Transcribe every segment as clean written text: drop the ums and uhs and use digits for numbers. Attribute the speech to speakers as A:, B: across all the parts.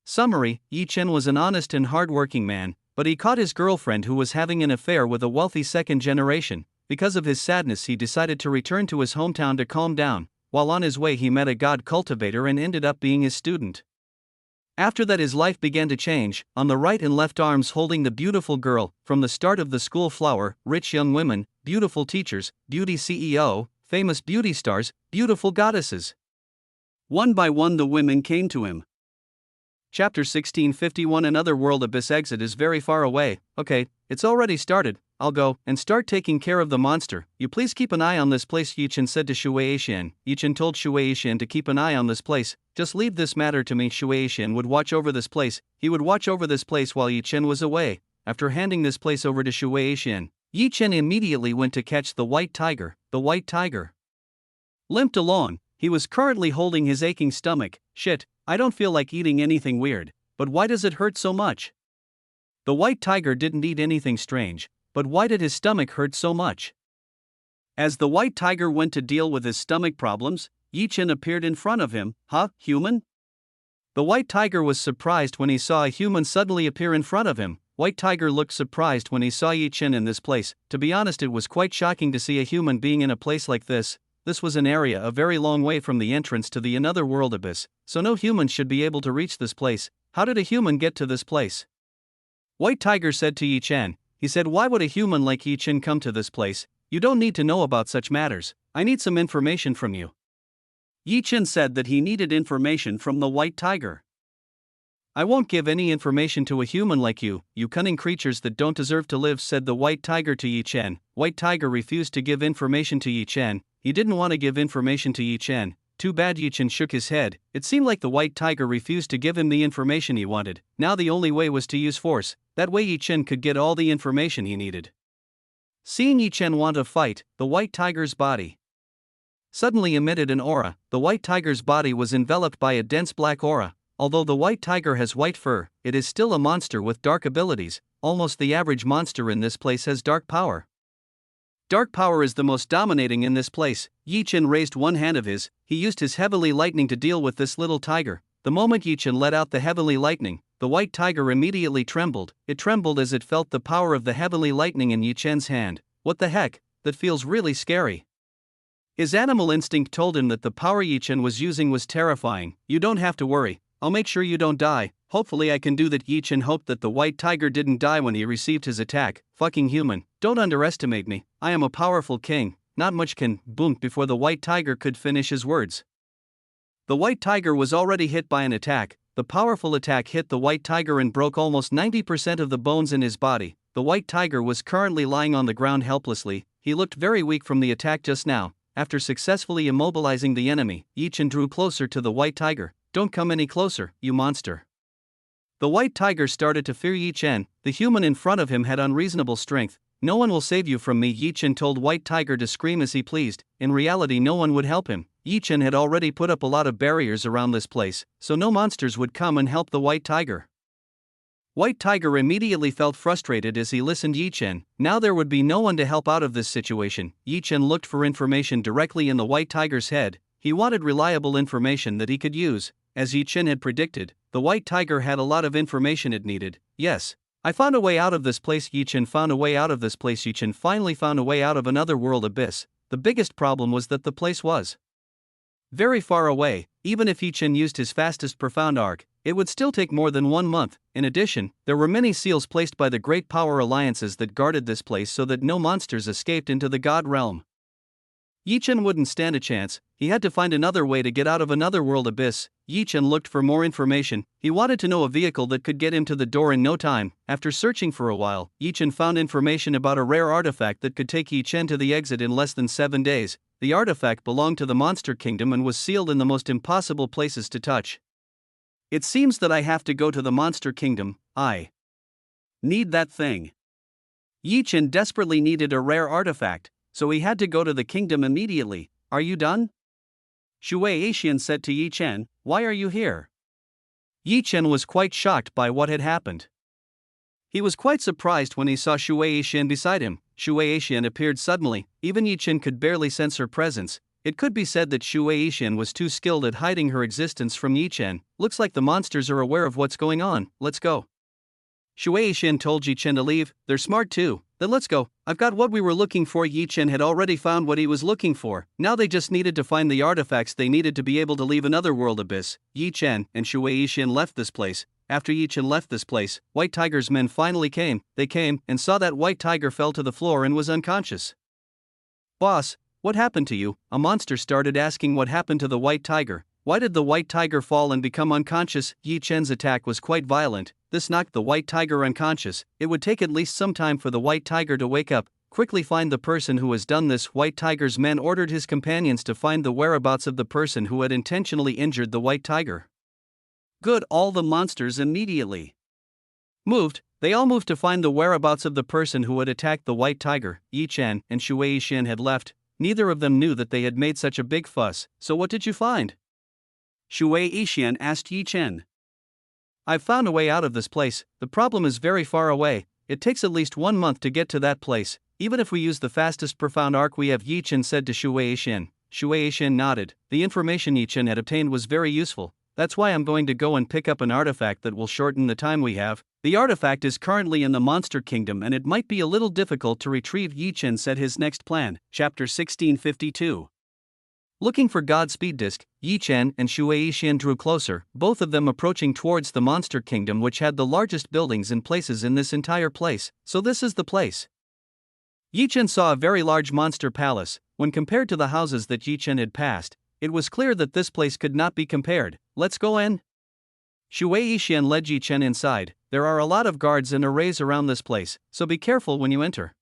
A: Summary: Chen was an honest and hardworking man, but he caught his girlfriend who was having an affair with a wealthy second generation. Because of his sadness, he decided to return to his hometown to calm down. While on his way, he met a god cultivator and ended up being his student. After that, his life began to change. On the right and left arms holding the beautiful girl, from the start of the school flower, rich young women, beautiful teachers, beauty CEO, famous beauty stars, beautiful goddesses. One by one the women came to him. Chapter 1651. Another world abyss. Exit is very far away. Okay, it's already started. I'll go and start taking care of the monster. You please keep an eye on this place, Chen said to Chen. Chen told Chen to keep an eye on this place. Just leave this matter to me. Chen would watch over this place. He would watch over this place while Chen was away. After handing this place over to Chen immediately went to catch the white tiger. The white tiger limped along. He was currently holding his aching stomach. Shit, I don't feel like eating anything weird, but why does it hurt so much? The white tiger didn't eat anything strange, but why did his stomach hurt so much? As the white tiger went to deal with his stomach problems, Chen appeared in front of him. Huh, human? The white tiger was surprised when he saw a human suddenly appear in front of him. White tiger looked surprised when he saw Chen in this place. To be honest, it was quite shocking to see a human being in a place like this. This was an area a very long way from the entrance to the another world abyss, so no human should be able to reach this place. How did a human get to this place? White tiger said to Chen. He said, why would a human like Chen come to this place? You don't need to know about such matters. I need some information from you. Chen said that he needed information from the white tiger. I won't give any information to a human like you cunning creatures that don't deserve to live, said the white tiger to Chen. White tiger refused to give information to Chen. He didn't want to give information to Chen. Too bad. Chen shook his head. It seemed like the white tiger refused to give him the information he wanted. Now the only way was to use force. That way Chen could get all the information he needed. Seeing Chen want to fight, the white tiger's body suddenly emitted an aura. The white tiger's body was enveloped by a dense black aura. Although the white tiger has white fur, it is still a monster with dark abilities. Almost the average monster in this place has dark power. Dark power is the most dominating in this place. Chen raised one hand of his. He used his heavenly lightning to deal with this little tiger. The moment Chen let out the heavenly lightning, the white tiger immediately trembled. It trembled as it felt the power of the heavenly lightning in Chen's hand. What the heck? That feels really scary. His animal instinct told him that the power Chen was using was terrifying. You don't have to worry. I'll make sure you don't die. Hopefully I can do that. Chen hoped that the white tiger didn't die when he received his attack. Fucking human, don't underestimate me. I am a powerful king. Not much can. Boom. Before the white tiger could finish his words, the white tiger was already hit by an attack. The powerful attack hit the white tiger and broke almost 90% of the bones in his body. The white tiger was currently lying on the ground helplessly. He looked very weak from the attack just now. After successfully immobilizing the enemy, Chen drew closer to the white tiger. Don't come any closer, you monster. The white tiger started to fear Chen. The human in front of him had unreasonable strength. No one will save you from me, Chen told white tiger to scream as he pleased. In reality, no one would help him. Chen had already put up a lot of barriers around this place, so no monsters would come and help the white tiger. White tiger immediately felt frustrated as he listened to Chen. Now there would be no one to help out of this situation. Chen looked for information directly in the white tiger's head. He wanted reliable information that he could use. As Chen had predicted, the white tiger had a lot of information it needed. Yes, I found a way out of this place. Chen found a way out of this place. Chen finally found a way out of another world abyss. The biggest problem was that the place was very far away. Even if Chen used his fastest profound arc, it would still take more than 1 month. In addition, there were many seals placed by the great power alliances that guarded this place so that no monsters escaped into the god realm. Chen wouldn't stand a chance. He had to find another way to get out of another world abyss. Chen looked for more information. He wanted to know a vehicle that could get him to the door in no time. After searching for a while, Chen found information about a rare artifact that could take Chen to the exit in less than 7 days. The artifact belonged to the monster kingdom and was sealed in the most impossible places to touch. It seems that I have to go to the monster kingdom. I need that thing. Chen desperately needed a rare artifact, so he had to go to the kingdom immediately. Are you done? Chen said to Chen, why are you here? Chen was quite shocked by what had happened. He was quite surprised when he saw Chen beside him. Chen appeared suddenly. Even Chen could barely sense her presence. It could be said that Chen was too skilled at hiding her existence from Yi Chen. Looks like the monsters are aware of what's going on, let's go. Chen told Yi Chen to leave. They're smart too. Then let's go. I've got what we were looking for. Yi Chen had already found what he was looking for. Now they just needed to find the artifacts they needed to be able to leave another world abyss. Yi Chen and Chen left this place. After Yi Chen left this place, White Tiger's men finally came. They came and saw that White Tiger fell to the floor and was unconscious. Boss, what happened to you? A monster started asking what happened to the White Tiger. Why did the White Tiger fall and become unconscious? Yi Chen's attack was quite violent. This knocked the White Tiger unconscious. It would take at least some time for the White Tiger to wake up. Quickly find the person who has done this. White Tiger's men ordered his companions to find the whereabouts of the person who had intentionally injured the White Tiger. Good, all the monsters immediately moved. They all moved to find the whereabouts of the person who had attacked the White Tiger. Yi Chen and Chen had left. Neither of them knew that they had made such a big fuss. So what did you find? Chen asked Yi Chen. I've found a way out of this place. The problem is very far away. It takes at least 1 month to get to that place. Even if we use the fastest profound arc we have, Yi Chen said to Chen. Chen nodded. The information Yi Chen had obtained was very useful. That's why I'm going to go and pick up an artifact that will shorten the time we have. The artifact is currently in the Monster Kingdom and it might be a little difficult to retrieve. Yi Chen said his next plan. Chapter 1652. Looking for God's speed disk, Yi Chen and Chen drew closer, both of them approaching towards the Monster Kingdom, which had the largest buildings and places in this entire place. So this is the place. Yi Chen saw a very large monster palace. When compared to the houses that Yi Chen had passed, it was clear that this place could not be compared. Let's go in. Chen led Yi Chen inside. There are a lot of guards and arrays around this place, so be careful when you enter.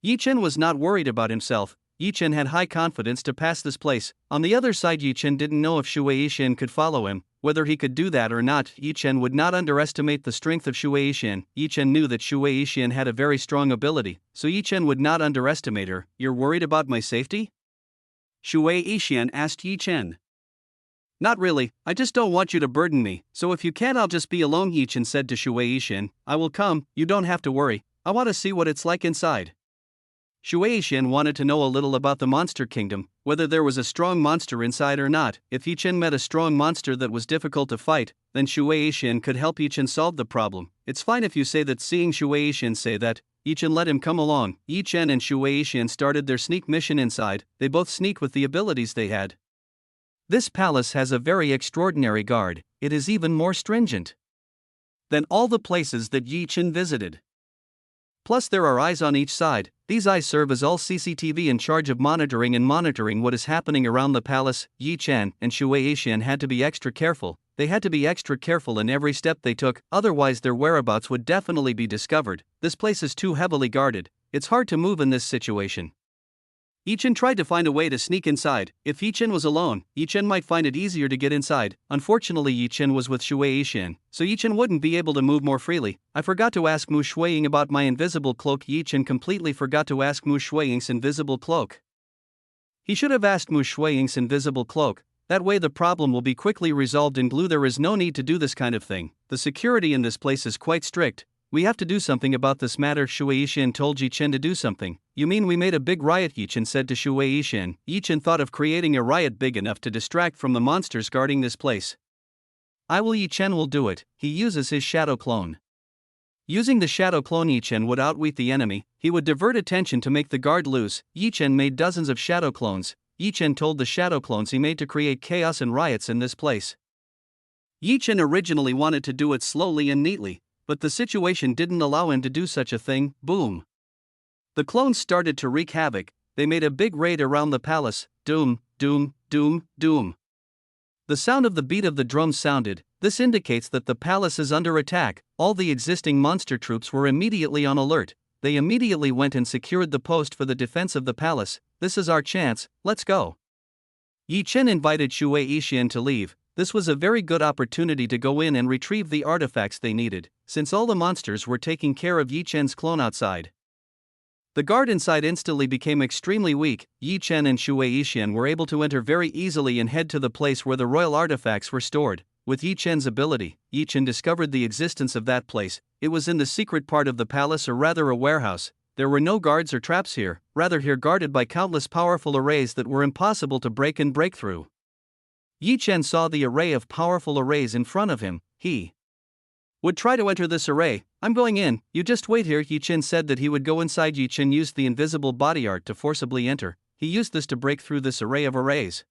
A: Yi Chen was not worried about himself. Yi Chen had high confidence to pass this place. On the other side, Yi Chen didn't know if Chen could follow him. Whether he could do that or not, Yi Chen would not underestimate the strength of Chen. Yi Chen knew that Chen had a very strong ability, so Yi Chen would not underestimate her. You're worried about my safety? Chen asked Yi Chen. Not really, I just don't want you to burden me, so if you can't I'll just be alone, Yi Chen said to Chen. I will come, you don't have to worry. I want to see what it's like inside. Chen wanted to know a little about the Monster Kingdom, whether there was a strong monster inside or not. If Yi Chen met a strong monster that was difficult to fight, then Chen could help Yi Chen solve the problem. It's fine if you say that. Seeing Chen say that, Yi Chen let him come along. Yi Chen and Chen started their sneak mission inside. They both sneak with the abilities they had. This palace has a very extraordinary guard. It is even more stringent than all the places that Yi Chen visited. Plus there are eyes on each side. These eyes serve as all CCTV in charge of monitoring what is happening around the palace. Yi Chen and Chen had to be extra careful. They had to be extra careful in every step they took, otherwise their whereabouts would definitely be discovered. This place is too heavily guarded. It's hard to move in this situation. Yi Chen tried to find a way to sneak inside. If Yi Chen was alone, Yi Chen might find it easier to get inside. Unfortunately, Yi Chen was with Chen, so Yi Chen wouldn't be able to move more freely. I forgot to ask Mu Shuiying about my invisible cloak. Yi Chen completely forgot to ask Mu Shuiying's invisible cloak. He should have asked Mu Shuiying's invisible cloak. That way the problem will be quickly resolved in glue. There is no need to do this kind of thing. The security in this place is quite strict. We have to do something about this matter. Chen told Yi Chen to do something. You mean we made a big riot? Yi Chen said to Chen. Yi Chen thought of creating a riot big enough to distract from the monsters guarding this place. Yi Chen will do it. He uses his shadow clone. Using the shadow clone, Yi Chen would outwit the enemy. He would divert attention to make the guard lose. Yi Chen made dozens of shadow clones. Yi Chen told the shadow clones he made to create chaos and riots in this place. Yi Chen originally wanted to do it slowly and neatly, but the situation didn't allow him to do such a thing. Boom. The clones started to wreak havoc. They made a big raid around the palace. Doom, doom, doom, doom. The sound of the beat of the drums sounded. This indicates that the palace is under attack. All the existing monster troops were immediately on alert. They immediately went and secured the post for the defense of the palace. This is our chance, let's go. Yi Chen invited Chen to leave. This was a very good opportunity to go in and retrieve the artifacts they needed, since all the monsters were taking care of Yi Chen's clone outside. The guard inside instantly became extremely weak. Yi Chen and Chen were able to enter very easily and head to the place where the royal artifacts were stored. With Yi Chen's ability, Yi Chen discovered the existence of that place. It was in the secret part of the palace, or rather a warehouse. there were no guards or traps here, rather here guarded by countless powerful arrays that were impossible to break through. Chen saw the array of powerful arrays in front of him. He would try to enter this array. I'm going in, you just wait here. Chen said that he would go inside. Chen used the invisible body art to forcibly enter. He used this to break through this array of arrays.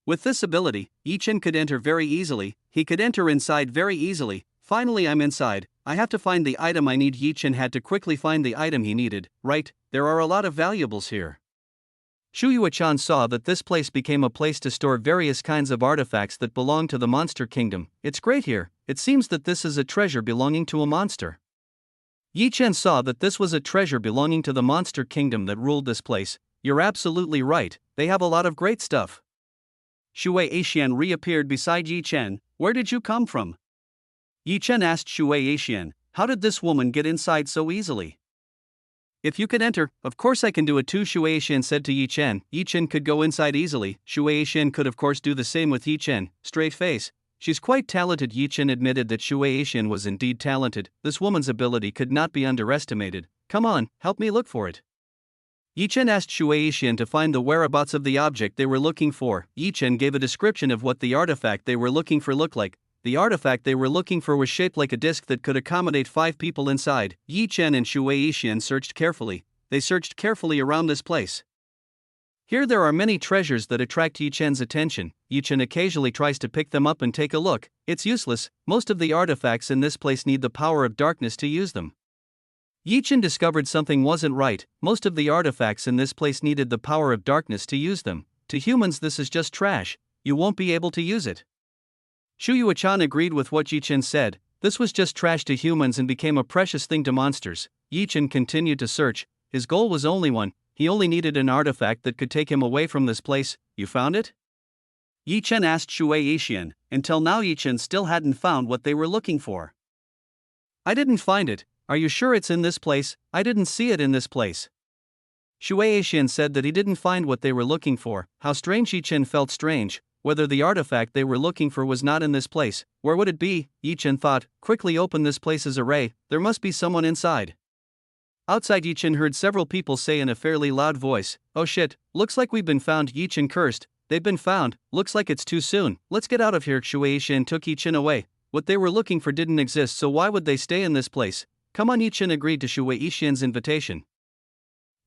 A: With this ability, Chen could enter very easily. He could enter inside very easily. Finally, I'm inside. I have to find the item I need. Chen had to quickly find the item he needed. Right, there are a lot of valuables here. Chan saw that this place became a place to store various kinds of artifacts that belong to the monster kingdom. It's great here. It seems that this is a treasure belonging to a monster. Chen saw that this was a treasure belonging to the monster kingdom that ruled this place. You're absolutely right, they have a lot of great stuff. Xian reappeared beside Chen. Where did you come from? Chen asked Xian, how did this woman get inside so easily? If you could enter, of course I can do it too, Xian said to Chen. Chen could go inside easily. Xian could of course do the same with Chen. Straight face. She's quite talented. Chen admitted that Xian was indeed talented. This woman's ability could not be underestimated. Come on, help me look for it. Chen asked Xian to find the whereabouts of the object they were looking for. Chen gave a description of what the artifact they were looking for looked like. The artifact they were looking for was shaped like a disc that could accommodate 5 people inside. Chen and Xian searched carefully. They searched carefully around this place. Here there are many treasures that attract Chen's attention. Chen occasionally tries to pick them up and take a look. It's useless. Most of the artifacts in this place need the power of darkness to use them. Chen discovered something wasn't right. Most of the artifacts in this place needed the power of darkness to use them. To humans this is just trash. You won't be able to use it. Chan agreed with what Chen said. This was just trash to humans and became a precious thing to monsters. Chen continued to search. His goal was only one. He only needed an artifact that could take him away from this place. You found it? Chen asked Xian. Until now Chen still hadn't found what they were looking for. I didn't find it. Are you sure it's in this place? I didn't see it in this place. Xian said that he didn't find what they were looking for. How strange. Chen felt strange. Whether the artifact they were looking for was not in this place, where would it be? Chen thought. Quickly open this place's array. There must be someone inside. Outside Chen heard several people say in a fairly loud voice, oh shit, looks like we've been found. Chen cursed. They've been found, looks like it's too soon. Let's get out of here. Xian took Chen away. What they were looking for didn't exist, so why would they stay in this place? Come on. Chen agreed to Xian's invitation.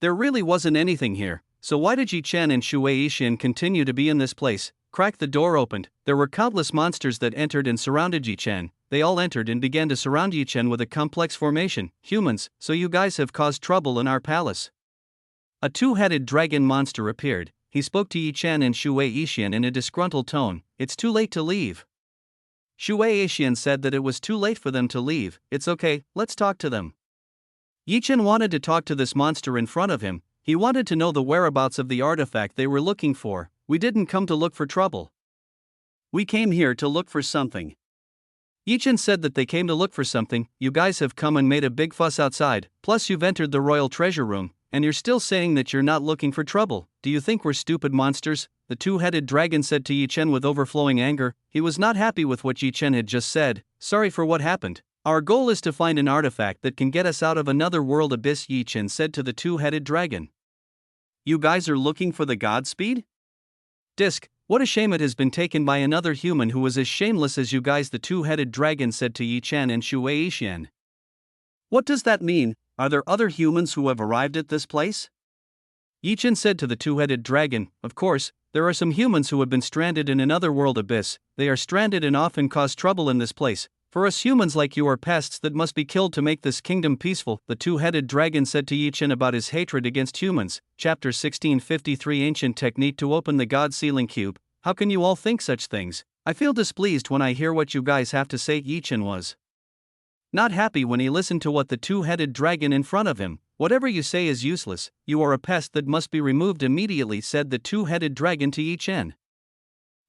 A: There really wasn't anything here, so why did Chen and Xian continue to be in this place? Crack. The door opened. There were countless monsters that entered and surrounded Chen. They all entered and began to surround Chen with a complex formation. Humans, so you guys have caused trouble in our palace. A 2-headed dragon monster appeared. He spoke to Chen and Xian in a disgruntled tone. It's too late to leave. Xian said that it was too late for them to leave. It's okay, let's talk to them. Chen wanted to talk to this monster in front of him. He wanted to know the whereabouts of the artifact they were looking for. We didn't come to look for trouble. We came here to look for something. Chen said that they came to look for something. You guys have come and made a big fuss outside, plus you've entered the royal treasure room, and you're still saying that you're not looking for trouble. Do you think we're stupid monsters? The 2-headed dragon said to Chen with overflowing anger. He was not happy with what Chen had just said. Sorry for what happened. Our goal is to find an artifact that can get us out of another world abyss, Chen said to the 2-headed dragon. You guys are looking for the Godspeed? Disc, what a shame it has been taken by another human who was as shameless as you guys, the 2-headed dragon said to Chen and Xian. What does that mean? Are there other humans who have arrived at this place? Chen said to the 2-headed dragon, of course, there are some humans who have been stranded in another world abyss. They are stranded and often cause trouble in this place. For us humans like you are pests that must be killed to make this kingdom peaceful, the 2-headed dragon said to Chen about his hatred against humans. Chapter 1653 Ancient Technique to Open the God Sealing Cube. How can you all think such things? I feel displeased when I hear what you guys have to say. Chen was not happy when he listened to what the 2-headed dragon in front of him. Whatever you say is useless, you are a pest that must be removed immediately, said the 2-headed dragon to Chen.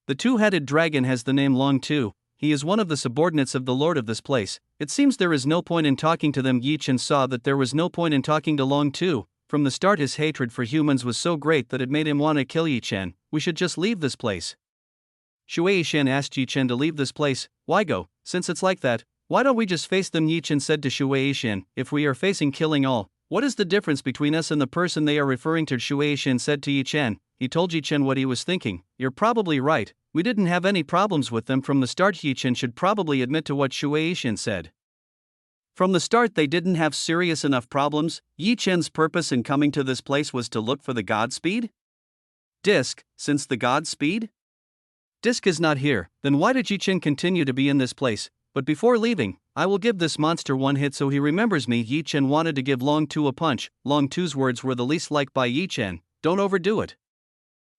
A: The 2-headed dragon has the name Long Tu. He is one of the subordinates of the lord of this place. It seems there is no point in talking to them. Chen saw that there was no point in talking to Long Tu. From the start his hatred for humans was so great that it made him want to kill Chen. We should just leave this place. Xian asked Chen to leave this place. Why go? Since it's like that, why don't we just face them? Chen said to Xian. If we are facing killing all, What is the difference between us and the person they are referring to? Shueishan said to Yi Chen. He told Yi Chen what he was thinking. You're probably right, we didn't have any problems with them from the start. Yi Chen should probably admit to what Shueishan said. From the start they didn't have serious enough problems. Yi Chen's purpose in coming to this place was to look for the Godspeed disc, since the Godspeed disc is not here, then why did Yi Chen continue to be in this place? But before leaving, I will give this monster one hit so he remembers me. Yi Chen wanted to give Long Tu a punch. Long Tu's words were the least liked by Yi Chen. Don't overdo it.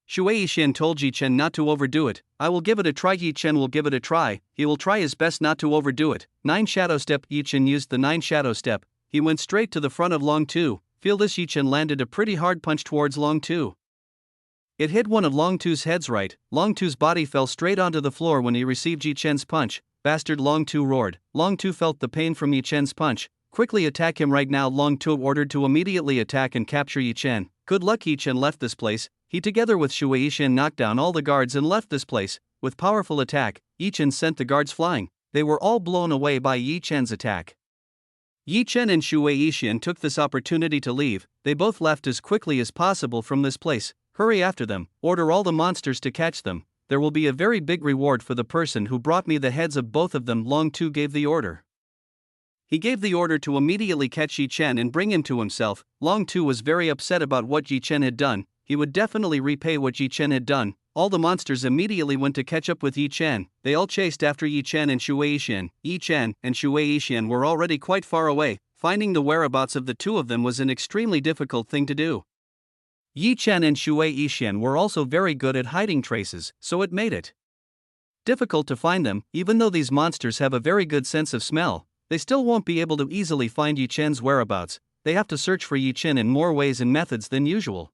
A: Shueishan told Yi Chen not to overdo it. I will give it a try. Yi Chen will give it a try. He will try his best not to overdo it. 9 shadow step. Yi Chen used the 9 shadow step. He went straight to the front of Long Tu. Feel this. Yi Chen landed a pretty hard punch towards Long Tu. It hit one of Long Tu's heads right. Long Tu's body fell straight onto the floor when he received Yi Chen's punch. Bastard, Long Tu roared. Long Tu felt the pain from Yi Chen's punch. Quickly attack him right now. Long Tu ordered to immediately attack and capture Yi Chen. Good luck. Yi Chen left this place. He together with Shueishan knocked down all the guards and left this place. With powerful attack, Yi Chen sent the guards flying. They were all blown away by Yi Chen's attack. Yi Chen and Shueishan took this opportunity to leave. They both left as quickly as possible from this place. Hurry after them, order all the monsters to catch them. There will be a very big reward for the person who brought me the heads of both of them. Long Tu gave the order. He gave the order to immediately catch Yi Chen and bring him to himself. Long Tu was very upset about what Yi Chen had done. He would definitely repay what Yi Chen had done. All the monsters immediately went to catch up with Yi Chen. They all chased after Yi Chen and Shueishan. Yi Chen and Shueishan were already quite far away. Finding the whereabouts of the two of them was an extremely difficult thing to do. Yi Chen and Shueishan were also very good at hiding traces, so it made it difficult to find them. Even though these monsters have a very good sense of smell, they still won't be able to easily find Yi Chen's whereabouts. They have to search for Yi Chen in more ways and methods than usual.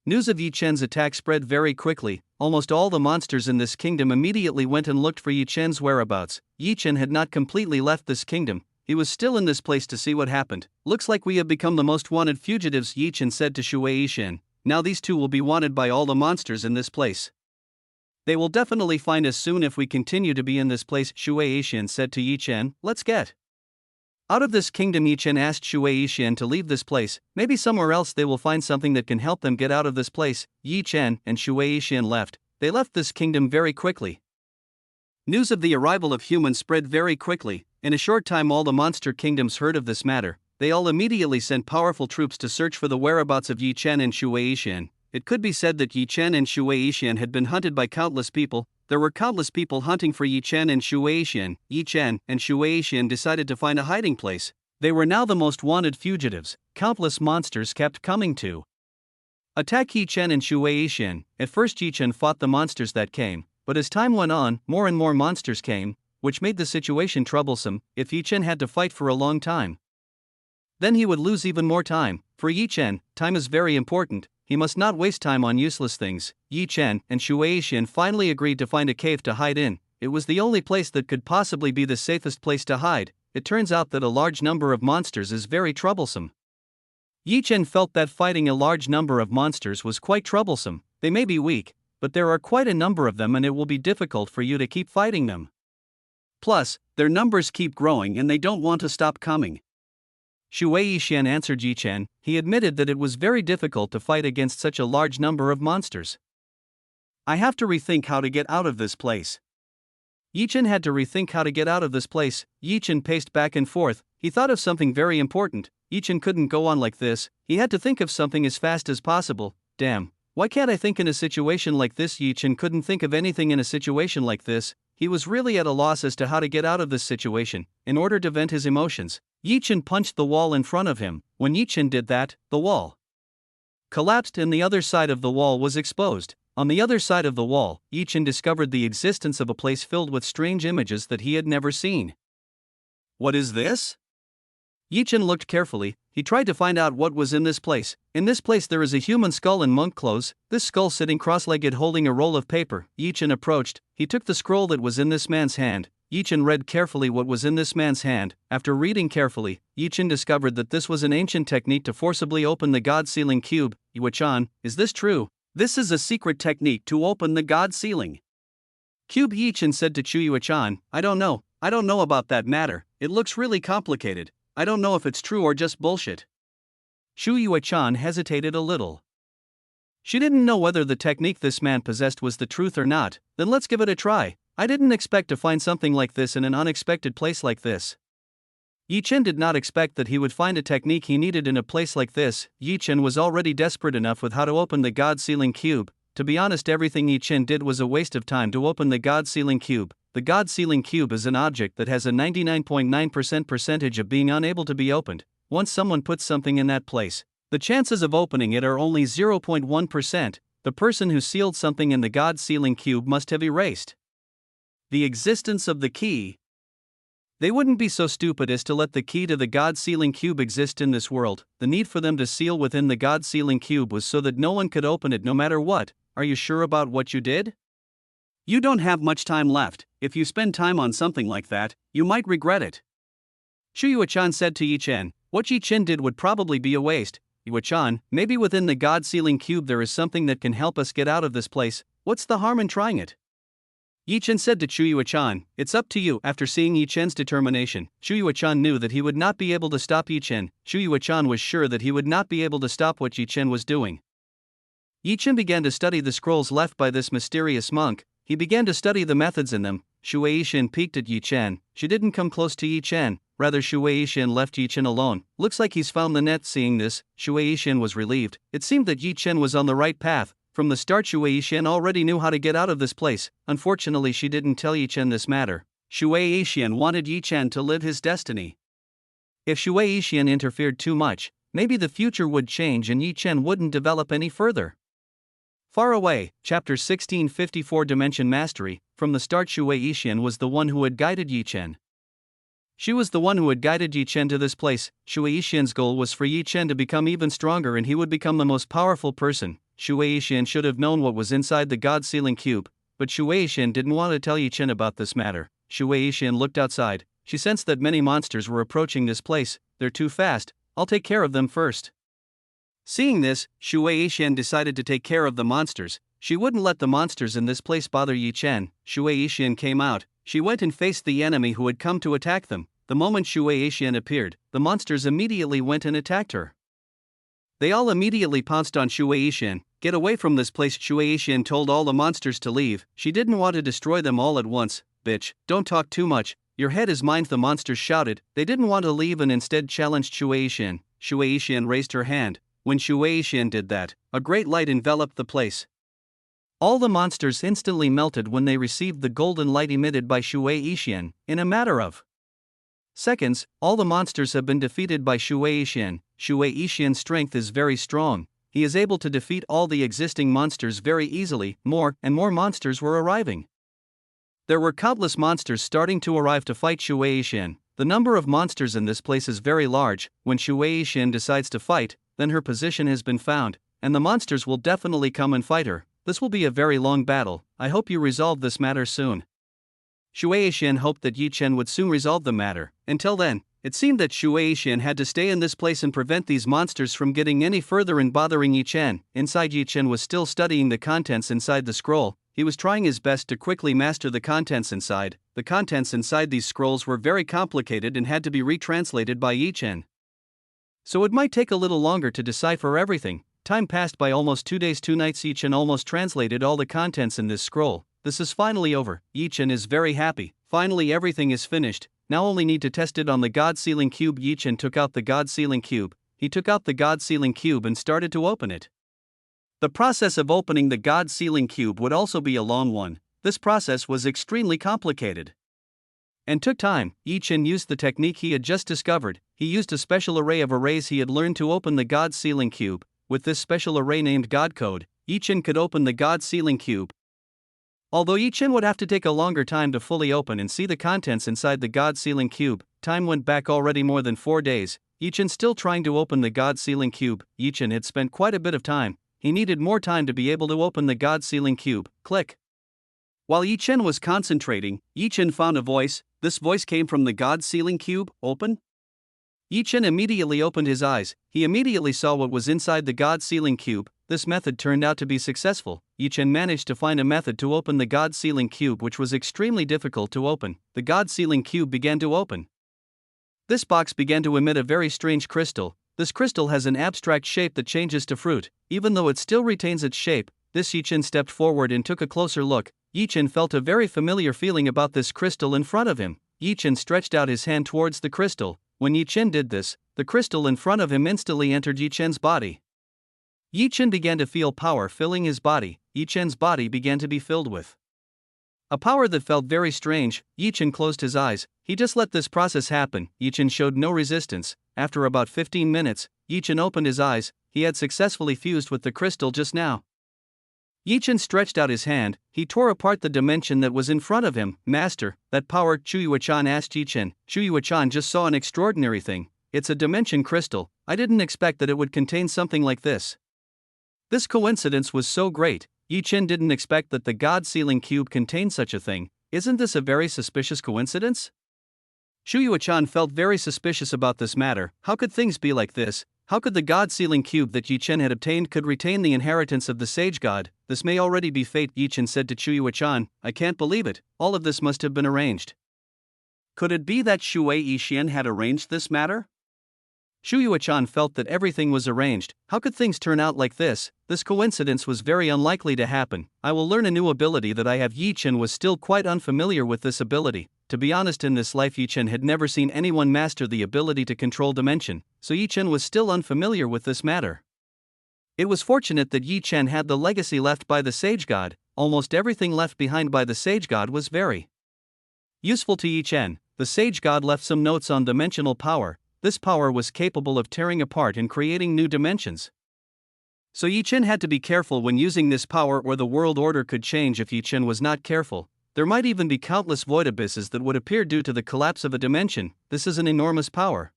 A: News of Yi Chen's attack spread very quickly. Almost all the monsters in this kingdom immediately went and looked for Yi Chen's whereabouts. Yi Chen had not completely left this kingdom. He was still in this place to see what happened. Looks like we have become the most wanted fugitives, Yi Chen said to Shueishan. Now these two will be wanted by all the monsters in this place. They will definitely find us soon if we continue to be in this place, Shueishan said to Yi Chen. Let's get out of this kingdom. Yi Chen asked Shueishan to leave this place. Maybe somewhere else they will find something that can help them get out of this place. Yi Chen and Shueishan left. They left this kingdom very quickly. News of the arrival of humans spread very quickly. In a short time all the monster kingdoms heard of this matter. They all immediately sent powerful troops to search for the whereabouts of Yi Chen and Shueishan. It could be said that Yi Chen and Shueishan had been hunted by countless people. There were countless people hunting for Yi Chen and Shueishan. Yi Chen and Shueishan decided to find a hiding place. They were now the most wanted fugitives. Countless monsters kept coming to attack Yi Chen and Shueishan. At first Yi Chen fought the monsters that came, but as time went on, more and more monsters came, which made the situation troublesome. If Yi Chen had to fight for a long time, then he would lose even more time. For Yi Chen, time is very important. He must not waste time on useless things. Yi Chen and Shueishan finally agreed to find a cave to hide in. It was the only place that could possibly be the safest place to hide. It turns out that a large number of monsters is very troublesome. Yi Chen felt that fighting a large number of monsters was quite troublesome. They may be weak, but there are quite a number of them and it will be difficult for you to keep fighting them. Plus, their numbers keep growing and they don't want to stop coming. Shueishan answered Yi Chen. He admitted that it was very difficult to fight against such a large number of monsters. I have to rethink how to get out of this place. Yi Chen had to rethink how to get out of this place. Yi Chen paced back and forth. He thought of something very important. Yi Chen couldn't go on like this. He had to think of something as fast as possible. Damn, why can't I think in a situation like this? Yi Chen couldn't think of anything in a situation like this. He was really at a loss as to how to get out of this situation. In order to vent his emotions, Yi Chen punched the wall in front of him. When Yi Chen did that, the wall collapsed and the other side of the wall was exposed. On the other side of the wall, Yi Chen discovered the existence of a place filled with strange images that he had never seen. What is this? Yi Chen looked carefully. He tried to find out what was in this place. In this place there is a human skull in monk clothes, this skull sitting cross-legged holding a roll of paper. Yi Chen approached. He took the scroll that was in this man's hand. Yi Chen read carefully what was in this man's hand. After reading carefully, Yi Chen discovered that this was an ancient technique to forcibly open the God Sealing Cube. Yuechan, is this true? This is a secret technique to open the God Sealing Cube. Yi Chen said to Chu Yuechan, I don't know about that matter. It looks really complicated. I don't know if it's true or just bullshit. himYe hesitated a little. She didn't know whether the technique this man possessed was the truth or not. Then let's give it a try. I didn't expect to find something like this in an unexpected place like this. Chen did not expect that he would find a technique he needed in a place like this. Chen was already desperate enough with how to open the God Sealing Cube. To be honest, everything Chen did was a waste of time to open the God Sealing Cube. The God Sealing Cube is an object that has a 99.9% percentage of being unable to be opened. Once someone puts something in that place, the chances of opening it are only 0.1%. The person who sealed something in the God Sealing Cube must have erased the existence of the key. They wouldn't be so stupid as to let the key to the God Sealing Cube exist in this world. The need for them to seal within the God Sealing Cube was so that no one could open it no matter what. Are you sure about what you did? You don't have much time left. If you spend time on something like that, you might regret it. himYe said to Chen. What Chen did would probably be a waste. Chen, maybe within the God Sealing Cube there is something that can help us get out of this place. What's the harm in trying it? Chen said to himYe, it's up to you. After seeing Chen's determination, himYe knew that he would not be able to stop Chen. himYe was sure that he would not be able to stop what Chen was doing. Chen began to study the scrolls left by this mysterious monk. He began to study the methods in them. himYe peeked at Chen. She didn't come close to Chen. Rather, himYe left Chen alone. Looks like he's found the net. Seeing this, himYe was relieved. It seemed that Chen was on the right path. From the start, himYe already knew how to get out of this place. Unfortunately, she didn't tell Chen this matter. himYe wanted Chen to live his destiny. If himYe interfered too much, maybe the future would change and Chen wouldn't develop any further. Far Away, Chapter 1654 Dimension Mastery. From the start, himYe was the one who had guided Chen. She was the one who had guided Chen to this place. himYe's goal was for Chen to become even stronger and he would become the most powerful person. himYe should have known what was inside the God Sealing Cube, but himYe didn't want to tell Chen about this matter. himYe looked outside. She sensed that many monsters were approaching this place. They're too fast. I'll take care of them first. Seeing this, himYe decided to take care of the monsters. She wouldn't let the monsters in this place bother Chen. himYe came out. She went and faced the enemy who had come to attack them. The moment himYe appeared, the monsters immediately went and attacked her. They all immediately pounced on himYe. Get away from this place, himYe told all the monsters to leave. She didn't want to destroy them all at once. Bitch, don't talk too much. Your head is mine, the monsters shouted. They didn't want to leave and instead challenged himYe. himYe raised her hand. When himYe did that, a great light enveloped the place. All the monsters instantly melted when they received the golden light emitted by himYe. In a matter of seconds, all the monsters have been defeated by himYe. himYe's strength is very strong. He is able to defeat all the existing monsters very easily. More and more monsters were arriving. There were countless monsters starting to arrive to fight himYe. The number of monsters in this place is very large. When himYe decides to fight, then her position has been found, and the monsters will definitely come and fight her. This will be a very long battle. I hope you resolve this matter soon. himYe hoped that Chen would soon resolve the matter. Until then, it seemed that himYe had to stay in this place and prevent these monsters from getting any further and bothering Chen. Inside, Chen was still studying the contents inside the scroll. He was trying his best to quickly master the contents inside. The contents inside these scrolls were very complicated and had to be retranslated by Chen. So it might take a little longer to decipher everything. Time passed by almost 2 days 2 nights. Chen almost translated all the contents in this scroll. This is finally over. Chen is very happy. Finally everything is finished. Now only need to test it on the God Sealing Cube. Chen took out the God Sealing Cube. He took out the God Sealing Cube and started to open it. The process of opening the God Sealing Cube would also be a long one. This process was extremely complicated and took time. Chen used the technique he had just discovered. He used a special array of arrays he had learned to open the God Sealing Cube. With this special array named God Code, Chen could open the God Sealing Cube. Although Chen would have to take a longer time to fully open and see the contents inside the God Sealing Cube, time went back already more than 4 days. Chen still trying to open the God Sealing Cube. Chen had spent quite a bit of time. He needed more time to be able to open the God Sealing Cube. Click. While Chen was concentrating, Chen found a voice. This voice came from the God Sealing Cube. Open? Chen immediately opened his eyes. He immediately saw what was inside the God Sealing Cube. This method turned out to be successful. Chen managed to find a method to open the God Sealing Cube which was extremely difficult to open. The God Sealing Cube began to open. This box began to emit a very strange crystal. this crystal has an abstract shape that changes to fruit, even though it still retains its shape. This Chen stepped forward and took a closer look. Chen felt a very familiar feeling about this crystal in front of him. Chen stretched out his hand towards the crystal. When Chen did this, the crystal in front of him instantly entered Chen's body. Chen began to feel power filling his body. Chen's body began to be filled with a power that felt very strange. Chen closed his eyes. He just let this process happen. Chen showed no resistance. After about 15 minutes, Chen opened his eyes. He had successfully fused with the crystal just now. Chen stretched out his hand. He tore apart the dimension that was in front of him. Master, that power? retuYe asked Chen. retuYe just saw an extraordinary thing. It's a dimension crystal. I didn't expect that it would contain something like this. This coincidence was so great. Chen didn't expect that the God Sealing Cube contained such a thing. Isn't this a very suspicious coincidence? retuYe felt very suspicious about this matter. How could things be like this? How could the God Sealing Cube that Chen had obtained could retain the inheritance of the Sage God? This may already be fate, Chen said to retuYe. I can't believe it. All of this must have been arranged. Could it be that retuYe had arranged this matter? retuYe felt that everything was arranged. How could things turn out like this? This coincidence was very unlikely to happen. I will learn a new ability that I have. Chen was still quite unfamiliar with this ability. To be honest, in this life Chen had never seen anyone master the ability to control dimension, so Chen was still unfamiliar with this matter. It was fortunate that Chen had the legacy left by the Sage God. Almost everything left behind by the Sage God was very useful to Chen. The Sage God left some notes on dimensional power. This power was capable of tearing apart and creating new dimensions. So Chen had to be careful when using this power, or the world order could change if Chen was not careful. There might even be countless void abysses that would appear due to the collapse of a dimension. This is an enormous power.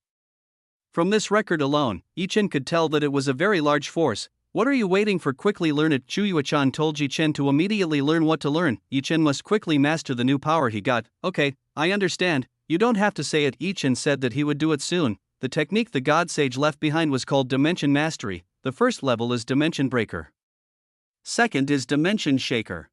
A: From this record alone, Chen could tell that it was a very large force. What are you waiting for? Quickly learn it. retuYe told Chen to immediately learn what to learn. Chen must quickly master the new power he got. Okay, I understand. You don't have to say it. Chen said that he would do it soon. The technique the God Sage left behind was called Dimension Mastery. The first level is Dimension Breaker. Second is Dimension Shaker.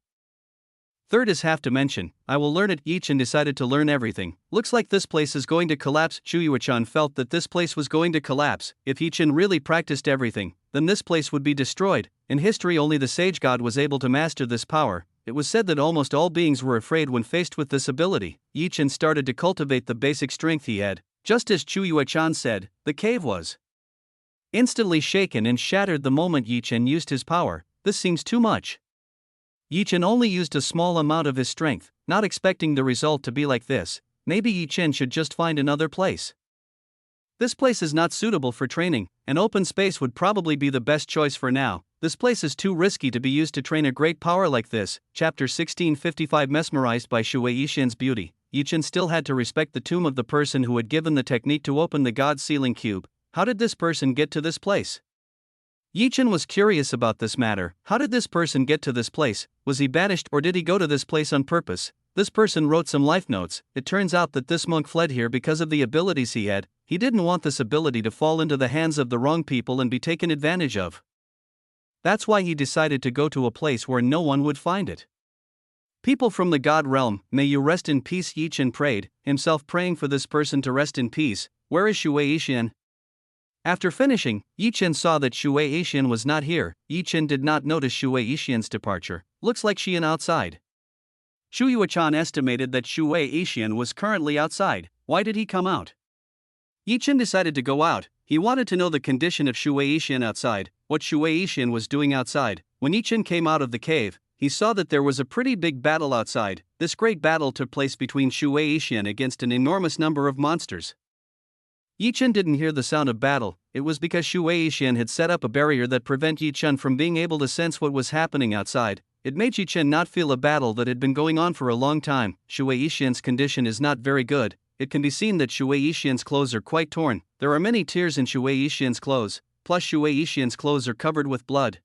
A: Third is Half Dimension. I will learn it. Chen decided to learn everything. Looks like this place is going to collapse. retuYe felt that this place was going to collapse. If Chen really practiced everything, then this place would be destroyed. In history, only the Sage God was able to master this power. It was said that almost all beings were afraid when faced with this ability. Chen started to cultivate the basic strength he had. Just as retuYe said, the cave was instantly shaken and shattered the moment Chen used his power. This seems too much. Chen only used a small amount of his strength, not expecting the result to be like this. Maybe Chen should just find another place. This place is not suitable for training. An open space would probably be the best choice for now. This place is too risky to be used to train a great power like this. Chapter 1655. Mesmerized by Chen's beauty, Chen still had to respect the tomb of the person who had given the technique to open the God Sealing Cube. How did this person get to this place? Chen was curious about this matter. How did this person get to this place? Was he banished, or did he go to this place on purpose? This person wrote some life notes. It turns out that this monk fled here because of the abilities he had. He didn't want this ability to fall into the hands of the wrong people and be taken advantage of. That's why he decided to go to a place where no one would find it. People from the God realm, may you rest in peace. Chen prayed, himself praying for this person to rest in peace. Where is retuYe? After finishing, Chen saw that retuYe was not here. Chen did not notice retuYe's departure. Looks like Chen outside. retuYe estimated that retuYe was currently outside. Why did he come out? Chen decided to go out. He wanted to know the condition of retuYe outside, what retuYe was doing outside. When Chen came out of the cave, he saw that there was a pretty big battle outside. This great battle took place between retuYe against an enormous number of monsters. Chen didn't hear the sound of battle. It was because retuYe had set up a barrier that prevented Chen from being able to sense what was happening outside. It made Chen not feel a battle that had been going on for a long time. retuYe's condition is not very good. It can be seen that retuYe's clothes are quite torn. There are many tears in retuYe's clothes, plus retuYe's clothes are covered with blood.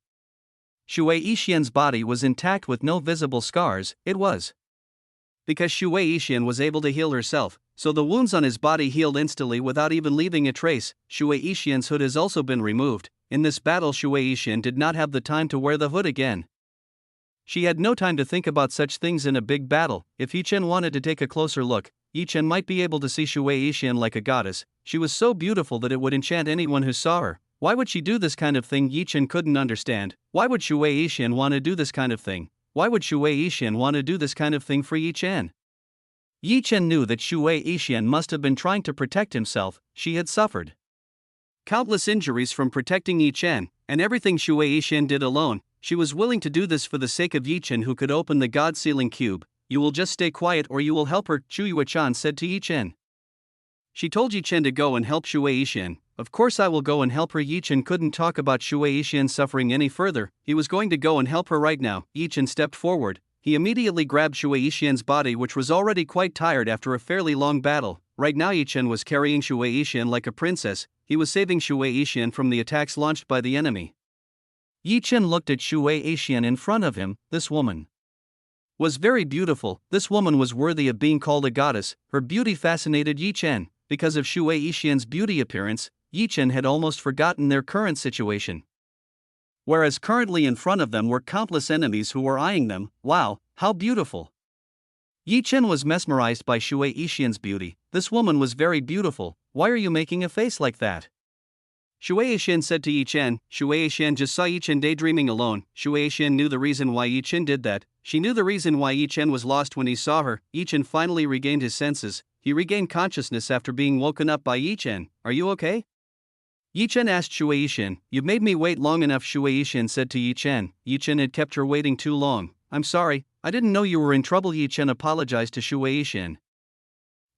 A: retuYe's body was intact with no visible scars. It was because retuYe was able to heal herself, so the wounds on his body healed instantly without even leaving a trace. retuYe's hood has also been removed. In this battle, retuYe did not have the time to wear the hood again. She had no time to think about such things in a big battle. If Chen wanted to take a closer look, Yi Chen might be able to see himYe like a goddess. She was so beautiful that it would enchant anyone who saw her. Why would she do this kind of thing? Yi Chen couldn't understand. Why would himYe want to do this kind of thing? Why would himYe want to do this kind of thing for Yi Chen? Yi Chen knew that himYe must have been trying to protect himself. She had suffered countless injuries from protecting Yi Chen, and everything himYe did alone. She was willing to do this for the sake of Yi Chen, who could open the god sealing cube. You will just stay quiet or you will help her, himYe said to Yi Chen. She told Yi Chen to go and help himYe. Of course I will go and help her. Yi Chen couldn't talk about himYe suffering any further. He was going to go and help her right now. Yi Chen stepped forward. He immediately grabbed himYe's body, which was already quite tired after a fairly long battle. Right now Yi Chen was carrying himYe like a princess. He was saving himYe from the attacks launched by the enemy. Yi Chen looked at himYe in front of him. This woman was very beautiful. This woman was worthy of being called a goddess. Her beauty fascinated Yi Chen. Because of himYe's beauty appearance, Yi Chen had almost forgotten their current situation. Whereas currently in front of them were countless enemies who were eyeing them. Wow, how beautiful! Yi Chen was mesmerized by himYe's beauty. This woman was very beautiful. Why are you making a face like that? himYe said to Yi Chen. himYe just saw Yi Chen daydreaming alone. himYe knew the reason why Yi Chen did that. She knew the reason why Yi Chen was lost when he saw her. Yi Chen finally regained his senses. He regained consciousness after being woken up by Yi Chen. Are you okay? Yi Chen asked himYe. You've made me wait long enough, himYe said to Yi Chen. Yi Chen had kept her waiting too long. I'm sorry, I didn't know you were in trouble. Yi Chen apologized to himYe.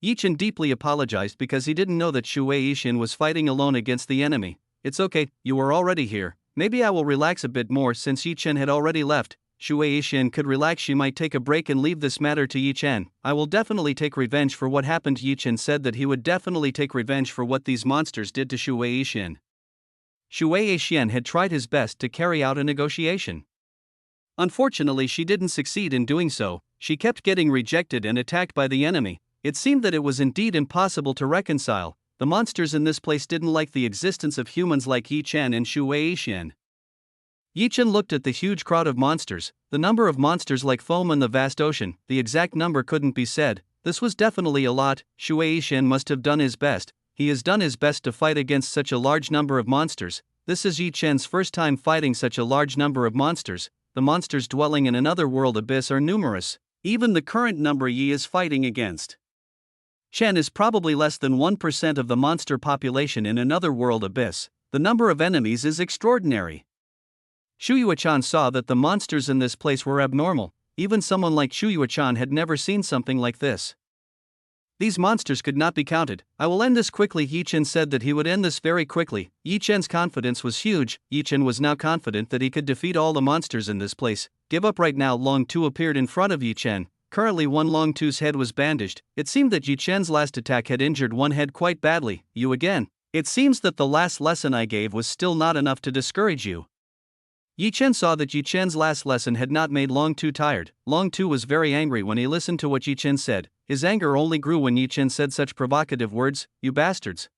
A: Yi Chen deeply apologized because he didn't know that himYe was fighting alone against the enemy. It's okay, you were already here. Maybe I will relax a bit more. Since Yi Chen had already left, himYe could relax. She might take a break and leave this matter to Yi Chen. I will definitely take revenge for what happened. Yi Chen said that he would definitely take revenge for what these monsters did to himYe. himYe had tried his best to carry out a negotiation. Unfortunately, she didn't succeed in doing so. She kept getting rejected and attacked by the enemy. It seemed that it was indeed impossible to reconcile. The monsters in this place didn't like the existence of humans like Yi Chen and himYe. Yi Chen looked at the huge crowd of monsters, the number of monsters like foam in the vast ocean. The exact number couldn't be said. This was definitely a lot. himYe must have done his best. He has done his best to fight against such a large number of monsters. This is Yi Chen's first time fighting such a large number of monsters. The monsters dwelling in another world abyss are numerous. Even the current number Yi is fighting against Chen is probably less than 1% of the monster population in another world abyss. The number of enemies is extraordinary. himYe saw that the monsters in this place were abnormal. Even someone like himYe had never seen something like this. These monsters could not be counted. I will end this quickly. Yi Chen said that he would end this very quickly. Yi Chen's confidence was huge. Yi Chen was now confident that he could defeat all the monsters in this place. Give up right now. Long Tu appeared in front of Yi Chen. Currently Long Tu's head was bandaged. It seemed that Yi Chen's last attack had injured one head quite badly. You again? It seems that the last lesson I gave was still not enough to discourage you. Yi Chen saw that Yi Chen's last lesson had not made Long Tu tired. Long Tu was very angry when he listened to what Yi Chen said. His anger only grew when Yi Chen said such provocative words. You bastards!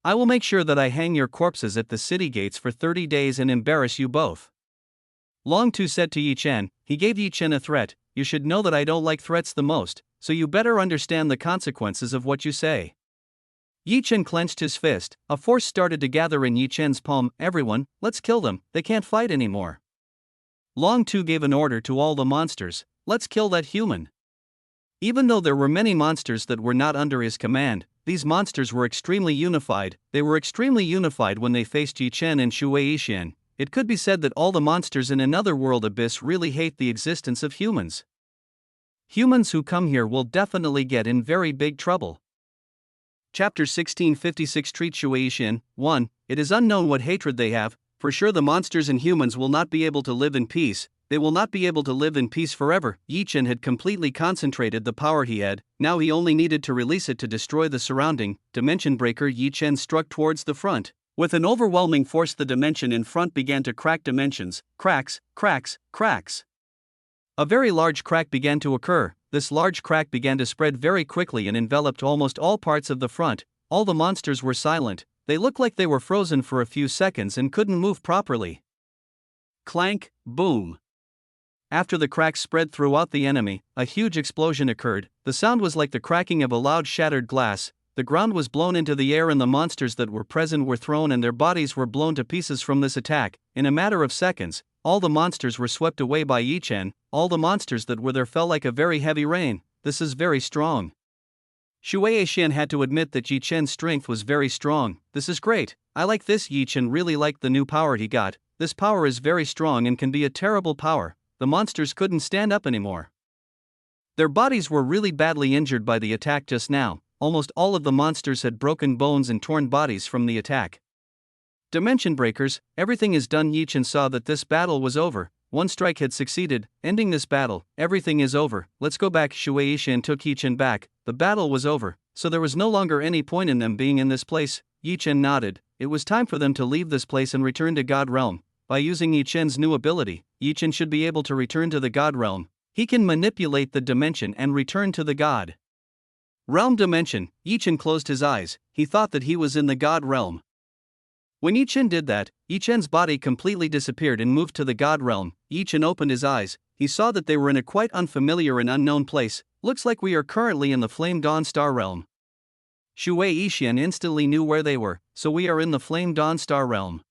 A: I will make sure that I hang your corpses at the city gates for 30 days and embarrass you both. Long Tu said to Yi Chen. He gave Yi Chen a threat. You should know that I don't like threats the most, so you better understand the consequences of what you say. Yi Chen clenched his fist. A force started to gather in Yi Chen's palm. Everyone, let's kill them. They can't fight anymore. Long Tu gave an order to all the monsters. Let's kill that human. Even though there were many monsters that were not under his command, these monsters were extremely unified. They were extremely unified when they faced Yi Chen and himYe. It could be said that all the monsters in another world abyss really hate the existence of humans. Humans who come here will definitely get in very big trouble. Chapter 1656 Treat himYe. 1. It is unknown what hatred they have. For sure the monsters and humans will not be able to live in peace. They will not be able to live in peace forever. Yi Chen had completely concentrated the power he had. Now he only needed to release it to destroy the surrounding dimension breaker. Yi Chen struck towards the front. With an overwhelming force, the dimension in front began to crack dimensions. Cracks, cracks, cracks. A very large crack began to occur. This large crack began to spread very quickly and enveloped almost all parts of the front. All the monsters were silent. They looked like they were frozen for a few seconds and couldn't move properly. Clank, boom. After the cracks spread throughout the enemy, a huge explosion occurred. The sound was like the cracking of a loud shattered glass. The ground was blown into the air and the monsters that were present were thrown and their bodies were blown to pieces from this attack. In a matter of seconds, all the monsters were swept away by Chen. All the monsters that were there fell like a very heavy rain. This is very strong. Chen had to admit that Chen's strength was very strong. This is great. I like this. Chen really liked the new power he got. This power is very strong and can be a terrible power. The monsters couldn't stand up anymore. Their bodies were really badly injured by the attack just now. Almost all of the monsters had broken bones and torn bodies from the attack. Dimension breakers, everything is done. Chen saw that this battle was over. One strike had succeeded, ending this battle. Everything is over. Let's go back. Chen took Chen back. The battle was over, so there was no longer any point in them being in this place. Chen nodded. It was time for them to leave this place and return to God Realm. By using Chen's new ability, Chen should be able to return to the God Realm. He can manipulate the dimension and return to the God Realm dimension. Chen closed his eyes. He thought that he was in the God Realm. When Chen did that, Chen's body completely disappeared and moved to the God Realm. Chen opened his eyes. He saw that they were in a quite unfamiliar and unknown place. Looks like we are currently in the Flame Dawn Star Realm. Chen instantly knew where they were, so we are in the Flame Dawn Star Realm.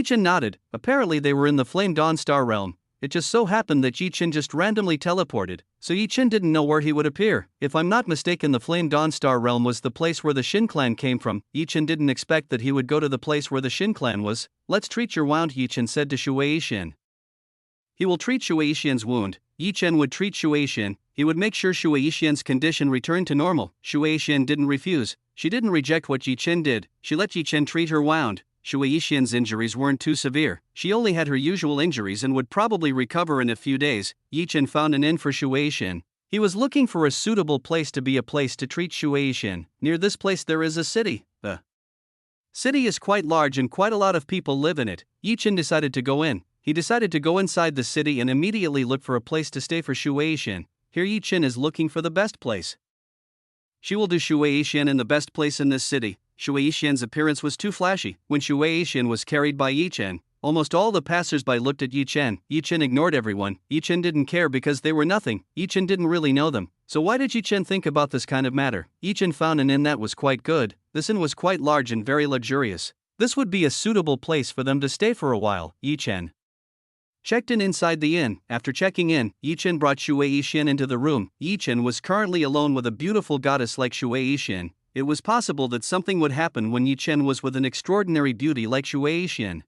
A: Chen nodded. Apparently they were in the Flame Dawn Star Realm. It just so happened that Chen just randomly teleported, so Chen didn't know where he would appear. If I'm not mistaken, the Flame Dawn Star Realm was the place where the Shin clan came from. Chen didn't expect that he would go to the place where the Shin clan was. Let's treat your wound, Chen said to Chen. He will treat Shen's wound. Chen would treat Shen. He would make sure Shen's condition returned to normal. Shen didn't refuse. She didn't reject what Chen did. She let Chen treat her wound. Shen's injuries weren't too severe. She only had her usual injuries and would probably recover in a few days. Chen found an inn for Shen. He was looking for a suitable place to be a place to treat Shen. Near this place there is a city. The city is quite large and quite a lot of people live in it. Chen decided to go in. He decided to go inside the city and immediately look for a place to stay for Shen. Here Chen is looking for the best place. She will do Shen in the best place in this city. Shen's appearance was too flashy. When Shen was carried by Chen, almost all the passers-by looked at Chen. Chen ignored everyone. Chen didn't care because they were nothing. Chen didn't really know them. So why did Chen think about this kind of matter? Chen found an inn that was quite good. This inn was quite large and very luxurious. This would be a suitable place for them to stay for a while. Chen checked in inside the inn. After checking in, Chen brought Shen into the room. Chen was currently alone with a beautiful goddess like Shen. It was possible that something would happen when Chen was with an extraordinary beauty like Shen.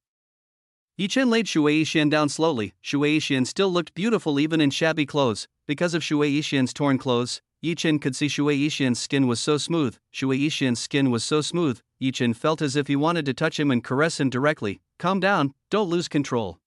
A: Chen laid Shen down slowly. Shen still looked beautiful even in shabby clothes. Because of Shen's torn clothes, Chen could see Shen's skin was so smooth. Shen's skin was so smooth, Chen felt as if he wanted to touch him and caress him directly. Calm down, don't lose control.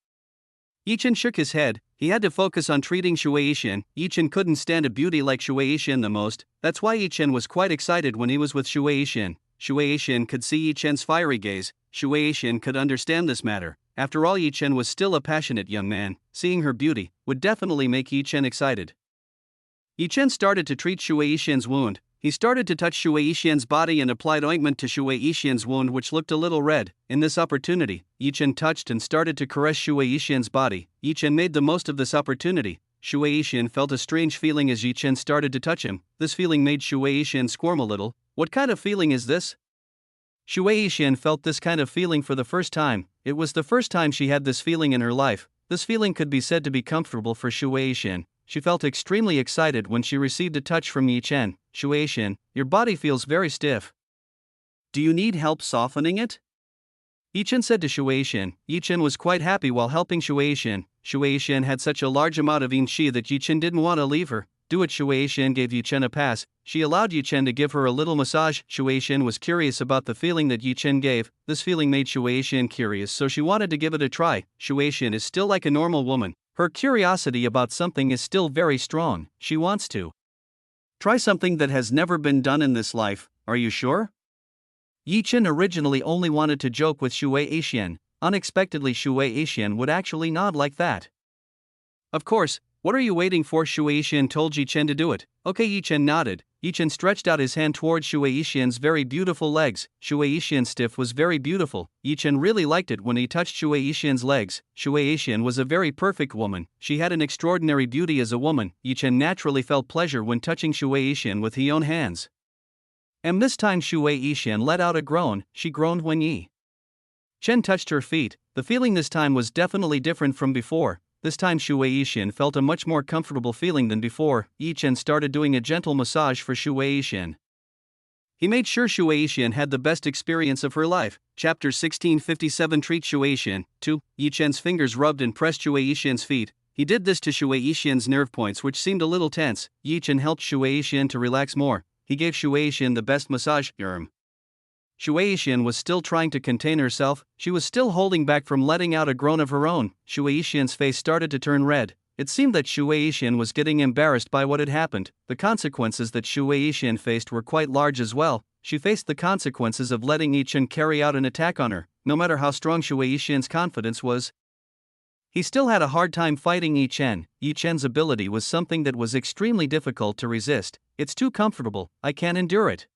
A: Chen shook his head. He had to focus on treating Shen. Chen couldn't stand a beauty like Shen the most. That's why Chen was quite excited when he was with Shen. Shen could see Chen's fiery gaze. Shen could understand this matter. After all, Chen was still a passionate young man. Seeing her beauty would definitely make Chen excited. Chen started to treat Shen's wound. He started to touch Shen's body and applied ointment to Shen's wound, which looked a little red. In this opportunity, Chen touched and started to caress Shen's body. Chen made the most of this opportunity. Shen felt a strange feeling as Chen started to touch him. This feeling made Shen squirm a little. What kind of feeling is this? Shen felt this kind of feeling for the first time. It was the first time she had this feeling in her life. This feeling could be said to be comfortable for Shen. She felt extremely excited when she received a touch from Chen. Shen, your body feels very stiff. Do you need help softening it? Chen said to Shen. Chen was quite happy while helping Shen. Shen had such a large amount of Yin-Chi that Chen didn't want to leave her. Do it. Shen gave Chen a pass. She allowed Chen to give her a little massage. Shen was curious about the feeling that Chen gave. This feeling made Shen curious, so she wanted to give it a try. Shen is still like a normal woman. Her curiosity about something is still very strong. She wants to try something that has never been done in this life. Are you sure? Chen originally only wanted to joke with Shen. Unexpectedly, Shen would actually nod like that. Of course, what are you waiting for? Shen told Chen to do it. Okay, Chen nodded. Yi Chen stretched out his hand towards Shui Yixian's very beautiful legs. Shui Yixian's stiff was very beautiful. Yi Chen really liked it when he touched Shui Yixian's legs. Shui Yixian was a very perfect woman. She had an extraordinary beauty as a woman. Yi Chen naturally felt pleasure when touching Shui Yixian with his own hands. And this time Shui Yixian let out a groan. She groaned when Yi Chen touched her feet. The feeling this time was definitely different from before. This time Shui Yixian felt a much more comfortable feeling than before. Yi Chen started doing a gentle massage for Shui Yixian. He made sure Shui Yixian had the best experience of her life. Chapter 1657 Treat Shui Yixian. 2. Yi Chen's fingers rubbed and pressed Shui Yixian's feet. He did this to Shui Yixian's nerve points which seemed a little tense. Yi Chen helped Shui Yixian to relax more. He gave Shui Yixian the best massage. Shui Yixian was still trying to contain herself. She was still holding back from letting out a groan of her own. Shui Yixian's face started to turn red. It seemed that Shui Yixian was getting embarrassed by what had happened. The consequences that Shui Yixian faced were quite large as well. She faced the consequences of letting Yi Chen carry out an attack on her. No matter how strong Shui Yixian's confidence was, he still had a hard time fighting Yi Chen. Yi Chen's ability was something that was extremely difficult to resist. It's too comfortable, I can't endure it.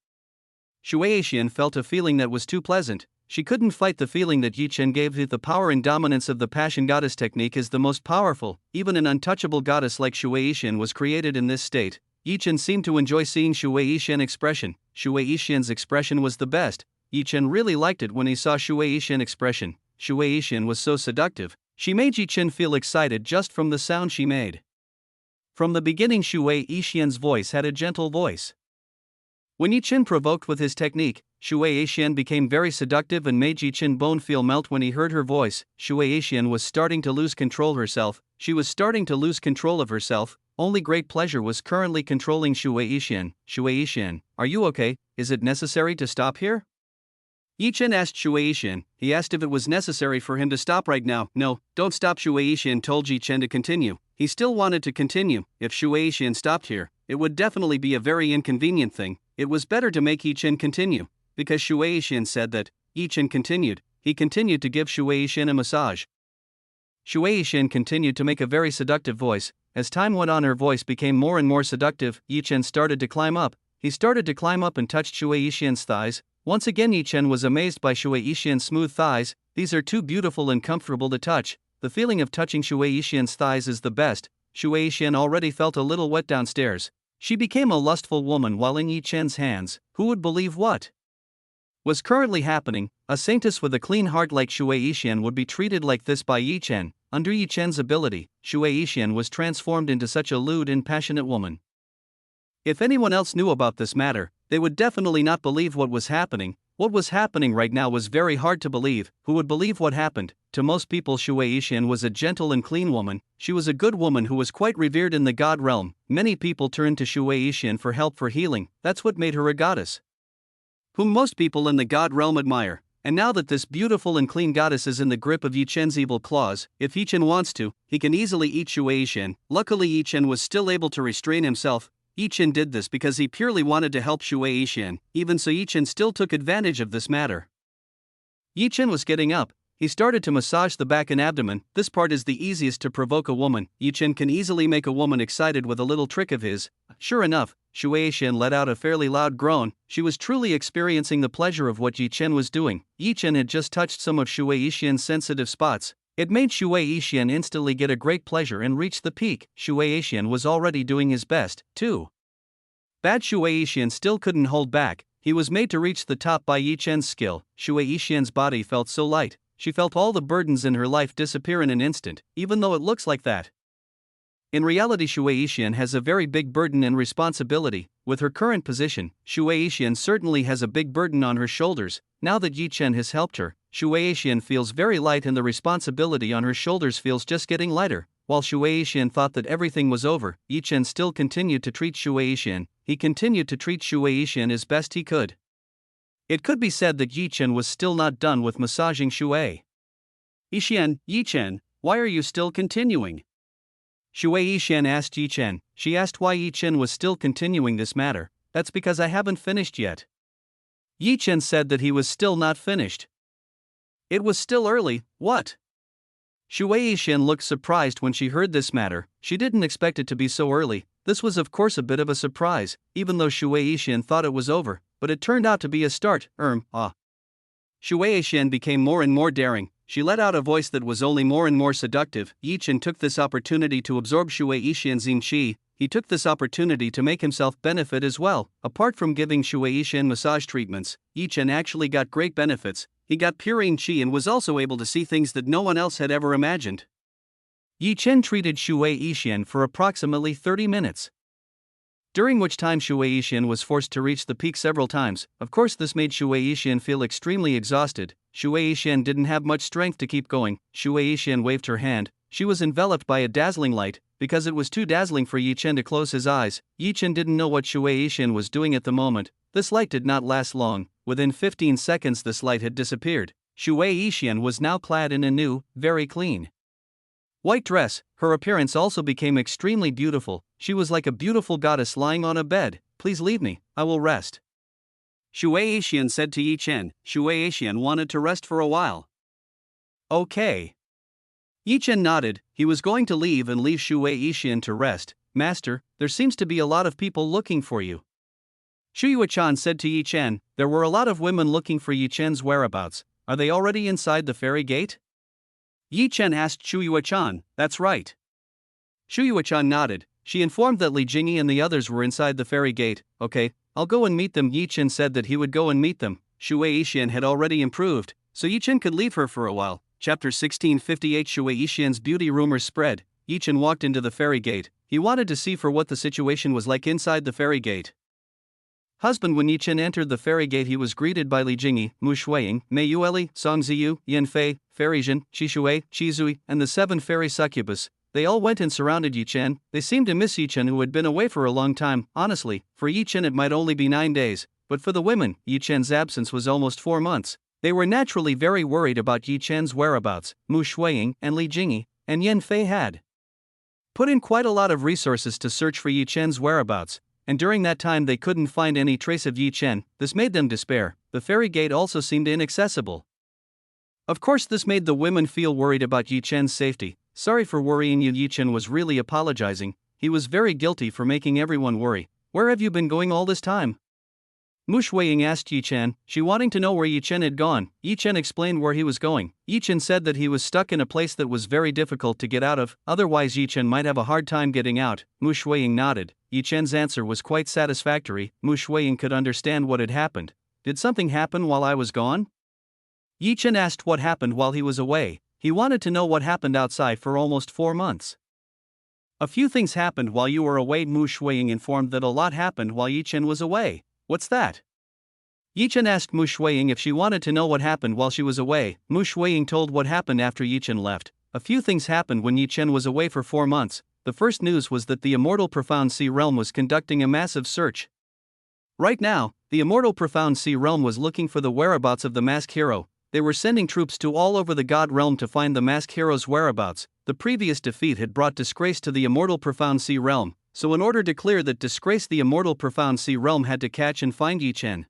A: Shui Yixian felt a feeling that was too pleasant. She couldn't fight the feeling that Yi Chen gave her. The power and dominance of the passion goddess technique is the most powerful. Even an untouchable goddess like Shui Yixian was created in this state. Yi Chen seemed to enjoy seeing Shui Yixian's expression. Shui Yixian's expression was the best. Yi Chen really liked it when he saw Shui Yixian's expression. Shui Yixian was so seductive. She made Yi Chen feel excited just from the sound she made. From the beginning Shui Yixian's voice had a gentle voice. When Yi Chen provoked with his technique, Shui Yixian became very seductive and made Yi Chen bone feel melt when he heard her voice. Shui Yixian was starting to lose control herself. She was starting to lose control of herself. Only great pleasure was currently controlling Shui Yixian. Shui Yixian, are you okay? Is it necessary to stop here? Yi Chen asked Shui Yixian. He asked if it was necessary for him to stop right now. No, don't stop. Shui Yixian told Yi Chen to continue. He still wanted to continue. If Shui Yixian stopped here, it would definitely be a very inconvenient thing. It was better to make Yi Chen continue. Because Shui Yixian said that, Yi Chen continued. He continued to give Shui Yixian a massage. Shui Yixian continued to make a very seductive voice. As time went on her voice became more and more seductive. Yi Chen started to climb up. He started to climb up and touched Shui Yixian's thighs. Once again Yi Chen was amazed by Shui Yixian's smooth thighs. These are too beautiful and comfortable to touch. The feeling of touching Shui Yixian's thighs is the best. Shui Yixian already felt a little wet downstairs. She became a lustful woman while in Yi Chen's hands. Who would believe what was currently happening? A saintess with a clean heart like Shui Yixian would be treated like this by Yi Chen. Under Yi Chen's ability, Shui Yixian was transformed into such a lewd and passionate woman. If anyone else knew about this matter, they would definitely not believe what was happening. What was happening right now was very hard to believe. Who would believe what happened? To most people Shui Yixian was a gentle and clean woman. She was a good woman who was quite revered in the god realm. Many people turned to Shui Yixian for help for healing. That's what made her a goddess whom most people in the god realm admire. And now that this beautiful and clean goddess is in the grip of Yi Chen's evil claws, if Yi Chen wants to, he can easily eat Shui Yixian. Luckily Yi Chen was still able to restrain himself. Yi Chen did this because he purely wanted to help Shui Yixian. Even so Yi Chen still took advantage of this matter. Yi Chen was getting up. He started to massage the back and abdomen. This part is the easiest to provoke a woman. Yi Chen can easily make a woman excited with a little trick of his. Sure enough, Shui Yixian let out a fairly loud groan. She was truly experiencing the pleasure of what Yi Chen was doing. Yi Chen had just touched some of Shui Yixian's sensitive spots. It made Shui Yixian instantly get a great pleasure and reach the peak. Shui Yixian was already doing his best, too. Bad Shui Yixian still couldn't hold back. He was made to reach the top by Yi Chen's skill. Shui Yixian's body felt so light. She felt all the burdens in her life disappear in an instant, even though it looks like that. In reality Shui Yixian has a very big burden and responsibility. With her current position, Shui Yixian certainly has a big burden on her shoulders. Now that Yi Chen has helped her, Shui Yixian feels very light and the responsibility on her shoulders feels just getting lighter. While Shui Yixian thought that everything was over, Yi Chen still continued to treat Shui Yixian. He continued to treat Shui Yixian as best he could. It could be said that Yi Chen was still not done with massaging Shui Yixian. Yi Chen, why are you still continuing? Shui Yixian asked Yi Chen. She asked why Yi Chen was still continuing this matter. That's because I haven't finished yet. Yi Chen said that he was still not finished. It was still early. What? Shui Chen looked surprised when she heard this matter. She didn't expect it to be so early. This was of course a bit of a surprise, even though Shui Chen thought it was over, but it turned out to be a start. Shui Chen became more and more daring. She let out a voice that was only more and more seductive. Yi Chen took this opportunity to absorb Shui Xian's qi. He took this opportunity to make himself benefit as well. Apart from giving Shui Xian massage treatments, Yi Chen actually got great benefits. He got pure qi and was also able to see things that no one else had ever imagined. Yi Chen treated Shui Xian for approximately 30 minutes. During which time Shui Xian was forced to reach the peak several times. Of course this made Shui Xian feel extremely exhausted. Shui Xian didn't have much strength to keep going. Shui Xian waved her hand. She was enveloped by a dazzling light. Because it was too dazzling for Yi Chen to close his eyes, Yi Chen didn't know what Shui Xian was doing at the moment. This light did not last long. Within 15 seconds this light had disappeared. Shui Xian was now clad in a new, very clean white dress. Her appearance also became extremely beautiful. She was like a beautiful goddess lying on a bed. Please leave me, I will rest. Shui Xian said to Yi Chen. Shui Xian wanted to rest for a while. Okay. Yi Chen nodded. He was going to leave and leave Shui Xian to rest. Master, there seems to be a lot of people looking for you. Shuiyue-chan said to Yi Chen. There were a lot of women looking for Yi Chen's whereabouts. Are they already inside the fairy gate? Yi Chen asked Shuiyue-chan. That's right. Shuiyue-chan nodded. She informed that Li Jingyi and the others were inside the fairy gate. Okay, I'll go and meet them. Yi Chen said that he would go and meet them. Shui Xian had already improved, so Yi Chen could leave her for a while. Chapter 1658. Shui Xian's beauty rumors spread. Yi Chen walked into the fairy gate. He wanted to see for what the situation was like inside the fairy gate. Husband. When Yi Chen entered the fairy gate he was greeted by Li Jingyi, Mu Shuiying, Mei Yueli, Song Ziyu, Yan Fei, Fairy Zhen, Qi Shui, Qi Zui, and the 7 fairy succubus. They all went and surrounded Yi Chen. They seemed to miss Yi Chen who had been away for a long time. Honestly, for Yi Chen it might only be 9 days, but for the women, Yi Chen's absence was almost 4 months. They were naturally very worried about Yi Chen's whereabouts. Mu Shuiying and Li Jingyi and Yan Fei had put in quite a lot of resources to search for Yi Chen's whereabouts, and during that time they couldn't find any trace of Yi Chen. This made them despair. The fairy gate also seemed inaccessible. Of course this made the women feel worried about Yi Chen's safety. Sorry for worrying you. Yi Chen was really apologizing. He was very guilty for making everyone worry. Where have you been going all this time? Mu Shuiying asked Yi Chen, she wanting to know where Yi Chen had gone. Yi Chen explained where he was going. Yi Chen said that he was stuck in a place that was very difficult to get out of, otherwise Yi Chen might have a hard time getting out. Mu Shuiying nodded. Yi Chen's answer was quite satisfactory. Mu Shuiying could understand what had happened. Did something happen while I was gone? Yi Chen asked what happened while he was away. He wanted to know what happened outside for almost 4 months. A few things happened while you were away. Mu Shuiying informed that a lot happened while Yi Chen was away. What's that? Yi Chen asked Mu Shuiying if she wanted to know what happened while she was away. Mu Shuiying told what happened after Yi Chen left. A few things happened when Yi Chen was away for 4 months. The first news was that the Immortal Profound Sea Realm was conducting a massive search. Right now, the Immortal Profound Sea Realm was looking for the whereabouts of the masked hero. They were sending troops to all over the God Realm to find the masked hero's whereabouts. The previous defeat had brought disgrace to the Immortal Profound Sea Realm, so in order to clear that disgrace the Immortal Profound Sea Realm had to catch and find Yi Chen.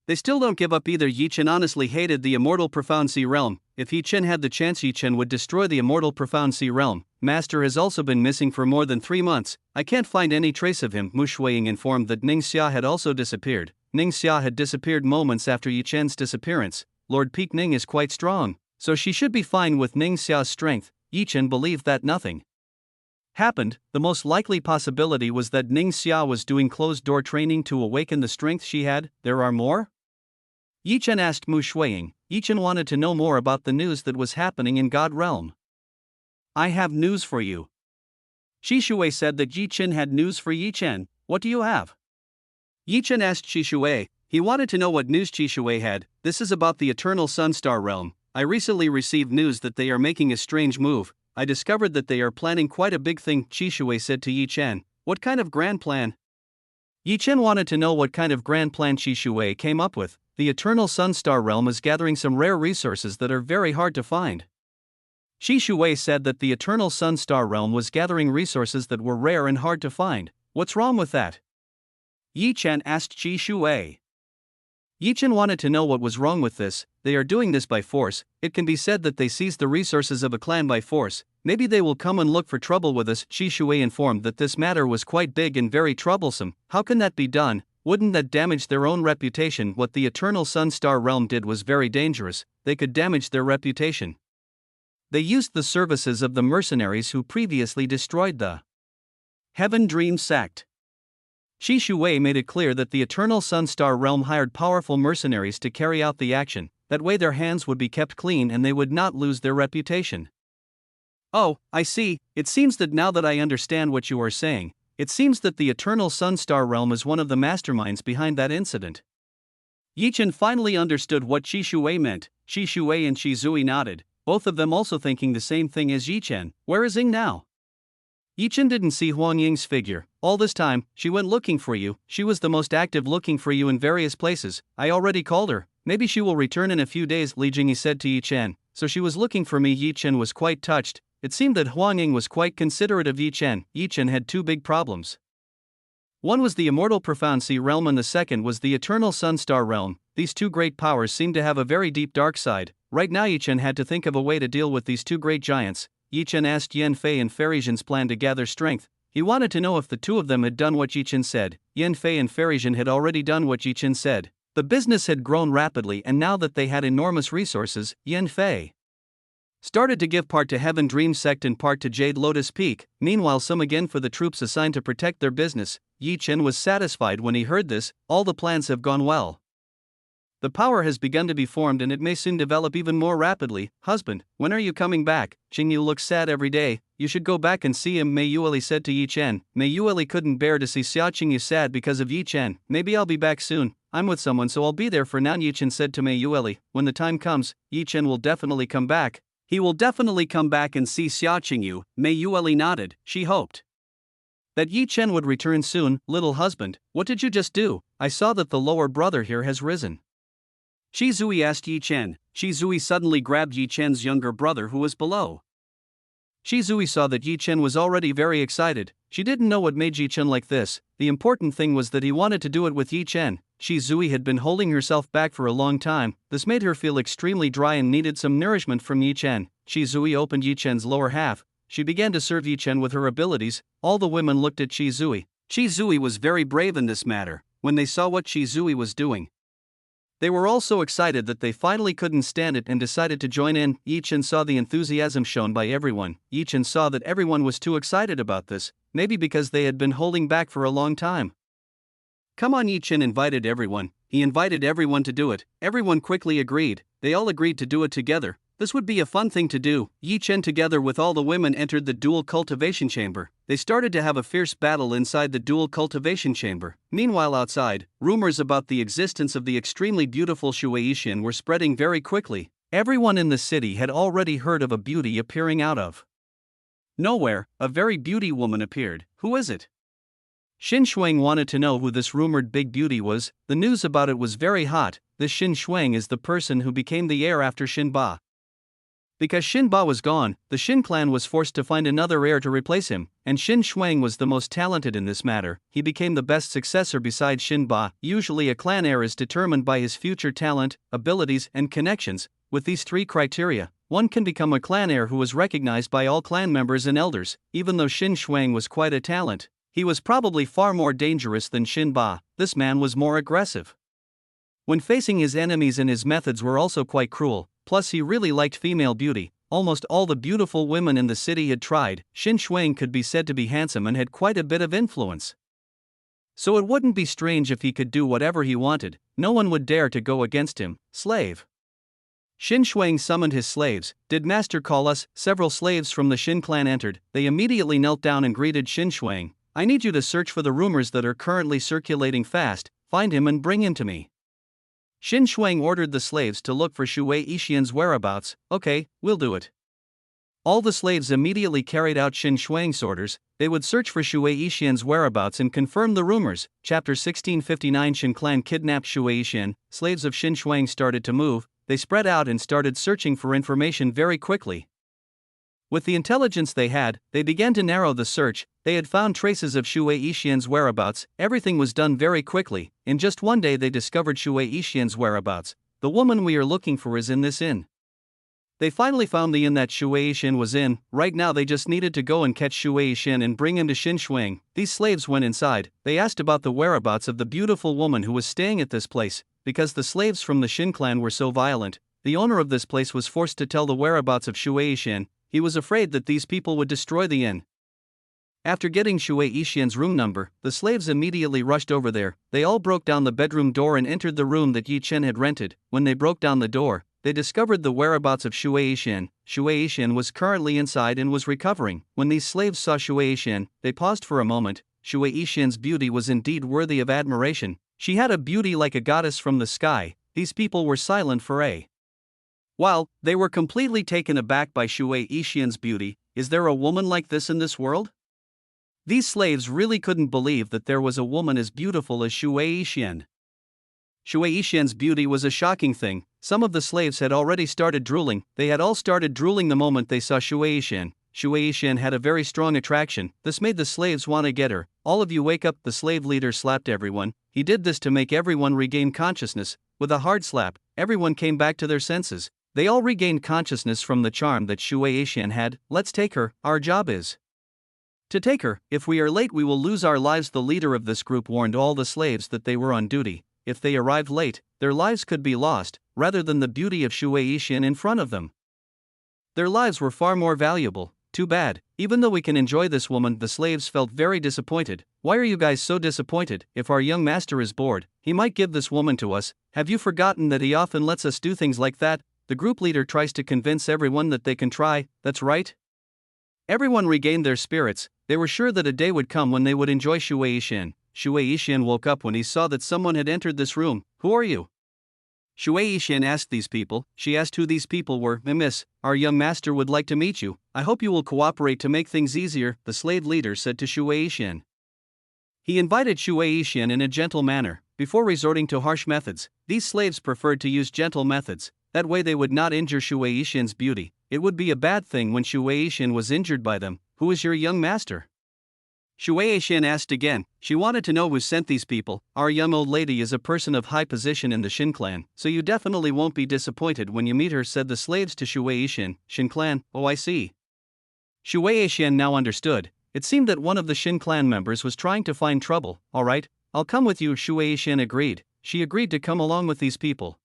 A: They still don't give up either. Yi Chen honestly hated the Immortal Profound Sea Realm. If Yi Chen had the chance, Yi Chen would destroy the Immortal Profound Sea Realm. Master has also been missing for more than 3 months. I can't find any trace of him. Mu Shuiying informed that Ning Xia had also disappeared. Ning Xia had disappeared moments after Yi Chen's disappearance. Lord Peak Ning is quite strong, so she should be fine with Ning Xia's strength. Yi Chen believed that nothing happened. The most likely possibility was that Ning Xia was doing closed-door training to awaken the strength she had. There are more? Yi Chen asked Mu Shuiying. Yi Chen wanted to know more about the news that was happening in God Realm. I have news for you. Qi Shui said that Yi Chen had news for Yi Chen. What do you have? Yi Chen asked Qi Shui. He wanted to know what news Qi Shui had. This is about the Eternal Sunstar Realm. I recently received news that they are making a strange move. I discovered that they are planning quite a big thing. Qi Shui said to Yi Chen. What kind of grand plan? Yi Chen wanted to know what kind of grand plan Qi Shui came up with. The Eternal Sunstar Realm is gathering some rare resources that are very hard to find. Qi Shui said that the Eternal Sunstar Realm was gathering resources that were rare and hard to find. What's wrong with that? Yi Chen asked Qi Shui. Chen wanted to know what was wrong with this. They are doing this by force. It can be said that they seized the resources of a clan by force. Maybe they will come and look for trouble with us. himYe informed that this matter was quite big and very troublesome. How can that be done? Wouldn't that damage their own reputation? What the Eternal Sun Star Realm did was very dangerous. They could damage their reputation. They used the services of the mercenaries who previously destroyed the Heaven Dream sect. himYe made it clear that the Eternal Sun Star Realm hired powerful mercenaries to carry out the action. That way their hands would be kept clean and they would not lose their reputation. Oh, I see. It seems that now that I understand what you are saying, it seems that the Eternal Sun Star Realm is one of the masterminds behind that incident. Chen finally understood what himYe meant. himYe and himZui nodded, both of them also thinking the same thing as Chen. Where is Ying now? Chen didn't see Huang Ying's figure. All this time, she went looking for you. She was the most active looking for you in various places. I already called her. Maybe she will return in a few days, Li Jingyi said to Chen. So she was looking for me. Chen was quite touched. It seemed that Huang Ying was quite considerate of Chen. Chen had two big problems. One was the Immortal Profound Sea Realm and the second was the Eternal Sun Star Realm. These two great powers seemed to have a very deep dark side. Right now Chen had to think of a way to deal with these two great giants. Chen asked Yan Fei and Feirizhen's plan to gather strength. He wanted to know if the two of them had done what Chen said. Yan Fei and Feirizhen had already done what Chen said. The business had grown rapidly and now that they had enormous resources, Yan Fei started to give part to Heaven Dream Sect and part to Jade Lotus Peak, meanwhile some again for the troops assigned to protect their business. Chen was satisfied when he heard this. All the plans have gone well. The power has begun to be formed and it may soon develop even more rapidly. Husband, when are you coming back? Qingyu looks sad every day. You should go back and see him, Mei Yueli said to Chen. Mei Yueli couldn't bear to see Xia Qingyu sad because of Chen. Maybe I'll be back soon. I'm with someone so I'll be there for now, Chen said to Mei Yueli. When the time comes, Chen will definitely come back. He will definitely come back and see Xia Qingyu. Mei Yueli nodded. She hoped that Chen would return soon. Little husband, what did you just do? I saw that the lower brother here has risen. himZui asked Chen. himZui suddenly grabbed Chen's younger brother who was below. himZui saw that Chen was already very excited. She didn't know what made Chen like this. The important thing was that he wanted to do it with Chen. himZui had been holding herself back for a long time. This made her feel extremely dry and needed some nourishment from Chen. himZui opened Chen's lower half. She began to serve Chen with her abilities. All the women looked at himZui. himZui was very brave in this matter. When they saw what himZui was doing, they were all so excited that they finally couldn't stand it and decided to join in. Chen saw the enthusiasm shown by everyone. Chen saw that everyone was too excited about this, maybe because they had been holding back for a long time. Come on, Chen invited everyone. He invited everyone to do it. Everyone quickly agreed. They all agreed to do it together. This would be a fun thing to do. Chen together with all the women entered the dual cultivation chamber. They started to have a fierce battle inside the dual cultivation chamber. Meanwhile outside, rumors about the existence of the extremely beautiful Shueishan were spreading very quickly. Everyone in the city had already heard of a beauty appearing out of nowhere. A very beauty woman appeared. Who is it? Xin Shuang wanted to know who this rumored big beauty was. The news about it was very hot. This Xin Shuang is the person who became the heir after Xin Ba. Because Xin Ba was gone, the Xin clan was forced to find another heir to replace him, and Xin Shuang was the most talented in this matter. He became the best successor besides Xin Ba. Usually a clan heir is determined by his future talent, abilities, and connections. With these three criteria, one can become a clan heir who is recognized by all clan members and elders. Even though Xin Shuang was quite a talent, he was probably far more dangerous than Xin Ba. This man was more aggressive when facing his enemies, and his methods were also quite cruel. Plus he really liked female beauty. Almost all the beautiful women in the city had tried. Xin Shuang could be said to be handsome and had quite a bit of influence. So it wouldn't be strange if he could do whatever he wanted. No one would dare to go against him. Slave. Xin Shuang summoned his slaves. Did master call us? Several slaves from the Xin clan entered. They immediately knelt down and greeted Xin Shuang. I need you to search for the rumors that are currently circulating fast. Find him and bring him to me. Xin Shuang ordered the slaves to look for Shueishan's whereabouts. Okay, we'll do it. All the slaves immediately carried out Xin Shuang's orders. They would search for Shueishan's whereabouts and confirm the rumors. Chapter 1659 Xin clan kidnapped Shueishan. Slaves of Xin Shuang started to move. They spread out and started searching for information very quickly. With the intelligence they had, they began to narrow the search. They had found traces of Shui Yixian's whereabouts. Everything was done very quickly. In just one day they discovered Shui Yixian's whereabouts. The woman we are looking for is in this inn. They finally found the inn that Shui Yixian was in. Right now they just needed to go and catch Shui Yixian and bring him to Xinxuang. These slaves went inside. They asked about the whereabouts of the beautiful woman who was staying at this place. Because the slaves from the Xin clan were so violent, the owner of this place was forced to tell the whereabouts of Shui Yixian. He was afraid that these people would destroy the inn. After getting Shui Yixian's room number, the slaves immediately rushed over there. They all broke down the bedroom door and entered the room that Yi Chen had rented. When they broke down the door, they discovered the whereabouts of Shui Yixian. Shui Yixian was currently inside and was recovering. When these slaves saw Shui Yixian, they paused for a moment. Shui Yixian's beauty was indeed worthy of admiration. She had a beauty like a goddess from the sky. These people were silent for a while. They were completely taken aback by Shui Yixian's beauty. Is there a woman like this in this world? These slaves really couldn't believe that there was a woman as beautiful as Shui Yixian. Shui Yixian's beauty was a shocking thing. Some of the slaves had already started drooling. They had all started drooling the moment they saw Shui Yixian. Shui Yixian had a very strong attraction. This made the slaves want to get her. All of you wake up, the slave leader slapped everyone. He did this to make everyone regain consciousness. With a hard slap, everyone came back to their senses. They all regained consciousness from the charm that Shui Yixian had. Let's take her, our job is to take her. If we are late we will lose our lives. The leader of this group warned all the slaves that they were on duty. If they arrived late, their lives could be lost, rather than the beauty of Shui Yixian in front of them. Their lives were far more valuable. Too bad. Even though we can enjoy this woman, the slaves felt very disappointed. Why are you guys so disappointed? If our young master is bored, he might give this woman to us. Have you forgotten that he often lets us do things like that? The group leader tries to convince everyone that they can try. That's right. Everyone regained their spirits. They were sure that a day would come when they would enjoy Shui Yixian. Shui Yixian woke up when he saw that someone had entered this room. Who are you? Shui Yixian asked these people. She asked who these people were. Miss, our young master would like to meet you. I hope you will cooperate to make things easier, the slave leader said to Shui Yixian. He invited Shui Yixian in a gentle manner. Before resorting to harsh methods, these slaves preferred to use gentle methods. That way they would not injure Shui Yixian's beauty. It would be a bad thing when Shui Yixian was injured by them. Who is your young master? Shui Yixian asked again. She wanted to know who sent these people. Our young old lady is a person of high position in the Xin clan, so you definitely won't be disappointed when you meet her, said the slaves to Shui Yixian. Xin clan, oh I see. Shui Yixian now understood. It seemed that one of the Xin clan members was trying to find trouble. Alright, I'll come with you, Shui Yixian agreed. She agreed to come along with these people.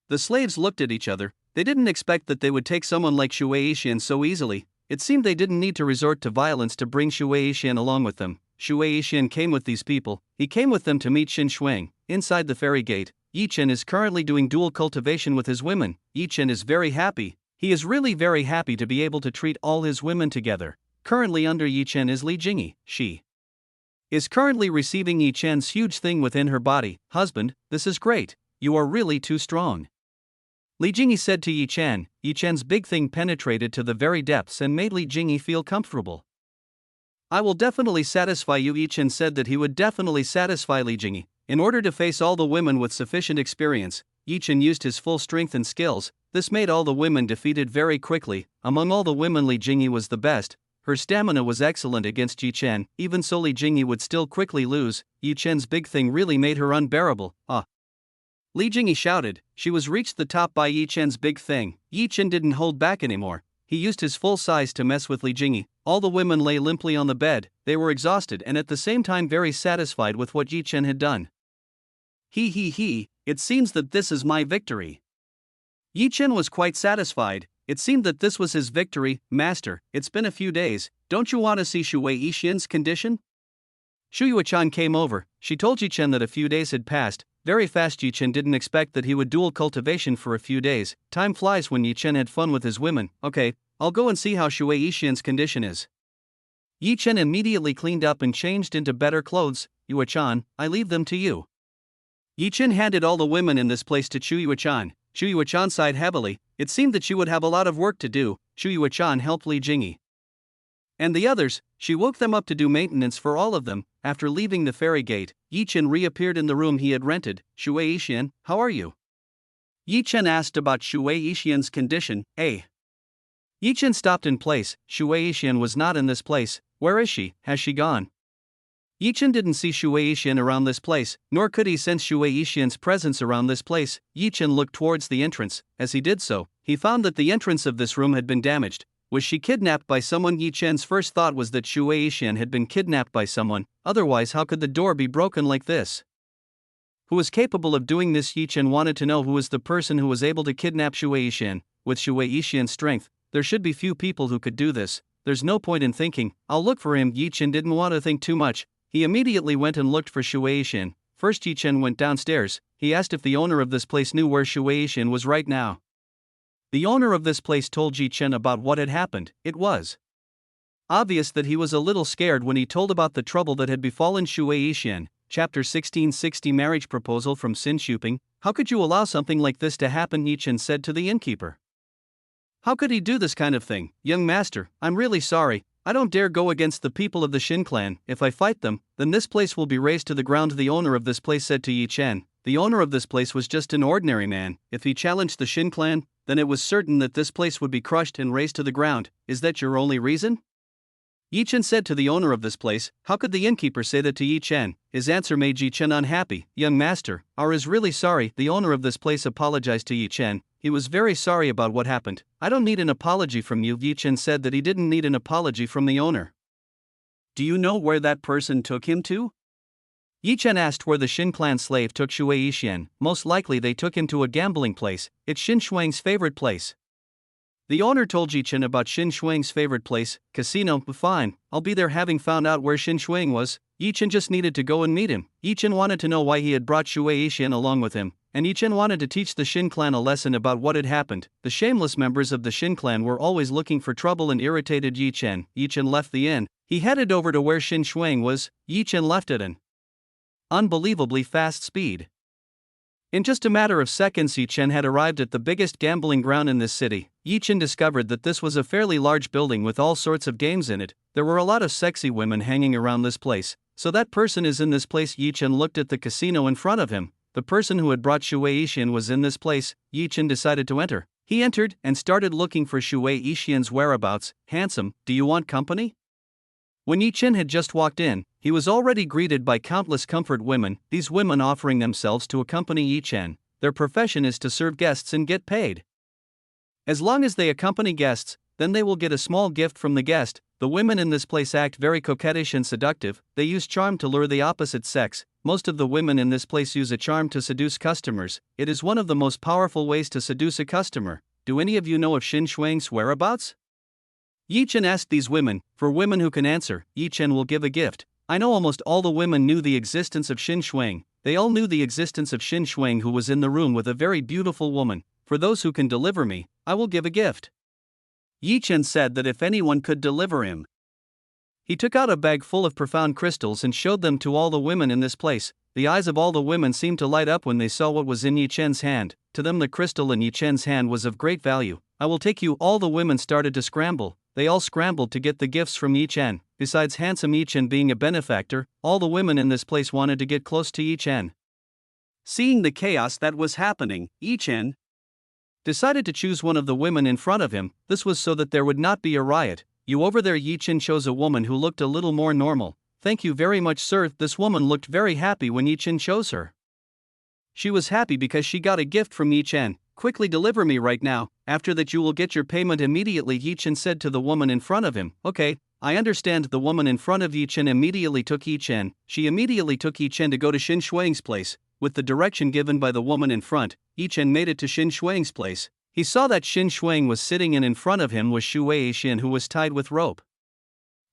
A: The slaves looked at each other. They didn't expect that they would take someone like Shui Yixian so easily. It seemed they didn't need to resort to violence to bring Shui Yixian along with them. Shui Yixian came with these people. He came with them to meet Xinxuang. Inside the ferry gate, Yi Chen is currently doing dual cultivation with his women. Yi Chen is very happy. He is really very happy to be able to treat all his women together. Currently under Yi Chen is Li Jingyi. She is currently receiving Yi Chen's huge thing within her body. Husband, this is great. You are really too strong. Li Jingyi said to Yi Chen. Yi Chen's big thing penetrated to the very depths and made Li Jingyi feel comfortable. I will definitely satisfy you. Yi Chen said that he would definitely satisfy Li Jingyi. In order to face all the women with sufficient experience, Yi Chen used his full strength and skills. This made all the women defeated very quickly. Among all the women, Li Jingyi was the best. Her stamina was excellent against Yi Chen. Even so, Li Jingyi would still quickly lose. Yi Chen's big thing really made her unbearable. Li Jingyi shouted. She was reached the top by Yi Chen's big thing. Yi Chen didn't hold back anymore. He used his full size to mess with Li Jingyi. All the women lay limply on the bed. They were exhausted and at the same time very satisfied with what Yi Chen had done. It seems that this is my victory. Yi Chen was quite satisfied. It seemed that this was his victory. Master, it's been a few days. Don't you want to see Shui Yixian's condition? Shuyuechan came over. She told Yi Chen that a few days had passed. Very fast. Yi Chen didn't expect that he would dual cultivation for a few days. Time flies when Yi Chen had fun with his women. Okay, I'll go and see how Shui Yixian's condition is. Yi Chen immediately cleaned up and changed into better clothes. Yuechan, I leave them to you. Yi Chen handed all the women in this place to Shuyuechan. Shuyuechan sighed heavily. It seemed that she would have a lot of work to do. Shuyuechan helped Li Jingyi and the others. She woke them up to do maintenance for all of them. After leaving the ferry gate, Yi Chen reappeared in the room he had rented. Shui Yixian, how are you? Yi Chen asked about Shui Yixian's condition. Yi Chen stopped in place. Shui Yixian was not in this place. Where is she? Has she gone? Yi Chen didn't see Shui Yixian around this place, nor could he sense Shui Yixian's presence around this place. Yi Chen looked towards the entrance. As he did so, he found that the entrance of this room had been damaged. Was she kidnapped by someone? Yi Chen's first thought was that Shui Yixian had been kidnapped by someone, otherwise how could the door be broken like this? Who was capable of doing this? Yi Chen wanted to know who was the person who was able to kidnap Shui Yixian. With Shui Yixian's strength, there should be few people who could do this. There's no point in thinking, I'll look for him. Yi Chen didn't want to think too much. He immediately went and looked for Shui Yixian. First Yi Chen went downstairs. He asked if the owner of this place knew where Shui Yixian was right now. The owner of this place told Yi Chen about what had happened. It was obvious that he was a little scared when he told about the trouble that had befallen Shui Yixian. Chapter 1660 Marriage Proposal from Xin Shuping. How could you allow something like this to happen? Yi Chen said to the innkeeper. How could he do this kind of thing? Young master, I'm really sorry. I don't dare go against the people of the Xin clan. If I fight them, then this place will be razed to the ground. The owner of this place said to Yi Chen. The owner of this place was just an ordinary man. If he challenged the Xin clan, then it was certain that this place would be crushed and razed to the ground. Is that your only reason? Yi Chen said to the owner of this place. How could the innkeeper say that to Yi Chen? His answer made Yi Chen unhappy. Young master, I is really sorry. The owner of this place apologized to Yi Chen. He was very sorry about what happened. I don't need an apology from you. Yi Chen said that he didn't need an apology from the owner. Do you know where that person took him to? Yi Chen asked where the Xin clan slave took Shui Yixian. Most likely they took him to a gambling place. It's Xin Shuang's favorite place. The owner told Yi Chen about Xin Shuang's favorite place, casino. Fine, I'll be there. Having found out where Xin Shuang was, Yi Chen just needed to go and meet him. Yi Chen wanted to know why he had brought Shui Yixian along with him, and Yi Chen wanted to teach the Xin clan a lesson about what had happened. The shameless members of the Xin clan were always looking for trouble and irritated Yi Chen. Yi Chen left the inn. He headed over to where Xin Shuang was. Yi Chen left at an unbelievably fast speed. In just a matter of seconds, Yi Chen had arrived at the biggest gambling ground in this city. Yi Chen discovered that this was a fairly large building with all sorts of games in it. There were a lot of sexy women hanging around this place. So that person is in this place. Yi Chen looked at the casino in front of him. The person who had brought Shui Yixian was in this place. Yi Chen decided to enter. He entered and started looking for Shui Yixian's whereabouts. Handsome, do you want company? When Yi Chen had just walked in, he was already greeted by countless comfort women, these women offering themselves to accompany Yi Chen. Their profession is to serve guests and get paid. As long as they accompany guests, then they will get a small gift from the guest. The women in this place act very coquettish and seductive. They use charm to lure the opposite sex. Most of the women in this place use a charm to seduce customers. It is one of the most powerful ways to seduce a customer. Do any of you know of Xin Shuang's whereabouts? Yi Chen asked these women. For women who can answer, Yi Chen will give a gift. I know almost all the women knew the existence of Xin Shuang. They all knew the existence of Xin Shuang, who was in the room with a very beautiful woman. For those who can deliver me, I will give a gift. Yi Chen said that if anyone could deliver him. He took out a bag full of profound crystals and showed them to all the women in this place. The eyes of all the women seemed to light up when they saw what was in Yi Chen's hand. To them the crystal in Yi Chen's hand was of great value. I will take you. All the women started to scramble. They all scrambled to get the gifts from Yi Chen. Besides handsome Yi Chen being a benefactor, all the women in this place wanted to get close to Yi Chen. Seeing the chaos that was happening, Yi Chen decided to choose one of the women in front of him. This was so that there would not be a riot. You over there? Yi Chen chose a woman who looked a little more normal. Thank you very much, sir. This woman looked very happy when Yi Chen chose her. She was happy because she got a gift from Yi Chen. Quickly deliver me right now. After that you will get your payment immediately, Yi Chen said to the woman in front of him. Okay, I understand. The woman in front of Yi Chen immediately took Yi Chen. She immediately took Yi Chen to go to Xin Shuang's place. With the direction given by the woman in front, Yi Chen made it to Xin Shuang's place. He saw that Xin Shuang was sitting and in front of him was Shui Yixian, who was tied with rope.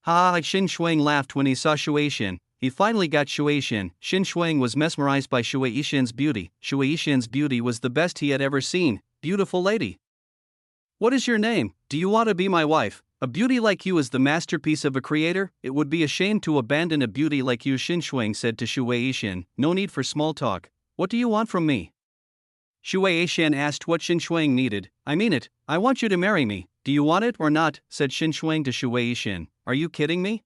A: Ha ha! Xin Shuang laughed when he saw Shui Yixian. He finally got Shui Yixian. Xin Shuang was mesmerized by Shui Yixian's beauty. Shui Yixian's beauty was the best he had ever seen. Beautiful lady. What is your name? Do you want to be my wife? A beauty like you is the masterpiece of a creator. It would be a shame to abandon a beauty like you, Xin Shuang said to Shui Yixian. No need for small talk. What do you want from me? Shui Yixian asked what Xin Shuang needed. I mean it. I want you to marry me. Do you want it or not? Said Xin Shuang to Shui Yixian. Are you kidding me?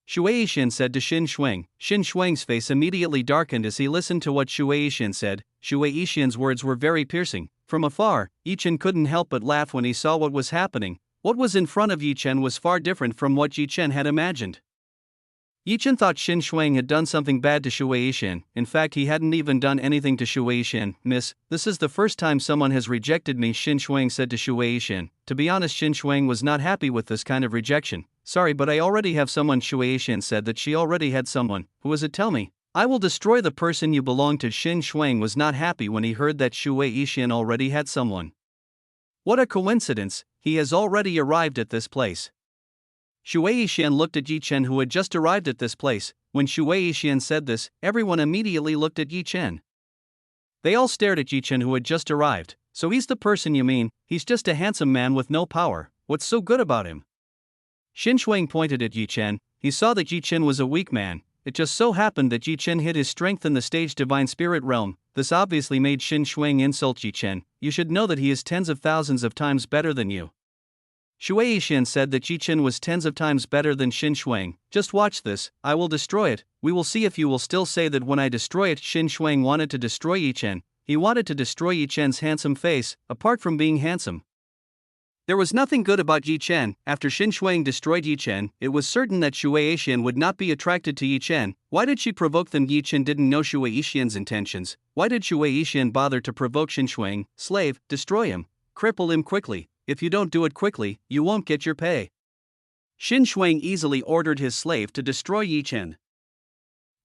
A: Shui Yixian said to Xin Shuang. Xin Shuang's face immediately darkened as he listened to what Shui Yixian said. Shui Yixian's words were very piercing. From afar, Yi Chen couldn't help but laugh when he saw what was happening. What was in front of Yi Chen was far different from what Yi Chen had imagined. Yi Chen thought Xin Shuang had done something bad to Shui Yixin. In fact, he hadn't even done anything to Shui Yixin. Miss, this is the first time someone has rejected me, Xin Shuang said to Shui Yixin. To be honest, Xin Shuang was not happy with this kind of rejection. Sorry, but I already have someone. Shui Yixin said that she already had someone. Who was it? Tell me. I will destroy the person you belong to. Xin Shuang was not happy when he heard that Shui Yixin already had someone. What a coincidence, he has already arrived at this place. Shui Yixin looked at Yi Chen, who had just arrived at this place. When Shui Yixin said this, everyone immediately looked at Yi Chen. They all stared at Yi Chen, who had just arrived. So he's the person you mean? He's just a handsome man with no power. What's so good about him? Xin Shuang pointed at Yi Chen. He saw that Yi Chen was a weak man. It just so happened that Yi Chen hid his strength in the stage divine spirit realm. This obviously made Xin Shuang insult Yi Chen. You should know that he is tens of thousands of times better than you. Shui Yixin said that Yi Chen was tens of times better than Xin Shuang. Just watch this, I will destroy it. We will see if you will still say that when I destroy it. Xin Shuang wanted to destroy Yi Chen. He wanted to destroy Yi Chen's handsome face. Apart from being handsome, there was nothing good about Yi Chen. After Xin Shuang destroyed Yi Chen, it was certain that Shui Yixin would not be attracted to Yi Chen. Why did she provoke them? Yi Chen didn't know Shui Yixin's intentions. Why did Shui Yixin bother to provoke Xin Shuang? Slave, destroy him. Cripple him quickly. If you don't do it quickly, you won't get your pay. Xin Shuang easily ordered his slave to destroy Yi Chen.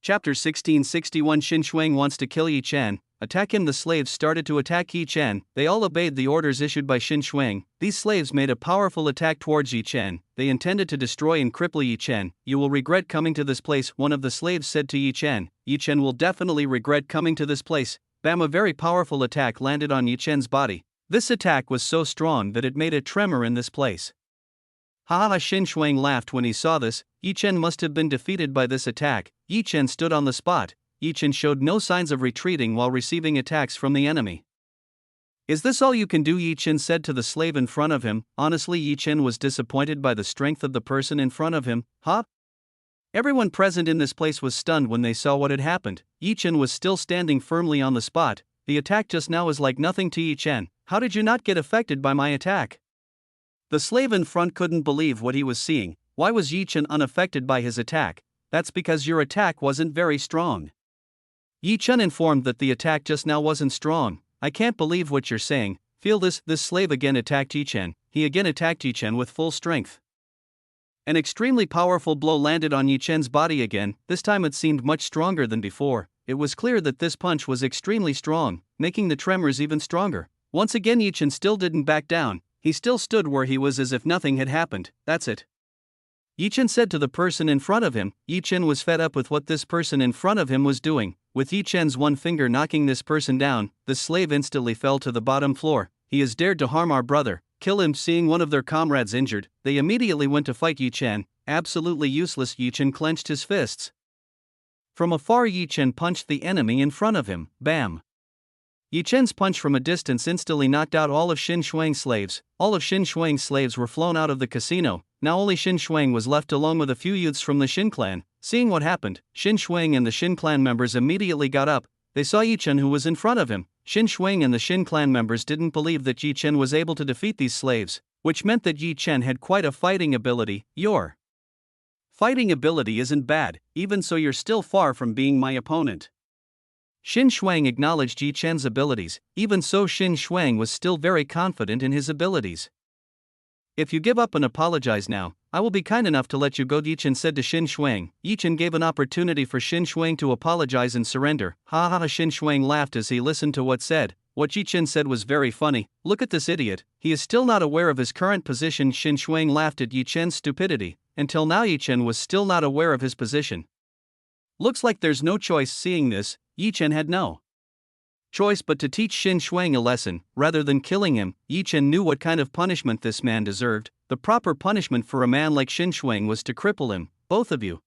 A: Chapter 1661. Xin Shuang wants to kill Yi Chen. Attack him. The slaves started to attack Yi Chen. They all obeyed the orders issued by Xin Shuang. These slaves made a powerful attack towards Yi Chen. They intended to destroy and cripple Yi Chen. You will regret coming to this place, one of the slaves said to Yi Chen. Yi Chen will definitely regret coming to this place. Bam! A very powerful attack landed on Yi Chen's body. This attack was so strong that it made a tremor in this place. Ha ha! Xin Shuang laughed when he saw this. Yi Chen must have been defeated by this attack. Yi Chen stood on the spot. Yi Chen showed no signs of retreating while receiving attacks from the enemy. Is this all you can do? Yi Chen said to the slave in front of him. Honestly, Yi Chen was disappointed by the strength of the person in front of him. Huh? Everyone present in this place was stunned when they saw what had happened. Yi Chen was still standing firmly on the spot. The attack just now is like nothing to Yi Chen. How did you not get affected by my attack? The slave in front couldn't believe what he was seeing. Why was Yi Chen unaffected by his attack? That's because your attack wasn't very strong. Yi Chen informed that the attack just now wasn't strong. I can't believe what you're saying. Feel this. This slave again attacked Yi Chen. He again attacked Yi Chen with full strength. An extremely powerful blow landed on Yi Chen's body again. This time it seemed much stronger than before. It was clear that this punch was extremely strong, making the tremors even stronger. Once again, Yi Chen still didn't back down. He still stood where he was as if nothing had happened. That's it. Yi Chen said to the person in front of him. Yi Chen was fed up with what this person in front of him was doing. With Yi Chen's one finger knocking this person down, the slave instantly fell to the bottom floor. He has dared to harm our brother. Kill him. Seeing one of their comrades injured, they immediately went to fight Yi Chen. Absolutely useless. Yi Chen clenched his fists. From afar, Yi Chen punched the enemy in front of him. Bam! Yi Chen's punch from a distance instantly knocked out all of Xin Shuang's slaves. All of Xin Shuang's slaves were flown out of the casino. Now only Xin Shuang was left along with a few youths from the Xin clan. Seeing what happened, Xin Shuang and the Xin clan members immediately got up. They saw Yi Chen, who was in front of him. Xin Shuang and the Xin clan members didn't believe that Yi Chen was able to defeat these slaves, which meant that Yi Chen had quite a fighting ability. Your fighting ability isn't bad, even so you're still far from being my opponent. Xin Shuang acknowledged Yi Chen's abilities. Even so, Xin Shuang was still very confident in his abilities. If you give up and apologize now, I will be kind enough to let you go, Yi Chen said to Xin Shuang. Yi Chen gave an opportunity for Xin Shuang to apologize and surrender. Ha ha ha! Xin Shuang laughed as he listened to what said. What Yi Chen said was very funny. Look at this idiot, he is still not aware of his current position. Xin Shuang laughed at Yi Chen's stupidity. Until now, Yi Chen was still not aware of his position. Looks like there's no choice. Seeing this, Yi Chen had no choice but to teach Xin Shuang a lesson. Rather than killing him, Yi Chen knew what kind of punishment this man deserved. The proper punishment for a man like Xin Shuang was to cripple him. Both of you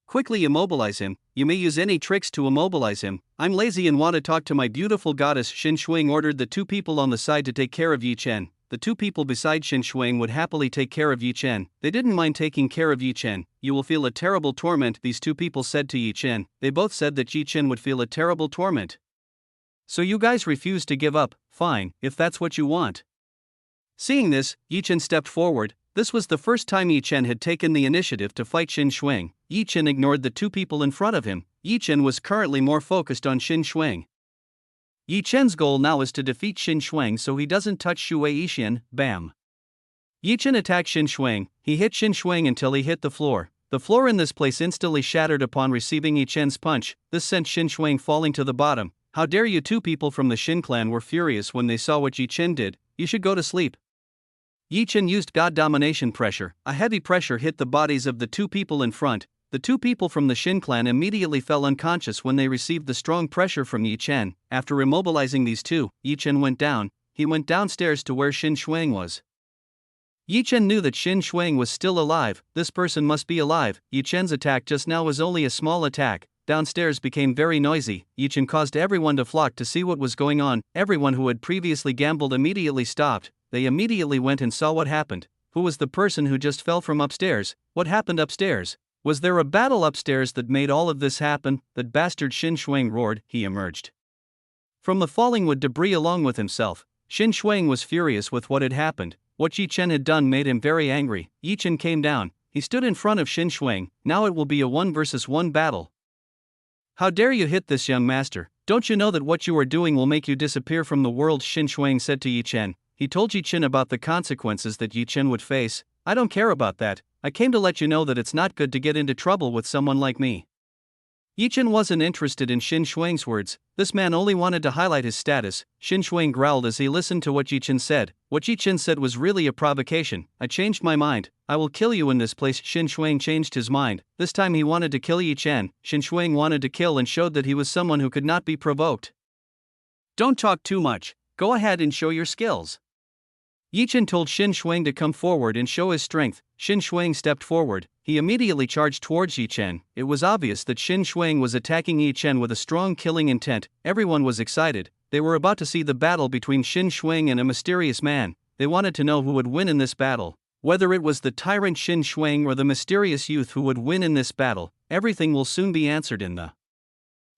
A: quickly immobilize him. You may use any tricks to immobilize him. I'm lazy and want to talk to my beautiful goddess. Xin Shuang ordered the two people on the side to take care of Yi Chen. The two people beside Xin Shuang would happily take care of Yi Chen. They didn't mind taking care of Yi Chen. You will feel a terrible torment, these two people said to Yi Chen. They both said that Yi Chen would feel a terrible torment. So you guys refuse to give up. Fine, if that's what you want. Seeing this, Chen stepped forward. This was the first time Chen had taken the initiative to fight Xin Shuang. Chen ignored the two people in front of him. Chen was currently more focused on Xin Shuang. Chen's goal now is to defeat Xin Shuang so he doesn't touch Shuai Yixian. Bam! Chen attacked Xin Shuang. He hit Xin Shuang until he hit the floor. The floor in this place instantly shattered upon receiving Chen's punch. This sent Xin Shuang falling to the bottom. How dare you! Two people from the Xin clan were furious when they saw what Chen did. You should go to sleep. Chen used God domination pressure. A heavy pressure hit the bodies of the two people in front. The two people from the Xin clan immediately fell unconscious when they received the strong pressure from Chen. After immobilizing these two, Chen went down. He went downstairs to where Xin Shuang was. Chen knew that Xin Shuang was still alive. This person must be alive. Chen's attack just now was only a small attack. Downstairs became very noisy. Chen caused everyone to flock to see what was going on. Everyone who had previously gambled immediately stopped. They immediately went and saw what happened. Who was the person who just fell from upstairs? What happened upstairs? Was there a battle upstairs that made all of this happen? That bastard Xin Shuang roared. He emerged from the falling wood debris along with himself. Xin Shuang was furious with what had happened. What Chen had done made him very angry. Chen came down. He stood in front of Xin Shuang. Now it will be a 1 versus 1 battle. How dare you hit this young master? Don't you know that what you are doing will make you disappear from the world? Xin Shuang said to Chen. He told Chen about the consequences that Chen would face. I don't care about that. I came to let you know that it's not good to get into trouble with someone like me. Chen wasn't interested in Xin Shuang's words. This man only wanted to highlight his status. Xin Shuang growled as he listened to what Chen said. What Chen said was really a provocation. I changed my mind. I will kill you in this place. Xin Shuang changed his mind. This time he wanted to kill Chen. Xin Shuang wanted to kill and showed that he was someone who could not be provoked. Don't talk too much. Go ahead and show your skills. Chen told Xin Shuang to come forward and show his strength. Xin Shuang stepped forward. He immediately charged towards Chen. It was obvious that Xin Shuang was attacking Chen with a strong killing intent. Everyone was excited. They were about to see the battle between Xin Shuang and a mysterious man. They wanted to know who would win in this battle. Whether it was the tyrant Xin Shuang or the mysterious youth who would win in this battle, everything will soon be answered in the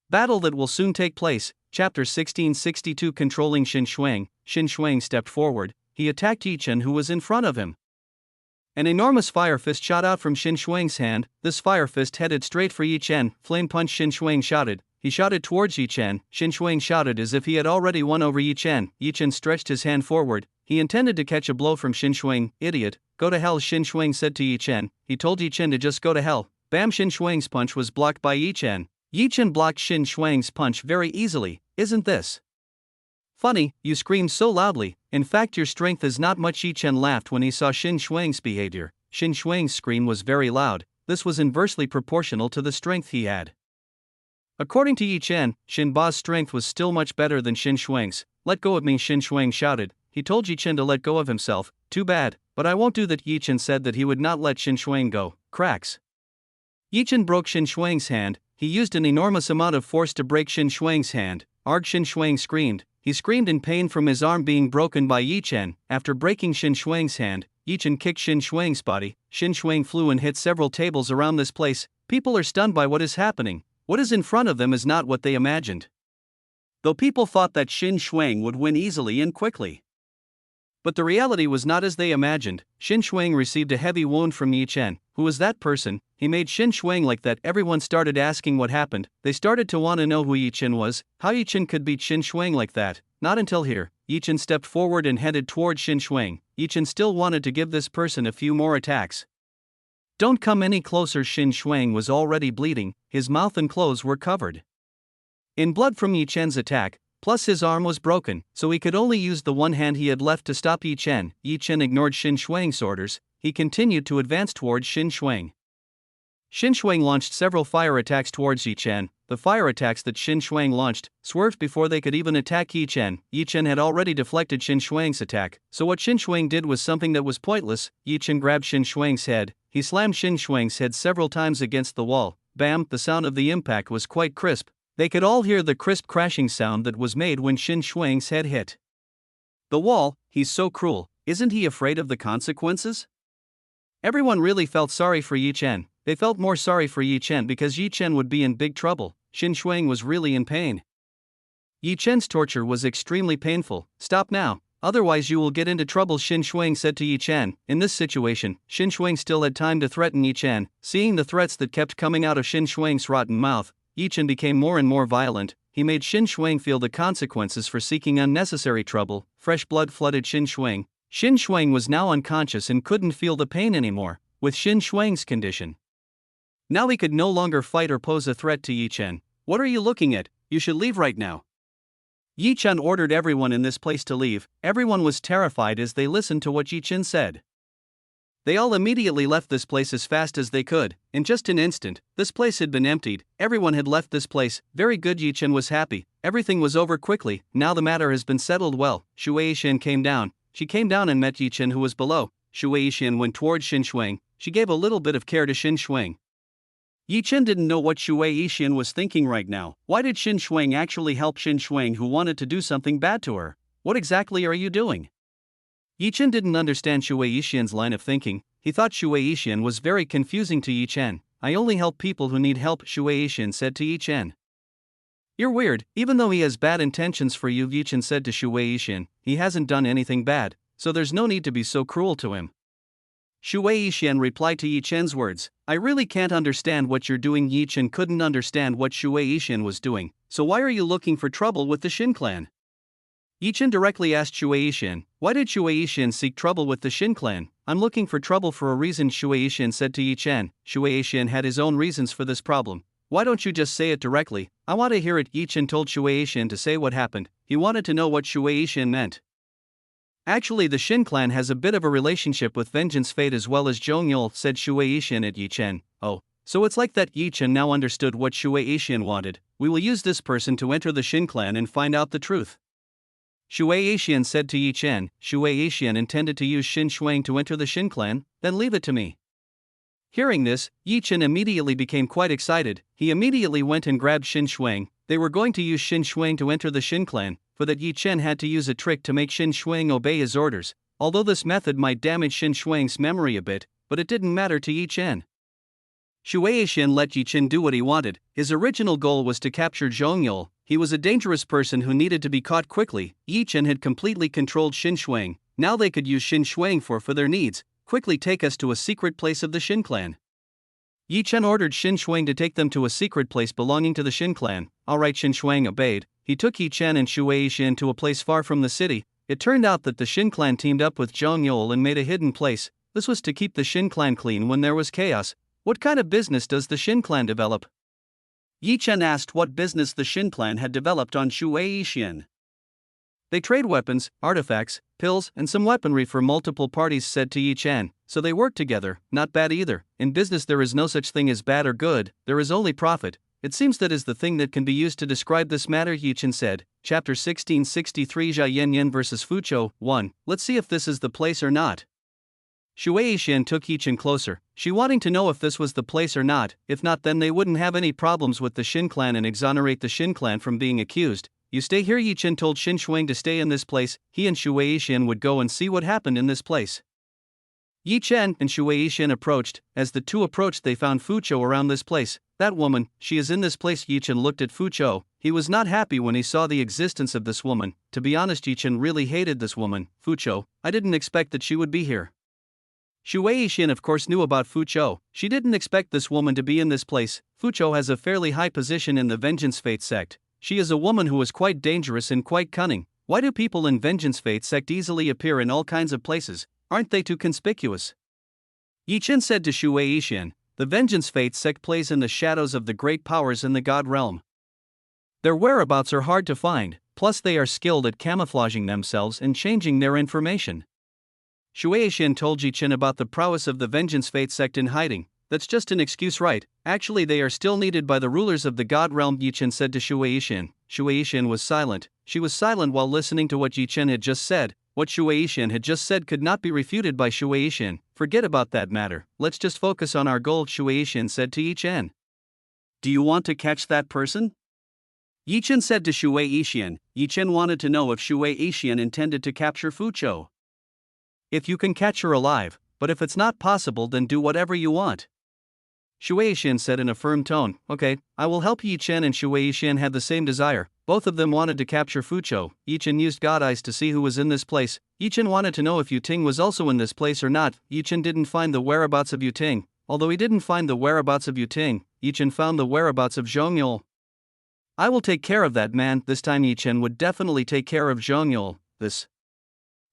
A: battle that will soon take place. Chapter 1662. Controlling Xin Shuang. Xin Shuang stepped forward. He attacked Chen who was in front of him. An enormous fire fist shot out from Xin Shuang's hand. This fire fist headed straight for Chen. Flame punch. Xin Shuang shouted. He shouted towards Chen. Xin Shuang shouted as if he had already won over Chen. Chen stretched his hand forward. He intended to catch a blow from Xin Shuang. Idiot, go to hell, Xin Shuang said to Chen. He told Chen to just go to hell. Bam! Xin Shuang's punch was blocked by Chen. Chen blocked Xin Shuang's punch very easily. Isn't this funny? You screamed so loudly. In fact, your strength is not much. Chen laughed when he saw Xin Shuang's behavior. Xin Shuang's scream was very loud. This was inversely proportional to the strength he had. According to Chen, Xin Ba's strength was still much better than Xin Shuang's. Let go of me, Xin Shuang shouted. He told Chen to let go of himself. Too bad, but I won't do that. Chen said that he would not let Xin Shuang go. Cracks. Chen broke Xin Shuang's hand. He used an enormous amount of force to break Xin Shuang's hand. Arg! Xin Shuang screamed. He screamed in pain from his arm being broken by Chen. After breaking Xin Shuang's hand, Chen kicked Xin Shuang's body. Xin Shuang flew and hit several tables around this place. People are stunned by what is happening. What is in front of them is not what they imagined. Though people thought that Xin Shuang would win easily and quickly. But the reality was not as they imagined. Xin Shuang received a heavy wound from Chen. Who was that person? He made Xin Shuang like that. Everyone started asking what happened. They started to want to know who Chen was. How Chen could beat Xin Shuang like that? Not until here. Chen stepped forward and headed toward Xin Shuang. Chen still wanted to give this person a few more attacks. Don't come any closer. Xin Shuang was already bleeding. His mouth and clothes were covered in blood from Chen's attack. Plus his arm was broken, so he could only use the one hand he had left to stop Chen. Chen ignored Xin Shuang's orders. He continued to advance towards Xin Shuang. Xin Shuang launched several fire attacks towards Chen. The fire attacks that Xin Shuang launched swerved before they could even attack Chen. Chen had already deflected Xin Shuang's attack, so what Xin Shuang did was something that was pointless. Chen grabbed Xin Shuang's head. He slammed Xin Shuang's head several times against the wall. Bam! The sound of the impact was quite crisp. They could all hear the crisp crashing sound that was made when Xin Shuang's head hit the wall. He's so cruel. Isn't he afraid of the consequences? Everyone really felt sorry for Chen. They felt more sorry for Chen because Chen would be in big trouble. Xin Shuang was really in pain. Chen's torture was extremely painful. Stop now. otherwise you will get into trouble, Xin Shuang said to Yi Chen. In this situation, Xin Shuang still had time to threaten Yi Chen. Seeing the threats that kept coming out of Xin Shuang's rotten mouth, Yi Chen became more and more violent. He made Xin Shuang feel the consequences for seeking unnecessary trouble. Fresh blood flooded Xin Shuang. Xin Shuang was now unconscious and couldn't feel the pain anymore. With Xin Shuang's condition, now he could no longer fight or pose a threat to Yi Chen. What are you looking at? You should leave right now. Yi Chen ordered everyone in this place to leave. Everyone was terrified as they listened to what Yi Chen said. They all immediately left this place as fast as they could. In just an instant, this place had been emptied. Everyone had left this place. Very good, Yi Chen was happy. Everything was over quickly. Now the matter has been settled well. Shu Yixian came down. She came down and met Yi Chen, who was below. Shu Yixian went towards Xin Shuang. She gave a little bit of care to Xin Shuang. Yi Chen didn't know what Shu Yixian was thinking right now. Why did Xin Shuang actually help Xin Shuang, who wanted to do something bad to her? What exactly are you doing? Yi Chen didn't understand Shu Yixian's line of thinking. He thought Shu Yixian was very confusing to Yi Chen. I only help people who need help, Shu Yixian said to Yi Chen. You're weird. Even though he has bad intentions for you, Yi Chen said to Shu Yixian, he hasn't done anything bad, so there's no need to be so cruel to him. Shu Yixian replied to Yi Chen's words. I really can't understand what you're doing. Yi Chen couldn't understand what Shu Yixian was doing. So why are you looking for trouble with the Xin clan? Yi Chen directly asked Shu Yixian. Why did Shu Yixian seek trouble with the Xin clan? I'm looking for trouble for a reason, Shu Yixian said to Yi Chen. Shu Yixian had his own reasons for this problem. Why don't you just say it directly? I want to hear it. Yi Chen told Shu Yixian to say what happened. He wanted to know what Shu Yixian meant. Actually, the Xin clan has a bit of a relationship with Vengeance Fate as well as Zhongyul, said Shu Yixian at Yi Chen. Oh, so it's like that. Yi Chen now understood what Shu Yixian wanted. We will use this person to enter the Xin clan and find out the truth. Shu Yixian said to Yi Chen. Shu Yixian intended to use Xin Shuang to enter the Xin clan, then leave it to me. Hearing this, Yi Chen immediately became quite excited. He immediately went and grabbed Xin Shuang. They were going to use Xin Shuang to enter the Xin clan. For that, Yi Chen had to use a trick to make Xin Shuang obey his orders. Although this method might damage Xin Shuang's memory a bit, but it didn't matter to Yi Chen. Shu Yixian let Yi Chen do what he wanted. His original goal was to capture Zhongyul. He was a dangerous person who needed to be caught quickly. Yi Chen had completely controlled Xin Shuang. Now they could use Xin Shuang for their needs. Quickly take us to a secret place of the Xin clan. Yi Chen ordered Xin Shuang to take them to a secret place belonging to the Xin clan. Alright, Xin Shuang obeyed. He took Yi Chen and Shu Yixian to a place far from the city. It turned out that the Xin clan teamed up with Zhongyul and made a hidden place. This was to keep the Xin clan clean when there was chaos. What kind of business does the Xin clan develop? Yi Chen asked what business the Xin clan had developed on Shu Yixian. They trade weapons, artifacts, pills, and some weaponry for multiple parties, said to Yi Chen. So they work together. Not bad either. In business there is no such thing as bad or good, there is only profit. It seems that is the thing that can be used to describe this matter, Yi Chen said. Chapter 1663 Jia Yanyan vs Fuchou 1. Let's see if this is the place or not. Shu Yixian took Yi Chen closer. She wanting to know if this was the place or not. If not, then they wouldn't have any problems with the Xin clan and exonerate the Xin clan from being accused. You stay here, Yi Chen told Xin Shuang to stay in this place. He and Shu Yixian would go and see what happened in this place. Yi Chen and Shu Yixian approached. As the two approached, they found Fuchou around this place. That woman, she is in this place. Yi Chen looked at Fuchou. He was not happy when he saw the existence of this woman. To be honest, Yi Chen really hated this woman. Fuchou, I didn't expect that she would be here. Shu Yixian of course knew about Fuchou. She didn't expect this woman to be in this place. Fuchou has a fairly high position in the Vengeance Fate sect. She is a woman who is quite dangerous and quite cunning. Why do people in Vengeance Fate sect easily appear in all kinds of places? Aren't they too conspicuous? Yi Chen said to Shu Yixian. The Vengeance Fate sect plays in the shadows of the great powers in the God realm. Their whereabouts are hard to find, plus they are skilled at camouflaging themselves and changing their information. Shu Yixian told Yi Chen about the prowess of the Vengeance Fate sect in hiding. That's just an excuse, right? Actually, they are still needed by the rulers of the God realm, Yi Chen said to Shu Yixian. Shu Yixian was silent. She was silent while listening to what Yi Chen had just said. What Shu Yixian had just said could not be refuted by Shu Yixian. Forget about that matter. Let's just focus on our goal, Shu Yixian said to Yi Chen. Do you want to catch that person? Yi Chen said to Shu Yixian. Yi Chen wanted to know if Shu Yixian intended to capture Fuchou. If you can catch her alive, but if it's not possible, then do whatever you want. Shu Yixian said in a firm tone. Okay, I will help. Yi Chen and Shu Yixian had the same desire. Both of them wanted to capture Fuqiu. Yi Chen used God eyes to see who was in this place. Yi Chen wanted to know if Yu Ting was also in this place or not. Yi Chen didn't find the whereabouts of Yu Ting. Although he didn't find the whereabouts of Yu Ting, Yi Chen found the whereabouts of Zhong Yul. I will take care of that man. This time Yi Chen would definitely take care of Zhong Yul. This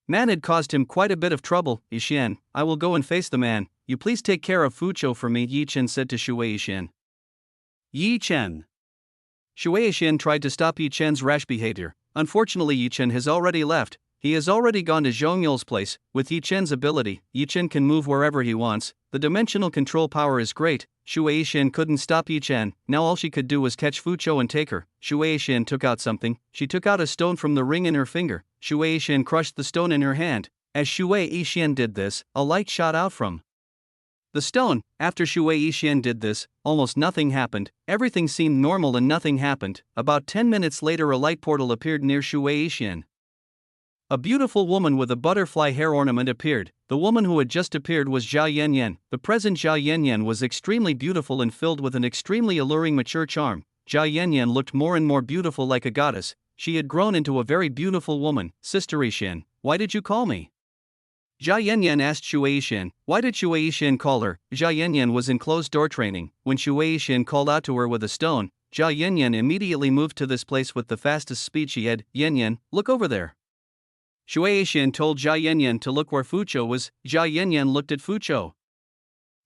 A: man had caused him quite a bit of trouble. Yixian, I will go and face the man. You please take care of Fuqiu for me, Yi Chen said to Shui Yixian. Yi Chen. Shui Yixian tried to stop Yi Chen's rash behavior. Unfortunately, Yi Chen has already left. He has already gone to Zhong Yul's place. With Yi Chen's ability, Yi Chen can move wherever he wants. The dimensional control power is great. Shui Yixian couldn't stop Yi Chen. Now all she could do was catch Fuqiu and take her. Shui Yixian took out something. She took out a stone from the ring in her finger. Shui Yixian crushed the stone in her hand. As Shui Yixian did this, a light shot out from the stone. After Shui Yixian did this, almost nothing happened. Everything seemed normal and nothing happened. About 10 minutes later, a light portal appeared near Shui Yixian. A beautiful woman with a butterfly hair ornament appeared. The woman who had just appeared was Zhao Yanyan. The present Zhao Yanyan was extremely beautiful and filled with an extremely alluring mature charm. Zhao Yanyan looked more and more beautiful, like a goddess. She had grown into a very beautiful woman. Sister Yixian, why did you call me? Zhao Yanyan asked Shui Yixian. Why did Shui Yixian call her? Zhao Yanyan was in closed-door training. When Shui Yixian called out to her with a stone, Zhao Yanyan immediately moved to this place with the fastest speed she had. Yanyan, look over there. Shui Yixian told Zhao Yanyan to look where Fuqiu was. Zhao Yanyan looked at Fuqiu.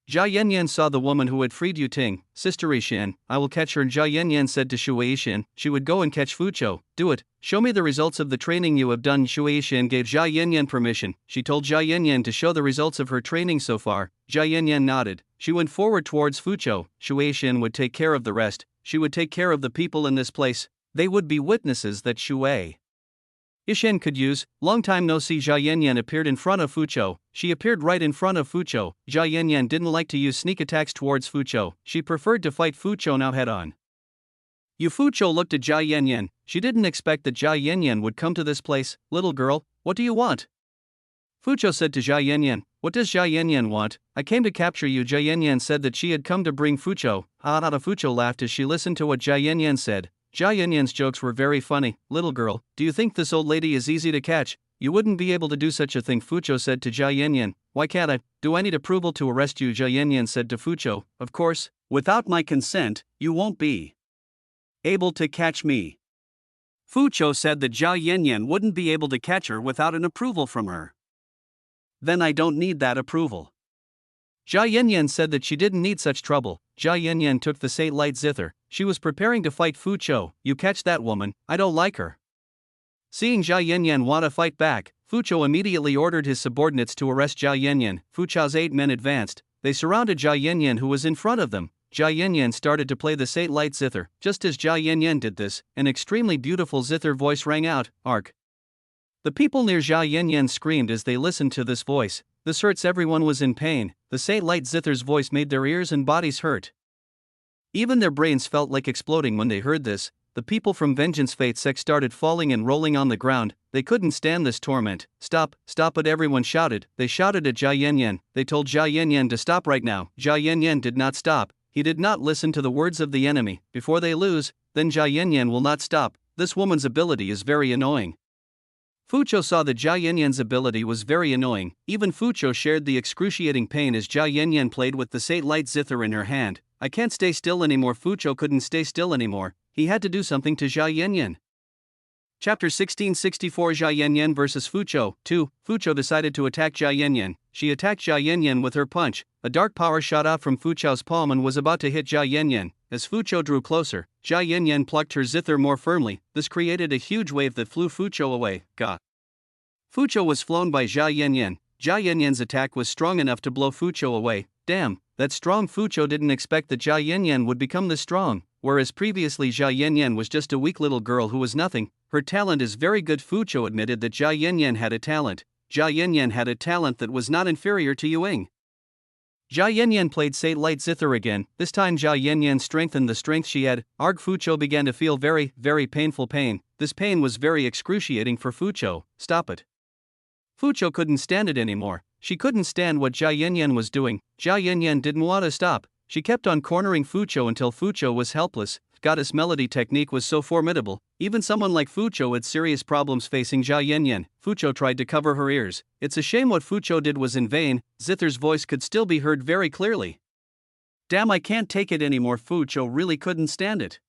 A: Zhao Yanyan saw the woman who had freed Yu Ting. Sister Yixian, I will catch her. Zhao Yanyan said to Shui Yixian. She would go and catch Fuqiu. Do it. Show me the results of the training you have done. Shui Yixian gave Zhao Yanyan permission. She told Zhao Yanyan to show the results of her training so far. Zhao Yanyan nodded. She went forward towards Fuqiu. Shui Yixian would take care of the rest. She would take care of the people in this place. They would be witnesses that Shui Yixian could use. Long time no see. Zhao Yanyan appeared in front of Fuqiu. She appeared right in front of Fuqiu. Zhao Yanyan didn't like to use sneak attacks towards Fuqiu. She preferred to fight Fuqiu now head on. Fuqiu looked at Zhao Yanyan. She didn't expect that Zhao Yanyan would come to this place. Little girl, what do you want? Fuqiu said to Zhao Yanyan. What does Zhao Yanyan want? I came to capture you. Zhao Yanyan said that she had come to bring Fuqiu. Fuqiu laughed as she listened to what Zhao Yanyan said. Zhao Yanyan's jokes were very funny. Little girl, do you think this old lady is easy to catch? You wouldn't be able to do such a thing. Fuqiu said to Zhao Yanyan. Why can't I? Do I need approval to arrest you? Zhao Yanyan said to Fuqiu. Of course, without my consent, you won't be able to catch me. Fuqiu said that Zhao Yanyan wouldn't be able to catch her without an approval from her. Then I don't need that approval. Zhao Yanyan said that she didn't need such trouble. Zhao Yanyan took the satellite zither. She was preparing to fight Fuqiu. You catch that woman, I don't like her. Seeing Zhao Yanyan want to fight back, Fuqiu immediately ordered his subordinates to arrest Zhao Yanyan. Fuqiu's 8 men advanced. They surrounded Zhao Yanyan, who was in front of them. Zhao Yanyan started to play the satellite zither. Just as Zhao Yanyan did this, an extremely beautiful zither voice rang out, Ark. The people near Zhao Yanyan screamed as they listened to this voice. This hurts. Everyone was in pain. The satellite zither's voice made their ears and bodies hurt. Even their brains felt like exploding when they heard this. The people from Vengeance Fate Sect started falling and rolling on the ground. They couldn't stand this torment. Stop, stop it, everyone shouted. They shouted at Zhao Yanyan. They told Zhao Yanyan to stop right now. Zhao Yanyan did not stop. He did not listen to the words of the enemy. Before they lose, then Zhao Yanyan will not stop. This woman's ability is very annoying. Fuqiu saw that Zhao Yanyan's ability was very annoying. Even Fuqiu shared the excruciating pain as Zhao Yanyan played with the satellite zither in her hand. I can't stay still anymore. Fuqiu couldn't stay still anymore. He had to do something to Zhao Yanyan. Chapter 1664 Zhao Yanyan vs Fuqiu 2. Fuqiu decided to attack Zhao Yanyan. She attacked Zhao Yanyan with her punch. A dark power shot out from Fuqiu's palm and was about to hit Zhao Yanyan. As Fuqiu drew closer, Zhao Yanyan plucked her zither more firmly. This created a huge wave that flew Fuqiu away. Fuqiu was flown by Zhao Yanyan. Zhao Yanyan's attack was strong enough to blow Fuqiu away. Damn, that strong. Fuqiu didn't expect that Zhao Yanyan would become this strong. Whereas previously Zhao Yanyan was just a weak little girl who was nothing, her talent is very good. Fuqiu admitted that Zhao Yanyan had a talent. Zhao Yanyan had a talent that was not inferior to Yuing. Zhao Yanyan played satellite zither again. This time Zhao Yanyan strengthened the strength she had. Fuqiu began to feel very, very painful pain. This pain was very excruciating for Fuqiu. Stop it. Fuqiu couldn't stand it anymore. She couldn't stand what Zhao Yanyan was doing. Zhao Yanyan didn't want to stop. She kept on cornering Fuqiu until Fuqiu was helpless. goddess melody technique was so formidable, even someone like Fuqiu had serious problems facing Zhao Yanyan. Fuqiu tried to cover her ears. It's a shame what Fuqiu did was in vain. Zither's voice could still be heard very clearly. Damn, I can't take it anymore. Fuqiu really couldn't stand it.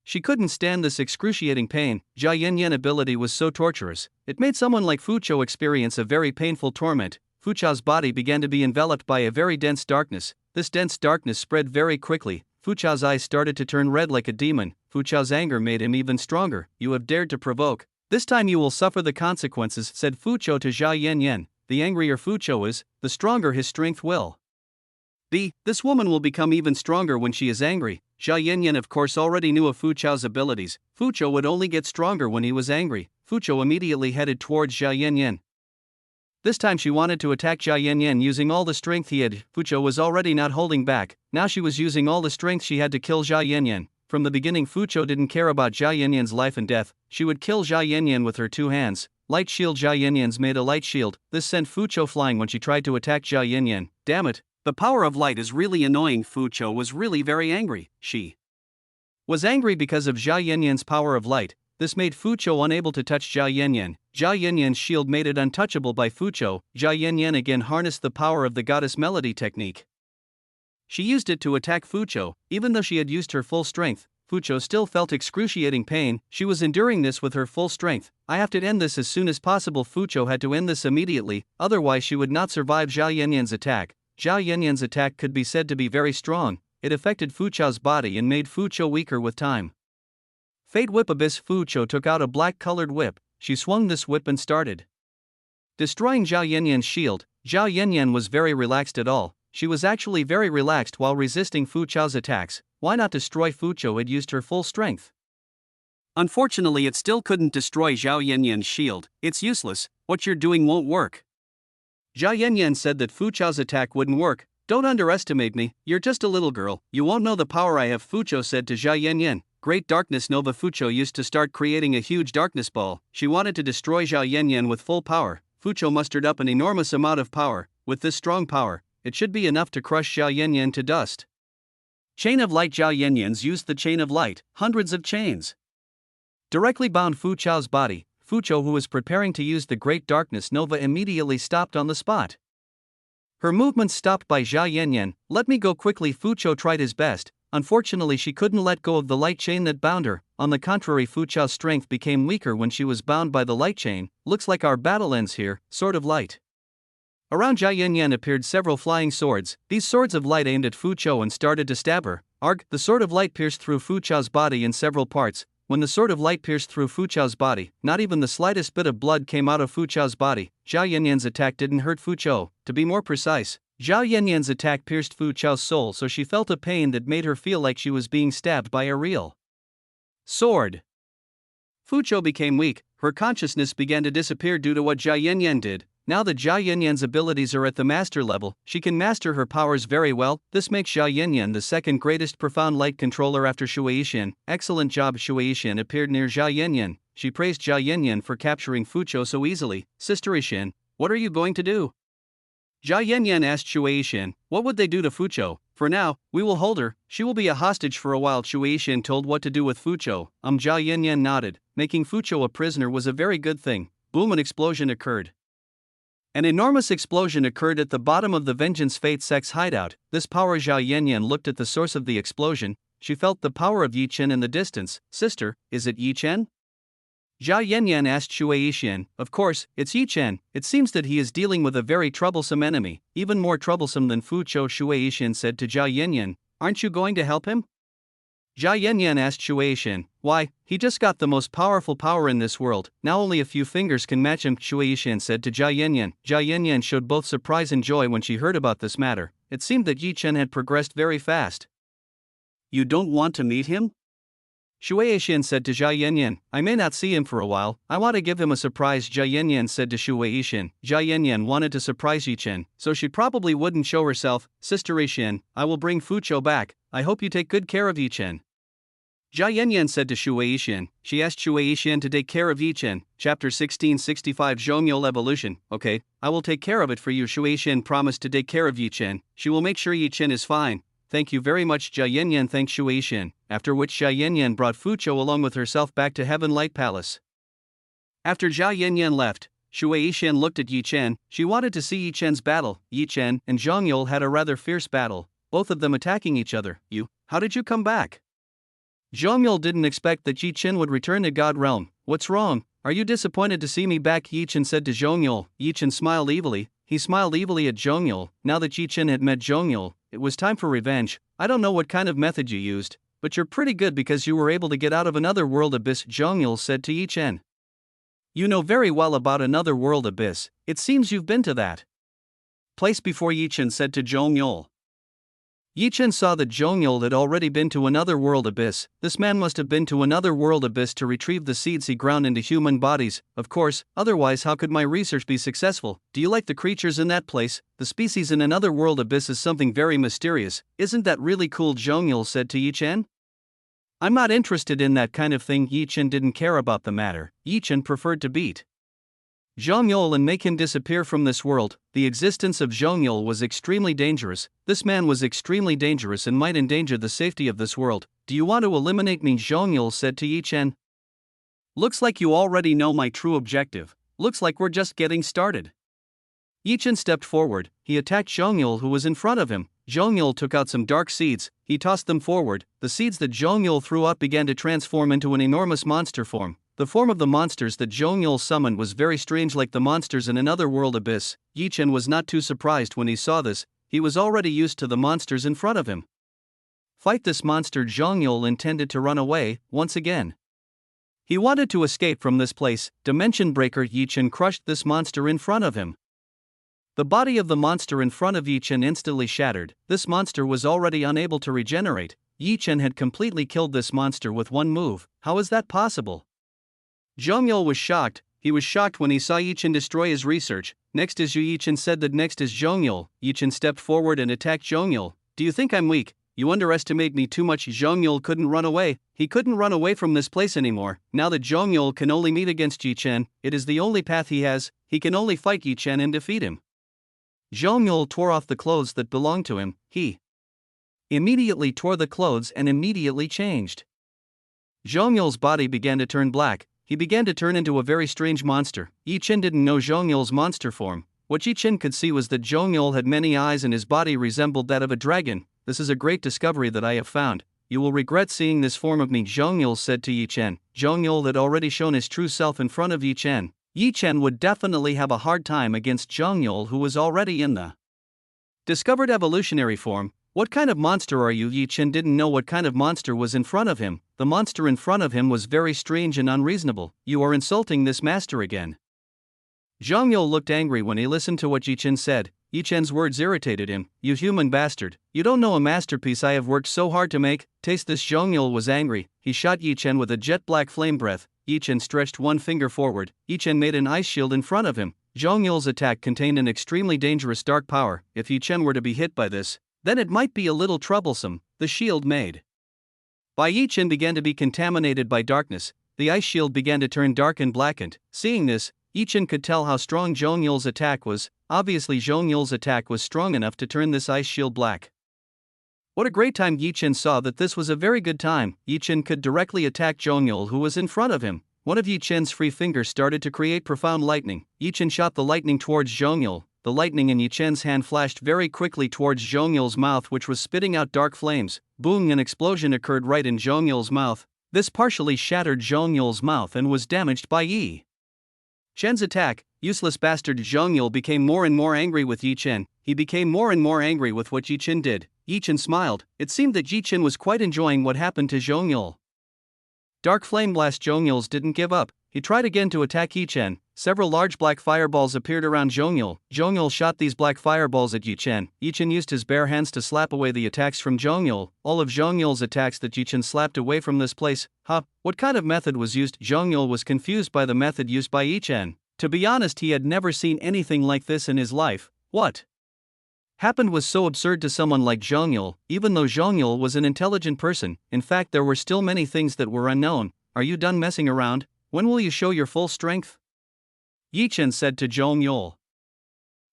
A: She couldn't stand this excruciating pain. Zhao Yanyan ability was so torturous, it made someone like Fuqiu experience a very painful torment. Fuqiu's body began to be enveloped by a very dense darkness. This dense darkness spread very quickly. Fuqiu's eyes started to turn red like a demon. Fuqiu's anger made him even stronger. You have dared to provoke. This time you will suffer the consequences, said Fuqiu to Zhao Yanyan. The angrier Fuqiu is, the stronger his strength will be. This woman will become even stronger when she is angry. Zhao Yanyan of course already knew of Fuqiu's abilities. Fuqiu would only get stronger when he was angry. Fuqiu immediately headed towards Zhao Yanyan. This time she wanted to attack Zhao Yanyan using all the strength he had. Fuqiu was already not holding back. Now she was using all the strength she had to kill Zhao Yanyan. From the beginning Fuqiu didn't care about Zhao Yanyan's life and death. She would kill Zhao Yanyan with her 2 hands. Light shield. Zhao Yanyan's made a light shield. This sent Fuqiu flying when she tried to attack Zhao Yanyan. Damn it. The power of light is really annoying. Fuqiu was really very angry. She was angry because of Zhao Yanyan's power of light. This made Fuqiu unable to touch Zhao Yanyan. Zhao Yanyan's shield made it untouchable by Fuqiu. Zhao Yanyan again harnessed the power of the goddess melody technique. She used it to attack Fuqiu. Even though she had used her full strength, Fuqiu still felt excruciating pain. She was enduring this with her full strength. I have to end this as soon as possible. Fuqiu had to end this immediately, otherwise she would not survive Zhao Yanyan's attack. Zhao Yanyan's attack could be said to be very strong. It affected Fuqiu's body and made Fuqiu weaker with time. Fate Whip Abyss. Fuqiu took out a black-colored whip. She swung this whip and started destroying Zhao Yanyan's shield. Zhao Yanyan was very relaxed at all. She was actually very relaxed while resisting Fuqiu's attacks. Why not destroy? Fuqiu had used her full strength. Unfortunately, it still couldn't destroy Zhao Yanyan's shield. It's useless. What you're doing won't work. Zhao Yanyan said that Fuqiu's attack wouldn't work. Don't underestimate me. You're just a little girl. You won't know the power I have. Fuqiu said to Zhao Yanyan. Great darkness nova. Fuqiu used to start creating a huge darkness ball. She wanted to destroy Zhao Yanyan with full power. Fuqiu mustered up an enormous amount of power. With this strong power, it should be enough to crush Zhao Yanyan to dust. Chain of light. Zhao Yanyan's used the chain of light. Hundreds of chains directly bound Fuqiu's body. Fuqiu, who was preparing to use the great darkness nova, immediately stopped on the spot. Her movements stopped by Zhao Yanyan. Let me go quickly. Fuqiu tried his best. Unfortunately, she couldn't let go of the light chain that bound her. On the contrary, Fuqiu's strength became weaker when she was bound by the light chain. Looks like our battle ends here. Sword of light. Around Zhao Yanyan appeared several flying swords. These swords of light aimed at Fuqiu and started to stab her. Arg! The sword of light pierced through Fuqiu's body in several parts. When the sword of light pierced through Fuqiu's body, not even the slightest bit of blood came out of Fuqiu's body. Zhao Yanyan's attack didn't hurt Fuqiu. To be more precise, Zhao Yanyan's attack pierced Fuqiu's soul, so she felt a pain that made her feel like she was being stabbed by a real sword. Fuqiu became weak. Her consciousness began to disappear due to what Zhao Yanyan did. Now that Zhao Yanyan's abilities are at the master level, she can master her powers very well. This makes Zhao Yanyan the second greatest profound light controller after Shueishan. Excellent job. Shueishan appeared near Zhao Yanyan. She praised Zhao Yanyan for capturing Fuqiu so easily. Sister Ishan, what are you going to do? Zhao Yanyan asked Shueishan. What would they do to Fuqiu? For now, we will hold her. She will be a hostage for a while. Shueishan told what to do with Fuqiu. Zhao Yanyan nodded. Making Fuqiu a prisoner was a very good thing. Boom! An explosion occurred. An enormous explosion occurred at the bottom of the Vengeance Fate Sect's hideout. This power. Zhao Yanyan looked at the source of the explosion. She felt the power of Chen in the distance. Sister, is it Chen? Zhao Yanyan asked Shueishan. Of course, it's Chen. It seems that he is dealing with a very troublesome enemy, even more troublesome than Fuqiu. Shueishan said to Zhao Yanyan. Aren't you going to help him? Zhao Yanyan asked Shueishan. Why, he just got the most powerful power in this world. Now only a few fingers can match him. Shueishan said to Zhao Yanyan. Zhao Yanyan showed both surprise and joy when she heard about this matter. It seemed that Chen had progressed very fast. You don't want to meet him? Shueishan said to Zhao Yanyan. I may not see him for a while. I want to give him a surprise. Zhao Yanyan said to Shueishan. Zhao Yanyan wanted to surprise Chen, so she probably wouldn't show herself. Sister Ishan, I will bring Fuqiu back. I hope you take good care of Chen. Zhao Yanyan said to Shueishan. She asked Shueishan to take care of Chen. Chapter 1665 Zhongyou Evolution. Okay, I will take care of it for you. Shueishan promised to take care of Chen. She will make sure Chen is fine. thank you very much. Jia Yanyan thanked Shui Shen, after which Jia Yanyan brought Fuqiu along with herself back to Heaven Light Palace. After Jia Yanyan left, Shui Shen looked at Yi Chen. She wanted to see Yi Chen's battle. Yi Chen and Zhang Yul had a rather fierce battle, both of them attacking each other. You, how did you come back? Zhang Yul didn't expect that Yi Chen would return to God Realm. What's wrong? Are you disappointed to see me back? Yi Chen said to Zhang Yul. Yi Chen smiled evilly. He smiled evilly at Zhang Yul. Now that Yi Chen had met Zhang Yul, it was time for revenge. I don't know what kind of method you used, but you're pretty good because you were able to get out of another world abyss, Zhang Yul said to Yi Chen. You know very well about another world abyss. It seems you've been to that place before, Yi Chen said to Zhang Yul. Yi Chen saw that Zhang Yul had already been to another world abyss. This man must have been to another world abyss to retrieve the seeds he ground into human bodies, of course, otherwise how could my research be successful? Do you like the creatures in that place? The species in another world abyss is something very mysterious. Isn't that really cool? Zhang Yul said to Yi Chen. I'm not interested in that kind of thing. Yi Chen didn't care about the matter. Yi Chen preferred to beat Zhang Yul and make him disappear from this world. The existence of Zhang Yul was extremely dangerous. This man was extremely dangerous and might endanger the safety of this world. Do you want to eliminate me? Zhang Yul said to Yi Chen. Looks like you already know my true objective. Looks like we're just getting started. Yi Chen stepped forward. He attacked Zhang Yul, who was in front of him. Zhang Yul took out some dark seeds. He tossed them forward. The seeds that Zhang Yul threw out began to transform into an enormous monster form. The form of the monsters that Zhang Yul summoned was very strange, like the monsters in another world abyss. Yi Chen was not too surprised when he saw this. He was already used to the monsters in front of him. Fight this monster. Zhang Yul intended to run away, once again. He wanted to escape from this place. Dimension Breaker. Yi Chen crushed this monster in front of him. The body of the monster in front of Yi Chen instantly shattered. This monster was already unable to regenerate. Yi Chen had completely killed this monster with one move. How is that possible? Zhang Yul was shocked. He was shocked when he saw Yi Chen destroy his research. Next is you. Yi Chen said that next is Zhang Yul. Yi Chen stepped forward and attacked Zhang Yul. Do you think I'm weak? You underestimate me too much. Zhang Yul couldn't run away. He couldn't run away from this place anymore. Now that Zhang Yul can only meet against Yi Chen, it is the only path he has. He can only fight Yi Chen and defeat him. Zhang Yul tore off the clothes that belonged to him. He immediately tore the clothes and immediately changed. Zhang Yul's body began to turn black. He began to turn into a very strange monster. Yi Chen didn't know Zhang Yul's monster form. What Yi Chen could see was that Zhang Yul had many eyes and his body resembled that of a dragon. This is a great discovery that I have found. You will regret seeing this form of me, Zhang Yul said to Yi Chen. Zhang Yul had already shown his true self in front of Yi Chen. Yi Chen would definitely have a hard time against Zhang Yul, who was already in the discovered evolutionary form. What kind of monster are you? Yi Chen didn't know what kind of monster was in front of him. The monster in front of him was very strange and unreasonable. You are insulting this master again. Zhang Yul looked angry when he listened to what Yi Chen said. Yi Chen's words irritated him. You human bastard. You don't know a masterpiece I have worked so hard to make. Taste this. Zhang Yul was angry. He shot Yi Chen with a jet black flame breath. Yi Chen stretched one finger forward. Yi Chen made an ice shield in front of him. Zhang Yul's attack contained an extremely dangerous dark power. If Yi Chen were to be hit by this, then it might be a little troublesome. The shield made by Yi Chen began to be contaminated by darkness. The ice shield began to turn dark and blackened. Seeing this, Yi Chen could tell how strong Zhang Yul's attack was. Obviously Zhang Yul's attack was strong enough to turn this ice shield black. What a great time. Yi Chen saw that this was a very good time. Yi Chen could directly attack Zhang Yul, who was in front of him. One of Yi Chen's free fingers started to create profound lightning. Yi Chen shot the lightning towards Zhang Yul. The lightning in Yi Chen's hand flashed very quickly towards Zhang Yul's mouth, which was spitting out dark flames. Boom! An explosion occurred right in Zhang Yul's mouth. This partially shattered Zhang Yul's mouth and was damaged by Yi Chen's attack. Useless bastard. Zhang Yul became more and more angry with Yi Chen. He became more and more angry with what Yi Chen did. Yi Chen smiled. It seemed that Yi Chen was quite enjoying what happened to Zhang Yul. Dark Flame Blast. Zhang Yul's didn't give up. He tried again to attack Yi Chen. Several large black fireballs appeared around Zhang Yul. Zhang Yul shot these black fireballs at Yi Chen. Yi Chen used his bare hands to slap away the attacks from Zhang Yul. All of Zhang Yul's attacks that Yi Chen slapped away from this place. What kind of method was used? Zhang Yul was confused by the method used by Yi Chen. To be honest, he had never seen anything like this in his life. What happened was so absurd to someone like Zhang Yul, even though Zhang Yul was an intelligent person. In fact, there were still many things that were unknown. Are you done messing around? When will you show your full strength? Yi Chen said to Zhang Yul.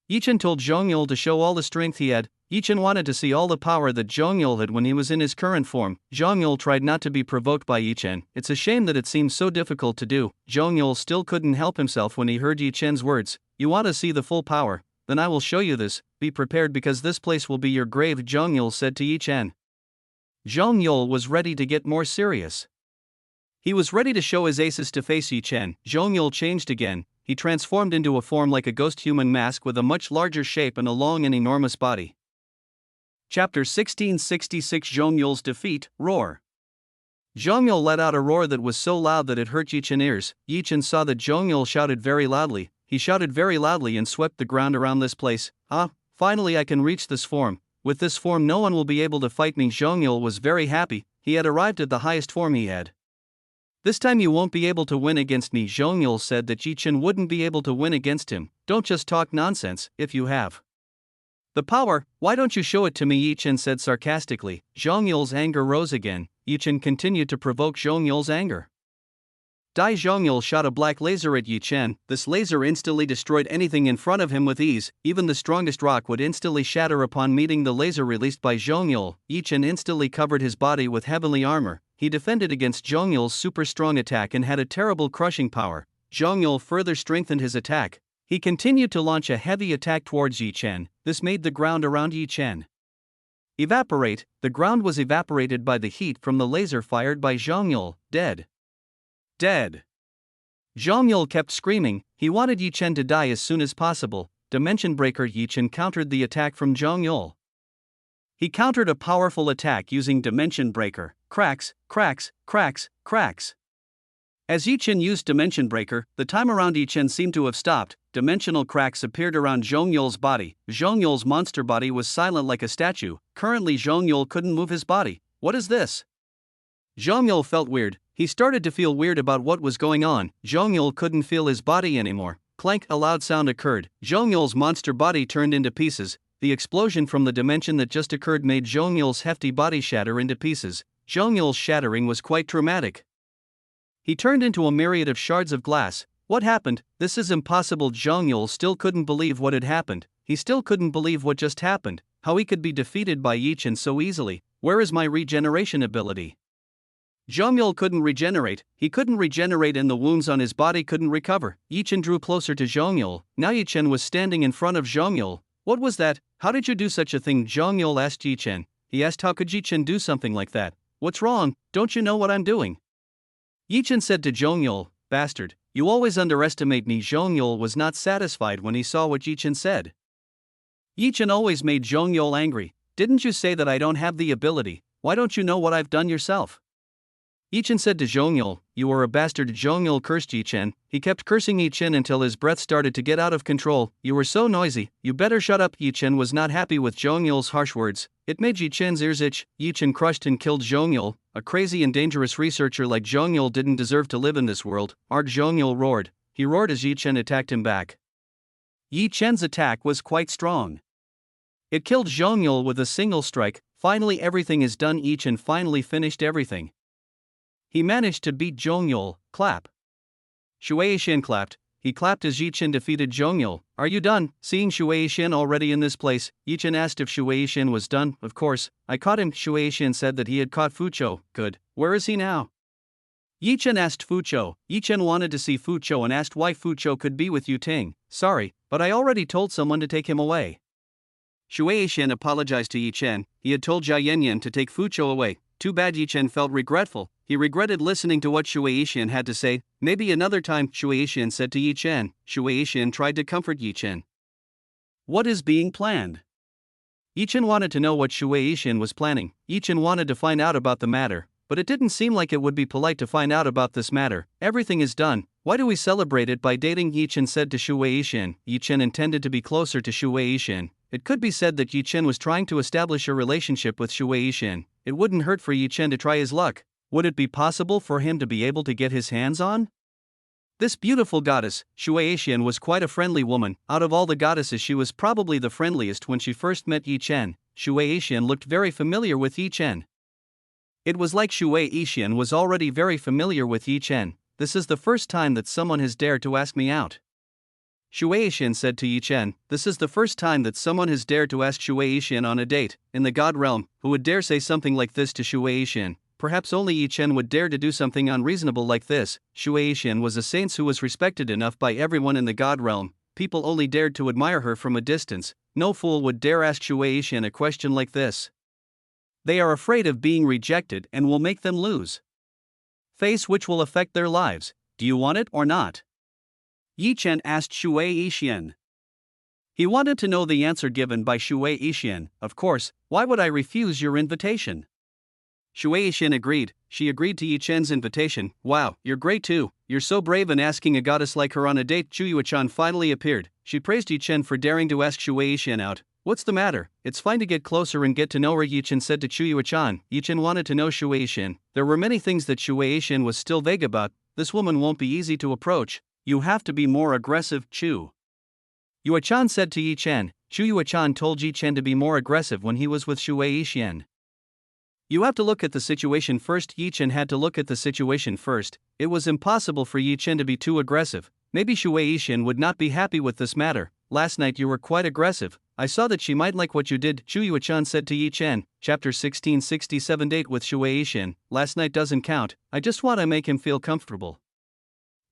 A: Yi Chen told Zhongyul to show all the strength he had. Yi Chen wanted to see all the power that Zhongyul had when he was in his current form. Zhongyul tried not to be provoked by Yi Chen. It's a shame that it seems so difficult to do. Zhongyul still couldn't help himself when he heard Yi Chen's words. You want to see the full power? Then I will show you this. Be prepared because this place will be your grave, Zhongyul said to Yi Chen. Zhongyul was ready to get more serious. He was ready to show his aces to face Yi Chen. Zhongyul changed again. He transformed into a form like a ghost human mask with a much larger shape and a long and enormous body. Chapter 1666 Zhongyul's Defeat, Roar. Zhongyul let out a roar that was so loud that it hurt Yi Chen's ears. Yi Chen saw that Zhongyul shouted very loudly. He shouted very loudly and swept the ground around this place. Ah, finally I can reach this form. With this form no one will be able to fight me. Zhongyul was very happy. He had arrived at the highest form he had. This time you won't be able to win against me. Zhongyul said that Yi Chen wouldn't be able to win against him. Don't just talk nonsense, if you have the power, why don't you show it to me? Yi Chen said sarcastically. Zhongyul's anger rose again. Yi Chen continued to provoke Zhongyul's anger. Dai Zhongyul shot a black laser at Yi Chen. This laser instantly destroyed anything in front of him with ease. Even the strongest rock would instantly shatter upon meeting the laser released by Zhongyul. Yi Chen instantly covered his body with heavenly armor. He defended against Zhongyul's super strong attack and had a terrible crushing power. Zhongyul further strengthened his attack. He continued to launch a heavy attack towards Yi Chen. This made the ground around Yi Chen evaporate. The ground was evaporated by the heat from the laser fired by Zhongyul. Dead. Dead. Zhongyul kept screaming. He wanted Yi Chen to die as soon as possible. Dimension Breaker. Yi Chen countered the attack from Zhongyul. He countered a powerful attack using Dimension Breaker. Cracks, cracks, cracks, cracks. As Yi Chen used Dimension Breaker, the time around Yi Chen seemed to have stopped. Dimensional cracks appeared around Zhongyul's body. Zhongyul's monster body was silent like a statue. Currently Zhongyul couldn't move his body. What is this? Zhongyul felt weird. He started to feel weird about what was going on. Zhongyul couldn't feel his body anymore. Clank, a loud sound occurred. Zhongyul's monster body turned into pieces. The explosion from the dimension that just occurred made Zhongyul's hefty body shatter into pieces. Zhongyul's shattering was quite traumatic. He turned into a myriad of shards of glass. What happened? This is impossible. Zhongyul still couldn't believe what had happened. He still couldn't believe what just happened. How he could be defeated by Yi Chen so easily. Where is my regeneration ability? Zhongyul couldn't regenerate. He couldn't regenerate and the wounds on his body couldn't recover. Yi Chen drew closer to Zhongyul. Now Yi Chen was standing in front of Zhongyul. What was that? How did you do such a thing? Zhongyul asked Yi Chen. He asked how could Yi Chen do something like that? What's wrong? Don't you know what I'm doing? Yi Chen said to Zhongyul, bastard, you always underestimate me. Zhongyul was not satisfied when he saw what Yi Chen said. Yi Chen always made Zhongyul angry. Didn't you say that I don't have the ability? Why don't you know what I've done yourself? Yi Chen said to Zhongyul, you are a bastard. Zhongyul cursed Yi Chen. He kept cursing Yi Chen until his breath started to get out of control. You were so noisy, you better shut up. Yi Chen was not happy with Zhongyul's harsh words. It made Yi Chen's ears itch. Yi Chen crushed and killed Zhongyul. A crazy and dangerous researcher like Zhongyul didn't deserve to live in this world. Zhongyul roared. He roared as Yi Chen attacked him back. Yi Chen's attack was quite strong. It killed Zhongyul with a single strike. Finally everything is done. Yi Chen finally finished everything. He managed to beat Zhongyul. Clap. Shueishan clapped. He clapped as Yi Chen defeated Zhongyul. Are you done? Seeing Shueishan already in this place, Yi Chen asked if Shueishan was done. Of course, I caught him. Shueishan said that he had caught Fuqiu. Good. Where is he now? Yi Chen asked Fuqiu. Yi Chen wanted to see Fuqiu and asked why Fuqiu could be with Yu Ting. Sorry, but I already told someone to take him away. Shueishan apologized to Yi Chen. He had told Jia Yanyan to take Fuqiu away. Too bad. Yi Chen felt regretful. He regretted listening to what Shueishan had to say. Maybe another time, Shueishan said to Yi Chen. Shueishan tried to comfort Yi Chen. What is being planned? Yi Chen wanted to know what Shueishan was planning. Yi Chen wanted to find out about the matter, but it didn't seem like it would be polite to find out about this matter. Everything is done. Why do we celebrate it by dating? Yi Chen said to Shueishan. Yi Chen intended to be closer to Shueishan. It could be said that Yi Chen was trying to establish a relationship with Shueishan. It wouldn't hurt for Yi Chen to try his luck. Would it be possible for him to be able to get his hands on this beautiful goddess? Shueishan was quite a friendly woman. Out of all the goddesses she was probably the friendliest. When she first met Yi Chen, Shueishan looked very familiar with Yi Chen. It was like Shueishan was already very familiar with Yi Chen. This is the first time that someone has dared to ask me out. Chen said to Chen, "This is the first time that someone has dared to ask Chen on a date. In the god realm, who would dare say something like this to Chen? Perhaps only Chen would dare to do something unreasonable like this." Chen was a saint who was respected enough by everyone in the god realm. People only dared to admire her from a distance. No fool would dare ask Chen a question like this. They are afraid of being rejected and will make them lose face, which will affect their lives. Do you want it or not? Chen asked Chen. He wanted to know the answer given by Chen. Of course, why would I refuse your invitation? Chen agreed. She agreed to Chen's invitation. Wow, you're great too. You're so brave in asking a goddess like her on a date. Chen finally appeared. She praised Chen for daring to ask Chen out. What's the matter? It's fine to get closer and get to know her, Chen said to Chen. Chen wanted to know Chen. There were many things that Chen was still vague about. This woman won't be easy to approach. You have to be more aggressive, Chen said to Chen. Chen told Chen to be more aggressive when he was with Chen. You have to look at the situation first. Chen had to look at the situation first. It was impossible for Chen to be too aggressive. Maybe Chen would not be happy with this matter. Last night you were quite aggressive. I saw that she might like what you did, Chen said to Chen. Chapter 1667 Date with Chen. Last night doesn't count. I just want to make him feel comfortable.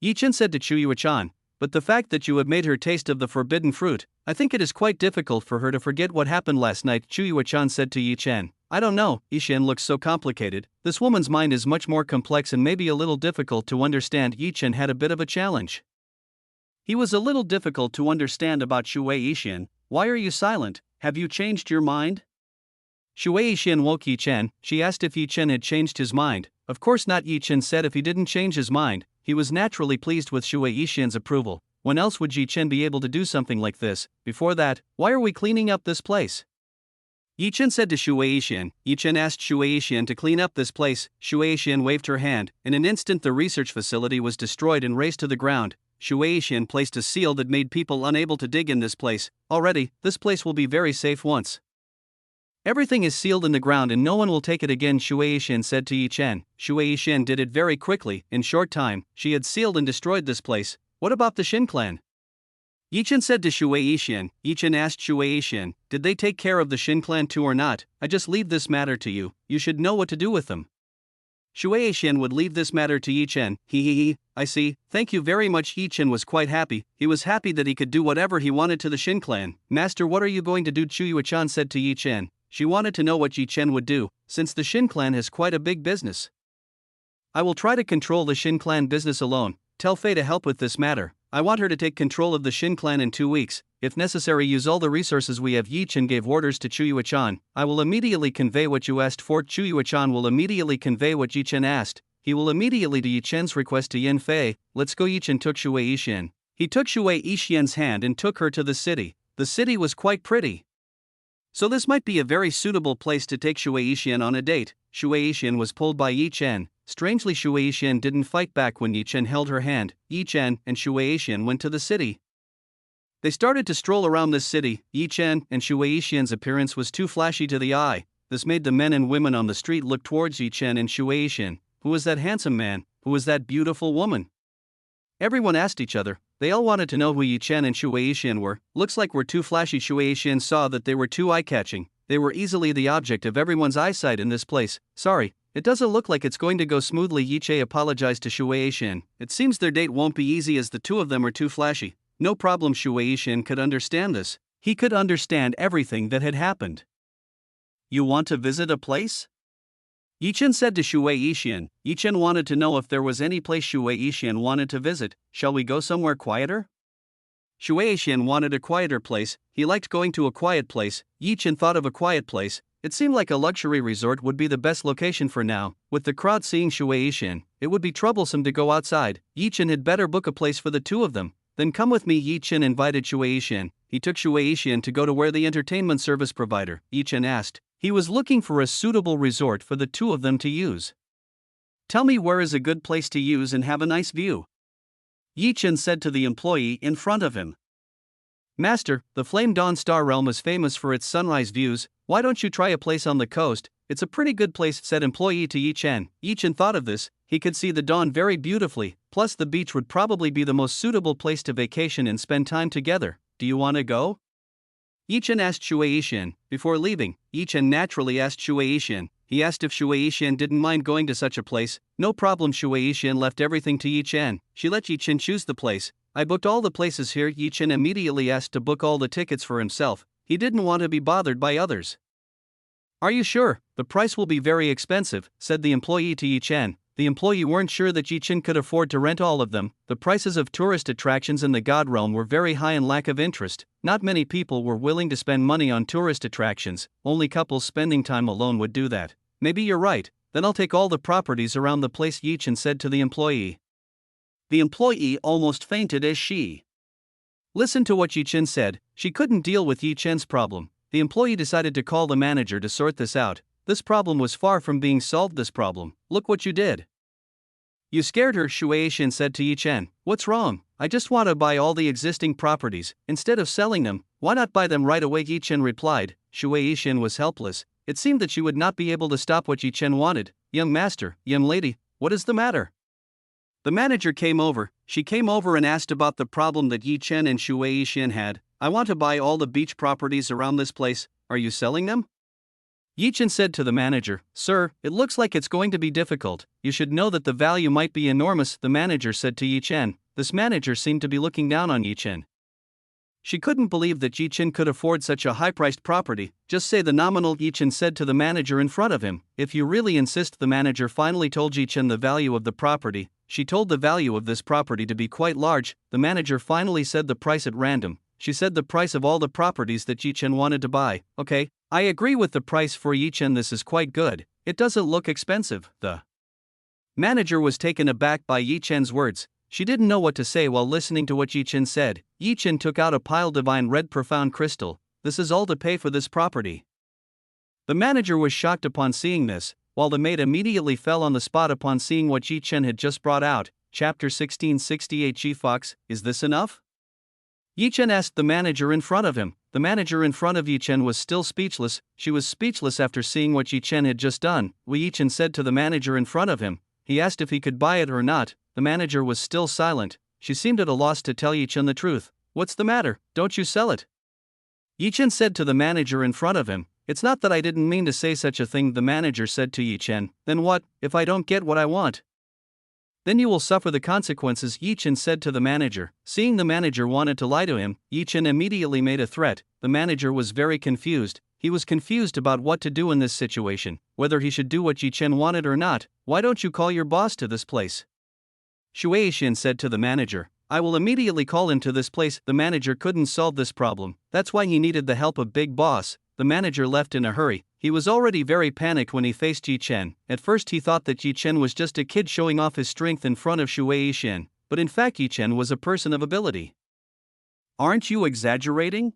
A: Chen said to Chen, but the fact that you have made her taste of the forbidden fruit, I think it is quite difficult for her to forget what happened last night. Chen said to Chen. I don't know, Chen looks so complicated. This woman's mind is much more complex and maybe a little difficult to understand. Chen had a bit of a challenge. He was a little difficult to understand about Chen. Why are you silent? Have you changed your mind? Chen woke Chen. She asked if Chen had changed his mind. Of course not, Chen said. If he didn't change his mind, he was naturally pleased with Chen's approval. When else would Chen be able to do something like this? Before that, why are we cleaning up this place? Chen said to Chen. Chen asked Chen to clean up this place. Chen waved her hand. In an instant the research facility was destroyed and razed to the ground. Chen placed a seal that made people unable to dig in this place. Already, this place will be very safe once everything is sealed in the ground and no one will take it again, Chen said to Chen. Chen did it very quickly. In short time, she had sealed and destroyed this place. What about the Shin clan? Chen said to Chen. Chen asked Chen, did they take care of the Shin clan too or not? I just leave this matter to you. You should know what to do with them. Chen would leave this matter to Chen. I see. Thank you very much. Chen was quite happy. He was happy that he could do whatever he wanted to the Shin clan. Master, what are you going to do? Chen said to Chen. She wanted to know what Chen would do, since the Shin clan has quite a big business. I will try to control the Shin clan business alone. Tell Fei to help with this matter. I want her to take control of the Shin clan in 2 weeks. If necessary, use all the resources we have. Chen gave orders to Chen. I will immediately convey what you asked for. Chen will immediately convey what Chen asked. He will immediately do Chen's request to Yin Fei. Let's go. Chen took Chen. He took Chen's hand and took her to the city. The city was quite pretty. So this might be a very suitable place to take Chen on a date. Chen was pulled by Chen. Strangely, Chen didn't fight back when Chen held her hand. Chen and Chen went to the city. They started to stroll around this city. Chen and Chen's appearance was too flashy to the eye. This made the men and women on the street look towards Chen and Chen. Who was that handsome man? Who was that beautiful woman? Everyone asked each other. They all wanted to know who Chen and Chen were. Looks like we're too flashy. Chen saw that they were too eye-catching. They were easily the object of everyone's eyesight in this place. Sorry, it doesn't look like it's going to go smoothly. Chen apologized to Chen. It seems their date won't be easy as the two of them are too flashy. No problem. Chen could understand this. He could understand everything that had happened. You want to visit a place? Chen said to Chen. Chen wanted to know if there was any place Chen wanted to visit. Shall we go somewhere quieter? Chen wanted a quieter place. He liked going to a quiet place. Chen thought of a quiet place. It seemed like a luxury resort would be the best location for now. With the crowd seeing Chen, it would be troublesome to go outside. Chen had better book a place for the two of them. Then come with me. Chen invited Chen. He took Chen to go to where the entertainment service provider, Chen asked. He was looking for a suitable resort for the two of them to use. Tell me where is a good place to use and have a nice view. Chen said to the employee in front of him. Master, the Flame Dawn Star Realm is famous for its sunrise views. Why don't you try a place on the coast? It's a pretty good place, said employee to Yi Chen. Yi Chen thought of this, he could see the dawn very beautifully, plus the beach would probably be the most suitable place to vacation and spend time together. Do you want to go? Yi Chen asked Shui Yishan. Before leaving, Yi Chen naturally asked Shui Yishan. He asked if Shui Yishan didn't mind going to such a place. No problem. Shui Yishan left everything to Yi Chen. She let Yi Chen choose the place. I booked all the places here. Yi Chen immediately asked to book all the tickets for himself. He didn't want to be bothered by others. Are you sure? The price will be very expensive, said the employee to Yi Chen. The employee weren't sure that Yi Chen could afford to rent all of them. The prices of tourist attractions in the God realm were very high and lack of interest. Not many people were willing to spend money on tourist attractions. Only couples spending time alone would do that. Maybe you're right, then I'll take all the properties around the place, Yi Chen said to the employee. The employee almost fainted as she listened to what Yi Chen said. She couldn't deal with Yi Chen's problem. The employee decided to call the manager to sort this out. This problem was far from being solved. This problem, look what you did. You scared her, Shui Yishan said to Yi Chen. What's wrong? I just want to buy all the existing properties. Instead of selling them, why not buy them right away? Yi Chen replied. Shui Yishan was helpless. It seemed that she would not be able to stop what Yi Chen wanted. Young master, young lady, what is the matter? The manager came over. She came over and asked about the problem that Yi Chen and Shui Yishan had. I want to buy all the beach properties around this place. Are you selling them? Yi Chen said to the manager, Sir, it looks like it's going to be difficult. You should know that the value might be enormous, the manager said to Yi Chen. This manager seemed to be looking down on Yi Chen. She couldn't believe that Yi Chen could afford such a high-priced property. Just say the nominal, Yi Chen said to the manager in front of him. If you really insist, the manager finally told Yi Chen the value of the property. She told the value of this property to be quite large. The manager finally said the price at random. She said the price of all the properties that Yi Chen wanted to buy. Okay, I agree with the price for Yi Chen. This is quite good. It doesn't look expensive. The manager was taken aback by Yi Chen's words. She didn't know what to say while listening to what Yi Chen said. Yi Chen took out a pile divine red profound crystal. This is all to pay for this property. The manager was shocked upon seeing this, while the maid immediately fell on the spot upon seeing what Yi Chen had just brought out. Chapter 1668. G Fox, is this enough? Yi Chen asked the manager in front of him. The manager in front of Yi Chen was still speechless. She was speechless after seeing what Yi Chen had just done. Yi Chen said to the manager in front of him. He asked if he could buy it or not. The manager was still silent. She seemed at a loss to tell Yi Chen the truth. What's the matter? Don't you sell it? Yi Chen said to the manager in front of him. It's not that I didn't mean to say such a thing, the manager said to Yi Chen. Then what, if I don't get what I want? Then you will suffer the consequences, Yi Chen said to the manager. Seeing the manager wanted to lie to him, Yi Chen immediately made a threat. The manager was very confused. He was confused about what to do in this situation, whether he should do what Yi Chen wanted or not. Why don't you call your boss to this place? Shui Yishan said to the manager. I will immediately call him to this place. The manager couldn't solve this problem. That's why he needed the help of Big Boss. The manager left in a hurry. He was already very panicked when he faced Yi Chen. At first he thought that Yi Chen was just a kid showing off his strength in front of Shui Yishan, but in fact Yi Chen was a person of ability. Aren't you exaggerating?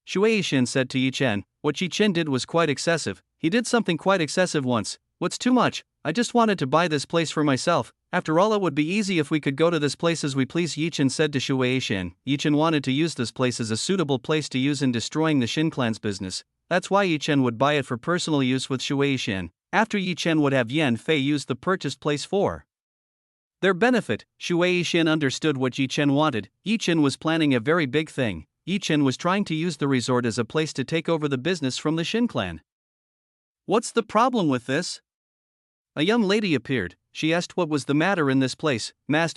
A: Shui Yishan said to Yi Chen. What Yi Chen did was quite excessive. He did something quite excessive once. What's too much? I just wanted to buy this place for myself. After all, it would be easy if we could go to this place as we please, Yi Chen said to Shui Yishan. Yi Chen wanted to use this place as a suitable place to use in destroying the Shin clan's business. That's why Yi Chen would buy it for personal use with Shui Yishan. After Yi Chen would have Yan Fei use the purchased place for their benefit. Shui Yishan understood what Yi Chen wanted. Yi Chen was planning a very big thing. Yi Chen was trying to use the resort as a place to take over the business from the Shin clan. What's the problem with this? A young lady appeared. She asked what was the matter in this place.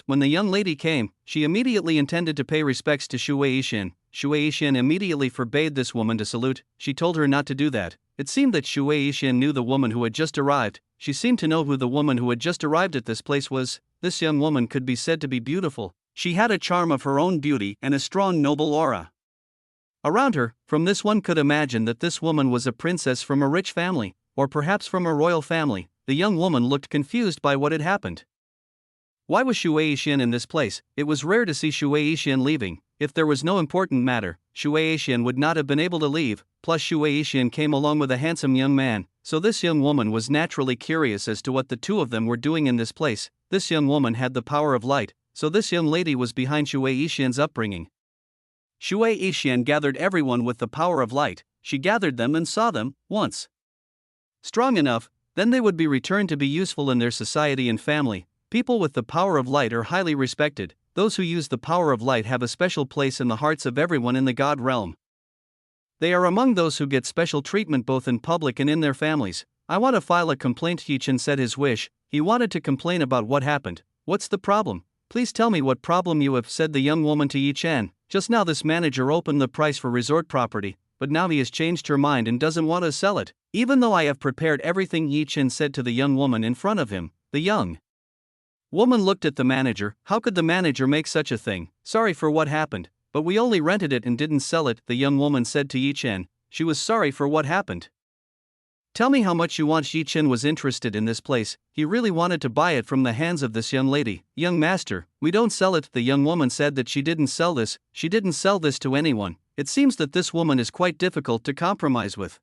A: When the young lady came, she immediately intended to pay respects to Shui Yishan. Shui Yishan immediately forbade this woman to salute. She told her not to do that. It seemed that Shui Yishan knew the woman who had just arrived. She seemed to know who the woman who had just arrived at this place was. This young woman could be said to be beautiful. She had a charm of her own beauty and a strong noble aura around her. From this one could imagine that this woman was a princess from a rich family, or perhaps from a royal family. The young woman looked confused by what had happened. Why was Shui Yishan in this place? It was rare to see Shui Yishan leaving. If there was no important matter, Shui Yishan would not have been able to leave. Plus Shui Yishan came along with a handsome young man, so this young woman was naturally curious as to what the two of them were doing in this place. This young woman had the power of light, so this young lady was behind Shui Yishan's upbringing. Shui Yishan gathered everyone with the power of light. She gathered them and saw them, once strong enough, then they would be returned to be useful in their society and family. People with the power of light are highly respected. Those who use the power of light have a special place in the hearts of everyone in the God realm. They are among those who get special treatment both in public and in their families. I want to file a complaint. Chen said his wish. He wanted to complain about what happened. What's the problem? Please tell me what problem you have, said the young woman to Chen. Just now this manager opened the price for resort property, but now he has changed her mind and doesn't want to sell it. Even though I have prepared everything, Chen said to the young woman in front of him. The young woman looked at the manager. How could the manager make such a thing? Sorry for what happened, but we only rented it and didn't sell it, the young woman said to Chen. She was sorry for what happened. Tell me how much you want. Chen was interested in this place. He really wanted to buy it from the hands of this young lady. Young master, we don't sell it. The young woman said that she didn't sell this. She didn't sell this to anyone. It seems that this woman is quite difficult to compromise with.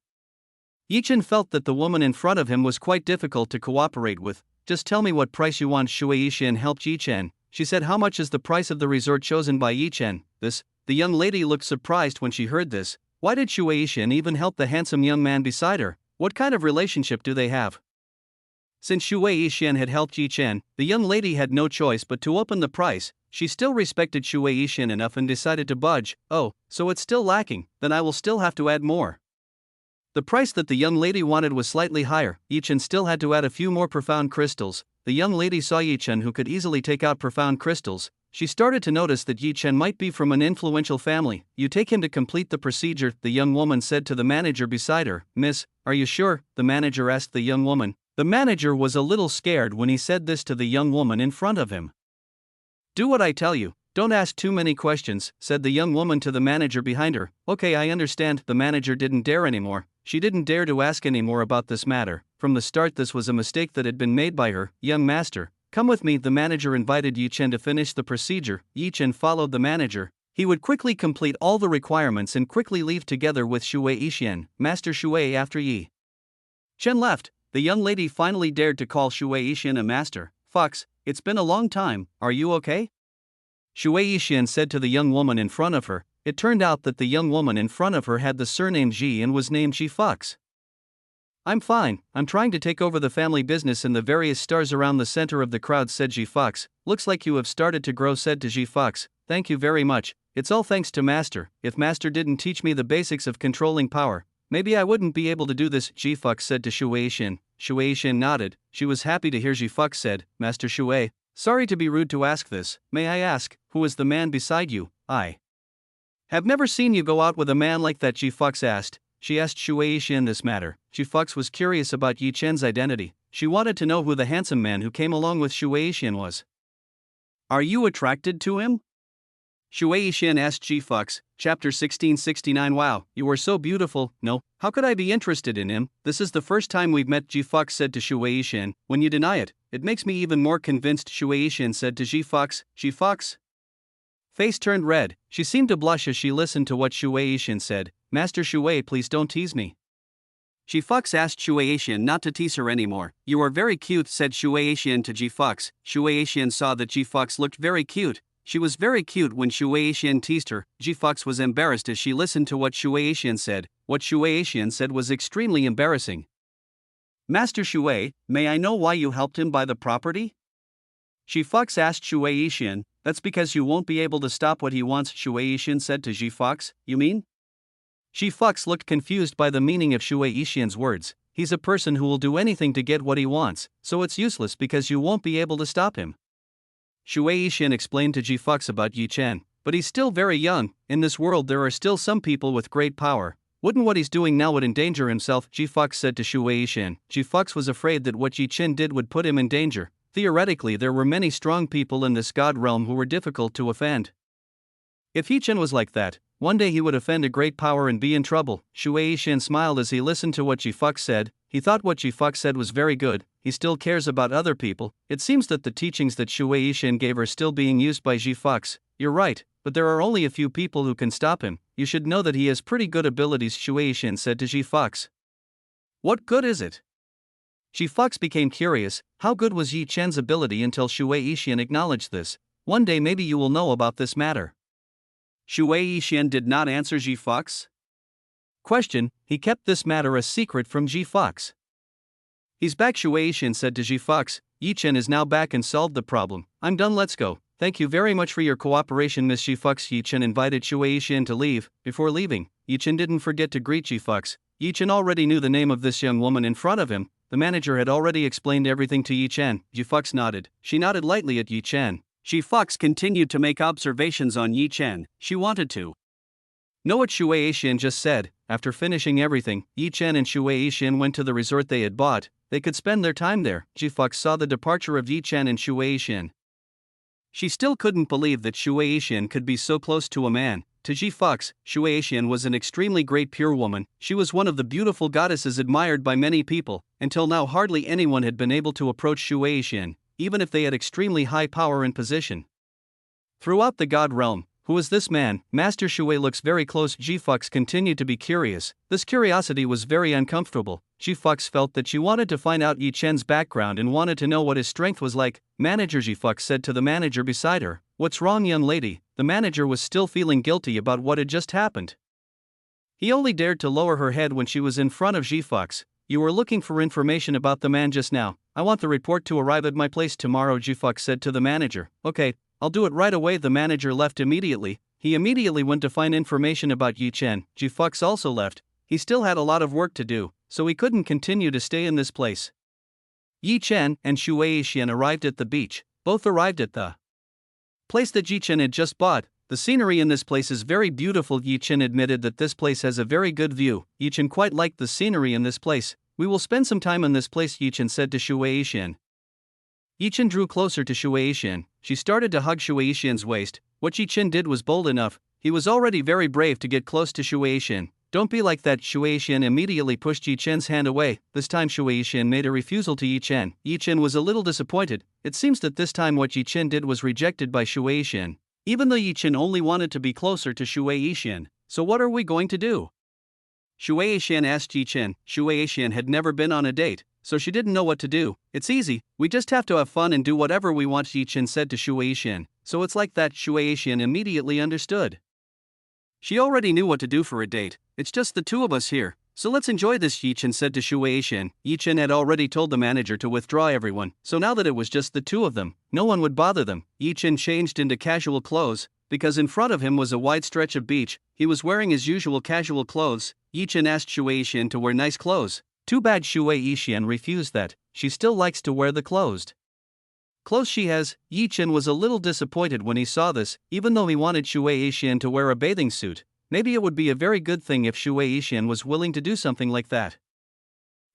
A: Chen felt that the woman in front of him was quite difficult to cooperate with. Just tell me what price you want. Chen helped Chen. She said, how much is the price of the resort chosen by Chen? This. The young lady looked surprised when she heard this. Why did Chen even help the handsome young man beside her? What kind of relationship do they have? Since Chen had helped Chen, the young lady had no choice but to open the price. She still respected Chen enough and decided to budge. Oh, so it's still lacking, then I will still have to add more. The price that the young lady wanted was slightly higher. Chen still had to add a few more profound crystals. The young lady saw Chen, who could easily take out profound crystals. She started to notice that Chen might be from an influential family. You take him to complete the procedure, the young woman said to the manager beside her. Miss, are you sure? The manager asked the young woman. The manager was a little scared when he said this to the young woman in front of him. Do what I tell you. Don't ask too many questions, said the young woman to the manager behind her. Okay, I understand. The manager didn't dare anymore. She didn't dare to ask any more about this matter. From the start, this was a mistake that had been made by her. Young master, come with me. The manager invited Chen to finish the procedure. Chen followed the manager. He would quickly complete all the requirements and quickly leave together with Chen. Master Shui, after Chen left, the young lady finally dared to call Chen a master. Fox, it's been a long time, are you okay? Chen said to the young woman in front of her. It turned out that the young woman in front of her had the surname Ji and was named Ji Fox. I'm fine, I'm trying to take over the family business and the various stars around the center of the crowd, said Ji Fox. Looks like you have started to grow, said to Ji Fox. Thank you very much, it's all thanks to Master. If Master didn't teach me the basics of controlling power, maybe I wouldn't be able to do this, Ji Fox said to Chen. Chen nodded. She was happy to hear Ji Fox said, Master Shui, sorry to be rude to ask this, may I ask, who is the man beside you? I have never seen you go out with a man like that, Ji Fox asked. She asked Chen this matter. Ji Fox was curious about Chen's identity. She wanted to know who the handsome man who came along with Chen was. Are you attracted to him? Chen asked Ji Fox. Chapter 1669. Wow, you are so beautiful. No, how could I be interested in him? This is the first time we've met, Ji Fox said to Chen. When you deny it, it makes me even more convinced, Chen said to Ji Fox. Ji Fox face turned red. She seemed to blush as she listened to what Chen said. Master Shui, please don't tease me. Ji Fox asked Chen not to tease her anymore. You are very cute, said Chen to Ji Fox. Chen saw that Ji Fox looked very cute. She was very cute when Chen teased her. Ji Fox was embarrassed as she listened to what Chen said. What Chen said was extremely embarrassing. Master Shui, may I know why you helped him buy the property? Ji Fox asked Chen. That's because you won't be able to stop what he wants, Chen said to Ji Fox. You mean? Ji Fox looked confused by the meaning of Shuei-Ishian's words. He's a person who will do anything to get what he wants, so it's useless because you won't be able to stop him. Shuei-Ishian explained to Ji Fox about Chen. But he's still very young. In this world there are still some people with great power. Wouldn't what he's doing now would endanger himself, Ji Fox said to Shuei-Ishian. Ji Fox was afraid that what Chen did would put him in danger. Theoretically, there were many strong people in this god realm who were difficult to offend. If Chen was like that, one day he would offend a great power and be in trouble. Shuei-Ishian smiled as he listened to what Ji Fox said. He thought what Ji Fox said was very good. He still cares about other people. It seems that the teachings that Shuei-Ishian gave are still being used by Ji Fox. You're right, but there are only a few people who can stop him. You should know that he has pretty good abilities, Shuei-Ishian said to Ji Fox. What good is it? Ji Fox became curious. How good was Chen's ability until Shuei-Ishian acknowledged this? One day maybe you will know about this matter. Shuei-Ishian did not answer Ji Fox. Question, he kept this matter a secret from Ji Fox. He's back, Shueishan said to Ji Fox. Yi Chen is now back and solved the problem. I'm done, let's go. Thank you very much for your cooperation, Miss Ji Fox. Yi Chen invited Shueishan to leave. Before leaving, Yi Chen didn't forget to greet Ji Fox. Yi Chen already knew the name of this young woman in front of him. The manager had already explained everything to Yi Chen. Ji Fox nodded. She nodded lightly at Yi Chen. Ji Fox continued to make observations on Yi Chen. She wanted to know what Shueishan just said. After finishing everything, Yi Chen and Shueishan went to the resort they had bought. They could spend their time there. Ji Fox saw the departure of Yi Chen and Shueishan. She still couldn't believe that Shueishan could be so close to a man. To Ji Fox, Shueishan was an extremely great pure woman. She was one of the beautiful goddesses admired by many people. Until now, hardly anyone had been able to approach Shueishan, even if they had extremely high power and position. Throughout the god realm, who is this man? Master Shui looks very close. Ji Fox continued to be curious. This curiosity was very uncomfortable. Ji Fox felt that she wanted to find out Yi Chen's background and wanted to know what his strength was like. Manager, Ji Fox said to the manager beside her. What's wrong, young lady? The manager was still feeling guilty about what had just happened. He only dared to lower her head when she was in front of Ji Fox. You were looking for information about the man just now. I want the report to arrive at my place tomorrow, Ji Fox said to the manager. Okay, I'll do it right away. The manager left immediately. He immediately went to find information about Yi Chen. Ji Fox also left. He still had a lot of work to do, so he couldn't continue to stay in this place. Yi Chen and Shueishan arrived at the beach. Both arrived at the place that Yi Chen had just bought. The scenery in this place is very beautiful. Yi Chen admitted that this place has a very good view. Yi Chen quite liked the scenery in this place. We will spend some time in this place, Yi Chen said to Shueishan. Yi Chen drew closer to Shueishan. She started to hug Shueishan's waist. What Yi Chen did was bold enough. He was already very brave to get close to Shueishan. Don't be like that. Shueishan immediately pushed Yi Chen's hand away. This time Shueishan made a refusal to Yi Chen. Yi Chen was a little disappointed. It seems that this time what Yi Chen did was rejected by Shueishan. Even though Yi Chen only wanted to be closer to Shueishan. So what are we going to do? Shueishan asked Yi Chen. Shueishan had never been on a date, so she didn't know what to do. It's easy, we just have to have fun and do whatever we want, Yi Chen said to Shueishan. So it's like that. Shueishan immediately understood. She already knew what to do for a date. It's just the two of us here, so let's enjoy this, Yi Chen said to Shueishan. Yi Chen had already told the manager to withdraw everyone, so now that it was just the two of them, no one would bother them. Yi Chen changed into casual clothes, because in front of him was a wide stretch of beach. He was wearing his usual casual clothes. Yi Chen asked Shueishan to wear nice clothes. Too bad Shueishan refused that. She still likes to wear the clothes she has. Yi Chen was a little disappointed when he saw this, even though he wanted Shueishan to wear a bathing suit. Maybe it would be a very good thing if Shueishan was willing to do something like that.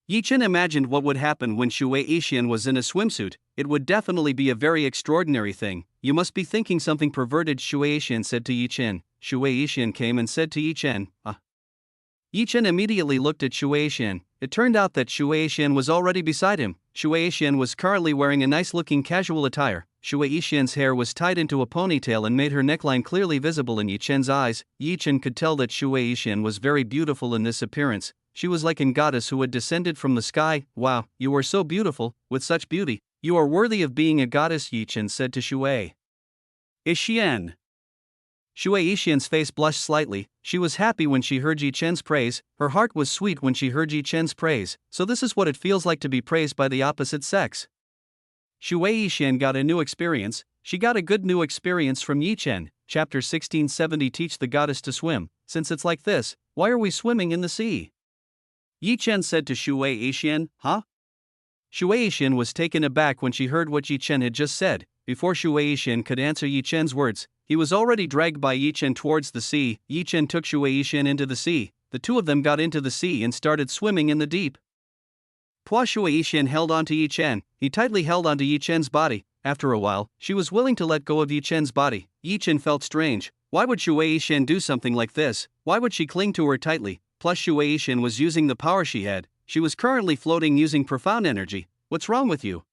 A: Yi Chen imagined what would happen when Shueishan was in a swimsuit. It would definitely be a very extraordinary thing. You must be thinking something perverted, Shueishan said to Yi Chen. Shueishan came and said to Yi Chen, Yi Chen immediately looked at Shueishan. It turned out that Shueishan was already beside him. Shueishan was currently wearing a nice-looking casual attire. Shueishan's hair was tied into a ponytail and made her neckline clearly visible in Yi Chen's eyes. Yi Chen could tell that Shueishan was very beautiful in this appearance. She was like a goddess who had descended from the sky. Wow, you are so beautiful, with such beauty. You are worthy of being a goddess, Yi Chen said to Shueishan. Shueishan's face blushed slightly. She was happy when she heard Yi Chen's praise. Her heart was sweet when she heard Yi Chen's praise. So this is what it feels like to be praised by the opposite sex. Shueishan got a new experience. She got a good new experience from Yi Chen. Chapter 1670 Teach the goddess to swim. Since it's like this, why are we swimming in the sea? Yi Chen said to Shueishan. Shueishan was taken aback when she heard what Yi Chen had just said. Before Shueishan could answer Yi Chen's words, he was already dragged by Yi Chen towards the sea. Yi Chen took Shueishan into the sea. The two of them got into the sea and started swimming in the deep. Shueishan held onto Yi Chen. He tightly held onto Yi Chen's body. After a while, she was willing to let go of Yi Chen's body. Yi Chen felt strange. Why would Shueishan do something like this? Why would she cling to her tightly? Plus Shueishan was using the power she had. She was currently floating using profound energy. What's wrong with you?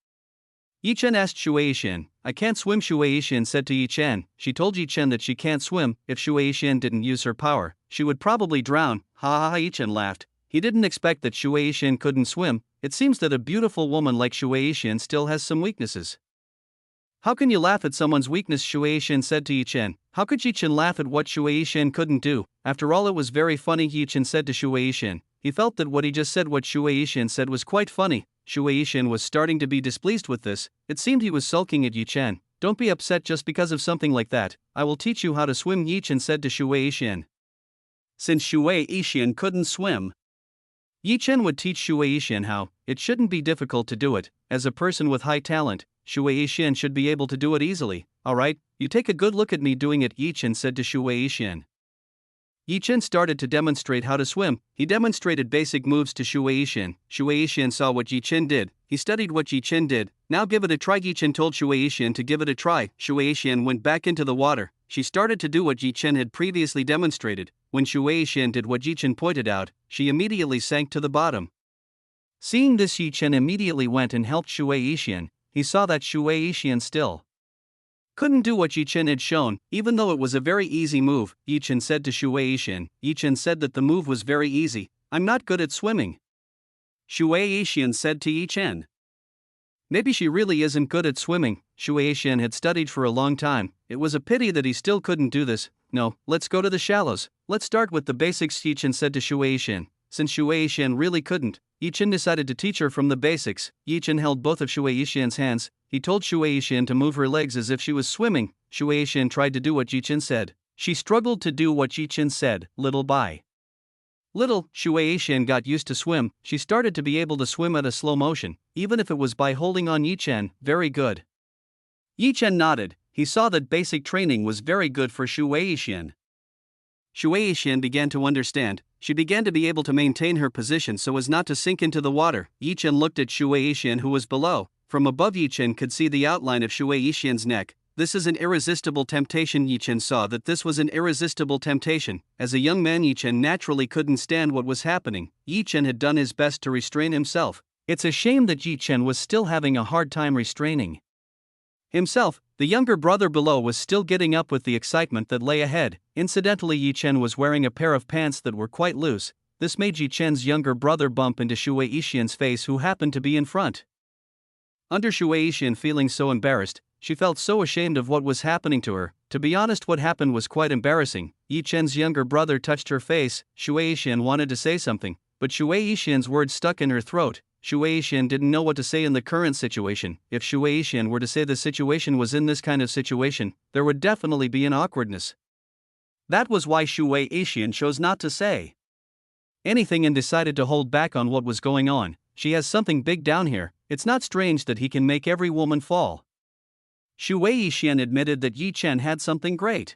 A: Yi Chen asked Shueishan. I can't swim, Shueishan said to Yi Chen. She told Yi Chen that she can't swim. If Shueishan didn't use her power, she would probably drown. Yi Chen laughed. He didn't expect that Shueishan couldn't swim. It seems that a beautiful woman like Shueishan still has some weaknesses. How can you laugh at someone's weakness, Shueishan said to Yi Chen. How could Yi Chen laugh at what Shueishan couldn't do? After all, it was very funny, Yi Chen said to Shueishan. He felt that what he just said, what Shueishan said, was quite funny. Chen was starting to be displeased with this. It seemed he was sulking at Chen. Don't be upset just because of something like that. I will teach you how to swim, Chen said to Chen. Since Chen couldn't swim, Chen would teach Chen how. It shouldn't be difficult to do it. As a person with high talent, Chen should be able to do it easily. Alright, you take a good look at me doing it, Chen said to Chen. Chen started to demonstrate how to swim. He demonstrated basic moves to Chen. Chen saw what Chen did. He studied what Chen did. Now give it a try, Chen told Chen to give it a try. Chen went back into the water. She started to do what Chen had previously demonstrated. When Chen did what Chen pointed out, she immediately sank to the bottom. Seeing this, Chen immediately went and helped Chen. He saw that Chen still couldn't do what Chen had shown, even though it was a very easy move. Chen said to Chen. Chen said that the move was very easy. I'm not good at swimming. Chen said to Chen. Maybe she really isn't good at swimming. Chen had studied for a long time. It was a pity that he still couldn't do this. No, let's go to the shallows. Let's start with the basics, Chen said to Chen. Since Chen really couldn't, Chen decided to teach her from the basics. Chen held both of Shen's hands. He told Shen to move her legs as if she was swimming. Shen tried to do what Chen said. She struggled to do what Chen said. Little by little, Shen got used to swim. She started to be able to swim at a slow motion, even if it was by holding on Chen. Very good. Chen nodded. He saw that basic training was very good for Shen. Shen began to understand. She began to be able to maintain her position so as not to sink into the water. Chen looked at Shen, who was below. From above, Chen could see the outline of Shen's neck. This is an irresistible temptation. Chen saw that this was an irresistible temptation. As a young man, Chen naturally couldn't stand what was happening. Chen had done his best to restrain himself. It's a shame that Chen was still having a hard time restraining himself. The younger brother below was still getting up with the excitement that lay ahead. Incidentally, Chen was wearing a pair of pants that were quite loose. This made Chen's younger brother bump into Shen's face, who happened to be in front. Under Shen feeling so embarrassed, she felt so ashamed of what was happening to her. To be honest, what happened was quite embarrassing. Chen's younger brother touched her face. Shen wanted to say something, but Shen's words stuck in her throat. Shen didn't know what to say in the current situation. If Shen were to say the situation was in this kind of situation, there would definitely be an awkwardness. That was why Shen chose not to say anything and decided to hold back on what was going on. She has something big down here. It's not strange that he can make every woman fall. Shen admitted that Chen had something great.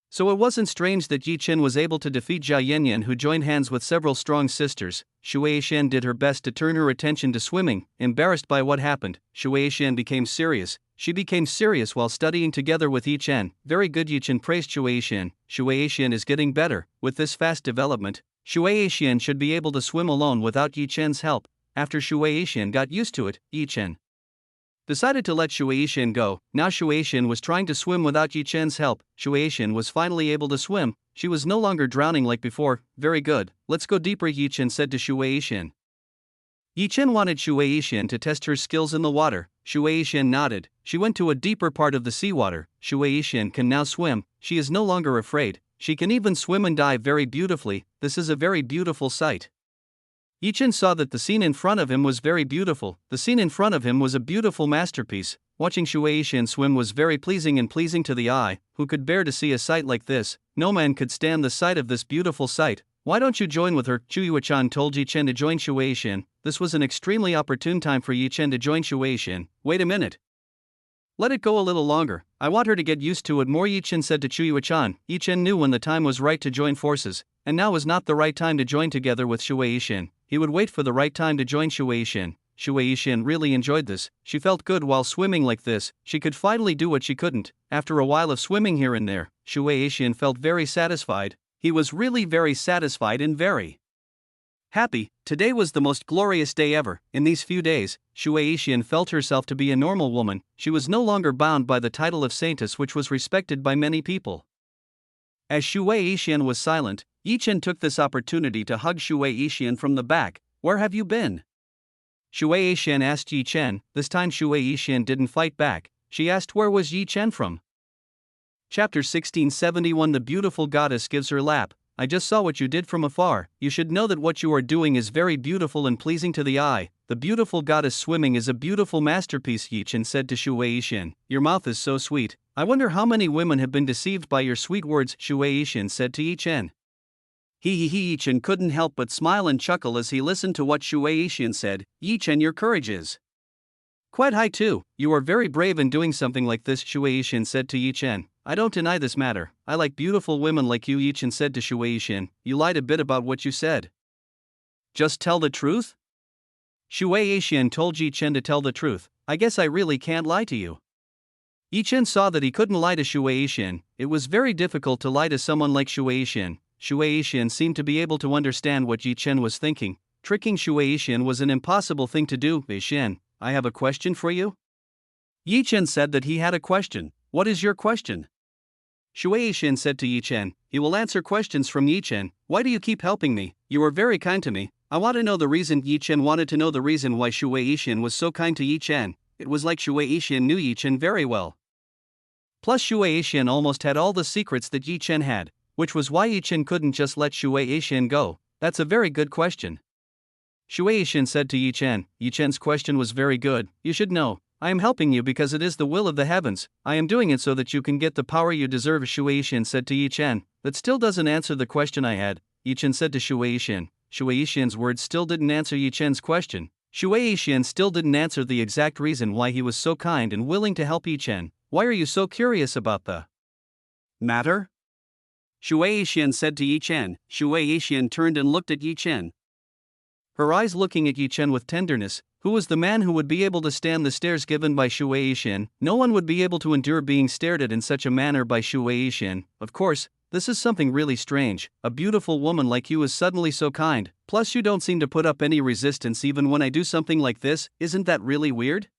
A: So it wasn't strange that Chen was able to defeat Jia Yanyan, who joined hands with several strong sisters. Shen did her best to turn her attention to swimming. Embarrassed by what happened, Shen became serious. She became serious while studying together with Chen. Very good, Chen praised Shen. Shen is getting better. With this fast development, Shen should be able to swim alone without Chen's help. After Shen got used to it, Chen decided to let Shen go. Now Shen was trying to swim without Chen's help. Shen was finally able to swim. She was no longer drowning like before. Very good. Let's go deeper, Chen said to Shen. Chen wanted Shen to test her skills in the water. Shen nodded. She went to a deeper part of the seawater. Shen can now swim. She is no longer afraid. She can even swim and dive very beautifully. This is a very beautiful sight. Chen saw that the scene in front of him was very beautiful. The scene in front of him was a beautiful masterpiece. Watching Shen swim was very pleasing and pleasing to the eye. Who could bear to see a sight like this? No man could stand the sight of this beautiful sight. Why don't you join with her? Chuyu-chan told Chen to join Shen. This was an extremely opportune time for Chen to join Shen. Wait a minute. Let it go a little longer. I want her to get used to it more, Chen said to Chuyu-chan. Chen knew when the time was right to join forces, and now was not the right time to join together with Shen. He would wait for the right time to join Shen. Shen really enjoyed this. She felt good while swimming like this. She could finally do what she couldn't. After a while of swimming here and there, Shen felt very satisfied. He was really very satisfied and very happy. Today was the most glorious day ever. In these few days, Shen felt herself to be a normal woman. She was no longer bound by the title of saintess, which was respected by many people. As Shen was silent, Chen took this opportunity to hug Shen from the back. Where have you been? Shen asked Chen. This time Shen didn't fight back. She asked where was Chen from. Chapter 1671. The beautiful goddess gives her lap. I just saw what you did from afar. You should know that what you are doing is very beautiful and pleasing to the eye. the beautiful goddess swimming is a beautiful masterpiece, Yi Chen said to Shui Yixian. Your mouth is so sweet. I wonder how many women have been deceived by your sweet words, Shui Yixian said to Yi Chen. Yi Chen couldn't help but smile and chuckle as he listened to what Shui Yixian said. Yi Chen, your courage is quite high too. You are very brave in doing something like this, Shui Yixian said to Yi Chen. I don't deny this matter. I like beautiful women like you, Yi Chen said to Shui Yixian. You lied a bit about what you said. Just tell the truth? Shui Yixian told Yi Chen to tell the truth. I guess I really can't lie to you. Yi Chen saw that he couldn't lie to Shui Yixian. It was very difficult to lie to someone like Shui Yixian. Shui Yixian seemed to be able to understand what Yi Chen was thinking. Tricking Shui Yixian was an impossible thing to do. Yixian, I have a question for you. Yi Chen said that he had a question. What is your question? Shui Yixian said to Yi Chen. He will answer questions from Yi Chen. Why do you keep helping me? You are very kind to me. I want to know the reason. Yi Chen wanted to know the reason why Shui Yixian was so kind to Yi Chen. It was like Shui Yixian knew Yi Chen very well. Plus Shui Yixian almost had all the secrets that Yi Chen had, which was why Yi Chen couldn't just let Shui Yixian go. That's a very good question. Shui Yixian said to Yi Chen. Yi Chen's question was very good. You should know. I am helping you because it is the will of the heavens. I am doing it so that you can get the power you deserve, Shui Yixian said to Yi Chen. That still doesn't answer the question I had, Yi Chen said to Shui Yixian. Shui Yixian's words still didn't answer Yi Chen's question. Shui Yixian still didn't answer the exact reason why he was so kind and willing to help Yi Chen. Why are you so curious about the matter? Shui Yixian said to Yi Chen. Shui Yixian turned and looked at Yi Chen, her eyes looking at Yi Chen with tenderness. Who was the man who would be able to stand the stares given by Shui Yixian? No one would be able to endure being stared at in such a manner by Shui Yixian. Of course, this is something really strange. A beautiful woman like you is suddenly so kind. Plus you don't seem to put up any resistance even when I do something like this. Isn't that really weird?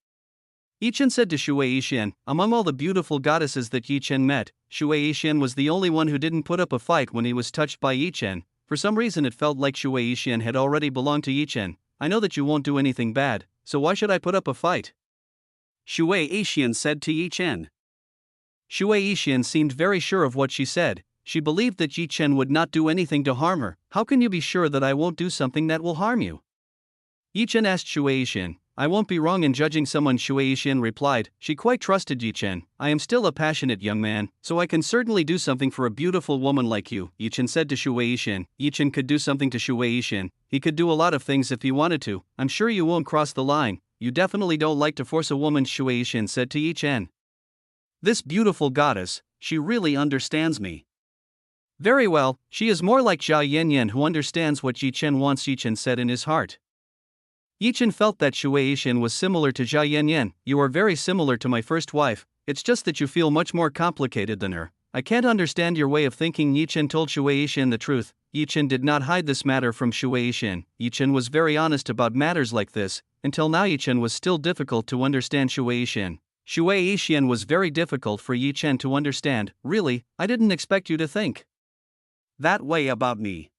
A: Yi Chen said to Shui Yixian. Among all the beautiful goddesses that Yi Chen met, Shui Yixian was the only one who didn't put up a fight when he was touched by Yi Chen. For some reason it felt like Shui Yixian had already belonged to Yi Chen. I know that you won't do anything bad, so why should I put up a fight? Shui Yixian said to Yi Chen. Shui Yixian seemed very sure of what she said. She believed that Yi Chen would not do anything to harm her. How can you be sure that I won't do something that will harm you? Yi Chen asked Shui Yixian. I won't be wrong in judging someone, Shui Yixian replied. She quite trusted Yi Chen. I am still a passionate young man, so I can certainly do something for a beautiful woman like you, Yi Chen said to Shui Yixian. Yi Chen could do something to Shui Yixian. He could do a lot of things if he wanted to. I'm sure you won't cross the line. You definitely don't like to force a woman, Shui Yixian said to Yi Chen. This beautiful goddess, she really understands me very well. She is more like Zhao Yanyan who understands what Yi Chen wants, Yi Chen said in his heart. Yi Chen felt that Shui Yixian was similar to Zhao Yanyan. You are very similar to my first wife, it's just that you feel much more complicated than her. I can't understand your way of thinking, Yi Chen told Shui Yixian the truth. Yi Chen did not hide this matter from Shui Yixian. Yi Chen was very honest about matters like this. Until now Yi Chen was still difficult to understand Shui Yixian. Shui Yixian was very difficult for Yi Chen to understand. Really, I didn't expect you to think that way about me.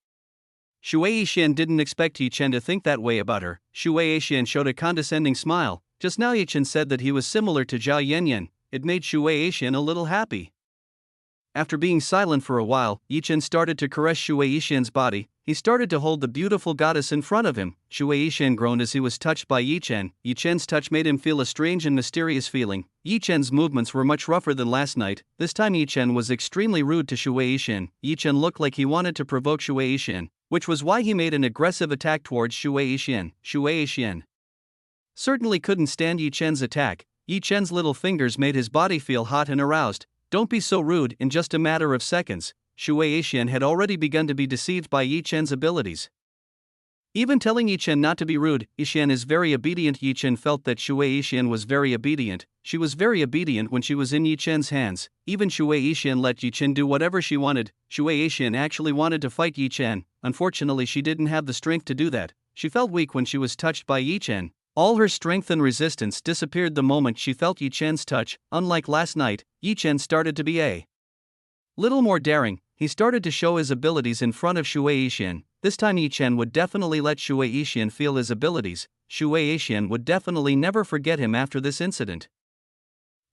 A: Shui Yixian didn't expect Yi Chen to think that way about her. Shui Yixian showed a condescending smile. Just now Yi Chen said that he was similar to Zhao Yanyan. It made Shui Yixian a little happy. After being silent for a while, Yi Chen started to caress Shui Yixian's body. He started to hold the beautiful goddess in front of him. Shui Yixian groaned as he was touched by Yi Chen. Yi Chen's touch made him feel a strange and mysterious feeling. Yi Chen's movements were much rougher than last night. This time Yi Chen was extremely rude to Shui Yixian. Yi Chen looked like he wanted to provoke Shui Yixian, which was why he made an aggressive attack towards Shui Yixian. Shui Yixian certainly couldn't stand Yi Chen's attack. Yi Chen's little fingers made his body feel hot and aroused. Don't be so rude. In just a matter of seconds, Shui Yixian had already begun to be deceived by Yi Chen's abilities. Even telling Yi Chen not to be rude, Yixian is very obedient. Yi Chen felt that Shui Yixian was very obedient. She was very obedient when she was in Yi Chen's hands. Even Shui Yixian let Yi Chen do whatever she wanted. Shui Yixian actually wanted to fight Yi Chen. Unfortunately she didn't have the strength to do that. She felt weak when she was touched by Yi Chen. All her strength and resistance disappeared the moment she felt Yi Chen's touch. Unlike last night, Yi Chen started to be a little more daring. He started to show his abilities in front of Shui Yixian. This time Yi Chen would definitely let Shui Yixian feel his abilities. Shui Yixian would definitely never forget him after this incident.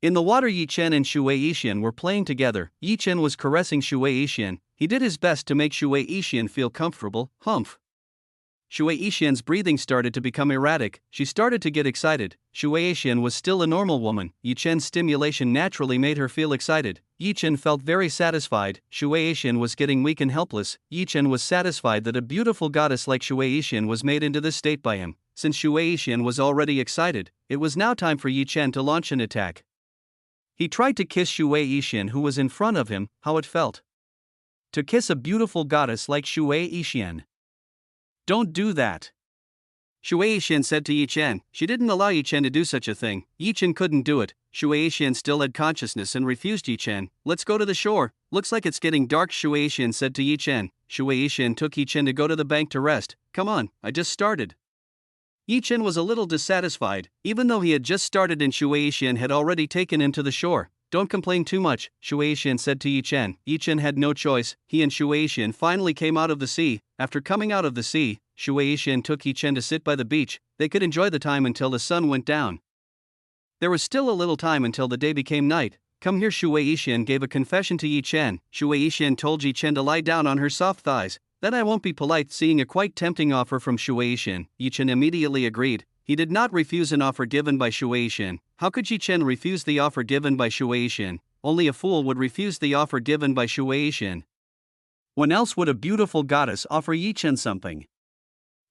A: In the water, Yi Chen and Shui Yixian were playing together. Yi Chen was caressing Shui Yixian. He did his best to make Shui Yixian feel comfortable. Humph. Shui Yixian's breathing started to become erratic, she started to get excited. Shui Yixian was still a normal woman, Yi Chen's stimulation naturally made her feel excited. Yi Chen felt very satisfied, Shui Yixian was getting weak and helpless. Yi Chen was satisfied that a beautiful goddess like Shui Yixian was made into this state by him. Since Shui Yixian was already excited, it was now time for Yi Chen to launch an attack. He tried to kiss Shui Yixian who was in front of him. How it felt to kiss a beautiful goddess like Shui Yixian. Don't do that. Shui Yixian said to Yi Chen. She didn't allow Yi Chen to do such a thing. Yi Chen couldn't do it. Shui Yixian still had consciousness and refused Yi Chen. Let's go to the shore. Looks like it's getting dark, Shui Yixian said to Yi Chen. Shui Yixian took Yi Chen to go to the bank to rest. Come on, I just started. Yi Chen was a little dissatisfied, even though he had just started and Shui Yixian had already taken him to the shore. Don't complain too much, Shui Yixian said to Yi Chen. Yi Chen had no choice. He and Shui Yixian finally came out of the sea. After coming out of the sea, Shui Yixian took Yi Chen to sit by the beach. They could enjoy the time until the sun went down. There was still a little time until the day became night. Come here, Shui Yixian gave a confession to Yi Chen. Shui Yixian told Yi Chen to lie down on her soft thighs. Then I won't be polite. Seeing a quite tempting offer from Shui Yixian, Yi Chen immediately agreed. He did not refuse an offer given by Shui Yixian. How could Yi Chen refuse the offer given by Shui Yixian? Only a fool would refuse the offer given by Shui Yixian. When else would a beautiful goddess offer Yi Chen something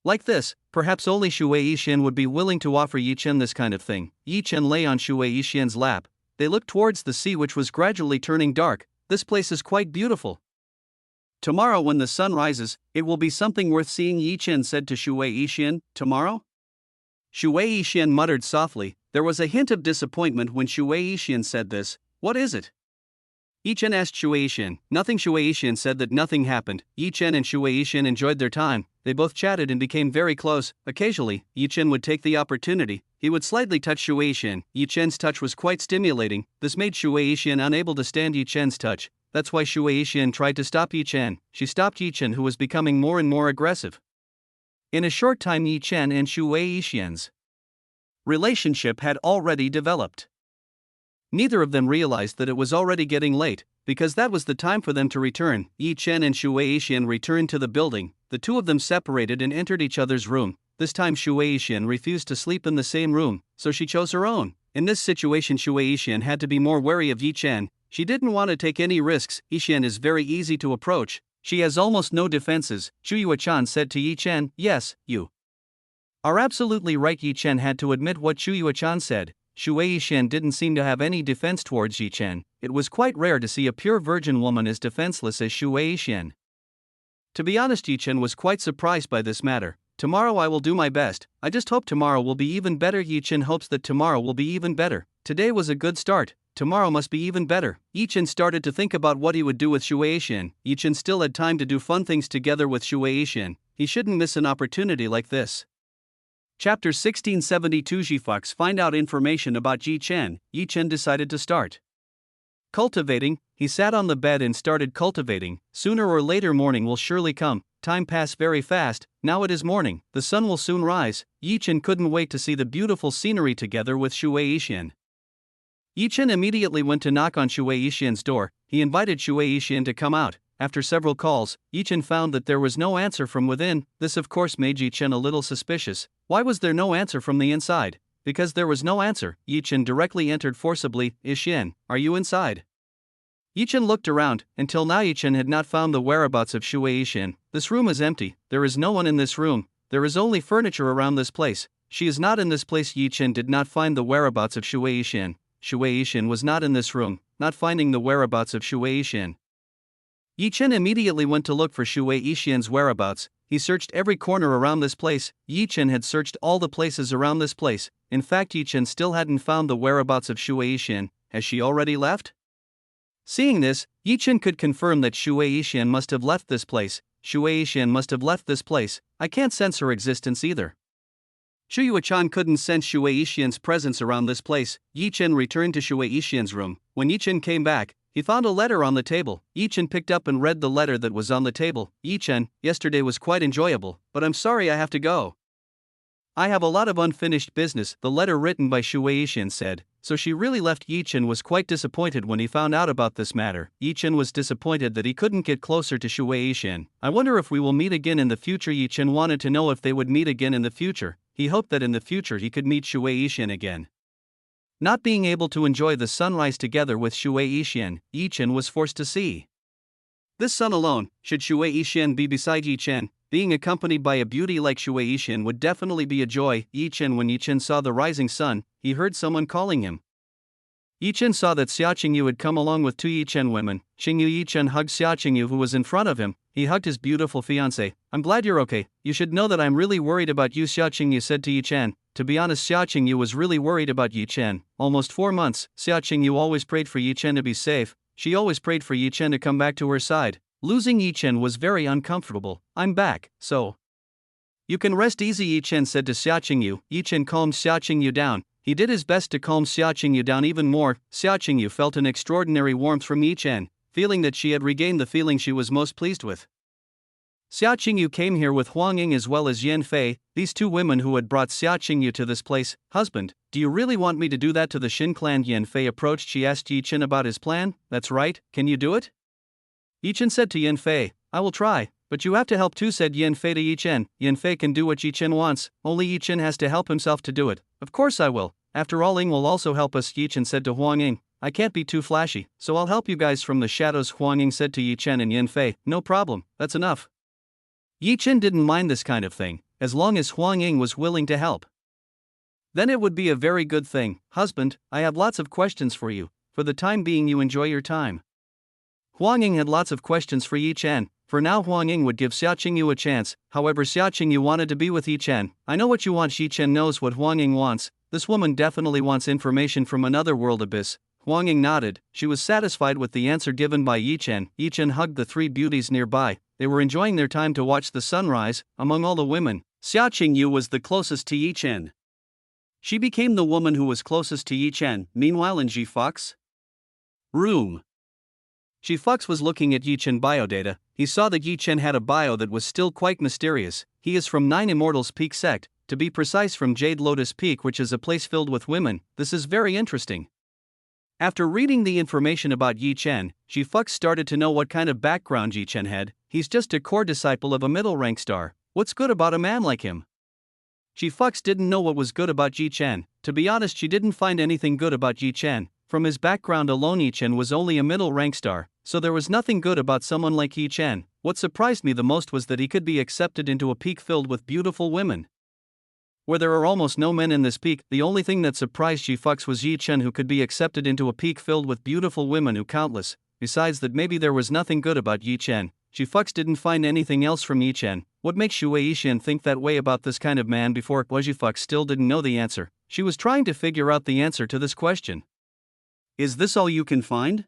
A: like this? Perhaps only Shui Yixian would be willing to offer Yi Chen this kind of thing. Yi Chen lay on Shui Yixian's lap. They looked towards the sea, which was gradually turning dark. This place is quite beautiful. Tomorrow when the sun rises, it will be something worth seeing, Yi Chen said to Shui Yixian. Tomorrow? Shui Yixian muttered softly. There was a hint of disappointment when Shui Yixian said this. What is it? Yi Chen asked Shui Yixian. Nothing. Shui Yixian said that nothing happened. Yi Chen and Shui Yixian enjoyed their time. They both chatted and became very close. Occasionally, Yi Chen would take the opportunity. He would slightly touch Shui Yixian. Yi Chen's touch was quite stimulating. This made Shui Yixian unable to stand Yi Chen's touch. That's why Shui Yixian tried to stop Yi Chen. She stopped Yi Chen, who was becoming more and more aggressive. In a short time, Yi Chen and Shui Yixian's relationship had already developed. Neither of them realized that it was already getting late, because that was the time for them to return. Yi Chen and Shui Yixian returned to the building. The two of them separated and entered each other's room. This time Shui Yixian refused to sleep in the same room, so she chose her own. In this situation, Shui Yixian had to be more wary of Yi Chen. She didn't want to take any risks. Yixian is very easy to approach. She has almost no defenses. Chuyue-chan said to Yi Chen. Yes, you are absolutely right. Yi Chen had to admit what Chuyue-chan said. Shui Yixian didn't seem to have any defense towards Yi Chen. It was quite rare to see a pure virgin woman as defenseless as Shui Yixian. To be honest, Yi Chen was quite surprised by this matter. Tomorrow I will do my best. I just hope tomorrow will be even better. Yi Chen hopes that tomorrow will be even better. Today was a good start. Tomorrow must be even better. Yi Chen started to think about what he would do with Shui Yixian. Yi Chen still had time to do fun things together with Shui Yixian. He shouldn't miss an opportunity like this. Chapter 1672. Jifox find out information about Yi Chen. Yi Chen decided to start cultivating. He sat on the bed and started cultivating. Sooner or later morning will surely come. Time passed very fast. Now it is morning. The sun will soon rise. Yi Chen couldn't wait to see the beautiful scenery together with Shui Yixian. Yi Chen immediately went to knock on Shui Yixian's door. He invited Shui Yixian to come out. After several calls, Yi Chen found that there was no answer from within. This of course made Yi Chen a little suspicious. Why was there no answer from the inside? Because there was no answer, Yi Chen directly entered forcibly. Yixian, are you inside? Yi Chen looked around. Until now Yi Chen had not found the whereabouts of Shui Yixian. This room is empty. There is no one in this room. There is only furniture around this place. She is not in this place. Yi Chen did not find the whereabouts of Shui Yixian. Shui Yixian was not in this room. Not finding the whereabouts of Shui Yixian, Yi Chen immediately went to look for Shui Yixian's whereabouts. He searched every corner around this place. Yi Chen had searched all the places around this place. In fact, Yi Chen still hadn't found the whereabouts of Shui Yixian. Has she already left? Seeing this, Yi Chen could confirm that Shui Yixian must have left this place. Shui Yixian must have left this place. I can't sense her existence either. Chuyue-chan couldn't sense Shui Yixian's presence around this place. Yi Chen returned to Shui Yixian's room. When Yi Chen came back, he found a letter on the table. Yi Chen picked up and read the letter that was on the table. Yi Chen, yesterday was quite enjoyable, but I'm sorry I have to go. I have a lot of unfinished business, the letter written by Chen said, so she really left. Chen was quite disappointed when he found out about this matter. Chen was disappointed that he couldn't get closer to Chen. I wonder if we will meet again in the future. Chen wanted to know if they would meet again in the future. He hoped that in the future he could meet Chen again. Not being able to enjoy the sunrise together with Chen was forced to see this sun alone. Should Chen be beside Chen, being accompanied by a beauty like Chen would definitely be a joy. When Chen saw the rising sun, he heard someone calling him. Chen saw that Xiaoqingyu had come along with two Chen women. Chen hugged Xiaoqingyu, who was in front of him. He hugged his beautiful fiancée. I'm glad you're okay. You should know that I'm really worried about you, Xiaoqingyu said to Chen. To be honest, Xiaoqingyu was really worried about Chen. Almost 4 months, Xiaoqingyu always prayed for Chen to be safe. She always prayed for Chen to come back to her side. Losing Chen was very uncomfortable. I'm back, so you can rest easy, Chen said to Xiaoqingyu. Chen calmed Xiaoqingyu down. He did his best to calm Xiaoqingyu down even more. Xiaoqingyu felt an extraordinary warmth from Chen, feeling that she had regained the feeling she was most pleased with. Xiaoqingyu came here with Huang Ying as well as Yan Fei, these two women who had brought Xiaoqingyu to this place. Husband, do you really want me to do that to the Xin clan? Yan Fei approached. She asked Chen about his plan. That's right, can you do it? Chen said to Yan Fei, I will try, but you have to help too, said Yan Fei to Chen. Yan Fei can do what Chen wants, only Chen has to help himself to do it. Of course I will. After all, Ying will also help us, Chen said to Huang Ying. I can't be too flashy, so I'll help you guys from the shadows, Huang Ying said to Chen and Yan Fei. No problem, that's enough. Chen didn't mind this kind of thing, as long as Huang Ying was willing to help. Then it would be a very good thing. Husband, I have lots of questions for you. For the time being, you enjoy your time. Huang Ying had lots of questions for Chen. For now, Huang Ying would give Xiaoqingyu a chance. However, Xiaoqingyu wanted to be with Chen. I know what you want. Chen knows what Huang Ying wants. This woman definitely wants information from another world abyss. Huang Ying nodded. She was satisfied with the answer given by Chen. Chen hugged the three beauties nearby. They were enjoying their time to watch the sunrise. Among all the women, Xiaoqingyu was the closest to Chen. She became the woman who was closest to Chen. Meanwhile, in Fox's room, Fox was looking at Chen biodata. He saw that Chen had a bio that was still quite mysterious. He is from 9 Immortals Peak sect, to be precise from Jade Lotus Peak, which is a place filled with women. This is very interesting. After reading the information about Chen, Fox started to know what kind of background Chen had. He's just a core disciple of a middle rank star. What's good about a man like him? Fox didn't know what was good about Chen. To be honest, she didn't find anything good about Chen. From his background alone, Chen was only a middle rank star, so there was nothing good about someone like Chen. What surprised me the most was that he could be accepted into a peak filled with beautiful women. Where there are almost no men in this peak, the only thing that surprised Fox was Chen, who could be accepted into a peak filled with beautiful women who countless. Besides that, maybe there was nothing good about Chen. Fox didn't find anything else from Chen. What makes Chen think that way about this kind of man? Before Fox still didn't know the answer. She was trying to figure out the answer to this question. Is this all you can find?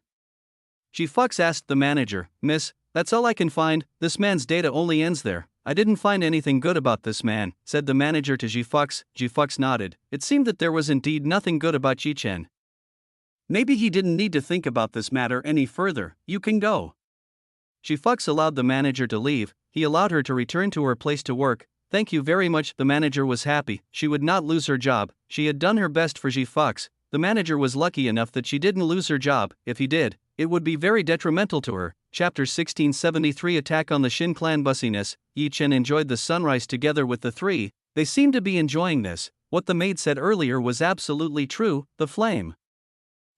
A: Fox asked the manager. Miss, that's all I can find. This man's data only ends there. I didn't find anything good about this man, said the manager to Fox. Fox nodded. It seemed that there was indeed nothing good about Chen. Maybe he didn't need to think about this matter any further. You can go. Fox allowed the manager to leave. He allowed her to return to her place to work. Thank you very much. The manager was happy. She would not lose her job. She had done her best for Fox. The manager was lucky enough that she didn't lose her job. If he did, it would be very detrimental to her. Chapter 1673 Attack on the Xin Clan. Bussiness. Chen enjoyed the sunrise together with the three. They seemed to be enjoying this. What the maid said earlier was absolutely true. The flame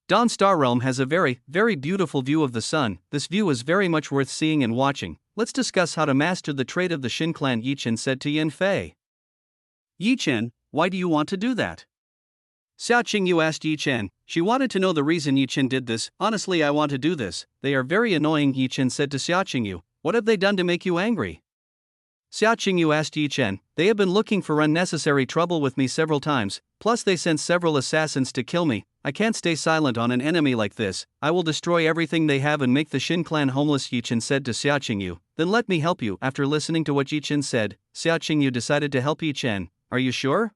A: Dawn Star Realm has a very, very beautiful view of the sun. This view is very much worth seeing and watching. Let's discuss how to master the trait of the Xin Clan, Chen said to Yan Fei. Chen, why do you want to do that? Xiaoqingyu asked Chen. She wanted to know the reason Chen did this. Honestly, I want to do this. They are very annoying, Chen said to Xiaoqingyu. What have they done to make you angry? Xiaoqingyu asked Chen. They have been looking for unnecessary trouble with me several times, plus they sent several assassins to kill me. I can't stay silent on an enemy like this. I will destroy everything they have and make the Xin clan homeless, Chen said to Xiaoqingyu. Then let me help you. After listening to what Chen said, Xiaoqingyu decided to help Chen. Are you sure?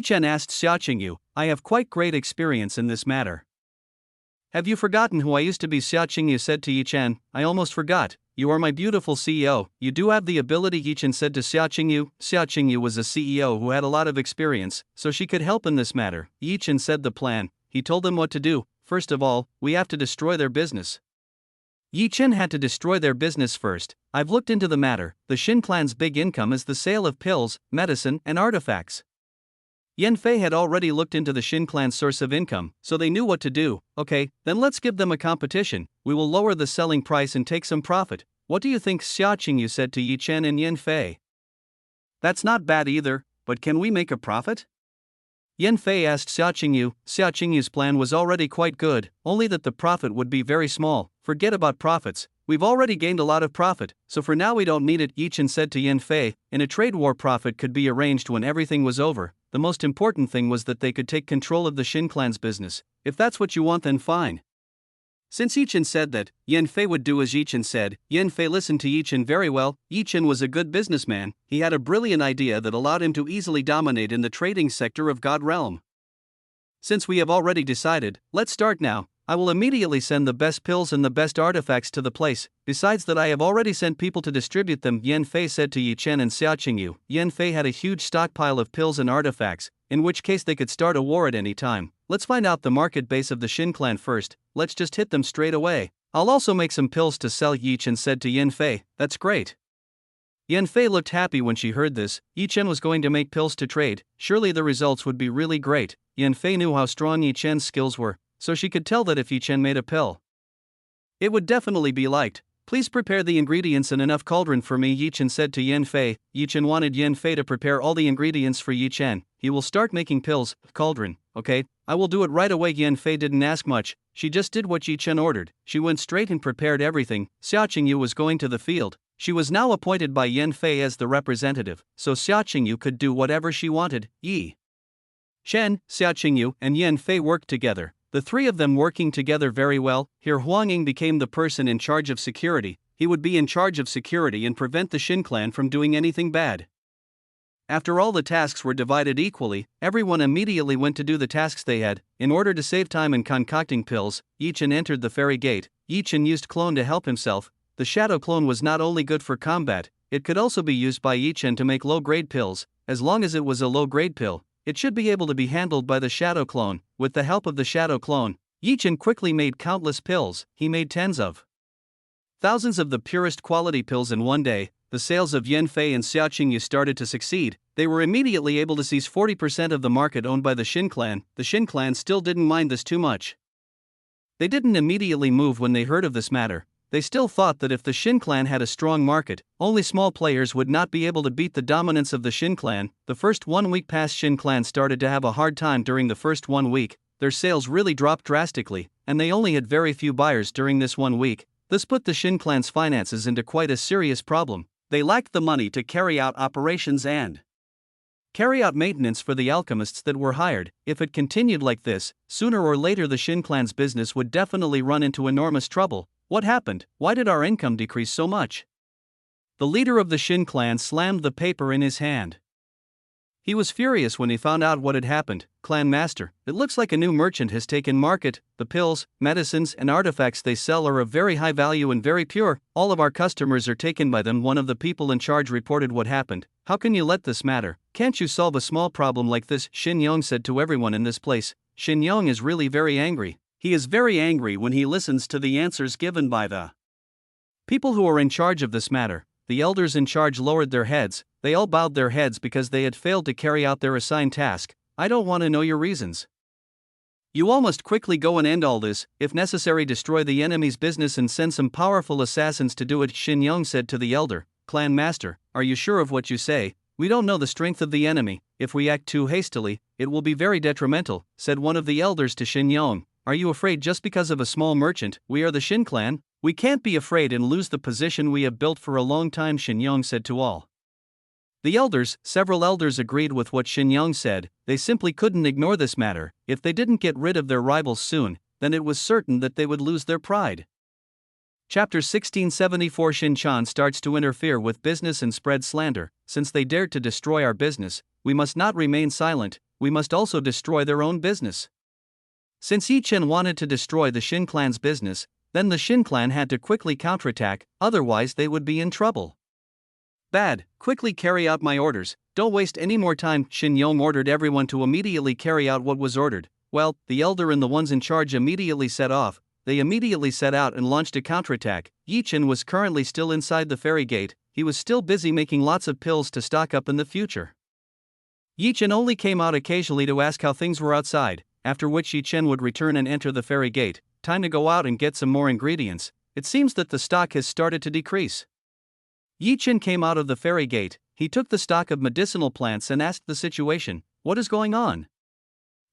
A: Chen asked Xiaoqingyu. I have quite great experience in this matter. Have you forgotten who I used to be? Xiaoqingyu said to Chen. I almost forgot. you are my beautiful CEO, you do have the ability, Yi Chen said to Xia Qingyu. Xia Qingyu was a CEO who had a lot of experience, so she could help in this matter. Yi Chen said the plan. He told them what to do. First of all, we have to destroy their business. Yi Chen had to destroy their business first. I've looked into the matter. The Shin clan's big income is the sale of pills, medicine, and artifacts. Yan Fei had already looked into the Shin clan's source of income, so they knew what to do. Okay, then let's give them a competition. We will lower the selling price and take some profit. What do you think? Xia Qingyu said to Yi Chen and Yan Fei. That's not bad either, but can we make a profit? Yan Fei asked Xia Qingyu. Xia Qingyu's plan was already quite good, only that the profit would be very small. Forget about profits. We've already gained a lot of profit, so for now we don't need it, Yi Chen said to Yan Fei. In a trade war, profit could be arranged when everything was over. The most important thing was that they could take control of the Shin clan's business. If that's what you want, then fine. Since Yi Chen said that, Yan Fei would do as Yi Chen said. Yan Fei listened to Yi Chen very well. Yi Chen was a good businessman. He had a brilliant idea that allowed him to easily dominate in the trading sector of God Realm. Since we have already decided, let's start now. I will immediately send the best pills and the best artifacts to the place. Besides that, I have already sent people to distribute them, Yan Fei said to Yi Chen and Xia Qingyu. Yan Fei had a huge stockpile of pills and artifacts, in which case they could start a war at any time. Let's find out the market base of the Shin clan first. Let's just hit them straight away. I'll also make some pills to sell, Yi Chen said to Yan Fei. That's great. Yan Fei looked happy when she heard this. Yi Chen was going to make pills to trade. Surely the results would be really great. Yan Fei knew how strong Yi Chen's skills were, so she could tell that if Yi Chen made a pill, it would definitely be liked. Please prepare the ingredients in enough cauldron for me, Yi Chen said to Yan Fei. Yi Chen wanted Yan Fei to prepare all the ingredients for Yi Chen. He will start making pills, cauldron, okay? I will do it right away. Yan Fei didn't ask much, she just did what Yi Chen ordered. She went straight and prepared everything. Xia Qingyu was going to the field. She was now appointed by Yan Fei as the representative, so Xia Qingyu could do whatever she wanted. Yi Chen, Xia Qingyu, and Yan Fei worked together. The three of them working together very well. Here Huangying became the person in charge of security. He would be in charge of security and prevent the Shin clan from doing anything bad. After all the tasks were divided equally, everyone immediately went to do the tasks they had. In order to save time in concocting pills, Yi Chen entered the fairy gate. Yi Chen used clone to help himself. The shadow clone was not only good for combat, it could also be used by Yi Chen to make low-grade pills. As long as it was a low-grade pill, it should be able to be handled by the shadow clone. With the help of the shadow clone, Yi Chen quickly made countless pills. He made tens of thousands of the purest quality pills in one day. The sales of Yan Fei and Xia Qingyu started to succeed. They were immediately able to seize 40% of the market owned by the Shin clan. The Shin clan still didn't mind this too much. They didn't immediately move when they heard of this matter. They still thought that if the Shin clan had a strong market, only small players would not be able to beat the dominance of the Shin clan. The first 1 week passed. Shin clan started to have a hard time during the first 1 week. Their sales really dropped drastically, and they only had very few buyers during this 1 week. This put the Shin clan's finances into quite a serious problem. They lacked the money to carry out operations and carry out maintenance for the alchemists that were hired. If it continued like this, sooner or later the Shin clan's business would definitely run into enormous trouble. What happened? Why did our income decrease so much? The leader of the Shin clan slammed the paper in his hand. He was furious when he found out what had happened. Clan master, it looks like a new merchant has taken market. The pills, medicines, and artifacts they sell are of very high value and very pure. All of our customers are taken by them. One of the people in charge reported what happened. How can you let this matter? Can't you solve a small problem like this? Shin Yong said to everyone in this place. Shin Yong is really very angry. He is very angry when he listens to the answers given by the people who are in charge of this matter. The elders in charge lowered their heads. They all bowed their heads because they had failed to carry out their assigned task. I don't want to know your reasons. You all must quickly go and end all this. If necessary, destroy the enemy's business and send some powerful assassins to do it. Shin Yong said to the elder. Clan master, are you sure of what you say? We don't know the strength of the enemy. If we act too hastily, it will be very detrimental, said one of the elders to Shin Yong. Are you afraid just because of a small merchant? We are the Shin clan. We can't be afraid and lose the position we have built for a long time, Shin Yong said to all. The elders, several elders agreed with what Shin Yong said. They simply couldn't ignore this matter. If they didn't get rid of their rivals soon, then it was certain that they would lose their pride. Chapter 1674. Shin Chan starts to interfere with business and spread slander. Since they dared to destroy our business, we must not remain silent, we must also destroy their own business. Since Yi Chen wanted to destroy the Shin clan's business, Then the Shin clan had to quickly counterattack, otherwise they would be in trouble. Bad, quickly carry out my orders, don't waste any more time. Shin Yong ordered everyone to immediately carry out what was ordered. Well, the elder and the ones in charge immediately set off. They immediately set out and launched a counterattack. Yi Chen was currently still inside the ferry gate, he was still busy making lots of pills to stock up in the future. Yi Chen only came out occasionally to ask how things were outside, after which Yi Chen would return and enter the ferry gate. Time to go out and get some more ingredients. It seems that the stock has started to decrease. Yi Chen came out of the ferry gate, he took the stock of medicinal plants and asked the situation, what is going on?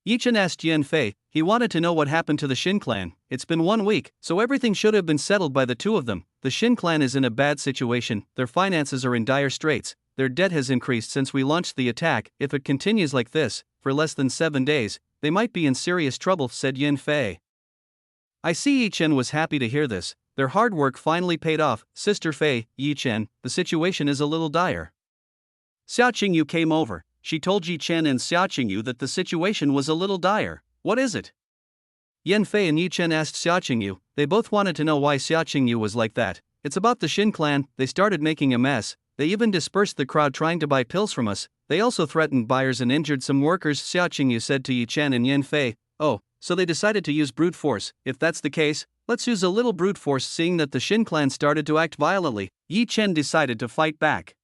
A: Yi Chen asked Yan Fei, he wanted to know what happened to the Shin clan. It's been 1 week, so everything should have been settled by the two of them. The Shin clan is in a bad situation, their finances are in dire straits, their debt has increased since we launched the attack. If it continues like this, for less than 7 days, they might be in serious trouble, said Yan Fei. I see. Yi Chen was happy to hear this. Their hard work finally paid off. Sister Fei, Yi Chen, the situation is a little dire. Xiao Qingyu came over. She told Yi Chen and Xiao Qingyu that the situation was a little dire. What is it? Yan Fei and Yi Chen asked Xiao Qingyu. They both wanted to know why Xiao Qingyu was like that. It's about the Shin clan. They started making a mess. They even dispersed the crowd trying to buy pills from us. They also threatened buyers and injured some workers, Xiao Qingyu said to Yi Chen and Yan Fei. Oh, so they decided to use brute force. If that's the case, let's use a little brute force. Seeing that the Shin clan started to act violently, Yi Chen decided to fight back.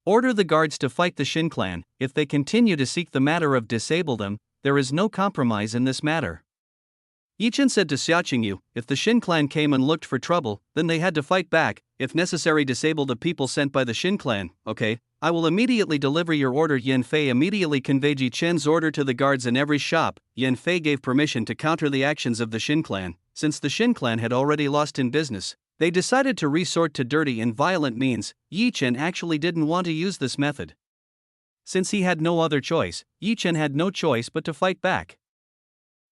A: Order the guards to fight the Shin clan. If they continue to seek the matter of disable them, there is no compromise in this matter. Yi Chen said to Xiao Qingyu, if the Shin clan came and looked for trouble, then they had to fight back, if necessary disable the people sent by the Shin clan. Okay, I will immediately deliver your order. Yan Fei immediately conveyed Yi Chen's order to the guards in every shop. Yan Fei gave permission to counter the actions of the Shin clan. Since the Shin clan had already lost in business, they decided to resort to dirty and violent means. Yi Chen actually didn't want to use this method. Since he had no other choice, Yi Chen had no choice but to fight back.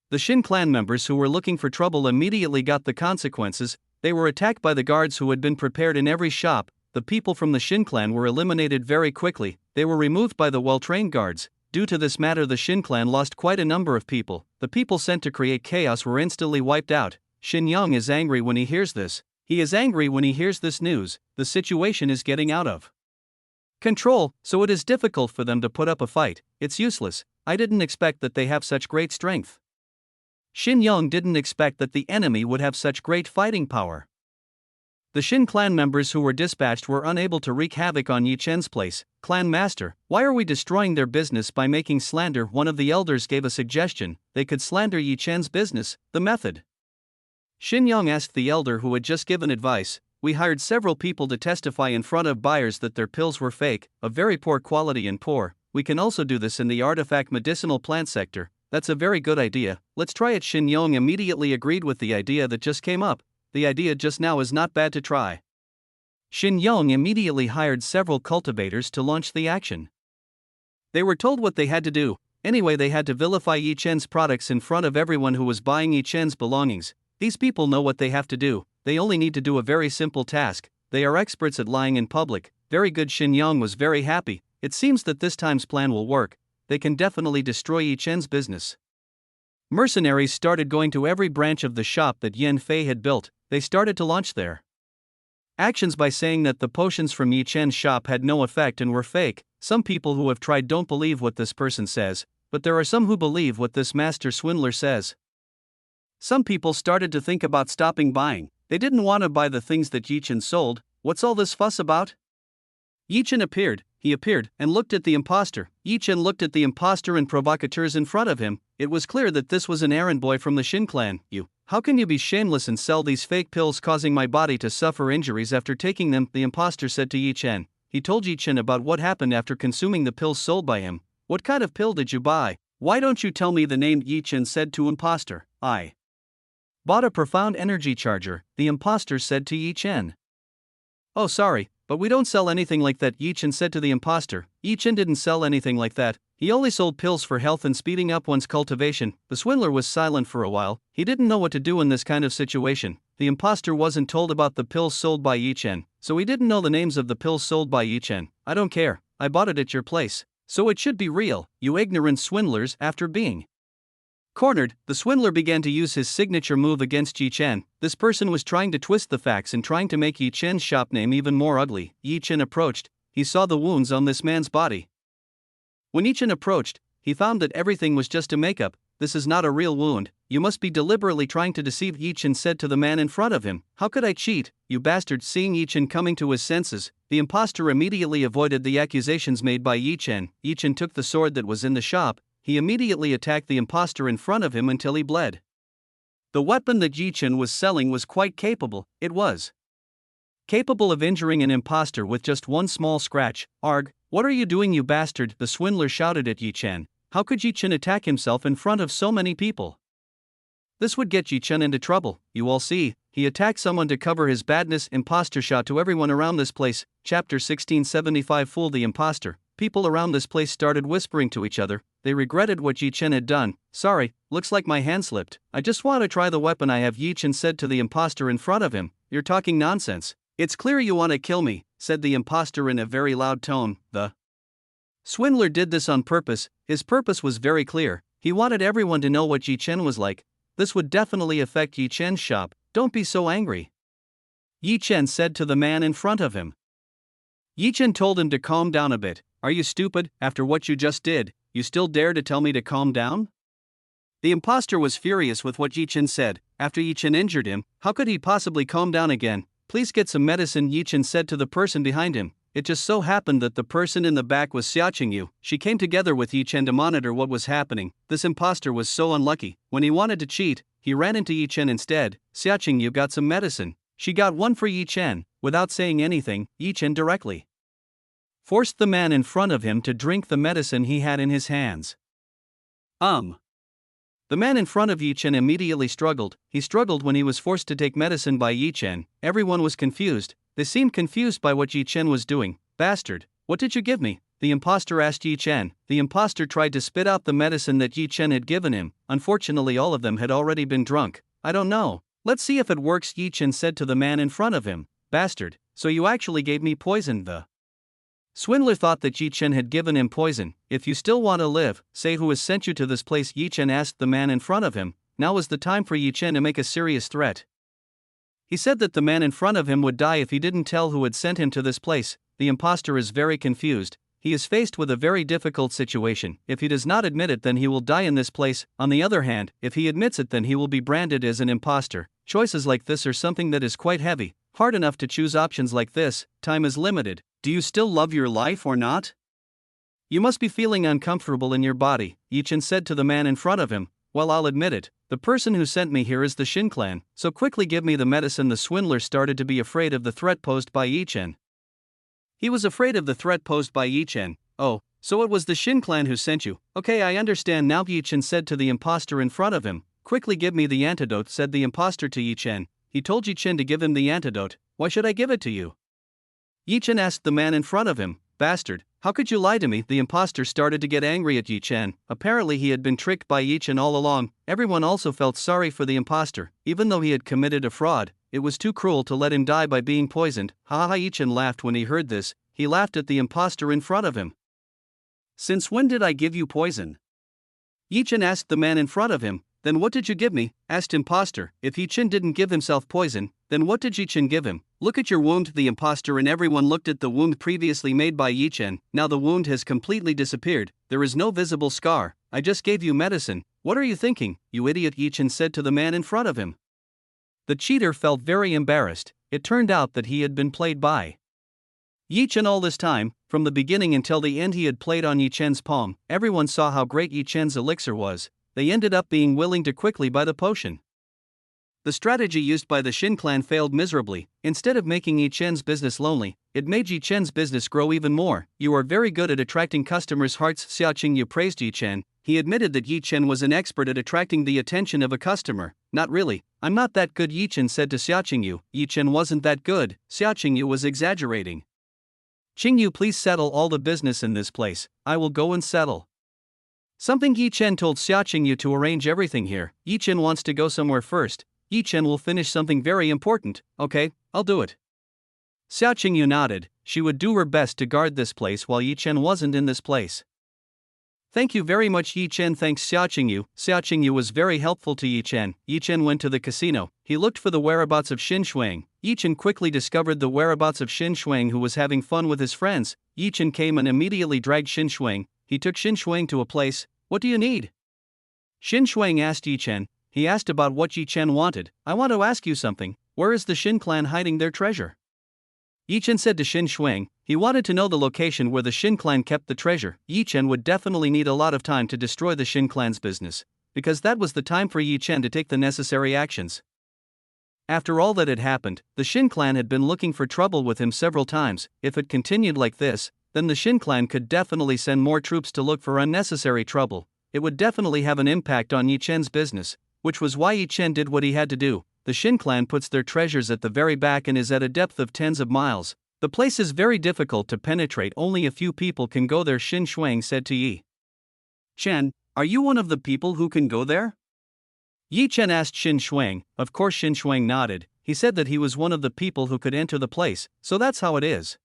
A: The Shin clan members who were looking for trouble immediately got the consequences. They were attacked by the guards who had been prepared in every shop. The people from the Shin clan were eliminated very quickly. They were removed by the well-trained guards. Due to this matter, the Shin clan lost quite a number of people. The people sent to create chaos were instantly wiped out. Shin Yong is angry when he hears this. He is angry when he hears this news. The situation is getting out of control, so it is difficult for them to put up a fight. It's useless. I didn't expect that they have such great strength. Shin Yong didn't expect that the enemy would have such great fighting power. The Shin clan members who were dispatched were unable to wreak havoc on Yi Chen's place. Clan master, why are we destroying their business by making slander? One of the elders gave a suggestion. They could slander Yi Chen's business. The method. Shin Yong asked the elder who had just given advice. We hired several people to testify in front of buyers that their pills were fake, of very poor quality and poor. We can also do this in the artifact medicinal plant sector. That's a very good idea. Let's try it. Shin Yong immediately agreed with the idea that just came up. The idea just now is not bad to try. Shin Yong immediately hired several cultivators to launch the action. They were told what they had to do. Anyway, they had to vilify Yi Chen's products in front of everyone who was buying Yi Chen's belongings. These people know what they have to do. They only need to do a very simple task. They are experts at lying in public. Very good. Shin Yong was very happy. It seems that this time's plan will work. They can definitely destroy Yi Chen's business. Mercenaries started going to every branch of the shop that Yan Fei had built. They started to launch their actions by saying that the potions from Yi Chen's shop had no effect and were fake. Some people who have tried don't believe what this person says, but there are some who believe what this master swindler says. Some people started to think about stopping buying. They didn't want to buy the things that Yi Chen sold. What's all this fuss about? Yi Chen appeared. He appeared and looked at the impostor. Yi Chen looked at the impostor and provocateurs in front of him. It was clear that this was an errand boy from the Shin clan. How can you be shameless and sell these fake pills, causing my body to suffer injuries after taking them? The impostor said to Yi Chen. He told Yi Chen about what happened after consuming the pills sold by him. What kind of pill did you buy? Why don't you tell me the name? Yi Chen said to impostor. I bought a profound energy charger, the impostor said to Yi Chen. Oh, sorry, but we don't sell anything like that, Yi Chen said to the impostor. Yi Chen didn't sell anything like that. He only sold pills for health and speeding up one's cultivation. The swindler was silent for a while. He didn't know what to do in this kind of situation. The impostor wasn't told about the pills sold by Yi Chen, so he didn't know the names of the pills sold by Yi Chen. I don't care. I bought it at your place, so it should be real, you ignorant swindlers. After being Cornered, the swindler began to use his signature move against Yi Chen. This person was trying to twist the facts and trying to make Yi Chen's shop name even more ugly. Yi Chen approached. He saw the wounds on this man's body. When Yi Chen approached, he found that everything was just a makeup. This is not a real wound. You must be deliberately trying to deceive, Yi Chen said to the man in front of him. How could I cheat, you bastard? Seeing Yi Chen coming to his senses, the imposter immediately avoided the accusations made by Yi Chen. Yi Chen took the sword that was in the shop. He immediately attacked the imposter in front of him until he bled. The weapon that Yi Chen was selling was quite capable. It was capable of injuring an imposter with just one small scratch. Arg, what are you doing, you bastard? The swindler shouted at Yi Chen. How could Yi Chen attack himself in front of so many people? This would get Yi Chen into trouble. You all see, he attacked someone to cover his badness. Imposter shot to everyone around this place. Chapter 1675. Fool the imposter. People around this place started whispering to each other. They regretted what Yi Chen had done. Sorry, looks like my hand slipped. I just want to try the weapon I have, Yi Chen said to the imposter in front of him. You're talking nonsense. It's clear you want to kill me, said the imposter in a very loud tone. The swindler did this on purpose. His purpose was very clear. He wanted everyone to know what Yi Chen was like. This would definitely affect Yi Chen's shop. Don't be so angry, Yi Chen said to the man in front of him. Yi Chen told him to calm down a bit. Are you stupid? After what you just did, you still dare to tell me to calm down? The imposter was furious with what Yi Chen said. After Yi Chen injured him, how could he possibly calm down again? Please get some medicine, Yi Chen said to the person behind him. It just so happened that the person in the back was Xiaoqing Yu. She came together with Yi Chen to monitor what was happening. This imposter was so unlucky. When he wanted to cheat, he ran into Yi Chen instead. Xiaoqing Yu got some medicine. She got one for Yi Chen. Without saying anything, Yi Chen directly forced the man in front of him to drink the medicine he had in his hands. The man in front of Yi Chen immediately struggled. He struggled when he was forced to take medicine by Yi Chen. Everyone was confused. They seemed confused by what Yi Chen was doing. Bastard, what did you give me? The imposter asked Yi Chen. The imposter tried to spit out the medicine that Yi Chen had given him. Unfortunately, all of them had already been drunk. I don't know. Let's see if it works, Yi Chen said to the man in front of him. Bastard, so you actually gave me poison. The swindler thought that Yi Chen had given him poison. If you still want to live, say who has sent you to this place, Yi Chen asked the man in front of him. Now was the time for Yi Chen to make a serious threat. He said that the man in front of him would die if he didn't tell who had sent him to this place. The imposter is very confused. He is faced with a very difficult situation. If he does not admit it, then he will die in this place. On the other hand, if he admits it, then he will be branded as an imposter. Choices like this are something that is quite heavy. Hard enough to choose options like this. Time is limited. Do you still love your life or not? You must be feeling uncomfortable in your body, Yi Chen said to the man in front of him. Well, I'll admit it. The person who sent me here is the Shin clan, so quickly give me the medicine. The swindler started to be afraid of the threat posed by Yi Chen. He was afraid of the threat posed by Yi Chen. Oh, so it was the Shin clan who sent you. Okay, I understand now, Yi Chen said to the imposter in front of him. Quickly give me the antidote, said the imposter to Yi Chen. He told Yi Chen to give him the antidote. Why should I give it to you? Yi Chen asked the man in front of him. Bastard, how could you lie to me? The imposter started to get angry at Yi Chen. Apparently he had been tricked by Yi Chen all along. Everyone also felt sorry for the imposter. Even though he had committed a fraud, it was too cruel to let him die by being poisoned. Ha ha, Yi Chen laughed when he heard this. He laughed at the imposter in front of him. Since when did I give you poison? Yi Chen asked the man in front of him. Then what did you give me? Asked imposter. If Yi Chen didn't give himself poison, then what did Yi Chen give him? Look at your wound. The imposter and everyone looked at the wound previously made by Yi Chen. Now the wound has completely disappeared. There is no visible scar. I just gave you medicine. What are you thinking, you idiot? Yi Chen said to the man in front of him. The cheater felt very embarrassed. It turned out that he had been played by Yi Chen all this time. From the beginning until the end he had played on Yi Chen's palm. Everyone saw how great Yi Chen's elixir was. They ended up being willing to quickly buy the potion. The strategy used by the Shin clan failed miserably. Instead of making Yi Chen's business lonely, it made Yi Chen's business grow even more. You are very good at attracting customers' hearts, Xiaoqing Yu praised Yi Chen. He admitted that Yi Chen was an expert at attracting the attention of a customer. Not really. I'm not that good, Yi Chen said to Xiaoqing Yu. Yi Chen wasn't that good. Xiaoqing Yu was exaggerating. Qing Yu, please settle all the business in this place. I will go and settle something. Yi Chen told Xiaoqing Yu to arrange everything here. Yi Chen wants to go somewhere first. Yi Chen will finish something very important. Okay, I'll do it. Xiaoqing Yu nodded. She would do her best to guard this place while Yi Chen wasn't in this place. Thank you very much, Yi Chen. Thanks, Xiaoqingyu. Xiaoqingyu was very helpful to Yi Chen. Yi Chen went to the casino. He looked for the whereabouts of Xin Shuang. Yi Chen quickly discovered the whereabouts of Xin Shuang, who was having fun with his friends. Yi Chen came and immediately dragged Xin Shuang. He took Xin Shuang to a place. What do you need? Xin Shuang asked Yi Chen. He asked about what Yi Chen wanted. I want to ask you something. Where is the Xin clan hiding their treasure? Yi Chen said to Xin Shuang. He wanted to know the location where the Xin clan kept the treasure. Yi Chen would definitely need a lot of time to destroy the Xin clan's business, because that was the time for Yi Chen to take the necessary actions. After all that had happened, the Xin clan had been looking for trouble with him several times. If it continued like this, then the Xin clan could definitely send more troops to look for unnecessary trouble. It would definitely have an impact on Yi Chen's business, which was why Yi Chen did what he had to do. The Xin clan puts their treasures at the very back and is at a depth of tens of miles. The place is very difficult to penetrate, only a few people can go there, Xin Shuang said to Yi Chen. Are you one of the people who can go there? Yi Chen asked Xin Shuang. Of course, Xin Shuang nodded. He said that he was one of the people who could enter the place, so that's how it is.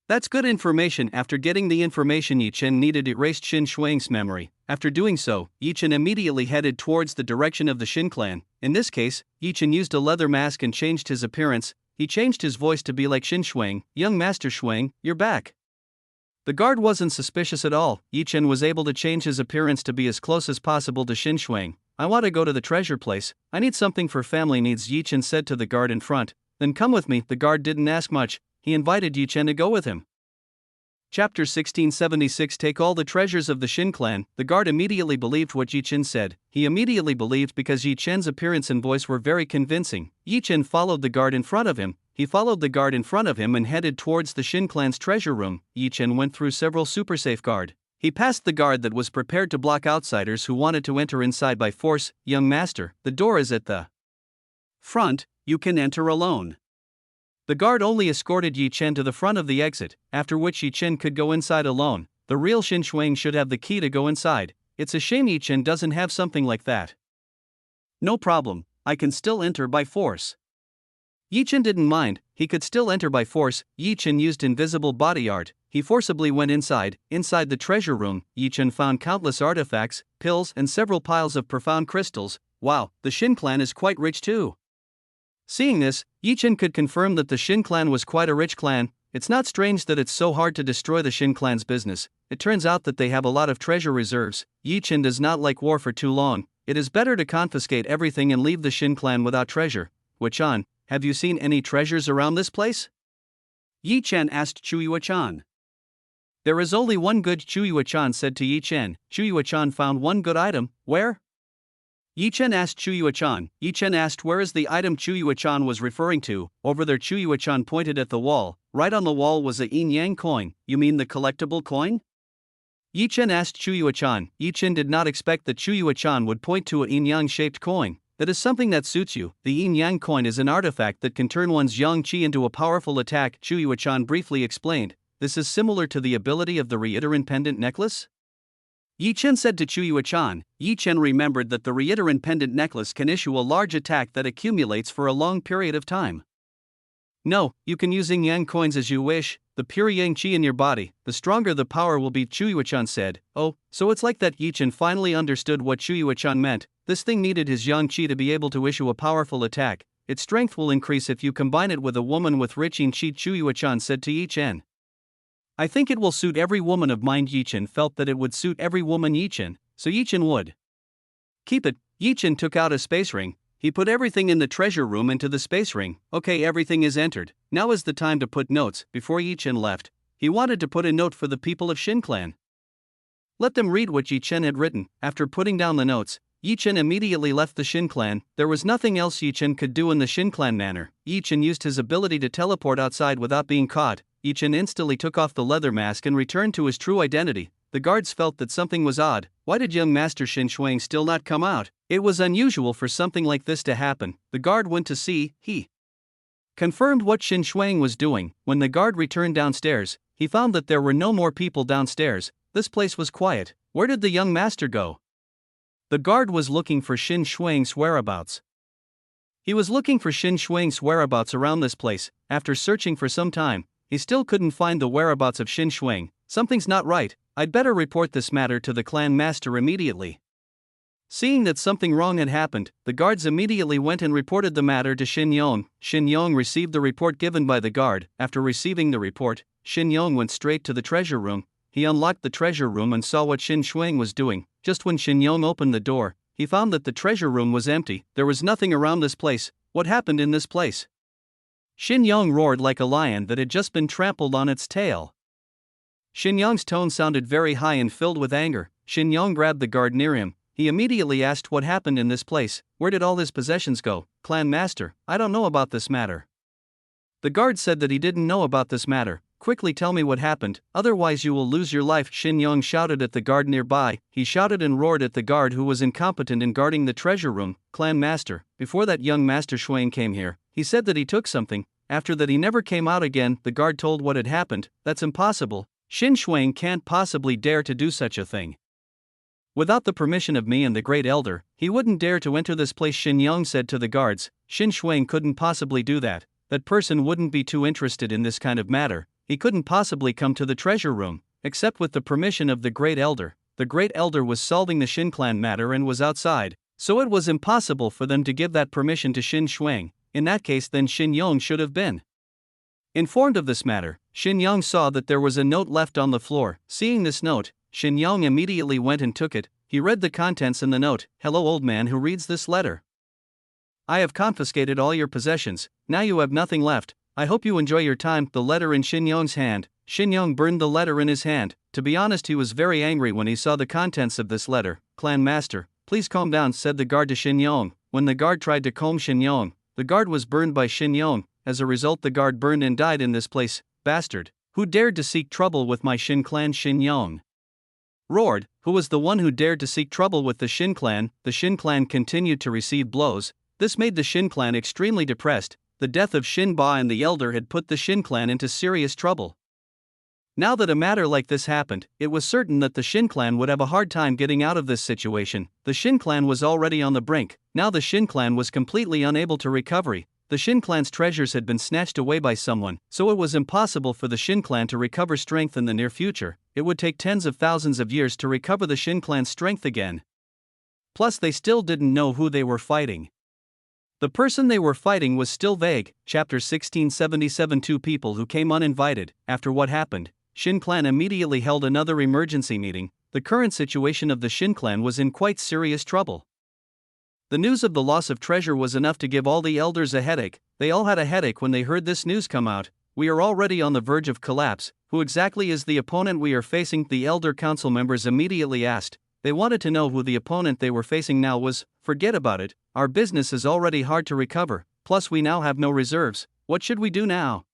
A: That's good information. After getting the information Yi Chen needed, erased Xin Shuang's memory. After doing so, Yi Chen immediately headed towards the direction of the Xin clan. In this case, Yi Chen used a leather mask and changed his appearance. He changed his voice to be like Xin Shuang. Young Master Shuang, you're back. The guard wasn't suspicious at all. Yi Chen was able to change his appearance to be as close as possible to Xin Shuang. I want to go to the treasure place. I need something for family needs, Yi Chen said to the guard in front. Then come with me. The guard didn't ask much. He invited Yi Chen to go with him. Chapter 1676. Take all the treasures of the Xin clan. The guard immediately believed what Yi Chen said. He immediately believed because Yi Chen's appearance and voice were very convincing. Yi Chen followed the guard in front of him. He followed the guard in front of him and headed towards the Xin clan's treasure room. Yi Chen went through several super safeguard. He passed the guard that was prepared to block outsiders who wanted to enter inside by force. Young master, the door is at the front. You can enter alone. The guard only escorted Yi Chen to the front of the exit, after which Yi Chen could go inside alone. The real Xin Shuang should have the key to go inside. It's a shame Yi Chen doesn't have something like that. No problem, I can still enter by force. Yi Chen didn't mind, he could still enter by force. Yi Chen used invisible body art. He forcibly went inside. Inside the treasure room, Yi Chen found countless artifacts, pills, and several piles of profound crystals. Wow, the Xin clan is quite rich too. Seeing this, Yi Chen could confirm that the Xin clan was quite a rich clan. It's not strange that it's so hard to destroy the Xin clan's business. It turns out that they have a lot of treasure reserves. Yi Chen does not like war for too long. It is better to confiscate everything and leave the Xin clan without treasure. Wei-chan, have you seen any treasures around this place? Yi Chen asked Wei-chan. There is only one good, Wei-chan said to Yi Chen. Wei-chan found one good item. Where? Yi Chen asked Wei-chan. Yi Chen asked where is the item Wei-chan was referring to. Over there, Wei-chan pointed at the wall. Right on the wall was a yin-yang coin. You mean the collectible coin? Yi Chen asked Wei-chan. Yi Chen did not expect that Wei-chan would point to a yin-yang shaped coin. That is something that suits you. The yin-yang coin is an artifact that can turn one's yang qi into a powerful attack. Wei-chan briefly explained. This is similar to the ability of the retuYe pendant necklace? Yi Chen said to Wei-chan. Yi Chen remembered that the retuYe pendant necklace can issue a large attack that accumulates for a long period of time. No, you can use yin-yang coins as you wish. The pure yang qi in your body, the stronger the power will be, Wei-chan said. Oh, so it's like that. Yi Chen finally understood what Wei-chan meant. This thing needed his yang qi to be able to issue a powerful attack. Its strength will increase if you combine it with a woman with rich yin qi, Wei-chan said to Yi Chen. I think it will suit every woman of mine. Yi Chen felt that it would suit every woman Yi Chen, so Yi Chen would keep it. Yi Chen took out a space ring. He put everything in the treasure room into the space ring. Okay, everything is entered. Now is the time to put notes. Before Yi Chen left, he wanted to put a note for the people of Xin clan. Let them read what Yi Chen had written. After putting down the notes, Yi Chen immediately left the Xin clan. There was nothing else Yi Chen could do in the Xin clan manner. Yi Chen used his ability to teleport outside without being caught. Yi Chen instantly took off the leather mask and returned to his true identity. The guards felt that something was odd. Why did young Master Xin Shuang still not come out? It was unusual for something like this to happen. The guard went to see. He confirmed what Xin Shuang was doing. When the guard returned downstairs, he found that there were no more people downstairs. This place was quiet. Where did the young master go? The guard was looking for Xin Shuang's whereabouts. He was looking for Xin Shuang's whereabouts around this place. After searching for some time, he still couldn't find the whereabouts of Xin Shuang. Something's not right. I'd better report this matter to the clan master immediately. Seeing that something wrong had happened, the guards immediately went and reported the matter to Shin Yong. Shin Yong received the report given by the guard. After receiving the report, Shin Yong went straight to the treasure room. He unlocked the treasure room and saw what Shin Shuang was doing. Just when Shin Yong opened the door, he found that the treasure room was empty. There was nothing around this place. What happened in this place? Shin Yong roared like a lion that had just been trampled on its tail. Shin Yong's tone sounded very high and filled with anger. Shin Yong grabbed the guard near him. He immediately asked what happened in this place. Where did all his possessions go? Clan master, I don't know about this matter. The guard said that he didn't know about this matter. Quickly tell me what happened, otherwise you will lose your life. Shin Yong shouted at the guard nearby. He shouted and roared at the guard who was incompetent in guarding the treasure room. Clan master, before that young Master Shuang came here, he said that he took something. After that he never came out again. The guard told what had happened. That's impossible. Shin Shuang can't possibly dare to do such a thing. Without the permission of me and the Great Elder, he wouldn't dare to enter this place. Shin Yong said to the guards. Shin Shuang couldn't possibly do that. That person wouldn't be too interested in this kind of matter. He couldn't possibly come to the treasure room, except with the permission of the Great Elder. The Great Elder was solving the Shin clan matter and was outside, so it was impossible for them to give that permission to Shin Shuang. In that case, then Shin Yong should have been informed of this matter. Shin Yong saw that there was a note left on the floor. Seeing this note, Shin Yong immediately went and took it. He read the contents in the note. Hello, old man who reads this letter. I have confiscated all your possessions. Now you have nothing left. I hope you enjoy your time. The letter in Shin Yong's hand. Shin Yong burned the letter in his hand. To be honest, he was very angry when he saw the contents of this letter. Clan master, please calm down, said the guard to Shin Yong. When the guard tried to calm Shin Yong, the guard was burned by Shin Yong. As a result, the guard burned and died in this place. Bastard, who dared to seek trouble with my Shin clan? Shin Yong roared. Who was the one who dared to seek trouble with the Shin clan? The Shin clan continued to receive blows. This made the Shin clan extremely depressed. The death of Shin Ba and the elder had put the Shin clan into serious trouble. Now that a matter like this happened, it was certain that the Shin clan would have a hard time getting out of this situation. The Shin clan was already on the brink. Now the Shin clan was completely unable to recover. The Shin clan's treasures had been snatched away by someone, so it was impossible for the Shin clan to recover strength in the near future. It would take tens of thousands of years to recover the Shin clan's strength again. Plus, they still didn't know who they were fighting. The person they were fighting was still vague. Chapter 1677. Two people who came uninvited. After what happened, Shin clan immediately held another emergency meeting. The current situation of the Shin clan was in quite serious trouble. The news of the loss of treasure was enough to give all the elders a headache. They all had a headache when they heard this news come out. We are already on the verge of collapse. Who exactly is the opponent we are facing? The elder council members immediately asked. They wanted to know who the opponent they were facing now was. Forget about it. Our business is already hard to recover. Plus, we now have no reserves. What should we do now?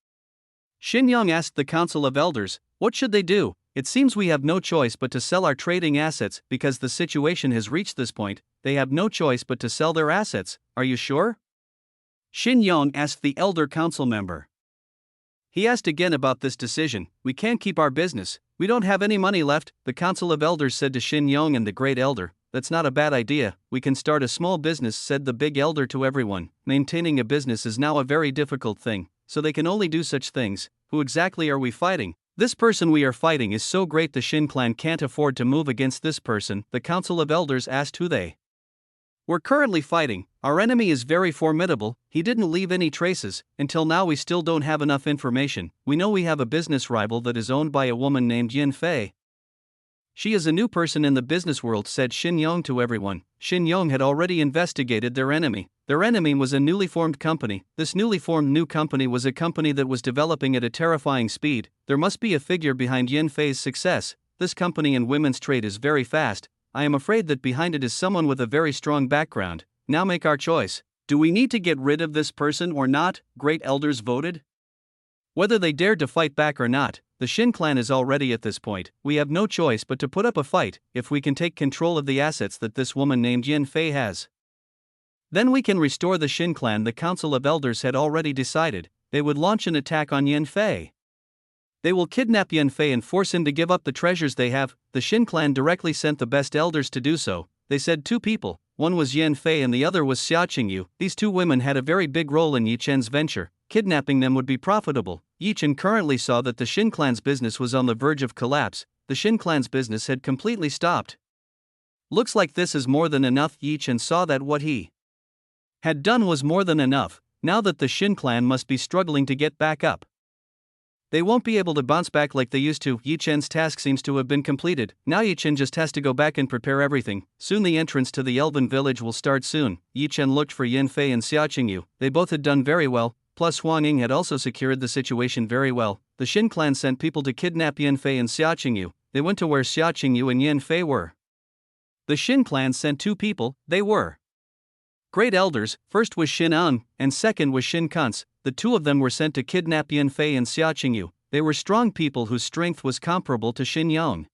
A: Shin Yong asked the council of elders. What should they do? It seems we have no choice but to sell our trading assets because the situation has reached this point. They have no choice but to sell their assets. Are you sure? Shin Yong asked the elder council member. He asked again about this decision. We can't keep our business. We don't have any money left. The council of elders said to Shin Yong and the great elder. That's not a bad idea. We can start a small business, said the big elder to everyone. Maintaining a business is now a very difficult thing, so they can only do such things. Who exactly are we fighting? This person we are fighting is so great the Shin clan can't afford to move against this person. The council of elders asked who they were currently fighting. Our enemy is very formidable. He didn't leave any traces. Until now we still don't have enough information. We know we have a business rival that is owned by a woman named Yin Fei. She is a new person in the business world, said Shin Yong to everyone. Shin Yong had already investigated their enemy. Their enemy was a newly formed company. This newly formed new company was a company that was developing at a terrifying speed. There must be a figure behind Yin Fei's success. This company in women's trade is very fast. I am afraid that behind it is someone with a very strong background. Now make our choice. Do we need to get rid of this person or not? Great elders voted. Whether they dared to fight back or not, the Shin clan is already at this point. We have no choice but to put up a fight. If we can take control of the assets that this woman named Yin Fei has, then we can restore the Shin clan. The council of elders had already decided. They would launch an attack on Yin Fei. They will kidnap Yin Fei and force him to give up the treasures they have. The Shin clan directly sent the best elders to do so. They said two people. One was Yin Fei and the other was Xia Qingyu. These two women had a very big role in Yi Chen's venture. Kidnapping them would be profitable. Yi Chen currently saw that the Shin clan's business was on the verge of collapse. the Shin clan's business had completely stopped. Looks like this is more than enough. Chen saw that what he had done was more than enough, now that the Shin clan must be struggling to get back up. They won't be able to bounce back like they used to. Chen's task seems to have been completed. Now Chen just has to go back and prepare everything. Soon the entrance to the elven village will start soon. Chen looked for Yanfei and Xiaqingyu. They both had done very well, plus Huang Ying had also secured the situation very well. The Shin clan sent people to kidnap Yanfei and Xiaqingyu. They went to where Xiaqingyu and Yanfei were. The Shin clan sent 2 people. They were great elders. First was Shin Ang, and second was Shin Kunz. The 2 of them were sent to kidnap Yanfei and Xiaqingyu. They were strong people whose strength was comparable to Shin Yang.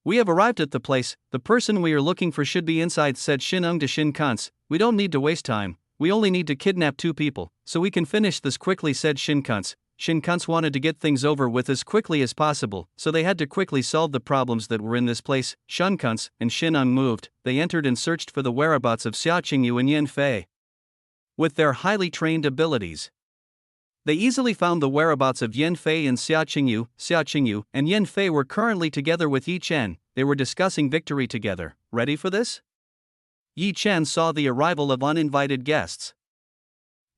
A: We have arrived at the place. The person we are looking for should be inside, said Shin Ang to Shin Kunz. We don't need to waste time. We only need to kidnap 2 people, so we can finish this quickly, said Shin Kunz. Shin Kunz wanted to get things over with as quickly as possible, so they had to quickly solve the problems that were in this place. Shin Kunz and Shin Ang moved. They entered and searched for the whereabouts of Xiaqingyu and Yanfei. With their highly trained abilities, they easily found the whereabouts of Yanfei and Xiaqingyu. Xiaqingyu and Yanfei were currently together with Chen. They were discussing victory together. Ready for this? Chen saw the arrival of uninvited guests.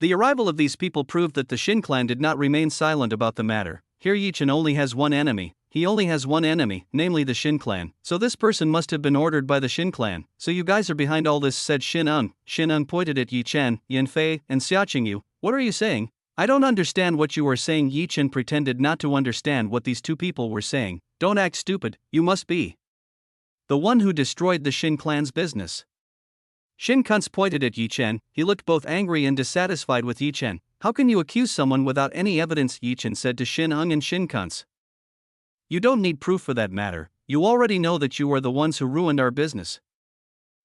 A: The arrival of these people proved that the Shin clan did not remain silent about the matter. Here Chen only has one enemy. He only has one enemy, namely the Shin clan. So this person must have been ordered by the Shin clan. So you guys are behind all this, said Shin Ang. Shin Ang pointed at Chen, Yanfei, and Xiaqingyu. What are you saying? I don't understand what you are saying. Chen pretended not to understand what these 2 people were saying. Don't act stupid, you must be the one who destroyed the Shin clan's business. Shin Kunz pointed at Chen. He looked both angry and dissatisfied with Chen. How can you accuse someone without any evidence? Chen said to Shin Ang and Shin Kunz. You don't need proof for that matter. You already know that you are the ones who ruined our business.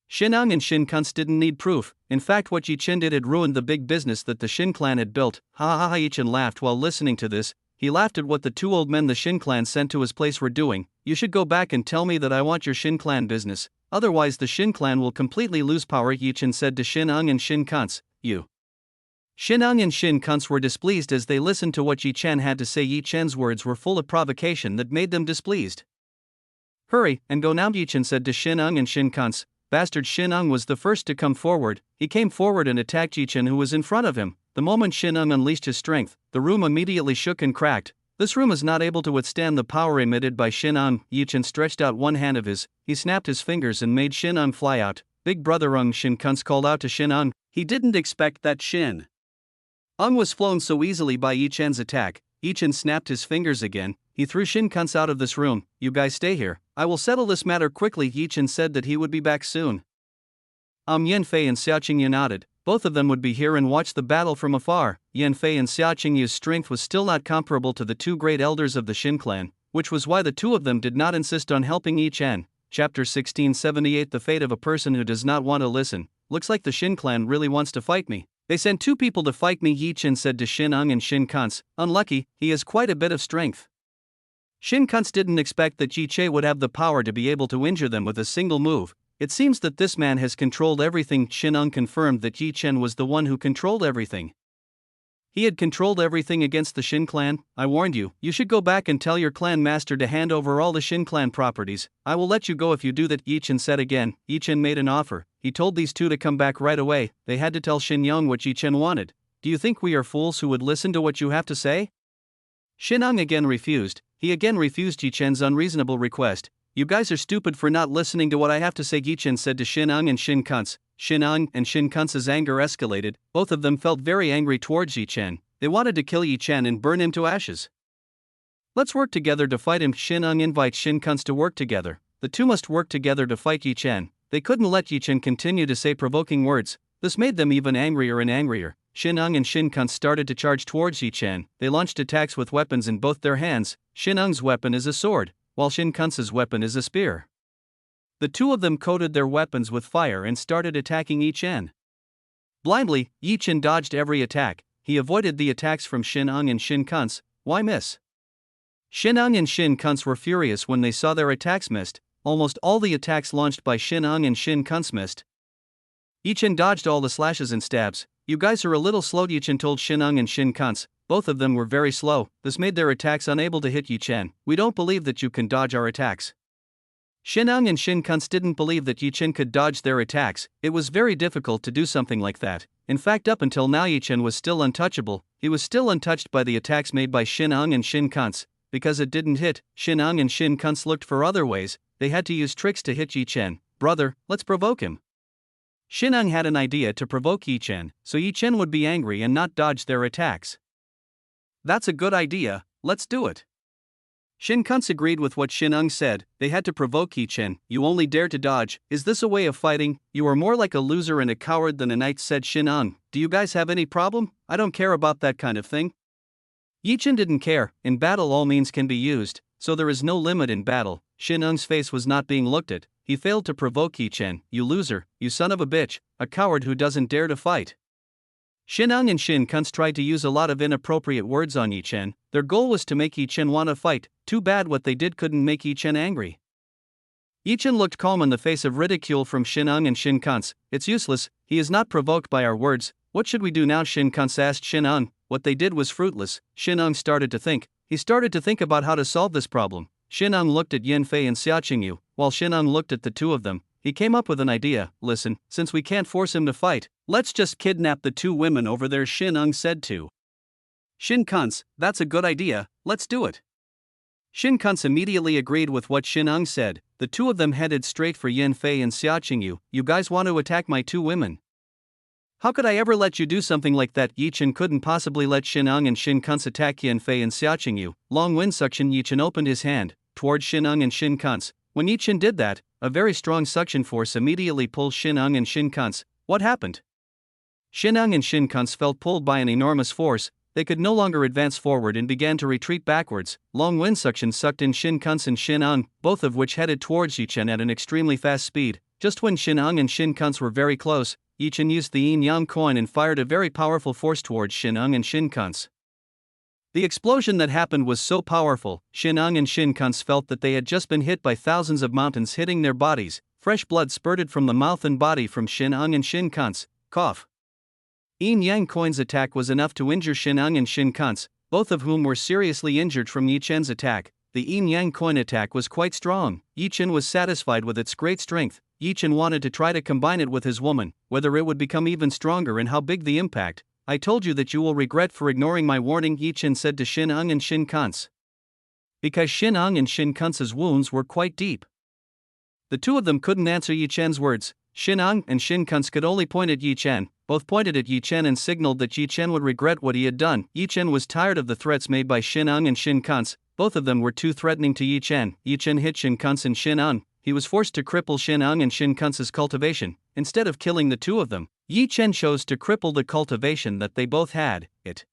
A: Shin Ang and Shin Kunz didn't need proof. In fact, what Chen did had ruined the big business that the Shin clan had built. Ha ha ha. Chen laughed while listening to this. He laughed at what the 2 old men the Shin clan sent to his place were doing. You should go back and tell me that I want your Shin clan business. Otherwise the Shin clan will completely lose power, Chen said to Shin Ang and Shin Kunz. You. Shin Ang and Shin Kunz were displeased as they listened to what Chen had to say. Chen's words were full of provocation that made them displeased. Hurry, and go now, Chen said to Shin Ang and Shin Kunz. Bastard Shin Ang was the first to come forward. He came forward and attacked Chen, who was in front of him. The moment Shin Ang unleashed his strength, the room immediately shook and cracked. This room is not able to withstand the power emitted by Shin Ang. Chen stretched out one hand of his. He snapped his fingers and made Shin Ang fly out. Big brother Ang, Shin Kunz called out to Shin Ang. He didn't expect that Shin Ang was flown so easily by Chen's attack. Chen snapped his fingers again. He threw Shin Kunz out of this room. You guys stay here. I will settle this matter quickly. Chen said that he would be back soon. Yanfei and Xiaqingyu nodded. Both of them would be here and watch the battle from afar. Yanfei and Xiaqingyu's strength was still not comparable to the 2 great elders of the Shin clan, which was why the 2 of them did not insist on helping Chen. Chapter 1678. The fate of a person who does not want to listen. Looks like the Shin clan really wants to fight me. They sent 2 people to fight me, Chen said to Shin Ang and Shin Kunz. Unlucky, he has quite a bit of strength. Shin Kunz didn't expect that Chen would have the power to be able to injure them with a single move. It seems that this man has controlled everything. Shin Ang confirmed that Chen was the one who controlled everything. He had controlled everything against the Shin clan. I warned you, you should go back and tell your clan master to hand over all the Shin clan properties. I will let you go if you do that, Chen said again. Chen made an offer. He told these 2 to come back right away. They had to tell Shin Yang what Chen wanted. Do you think we are fools who would listen to what you have to say? Shin Ang again refused. He again refused Chen's unreasonable request. You guys are stupid for not listening to what I have to say, Chen said to Shin Ang and Shin Kunz. Shin Ang and Shin Kunz's anger escalated. Both of them felt very angry towards Chen. They wanted to kill Chen and burn him to ashes. Let's work together to fight him. Shin Ang invites Shin Kunz to work together. The 2 must work together to fight Chen. They couldn't let Chen continue to say provoking words. This made them even angrier and angrier. Shin Ang and Shin Kunz started to charge towards Chen. They launched attacks with weapons in both their hands. Shin Ang's weapon is a sword, while Shin Kunz's weapon is a spear. The 2 of them coated their weapons with fire and started attacking Chen. Blindly, Chen dodged every attack. He avoided the attacks from Shin Ang and Shin Kunz. Why miss? Shin Ang and Shin Kunz were furious when they saw their attacks missed. Almost all the attacks launched by Shin Ang and Shin Kunz missed. Chen dodged all the slashes and stabs. You guys are a little slow, Chen told Shin Ang and Shin Kunz. both of them were very slow. This made their attacks unable to hit Yi Chen. We don't believe that you can dodge our attacks. Shin-ang and Shin-kun's didn't believe that Yi Chen could dodge their attacks. It was very difficult to do something like that. In fact, up until now Yi Chen was still untouchable. He was still untouched by the attacks made by Shin-ang and Shin-kun's. Because it didn't hit, Shin-ang and Shin-kun's looked for other ways. They had to use tricks to hit Yi Chen. Brother, let's provoke him. Shin-ang had an idea to provoke Yi Chen, so Yi Chen would be angry and not dodge their attacks. That's a good idea, let's do it. Shin-kun agreed with what Shin-ang said. They had to provoke Yi Chen. You only dare to dodge. Is this a way of fighting? You are more like a loser and a coward than a knight, said Shin-ang. Do you guys have any problem? I don't care about that kind of thing. Yi Chen didn't care. In battle all means can be used, so there is no limit in battle. Shin-ang's face was not being looked at. He failed to provoke Yi Chen. You loser, you son of a bitch, a coward who doesn't dare to fight. Shin-ang and Shin-kun tried to use a lot of inappropriate words on Yi Chen. Their goal was to make Yi Chen want to fight. Too bad what they did couldn't make Yi Chen angry. Yi Chen looked calm in the face of ridicule from Shin-ang and Shin-kun. It's useless, he is not provoked by our words. What should we do now? Shin-kun asked Shin-ang. What they did was fruitless. Shin-ang started to think. He started to think about how to solve this problem. Shin-ang looked at Yan-fei and Xiaqingyu, while Shin-ang looked at the two of them. He came up with an idea. Listen, since we can't force him to fight, let's just kidnap the two women over there, Shin-ang said to Shin-kun. That's a good idea, let's do it. Shin-kun immediately agreed with what Shin-ang said. The two of them headed straight for Yan-fei and Xiaqingyu. You guys want to attack my two women? How could I ever let you do something like that? Yi Chen couldn't possibly let Shin-ang and Shin-kun attack Yan-fei and Xiaqingyu. Long wind suction. Yi Chen opened his hand towards Shin-ang and Shin-kun. When Yi Chen did that, a very strong suction force immediately pulled Shin-ang and Shin-kun. What happened? Shin-ang and Shin-kun felt pulled by an enormous force. They could no longer advance forward and began to retreat backwards. Long wind suction sucked in Shin-kun and Shin-ang, both of which headed towards Yi Chen at an extremely fast speed. Just when Shin-ang and Shin-kun were very close, Yi Chen used the yin-yang coin and fired a very powerful force towards Shin-ang and Shin-kun. The explosion that happened was so powerful, Shin-ang and Shin-kun felt that they had just been hit by thousands of mountains hitting their bodies. Fresh blood spurted from the mouth and body from Shin-ang and Shin-kun. Cough. Yin-yang coin's attack was enough to injure Shin-ang and Shin-kun, both of whom were seriously injured from Yi Chen's attack. The yin-yang coin attack was quite strong. Yi Chen was satisfied with its great strength. Yi Chen wanted to try to combine it with his woman, whether it would become even stronger and how big the impact. I told you that you will regret for ignoring my warning, Yi Chen said to Shin-ang and Shin-kun. Because Shin-ang and Shin-kun's wounds were quite deep. The two of them couldn't answer Yi Chen's words. Shin-ang and Shin-kun could only point at Yi Chen. Both pointed at Yi Chen and signaled that Yi Chen would regret what he had done. Yi Chen was tired of the threats made by Shin-ang and Shin-kun. Both of them were too threatening to Yi Chen. Yi Chen hit Shin-kun and Shin-ang. He was forced to cripple Shin-ang and Shin-kun's cultivation. Instead of killing the two of them, Yi Chen chose to cripple the cultivation that they both had. It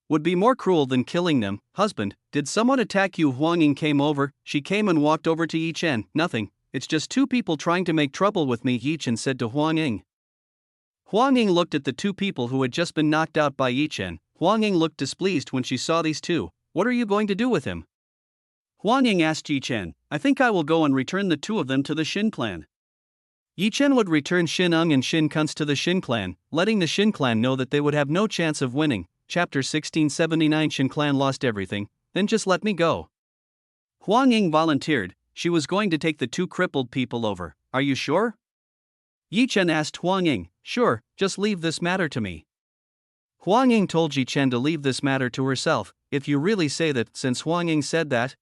A: would be more cruel than killing them. Husband, did someone attack you? Huang Ying came over. She came and walked over to Yi Chen. Nothing. It's just two people trying to make trouble with me, Yi Chen said to Huang Ying. Huang Ying looked at the two people who had just been knocked out by Yi Chen. Huang Ying looked displeased when she saw these two. What are you going to do with him? Huang Ying asked Yi Chen. I think I will go and return the two of them to the Shin clan. Yi Chen would return Shin-ang and Shin-kun to the Shin clan, letting the Shin clan know that they would have no chance of winning. Chapter 1679. Shin clan lost everything, then just let me go. Huang Ying volunteered. She was going to take the two crippled people over. Are you sure? Yi Chen asked Huang Ying. Sure, just leave this matter to me. Huang Ying told Yi Chen to leave this matter to herself. If you really say that, since Huang Ying said that.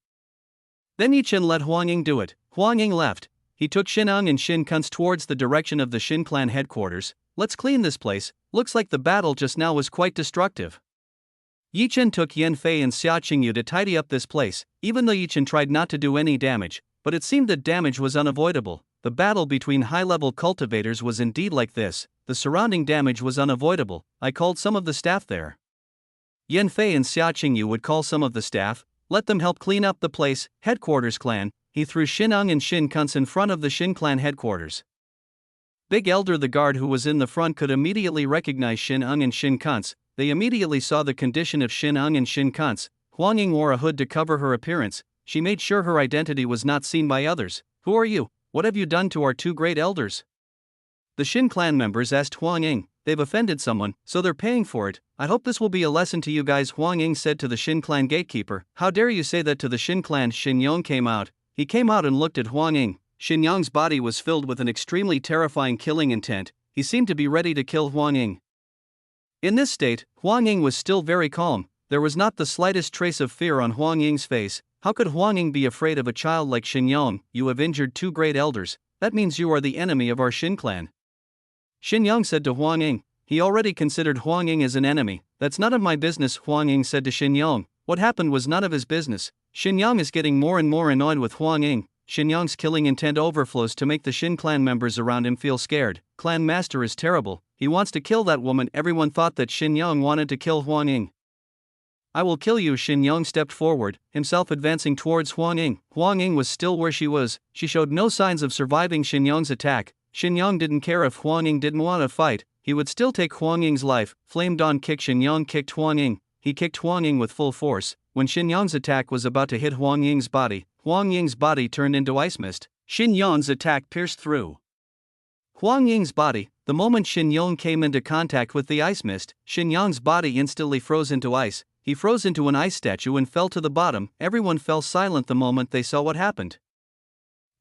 A: Then Yi Chen let Huang Ying do it. Huang Ying left. He took Shin-ang and Shin-kun towards the direction of the Shin clan headquarters. Let's clean this place. Looks like the battle just now was quite destructive. Yi Chen took Yan-fei and Xiaqingyu to tidy up this place, even though Yi Chen tried not to do any damage, but it seemed that damage was unavoidable. The battle between high-level cultivators was indeed like this. The surrounding damage was unavoidable. I called some of the staff there. Yan-fei and Xiaqingyu would call some of the staff, let them help clean up the place. Headquarters clan. He threw Shin-ang and Shin-kun in front of the Shin clan headquarters. Big Elder the guard who was in the front could immediately recognize Shin-ang and Shin-kun. They immediately saw the condition of Shin-ang and Shin-kun. Huang Ying wore a hood to cover her appearance. She made sure her identity was not seen by others. Who are you? What have you done to our two great elders? The Shin clan members asked Huang Ying. they've offended someone, so they're paying for it. I hope this will be a lesson to you guys, Huang Ying said to the Shin clan gatekeeper. How dare you say that to the Shin clan? Shin Yong came out. He came out and looked at Huang Ying. Shin Yong's body was filled with an extremely terrifying killing intent. He seemed to be ready to kill Huang Ying. In this state, Huang Ying was still very calm. There was not the slightest trace of fear on Huang Ying's face. How could Huang Ying be afraid of a child like Shin Yong? You have injured two great elders. That means you are the enemy of our Shin clan. Shin Yong said to Huang Ying. He already considered Huang Ying as an enemy. That's none of my business, Huang Ying said to Shin Yong. What happened was none of his business. Shin Yong is getting more and more annoyed with Huang Ying. Shin Yong's killing intent overflows to make the Shin clan members around him feel scared. Clan master is terrible. He wants to kill that woman. Everyone thought that Shin Yong wanted to kill Huang Ying. I will kill you. Shin Yong stepped forward, himself advancing towards Huang Ying. Huang Ying was still where she was. She showed no signs of surviving Shin Yong's attack. Shin Yong didn't care if Huang Ying didn't want to fight. He would still take Huang Ying's life. Flame Dawn kick. Shin Yong kicked Huang Ying. He kicked Huang Ying with full force. When Shin Yong's attack was about to hit Huang Ying's body turned into ice mist. Shin Yong's attack pierced through Huang Ying's body. The moment Shin Yong came into contact with the ice mist, Shin Yong's body instantly froze into ice. He froze into an ice statue and fell to the bottom. Everyone fell silent the moment they saw what happened.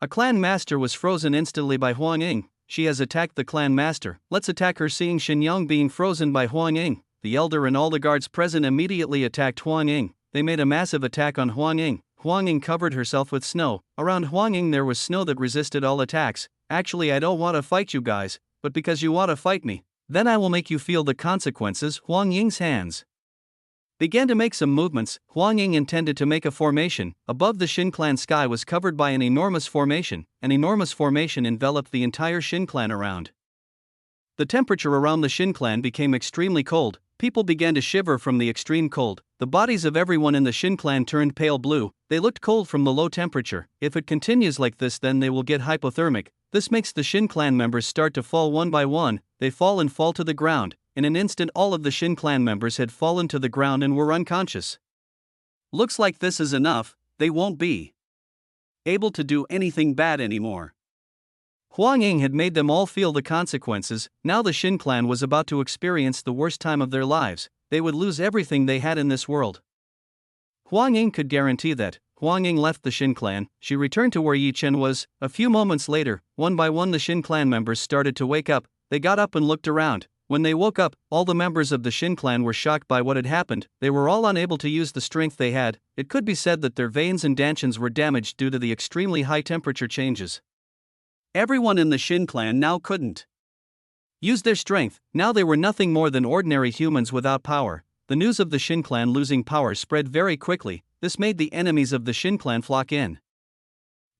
A: A clan master was frozen instantly by Huang Ying. She has attacked the clan master. Let's attack her. Seeing Shin Yong being frozen by Huang Ying, the elder and all the guards present immediately attacked Huang Ying. They made a massive attack on Huang Ying. Huang Ying covered herself with snow. Around Huang Ying there was snow that resisted all attacks. Actually, I don't want to fight you guys, but because you want to fight me, then I will make you feel the consequences. Huang Ying's hands began to make some movements. Huang Ying intended to make a formation. Above the Shin clan sky was covered by an enormous formation. An enormous formation enveloped the entire Shin clan around. The temperature around the Shin clan became extremely cold. People began to shiver from the extreme cold. The bodies of everyone in the Shin clan turned pale blue. They looked cold from the low temperature. If it continues like this, then they will get hypothermic. This makes the Shin clan members start to fall one by one. They fall to the ground. In an instant, all of the Shin clan members had fallen to the ground and were unconscious. Looks like this is enough. They won't be able to do anything bad anymore. Huang Ying had made them all feel the consequences. Now the Shin clan was about to experience the worst time of their lives. They would lose everything they had in this world. Huang Ying could guarantee that. Huang Ying left the Shin clan. She returned to where Yi Chen was. A few moments later, one by one the Shin clan members started to wake up. They got up and looked around. When they woke up, all the members of the Shin clan were shocked by what had happened. They were all unable to use the strength they had. It could be said that their veins and dantians were damaged due to the extremely high temperature changes. Everyone in the Shin clan now couldn't use their strength. Now they were nothing more than ordinary humans without power. The news of the Shin clan losing power spread very quickly. This made the enemies of the Shin clan flock in.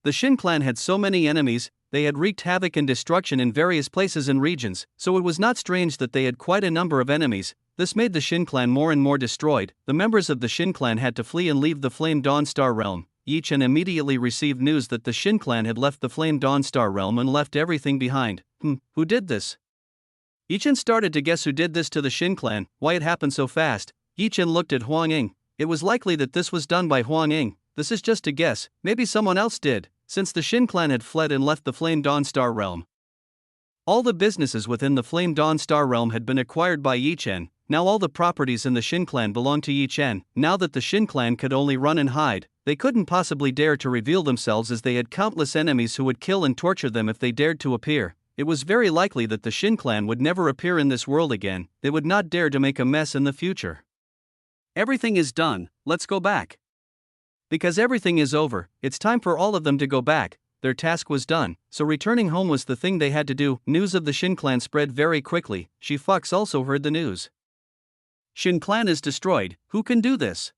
A: The Shin clan had so many enemies. They had wreaked havoc and destruction in various places and regions, so it was not strange that they had quite a number of enemies. This made the Shin clan more and more destroyed. The members of the Shin clan had to flee and leave the Flame Dawn Star realm. Yi Chen immediately received news that the Shin clan had left the Flame Dawn Star realm and left everything behind. Who did this? Yi Chen started to guess who did this to the Shin clan, why it happened so fast. Yi Chen looked at Huang Ying. It was likely that this was done by Huang Ying. This is just a guess, maybe someone else did, since the Shin clan had fled and left the Flame Dawn Star realm. All the businesses within the Flame Dawn Star realm had been acquired by Yi Chen. Now all the properties in the Shin clan belonged to Yi Chen. Now that the Shin clan could only run and hide, they couldn't possibly dare to reveal themselves, as they had countless enemies who would kill and torture them if they dared to appear. It was very likely that the Shin clan would never appear in this world again. They would not dare to make a mess in the future. Everything is done, let's go back. Because everything is over, it's time for all of them to go back. Their task was done, so returning home was the thing they had to do. News of the Shin clan spread very quickly. She Fox also heard the news. Shin clan is destroyed. Who can do this?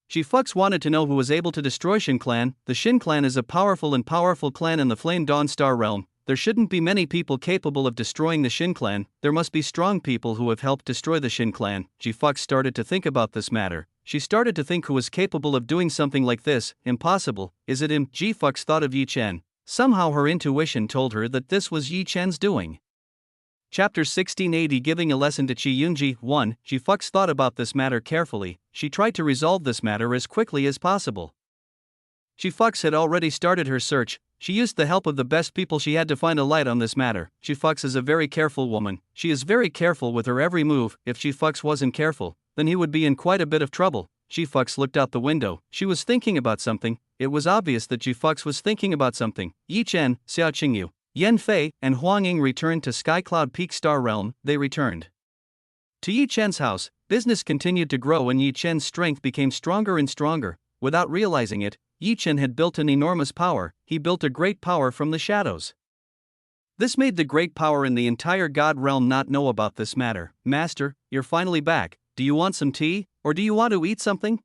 A: She Fox wanted to know who was able to destroy Shin clan. The Shin clan is a powerful clan in the Flame Dawn Star realm. There shouldn't be many people capable of destroying the Shin clan. There must be strong people who have helped destroy the Shin clan. Ji Fox started to think about this matter. She started to think who was capable of doing something like this. Impossible. Is it him? Ji Fox thought of Yi Chen. Somehow her intuition told her that this was Yi Chen's doing. Chapter 1680 Giving a lesson to Chi Yunji. 1. Ji Fox thought about this matter carefully. She tried to resolve this matter as quickly as possible. Ji Fox had already started her search. She used the help of the best people she had to find a light on this matter. She Fucks is a very careful woman. She is very careful with her every move. If She Fucks wasn't careful, then he would be in quite a bit of trouble. She Fucks looked out the window. She was thinking about something. It was obvious that She Fucks was thinking about something. Yi Chen, Xiao Qingyu, Yan Fei, and Huang Ying returned to Sky Cloud Peak Star Realm. They returned to Yi Chen's house. Business continued to grow and Yi Chen's strength became stronger and stronger. Without realizing it, Yi Chen had built an enormous power. He built a great power from the shadows. This made the great power in the entire God realm not know about this matter. Master, you're finally back. Do you want some tea, or do you want to eat something?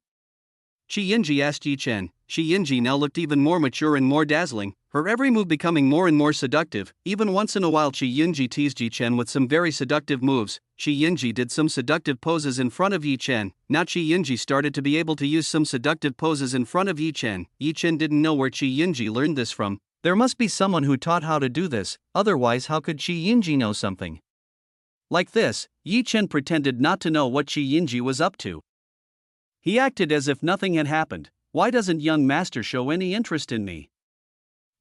A: Qi Yinji asked Yi Chen. Qi Yinji now looked even more mature and more dazzling, her every move becoming more and more seductive. Even once in a while Qi Yinji teased Yi Chen with some very seductive moves. Qi Yinji did some seductive poses in front of Yi Chen. Now Qi Yinji started to be able to use some seductive poses in front of Yi Chen. Yi Chen didn't know where Qi Yinji learned this from. There must be someone who taught how to do this, otherwise how could Qi Yinji know something like this? Yi Chen pretended not to know what Qi Yinji was up to. He acted as if nothing had happened. Why doesn't young master show any interest in me?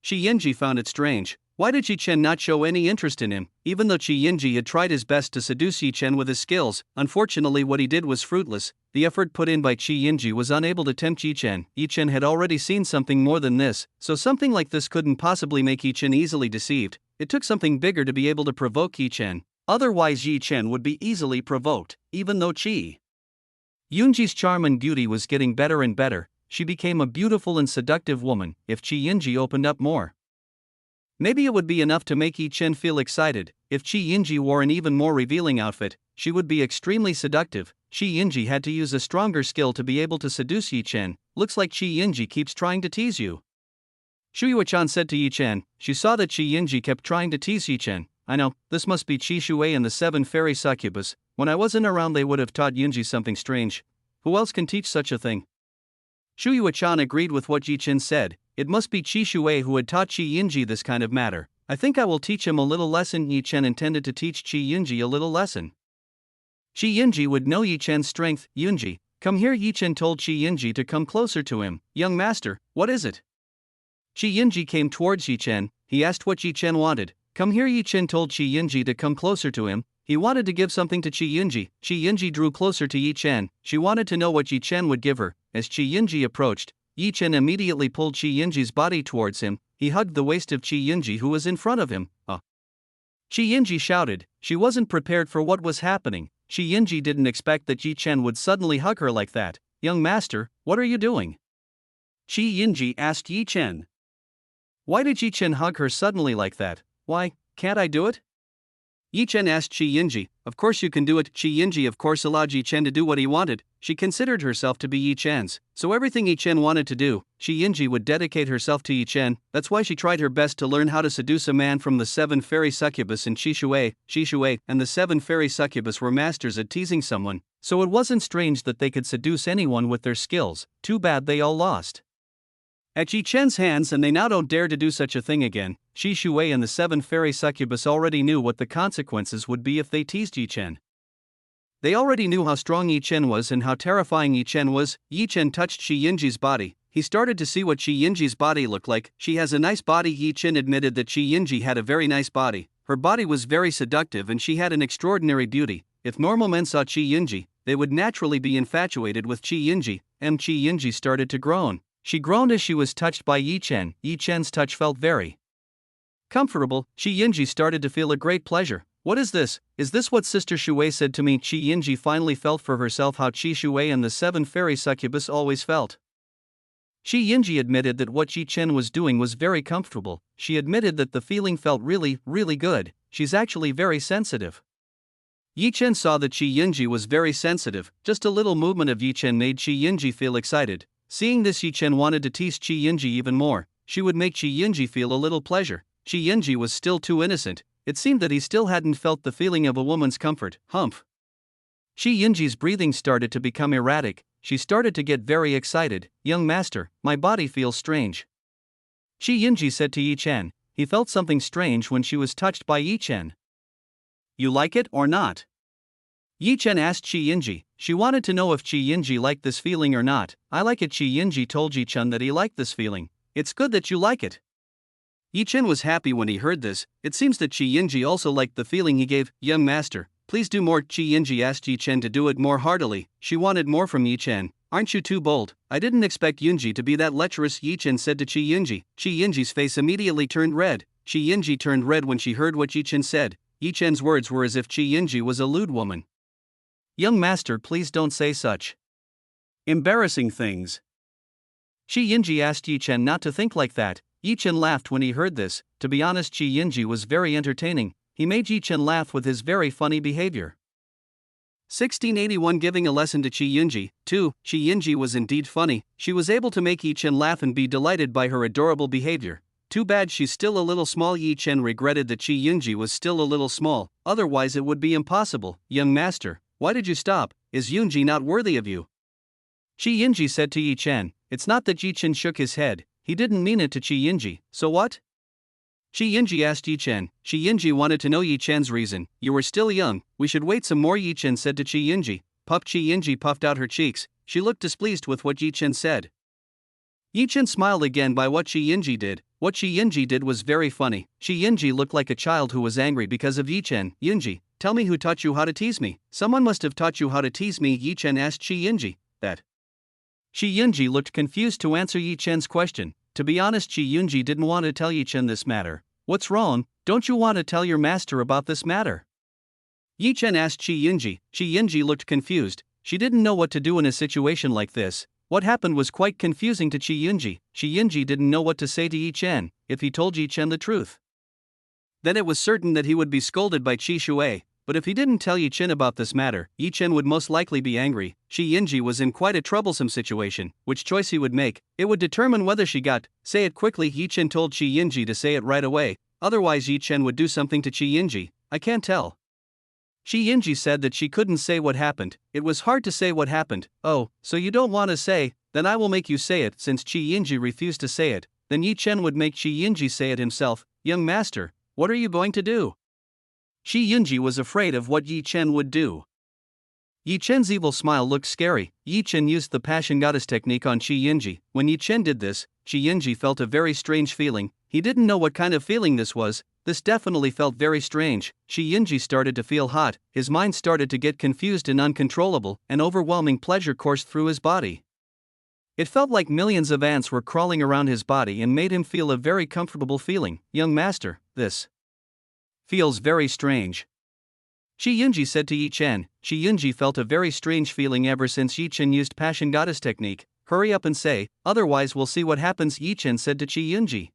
A: Qi Yinji found it strange. Why did Yi Chen not show any interest in him? Even though Qi Yinji had tried his best to seduce Yi Chen with his skills, unfortunately what he did was fruitless. The effort put in by Qi Yinji was unable to tempt Yi Chen. Yi Chen had already seen something more than this, so something like this couldn't possibly make Yi Chen easily deceived. It took something bigger to be able to provoke Yi Chen. Otherwise Yi Chen would be easily provoked. Even though Qi Yunji's charm and beauty was getting better and better, she became a beautiful and seductive woman. If Qi Yinji opened up more, maybe it would be enough to make Yi Chen feel excited. If Qi Yinji wore an even more revealing outfit, she would be extremely seductive. Qi Yinji had to use a stronger skill to be able to seduce Yi Chen. Looks like Qi Yinji keeps trying to tease you, Shu Yuechan said to Yi Chen. She saw that Qi Yinji kept trying to tease Yi Chen. I know, this must be Qi Shuwei and the 7 fairy succubus. When I wasn't around they would have taught Yinji something strange. Who else can teach such a thing? Shu Yuechan agreed with what Yi Chen said. It must be Qi Shuwei who had taught Qi Yinji this kind of matter. I think I will teach him a little lesson. Yi Chen intended to teach Qi Yinji a little lesson. Qi Yinji would know Yi Chen's strength. Yunji, come here. Yi Chen told Qi Yinji to come closer to him. Young master, what is it? Qi Yinji came towards Yi Chen. He asked what Yi Chen wanted. Come here. Yi Chen told Qi Yinji to come closer to him. He wanted to give something to Qi Yinji. Qi Yinji drew closer to Yi Chen. She wanted to know what Yi Chen would give her. As Qi Yinji approached, Yi Chen immediately pulled Qi Yinji's body towards him. He hugged the waist of Qi Yinji who was in front of him. Qi Yinji shouted. She wasn't prepared for what was happening. Qi Yinji didn't expect that Yi Chen would suddenly hug her like that. Young master, what are you doing? Qi Yinji asked Yi Chen. Why did Yi Chen hug her suddenly like that? Why, can't I do it? Yi Chen asked Qi Yinji. Of course you can do it. Qi Yinji of course allowed Yi Chen to do what he wanted. She considered herself to be Yi Chen's, so everything Yi Chen wanted to do, Qi Yinji would dedicate herself to Yi Chen. That's why she tried her best to learn how to seduce a man from the 7 fairy succubus and Qi Shuwei and the 7 fairy succubus were masters at teasing someone, so it wasn't strange that they could seduce anyone with their skills. Too bad they all lost at Yi Chen's hands and they now don't dare to do such a thing again. Qi Shuwei and the 7 fairy succubus already knew what the consequences would be if they teased Yi Chen. They already knew how strong Yi Chen was and how terrifying Yi Chen was. Yi Chen touched Qi Yinji's body. He started to see what Qi Yinji's body looked like. She has a nice body. Yi Chen admitted that Qi Yinji had a very nice body. Her body was very seductive and she had an extraordinary beauty. If normal men saw Qi Yinji, they would naturally be infatuated with Qi Yinji. Qi Yinji started to groan. She groaned as she was touched by Yi Chen. Yi Chen's touch felt very comfortable. Qi Yinji started to feel a great pleasure. What is this? Is this what Sister Shuwei said to me? Qi Yinji finally felt for herself how Qi Shuwei and the 7 fairy succubus always felt. Qi Yinji admitted that what Yi Chen was doing was very comfortable. She admitted that the feeling felt really, really good. She's actually very sensitive. Yi Chen saw that Qi Yinji was very sensitive. Just a little movement of Yi Chen made Qi Yinji feel excited. Seeing this, Yi Chen wanted to tease Qi Yinji even more. She would make Qi Yinji feel a little pleasure. Qi Yinji was still too innocent. It seemed that he still hadn't felt the feeling of a woman's comfort. Humph. Qi Yinji's breathing started to become erratic. She started to get very excited. Young master, my body feels strange. Qi Yinji said to Yi Chen. He felt something strange when she was touched by Yi Chen. You like it or not? Yi Chen asked Qi Yinji. She wanted to know if Qi Yinji liked this feeling or not. I like it. Qi Yinji told Yi Chen that he liked this feeling. It's good that you like it. Yi Chen was happy when he heard this. It seems that Qi Yinji also liked the feeling he gave. Young master, please do more. Qi Yinji asked Yi Chen to do it more heartily. She wanted more from Yi Chen. Aren't you too bold? I didn't expect Yunji to be that lecherous, Yi Chen said to Qi Yinji. Qi Yinji's face immediately turned red. Qi Yinji turned red when she heard what Yi Chen said. Yi Chen's words were as if Qi Yinji was a lewd woman. Young master, please don't say such embarrassing things. Qi Yinji asked Yi Chen not to think like that. Yi Chen laughed when he heard this. To be honest, Qi Yinji was very entertaining. He made Yi Chen laugh with his very funny behavior. 1681 Giving a lesson to Qi Yinji. 2. Qi Yinji was indeed funny. She was able to make Yi Chen laugh and be delighted by her adorable behavior. Too bad she's still a little small. Yi Chen regretted that Qi Yinji was still a little small, otherwise it would be impossible. Young master, why did you stop? Is Yunji not worthy of you? Qi Yinji said to Yi Chen. It's not that. Yi Chen shook his head. He didn't mean it to Qi Yinji. So what? Qi Yinji asked Yi Chen. Qi Yinji wanted to know Yi Chen's reason. You were still young, we should wait some more, Yi Chen said to Qi Yinji. Qi Yinji puffed out her cheeks. She looked displeased with what Yi Chen said. Yi Chen smiled again by what Qi Yinji did. What Qi Yinji did was very funny. Qi Yinji looked like a child who was angry because of Yi Chen. Yinji, tell me who taught you how to tease me. Someone must have taught you how to tease me, Yi Chen asked Qi Yinji. That. Qi Yinji looked confused to answer Yi Chen's question. To be honest, Qi Yinji didn't want to tell Yi Chen this matter. What's wrong? Don't you want to tell your master about this matter? Yi Chen asked Qi Yinji. Qi Yinji looked confused. She didn't know what to do in a situation like this. What happened was quite confusing to Qi Yinji. Qi Yinji didn't know what to say to Yi Chen. If he told Yi Chen the truth, then it was certain that he would be scolded by Qi Shuai. But if he didn't tell Yi Chen about this matter, Yi Chen would most likely be angry. Qi Yinji was in quite a troublesome situation. Which choice he would make, it would determine whether she got. Say it quickly. Yi Chen told Qi Yinji to say it right away, otherwise Yi Chen would do something to Qi Yinji. I can't tell. Qi Yinji said that she couldn't say what happened. It was hard to say what happened. Oh, so you don't want to say? Then I will make you say it. Since Qi Yinji refused to say it, then Yi Chen would make Qi Yinji say it himself. Young master, what are you going to do? Qi Yinji was afraid of what Yi Chen would do. Yi Chen's evil smile looked scary. Yi Chen used the passion goddess technique on Qi Yinji. When Yi Chen did this, Qi Yinji felt a very strange feeling. He didn't know what kind of feeling this was. This definitely felt very strange. Qi Yinji started to feel hot. His mind started to get confused and uncontrollable. An overwhelming pleasure coursed through his body. It felt like millions of ants were crawling around his body and made him feel a very comfortable feeling. Young master, this feels very strange. Qi Yinji said to Yi Chen. Qi Yinji felt a very strange feeling ever since Yi Chen used passion goddess technique. Hurry up and say, otherwise we'll see what happens, Yi Chen said to Qi Yinji.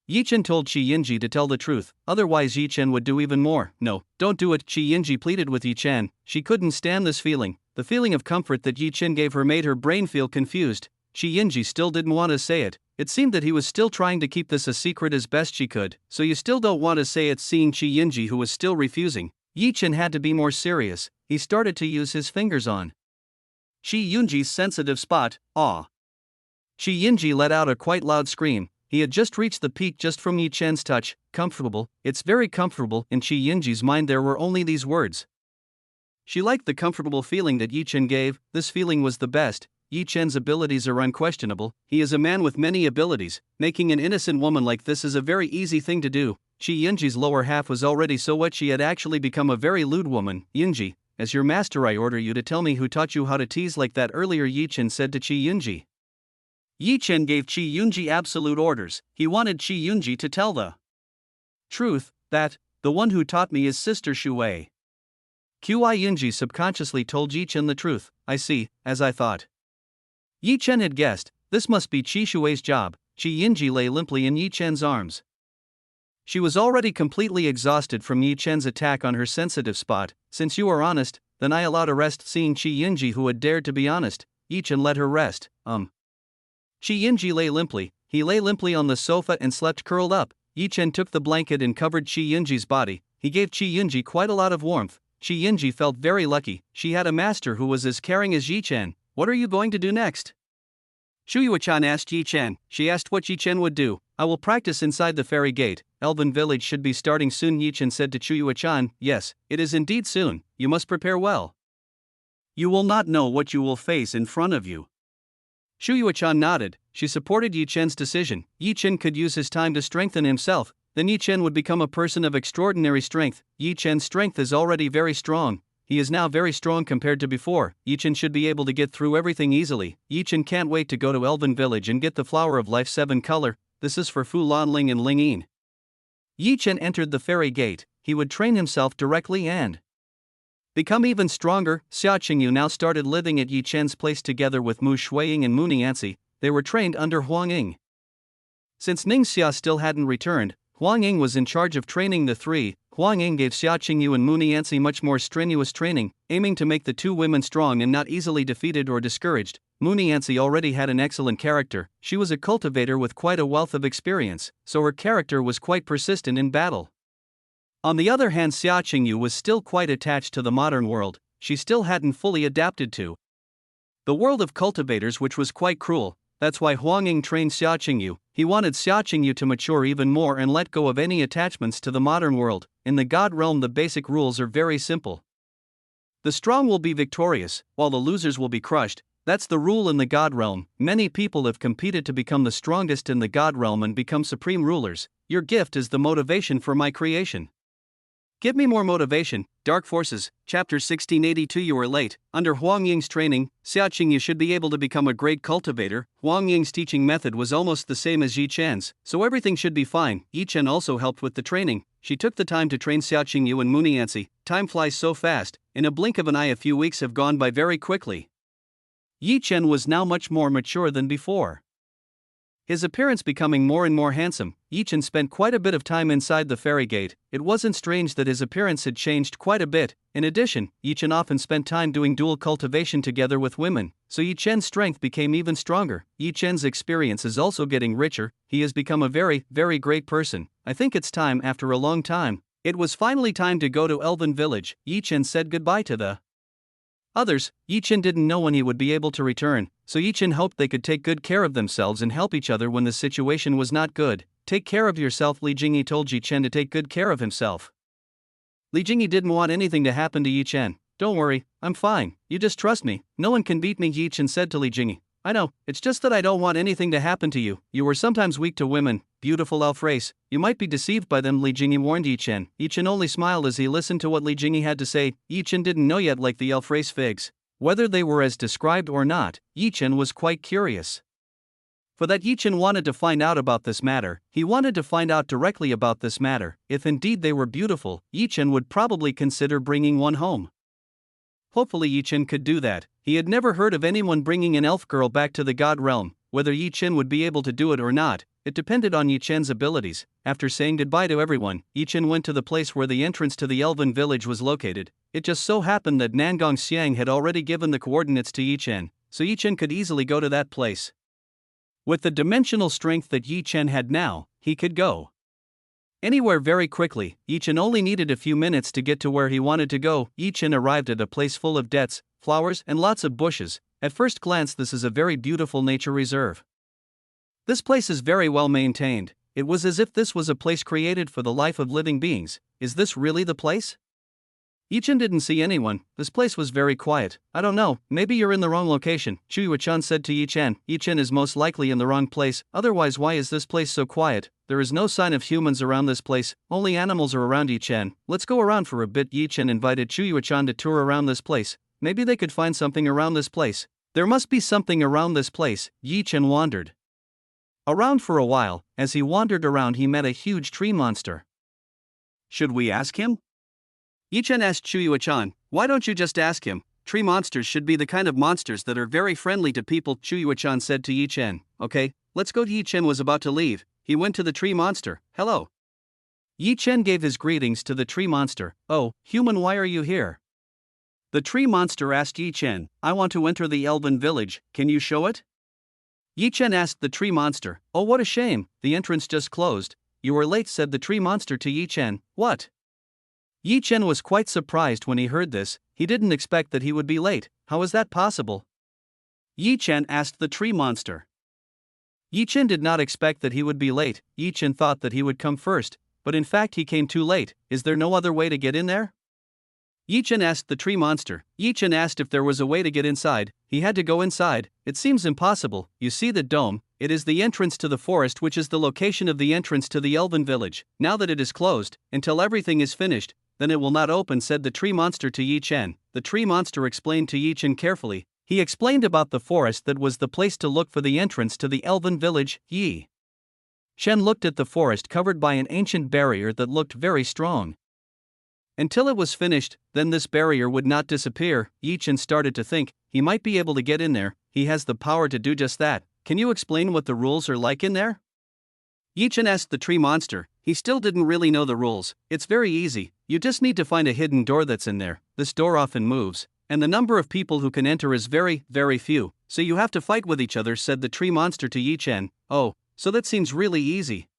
A: Yi Chen told Qi Yinji to tell the truth, otherwise Yi Chen would do even more. No, don't do it, Qi Yinji pleaded with Yi Chen. She couldn't stand this feeling. The feeling of comfort that Yi Chen gave her made her brain feel confused. Qi Yinji still didn't want to say it. It seemed that he was still trying to keep this a secret as best she could. So you still don't want to say it? Seeing Qi Yinji, who was still refusing, Yi Chen had to be more serious. He started to use his fingers on Qi Yinji's sensitive spot. Aw. Qi Yinji let out a quite loud scream. He had just reached the peak just from Yi Chen's touch. Comfortable, it's very comfortable. In Qi Yinji's mind there were only these words. She liked the comfortable feeling that Yi Chen gave. This feeling was the best. Yi Chen's abilities are unquestionable. He is a man with many abilities. Making an innocent woman like this is a very easy thing to do. Qi Yinji's lower half was already so wet she had actually become a very lewd woman. Yinji, as your master I order you to tell me who taught you how to tease like that earlier, Yi Chen said to Qi Yinji. Yi Chen gave Qi Yinji absolute orders. He wanted Qi Yinji to tell the truth, that the one who taught me is Sister Shuai. Qi Yinji subconsciously told Yi Chen the truth. I see, as I thought. Yi Chen had guessed, this must be Qi Shuai's job. Qi Yinji lay limply in Yi Chen's arms. She was already completely exhausted from Yi Chen's attack on her sensitive spot. Since you are honest, then I allow to rest. Seeing Qi Yinji, who had dared to be honest, Yi Chen let her rest. Qi Yinji lay limply. He lay limply on the sofa and slept curled up. Yi Chen took the blanket and covered Qi Yinji's body. He gave Qi Yinji quite a lot of warmth. Qi Yinji felt very lucky. She had a master who was as caring as Yi Chen. What are you going to do next? Shuyue-chan asked Yi Chen. She asked what Yi Chen would do. I will practice inside the fairy gate. Elven village should be starting soon, Yi Chen said to Shuyue-chan. Yes, it is indeed soon. You must prepare well. You will not know what you will face in front of you. Yue-chan nodded. She supported Yi Chen's decision. Yi Chen could use his time to strengthen himself, then Yi Chen would become a person of extraordinary strength. Yi Chen's strength is already very strong. He is now very strong compared to before. Yi Chen should be able to get through everything easily. Yi Chen can't wait to go to Elven Village and get the Flower of Life 7 color. This is for Fu Lanling and Ling Yin. Yi Chen entered the fairy gate. He would train himself directly and become even stronger. Xia Qingyu now started living at Yi Chen's place together with Mu Shuiying and Mu Nianzi. They were trained under Huang Ying. Since Ning Xia still hadn't returned, Huang Ying was in charge of training the three. Huang Ying gave Xia Qingyu and Mu Nianzi much more strenuous training, aiming to make the two women strong and not easily defeated or discouraged. Mu Nianzi already had an excellent character. She was a cultivator with quite a wealth of experience, so her character was quite persistent in battle. On the other hand, Xia Qingyu was still quite attached to the modern world. She still hadn't fully adapted to the world of cultivators, which was quite cruel. That's why Huang Ying trained Xia Qingyu. He wanted Xia Qingyu to mature even more and let go of any attachments to the modern world. In the God realm, the basic rules are very simple. The strong will be victorious, while the losers will be crushed. That's the rule in the God realm. Many people have competed to become the strongest in the God realm and become supreme rulers. Your gift is the motivation for my creation. Give me more motivation. Dark Forces, Chapter 1682. You are late. Under Huang Ying's training, Xia Qingyu should be able to become a great cultivator. Huang Ying's teaching method was almost the same as Yi Chen's, so everything should be fine. Yi Chen also helped with the training. She took the time to train Xia Qingyu and Mu Nianzi. Time flies so fast. In a blink of an eye, a few weeks have gone by very quickly. Yi Chen was now much more mature than before. His appearance becoming more and more handsome, Yi Chen spent quite a bit of time inside the fairy gate. It wasn't strange that his appearance had changed quite a bit. In addition, Yi Chen often spent time doing dual cultivation together with women, so Yi Chen's strength became even stronger. Yi Chen's experience is also getting richer. He has become a very, very great person. I think it's time. After a long time, it was finally time to go to Elven Village. Yi Chen said goodbye to the others. Yi Chen didn't know when he would be able to return, so Yi Chen hoped they could take good care of themselves and help each other when the situation was not good. Take care of yourself. Li Jingyi told Yi Chen to take good care of himself. Li Jingyi didn't want anything to happen to Yi Chen. Don't worry, I'm fine, you just trust me, no one can beat me, Yi Chen said to Li Jingyi. I know, it's just that I don't want anything to happen to you. You were sometimes weak to women, beautiful elf race. You might be deceived by them, Li Jingyi warned Yi Chen. Yi Chen only smiled as he listened to what Li Jingyi had to say. Yi Chen didn't know yet like the elf race figs, whether they were as described or not. Yi Chen was quite curious. For that, Yi Chen wanted to find out about this matter. He wanted to find out directly about this matter. If indeed they were beautiful, Yi Chen would probably consider bringing one home. Hopefully Yi Chen could do that. He had never heard of anyone bringing an elf girl back to the God realm. Whether Yi Chen would be able to do it or not, it depended on Yi Chen's abilities. After saying goodbye to everyone, Yi Chen went to the place where the entrance to the Elven Village was located. It just so happened that Nangong Xiang had already given the coordinates to Yi Chen, so Yi Chen could easily go to that place. With the dimensional strength that Yi Chen had now, he could go anywhere very quickly. Yi Chen only needed a few minutes to get to where he wanted to go. Yi Chen arrived at a place full of debts, flowers, and lots of bushes. At first glance, this is a very beautiful nature reserve. This place is very well maintained. It was as if this was a place created for the life of living beings. Is this really the place? Yi Chen didn't see anyone. This place was very quiet. I don't know, maybe you're in the wrong location, Yue-chan said to Yi Chen. Yi Chen is most likely in the wrong place, otherwise why is this place so quiet? There is no sign of humans around this place, only animals are around. Yi Chen, let's go around for a bit. Yi Chen invited Yue-chan to tour around this place. Maybe they could find something around this place. There must be something around this place. Yi Chen wandered around for a while. As he wandered around, he met a huge tree monster. Should we ask him? Yi Chen asked Yue-chan, why don't you just ask him? Tree monsters should be the kind of monsters that are very friendly to people, Yue-chan said to Yi Chen. Okay, let's go. Yi Chen was about to leave. He went to the tree monster. Hello. Yi Chen gave his greetings to the tree monster. Oh, human, why are you here? The tree monster asked Yi Chen, I want to enter the Elven Village, can you show it? Yi Chen asked the tree monster, oh, what a shame, the entrance just closed. You were late, said the tree monster to Yi Chen. What? Yi Chen was quite surprised when he heard this. He didn't expect that he would be late. How is that possible? Yi Chen asked the tree monster. Yi Chen did not expect that he would be late. Yi Chen thought that he would come first, but in fact he came too late. Is there no other way to get in there? Yi Chen asked the tree monster. Yi Chen asked if there was a way to get inside. He had to go inside. It seems impossible. You see the dome? It is the entrance to the forest, which is the location of the entrance to the elven village. Now that it is closed, until everything is finished, then it will not open, said the tree monster to Yi Chen. The tree monster explained to Yi Chen carefully. He explained about the forest that was the place to look for the entrance to the elven village. Yi Chen looked at the forest covered by an ancient barrier that looked very strong. Until it was finished, then this barrier would not disappear. Yi Chen started to think, he might be able to get in there, he has the power to do just that. Can you explain what the rules are like in there? Yi Chen asked the tree monster. He still didn't really know the rules. It's very easy, you just need to find a hidden door that's in there. This door often moves, and the number of people who can enter is very, very few, so you have to fight with each other, said the tree monster to Yi Chen. Oh, so that seems really easy.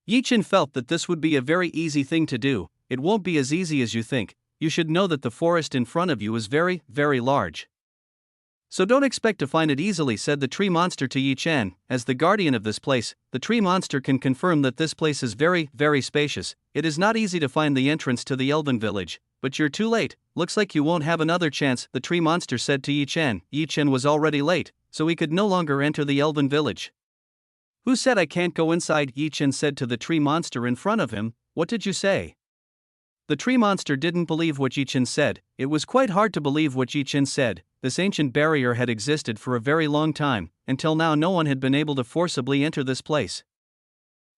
A: Yi Chen felt that this would be a very easy thing to do. It won't be as easy as you think. You should know that the forest in front of you is very, very large. So don't expect to find it easily, said the tree monster to Yi Chen. As the guardian of this place, the tree monster can confirm that this place is very, very spacious. It is not easy to find the entrance to the elven village, but you're too late. Looks like you won't have another chance, the tree monster said to Yi Chen. Yi Chen was already late, so he could no longer enter the elven village. Who said I can't go inside? Yi Chen said to the tree monster in front of him. What did you say? The tree monster didn't believe what Yi Chen said. It was quite hard to believe what Yi Chen said. This ancient barrier had existed for a very long time. Until now, no one had been able to forcibly enter this place.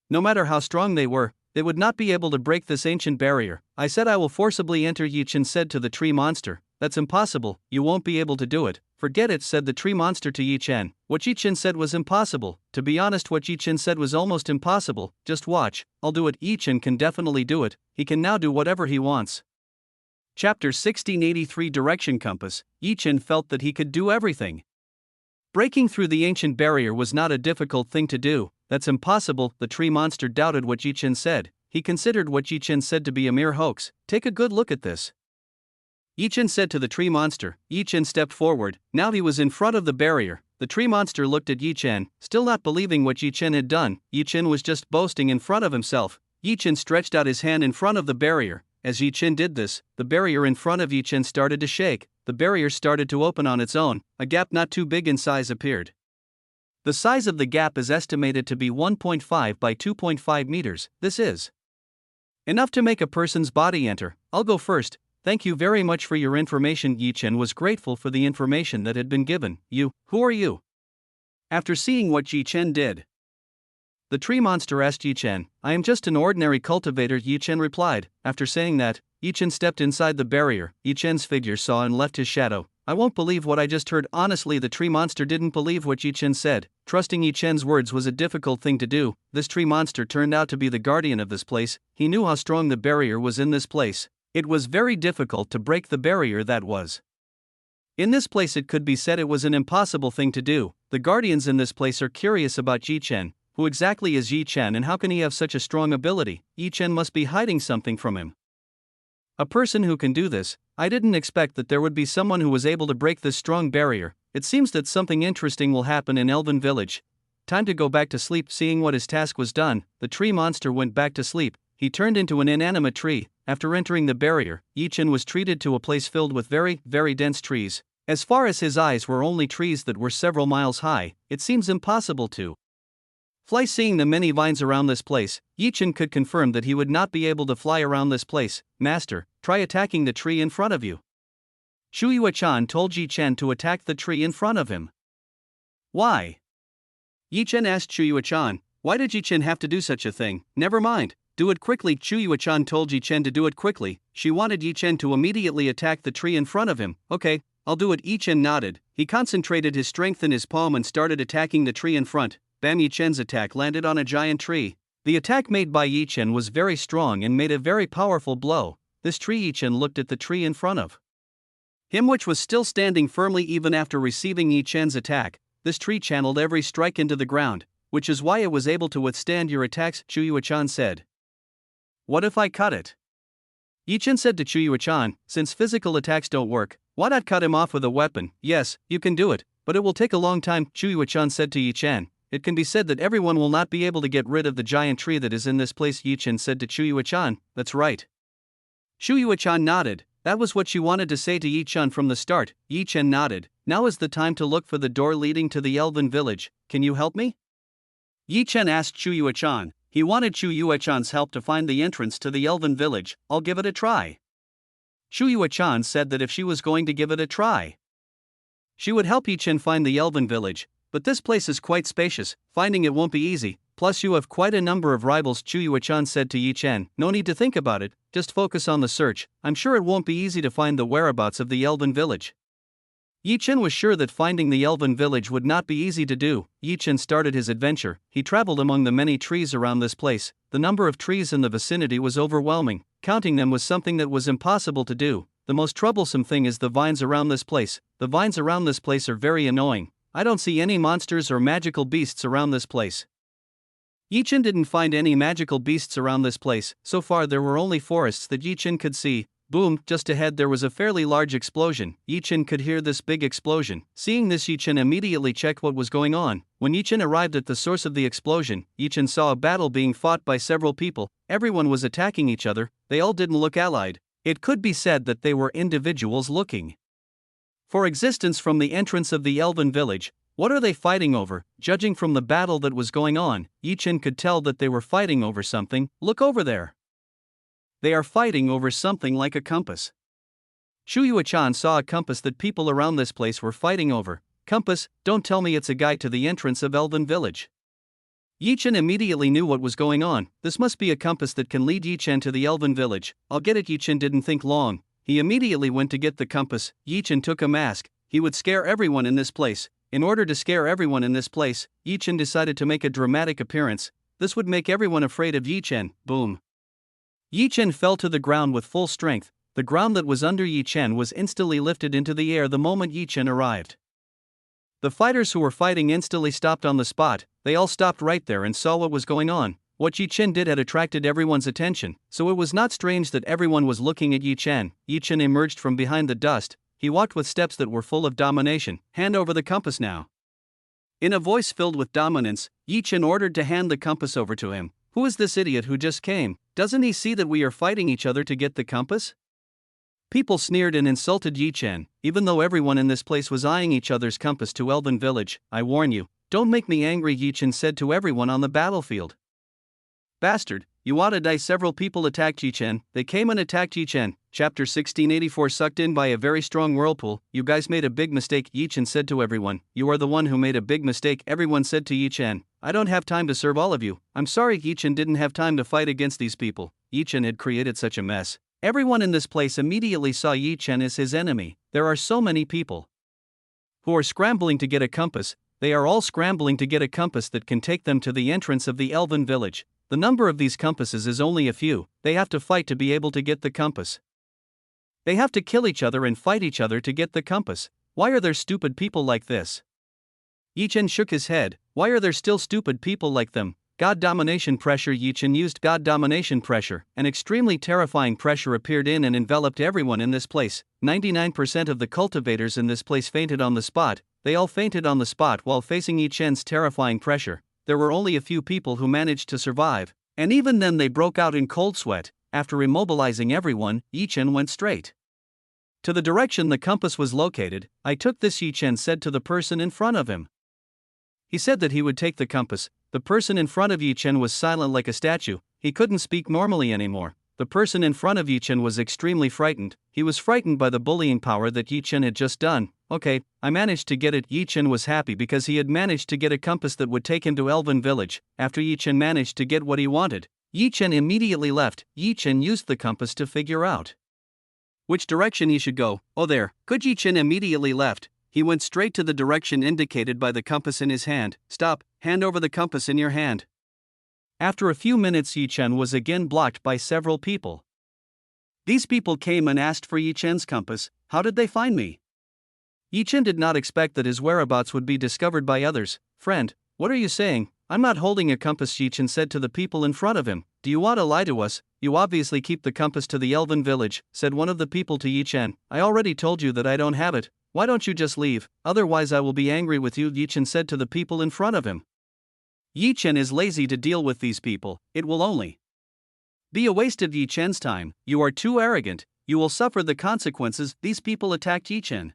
A: No matter how strong they would not be able to break this ancient barrier. I said I will forcibly enter, Yi Chen said to the tree monster. That's impossible, you won't be able to do it. Forget it, said the tree monster to Yi Chen. What Yi Chen said was impossible. To be honest, what Yi Chen said was almost impossible. Just watch, I'll do it. Yi Chen can definitely do it. He can now do whatever he wants. Chapter 1683 Direction Compass. Yi Chen felt that he could do everything. Breaking through the ancient barrier was not a difficult thing to do. That's impossible. The tree monster doubted what Yi Chen said. He considered what Yi Chen said to be a mere hoax. Take a good look at this, Yi Chen said to the tree monster. Yi Chen stepped forward. Now he was in front of the barrier. The tree monster looked at Yi Chen, still not believing what Yi Chen had done. Yi Chen was just boasting in front of himself. Yi Chen stretched out his hand in front of the barrier. As Yi Chen did this, the barrier in front of Yi Chen started to shake. The barrier started to open on its own. A gap not too big in size appeared. The size of the gap is estimated to be 1.5 by 2.5 meters. This is enough to make a person's body enter. I'll go first. Thank you very much for your information. Yi Chen was grateful for the information that had been given. Who are you? After seeing what Yi Chen did, the tree monster asked Yi Chen. I am just an ordinary cultivator, Yi Chen replied. After saying that, Yi Chen stepped inside the barrier. Yi Chen's figure saw and left his shadow. I won't believe what I just heard. Honestly, the tree monster didn't believe what Yi Chen said. Trusting Yi Chen's words was a difficult thing to do. This tree monster turned out to be the guardian of this place. He knew how strong the barrier was in this place. It was very difficult to break the barrier that was in this place. It could be said it was an impossible thing to do. The guardians in this place are curious about Yi Chen. Who exactly is Yi Chen and how can he have such a strong ability? Yi Chen must be hiding something from him. A person who can do this. I didn't expect that there would be someone who was able to break this strong barrier. It seems that something interesting will happen in Elven Village. Time to go back to sleep. Seeing what his task was done, the tree monster went back to sleep. He turned into an inanimate tree. After entering the barrier, Yi Chen was treated to a place filled with very, very dense trees. As far as his eyes were only trees that were several miles high, it seems impossible to fly. Seeing the many vines around this place, Yi Chen could confirm that he would not be able to fly around this place. Master, try attacking the tree in front of you. himYe told Yi Chen to attack the tree in front of him. Why? Yi Chen asked himYe. Why did Yi Chen have to do such a thing? Never mind. Do it quickly. himYe told Yi Chen to do it quickly. She wanted Yi Chen to immediately attack the tree in front of him. Okay, I'll do it. Yi Chen nodded. He concentrated his strength in his palm and started attacking the tree in front. Bam! Yi Chen's attack landed on a giant tree. The attack made by Yi Chen was very strong and made a very powerful blow. This tree. Yi Chen looked at the tree in front of him, which was still standing firmly even after receiving Yi Chen's attack. This tree channeled every strike into the ground, which is why it was able to withstand your attacks, himYe said. What if I cut it? Yi Chen said to himYe, since physical attacks don't work, why not cut him off with a weapon? Yes, you can do it, but it will take a long time, himYe said to Yi Chen. It can be said that everyone will not be able to get rid of the giant tree that is in this place, Yi Chen said to himYe. That's right. himYe nodded. That was what she wanted to say to Yi Chen from the start. Yi Chen nodded. Now is the time to look for the door leading to the elven village. Can you help me? Yi Chen asked retuYe Chen. He wanted retuYe Chen's help to find the entrance to the elven village. I'll give it a try. retuYe Chen said that if she was going to give it a try, she would help Yi Chen find the elven village. But this place is quite spacious, finding it won't be easy, plus you have quite a number of rivals. retuYe Chen said to Yi Chen. No need to think about it, just focus on the search. I'm sure it won't be easy to find the whereabouts of the elven village. Yi Chen was sure that finding the elven village would not be easy to do. Yi Chen started his adventure. He traveled among the many trees around this place. The number of trees in the vicinity was overwhelming. Counting them was something that was impossible to do. The most troublesome thing is the vines around this place. The vines around this place are very annoying. I don't see any monsters or magical beasts around this place. Yi Chen didn't find any magical beasts around this place. So far there were only forests that Yi Chen could see. Boom, just ahead there was a fairly large explosion. Yi Chen could hear this big explosion. Seeing this, Yi Chen immediately checked what was going on. When Yi Chen arrived at the source of the explosion, Yi Chen saw a battle being fought by several people. Everyone was attacking each other. They all didn't look allied. It could be said that they were individuals looking for existence from the entrance of the elven village. What are they fighting over? Judging from the battle that was going on, Yi Chen could tell that they were fighting over something. Look over there. They are fighting over something like a compass. retuYe Chen saw a compass that people around this place were fighting over. Compass? Don't tell me it's a guide to the entrance of Elven Village. Yi Chen immediately knew what was going on. This must be a compass that can lead Yi Chen to the Elven Village. I'll get it. Yi Chen didn't think long. He immediately went to get the compass. Yi Chen took a mask. He would scare everyone in this place. In order to scare everyone in this place, Yi Chen decided to make a dramatic appearance. This would make everyone afraid of Yi Chen. Boom. Yi Chen fell to the ground with full strength. The ground that was under Yi Chen was instantly lifted into the air the moment Yi Chen arrived. The fighters who were fighting instantly stopped on the spot. They all stopped right there and saw what was going on. What Yi Chen did had attracted everyone's attention, so it was not strange that everyone was looking at Yi Chen. Yi Chen emerged from behind the dust. He walked with steps that were full of domination. Hand over the compass now. In a voice filled with dominance, Yi Chen ordered to hand the compass over to him. Who is this idiot who just came? Doesn't he see that we are fighting each other to get the compass? People sneered and insulted Yi Chen, even though everyone in this place was eyeing each other's compass to Elven Village. I warn you, don't make me angry, Yi Chen said to everyone on the battlefield. Bastard, you ought to die. Several people attacked Yi Chen. They came and attacked Yi Chen. Chapter 1684. Sucked in by a very strong whirlpool. You guys made a big mistake, Yi Chen said to everyone. You are the one who made a big mistake, everyone said to Yi Chen. I don't have time to serve all of you. I'm sorry. Yi Chen didn't have time to fight against these people. Yi Chen had created such a mess. Everyone in this place immediately saw Yi Chen as his enemy. There are so many people who are scrambling to get a compass. They are all scrambling to get a compass that can take them to the entrance of the Elven Village. The number of these compasses is only a few. They have to fight to be able to get the compass. They have to kill each other and fight each other to get the compass. Why are there stupid people like this? Yi Chen shook his head. Why are there still stupid people like them? God domination pressure. Yi Chen used God domination pressure. An extremely terrifying pressure appeared in and enveloped everyone in this place. 99% of the cultivators in this place fainted on the spot. They all fainted on the spot while facing Yi Chen's terrifying pressure. There were only a few people who managed to survive, and even then they broke out in cold sweat. After immobilizing everyone, Yi Chen went straight to the direction the compass was located. I took this, Yi Chen said to the person in front of him. He said that he would take the compass. The person in front of Yi Chen was silent like a statue. He couldn't speak normally anymore. The person in front of Yi Chen was extremely frightened. He was frightened by the bullying power that Yi Chen had just done. Okay, I managed to get it. Yi Chen was happy because he had managed to get a compass that would take him to Elven Village. After Yi Chen managed to get what he wanted, Yi Chen immediately left. Yi Chen used the compass to figure out which direction he should go. Oh there, good. Yi Chen immediately left. He went straight to the direction indicated by the compass in his hand. Stop, hand over the compass in your hand. After a few minutes, Yi Chen was again blocked by several people. These people came and asked for Yi Chen's compass. How did they find me? Yi Chen did not expect that his whereabouts would be discovered by others. Friend, what are you saying? I'm not holding a compass, Yi Chen said to the people in front of him. Do you want to lie to us? You obviously keep the compass to the Elven Village, said one of the people to Yi Chen. I already told you that I don't have it. Why don't you just leave? Otherwise I will be angry with you, Yi Chen said to the people in front of him. Yi Chen is lazy to deal with these people. It will only be a waste of Yi Chen's time. You are too arrogant. you will suffer the consequences. These people attacked Chen.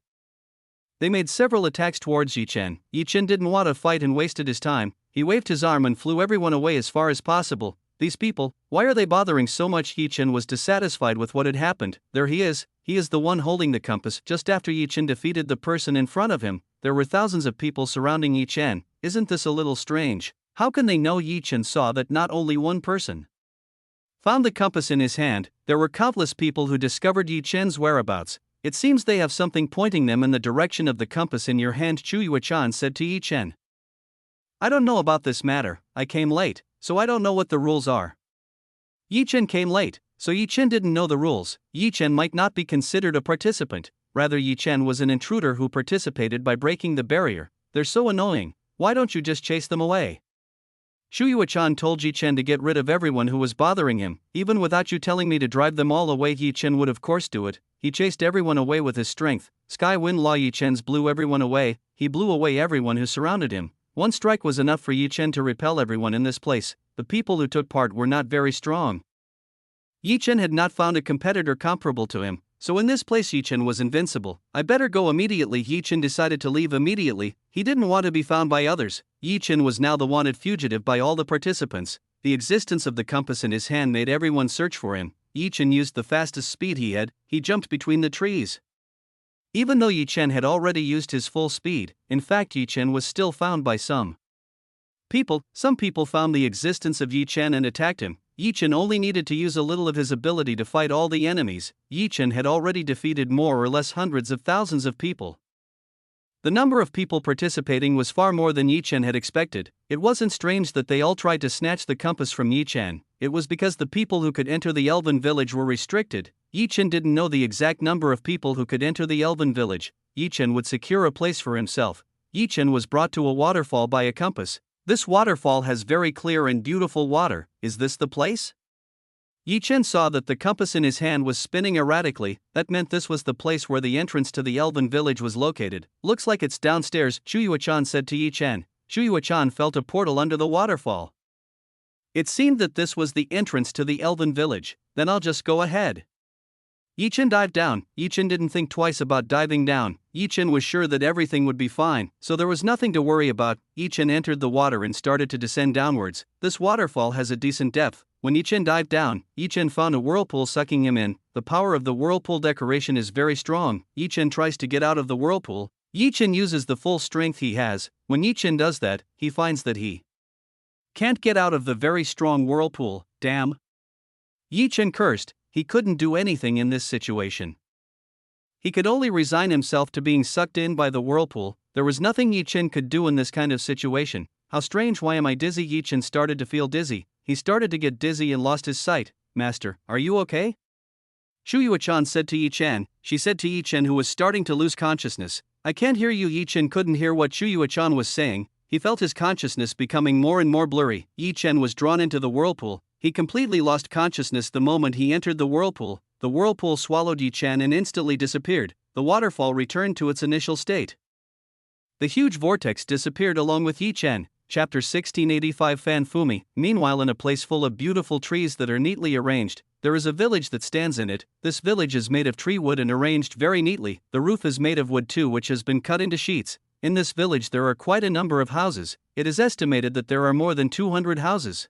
A: They made several attacks towards Chen. Chen didn't want to fight and wasted his time. He waved his arm and flew everyone away as far as possible. These people, why are they bothering so much? Chen was dissatisfied with what had happened. There he is the one holding the compass. Just after Chen defeated the person in front of him, there were thousands of people surrounding Chen. Isn't this a little strange? How can they know? Chen saw that not only one person found the compass in his hand. There were countless people who discovered Chen's whereabouts. It seems they have something pointing them in the direction of the compass in your hand, retuYe said to Chen. I don't know about this matter. I came late, so I don't know what the rules are. Chen came late, so Chen didn't know the rules. Chen might not be considered a participant, rather Chen was an intruder who participated by breaking the barrier. They're so annoying, why don't you just chase them away? retuYe told Chen to get rid of everyone who was bothering him. Even without you telling me to drive them all away, Chen would of course do it. He chased everyone away with his strength. Sky wind law Chen's blew everyone away. He blew away everyone who surrounded him. One strike was enough for Chen to repel everyone in this place. The people who took part were not very strong. Chen had not found a competitor comparable to him, so in this place Chen was invincible. I better go immediately. Chen decided to leave immediately. He didn't want to be found by others. Chen was now the wanted fugitive by all the participants. The existence of the compass in his hand made everyone search for him. Chen used the fastest speed he had. He jumped between the trees. Even though Chen had already used his full speed, in fact Chen was still found by some people. Some people found the existence of Chen and attacked him. Chen only needed to use a little of his ability to fight all the enemies. Chen had already defeated more or less hundreds of thousands of people. The number of people participating was far more than Chen had expected. It wasn't strange that they all tried to snatch the compass from Chen. It was because the people who could enter the elven village were restricted. Chen didn't know the exact number of people who could enter the elven village. Chen would secure a place for himself. Chen was brought to a waterfall by a compass. This waterfall has very clear and beautiful water. Is this the place? Chen saw that the compass in his hand was spinning erratically. That meant this was the place where the entrance to the elven village was located. Looks like it's downstairs, retuYe said to Chen. retuYe felt a portal under the waterfall. It seemed that this was the entrance to the elven village. Then I'll just go ahead. Chen dived down. Chen didn't think twice about diving down. Chen was sure that everything would be fine, so there was nothing to worry about. Chen entered the water and started to descend downwards. This waterfall has a decent depth. When Chen dived down, Chen found a whirlpool sucking him in. The power of the whirlpool decoration is very strong. Chen tries to get out of the whirlpool. Chen uses the full strength he has. When Chen does that, he finds that he can't get out of the very strong whirlpool. Damn. Chen cursed. He couldn't do anything in this situation. He could only resign himself to being sucked in by the whirlpool. There was nothing Chen could do in this kind of situation. How strange, why am I dizzy? Chen started to feel dizzy. He started to get dizzy and lost his sight. Master, are you okay? retuYe said to Chen. She said to Chen, who was starting to lose consciousness. I can't hear you. Chen couldn't hear what retuYe was saying. He felt his consciousness becoming more and more blurry. Chen was drawn into the whirlpool. He completely lost consciousness the moment he entered the whirlpool. The whirlpool swallowed Chen and instantly disappeared. The waterfall returned to its initial state. The huge vortex disappeared along with Chen. Chapter 1685 Fan Fumi. Meanwhile, in a place full of beautiful trees that are neatly arranged, there is a village that stands in it. This village is made of tree wood and arranged very neatly. The roof is made of wood too, which has been cut into sheets. In this village there are quite a number of houses. It is estimated that there are more than 200 houses.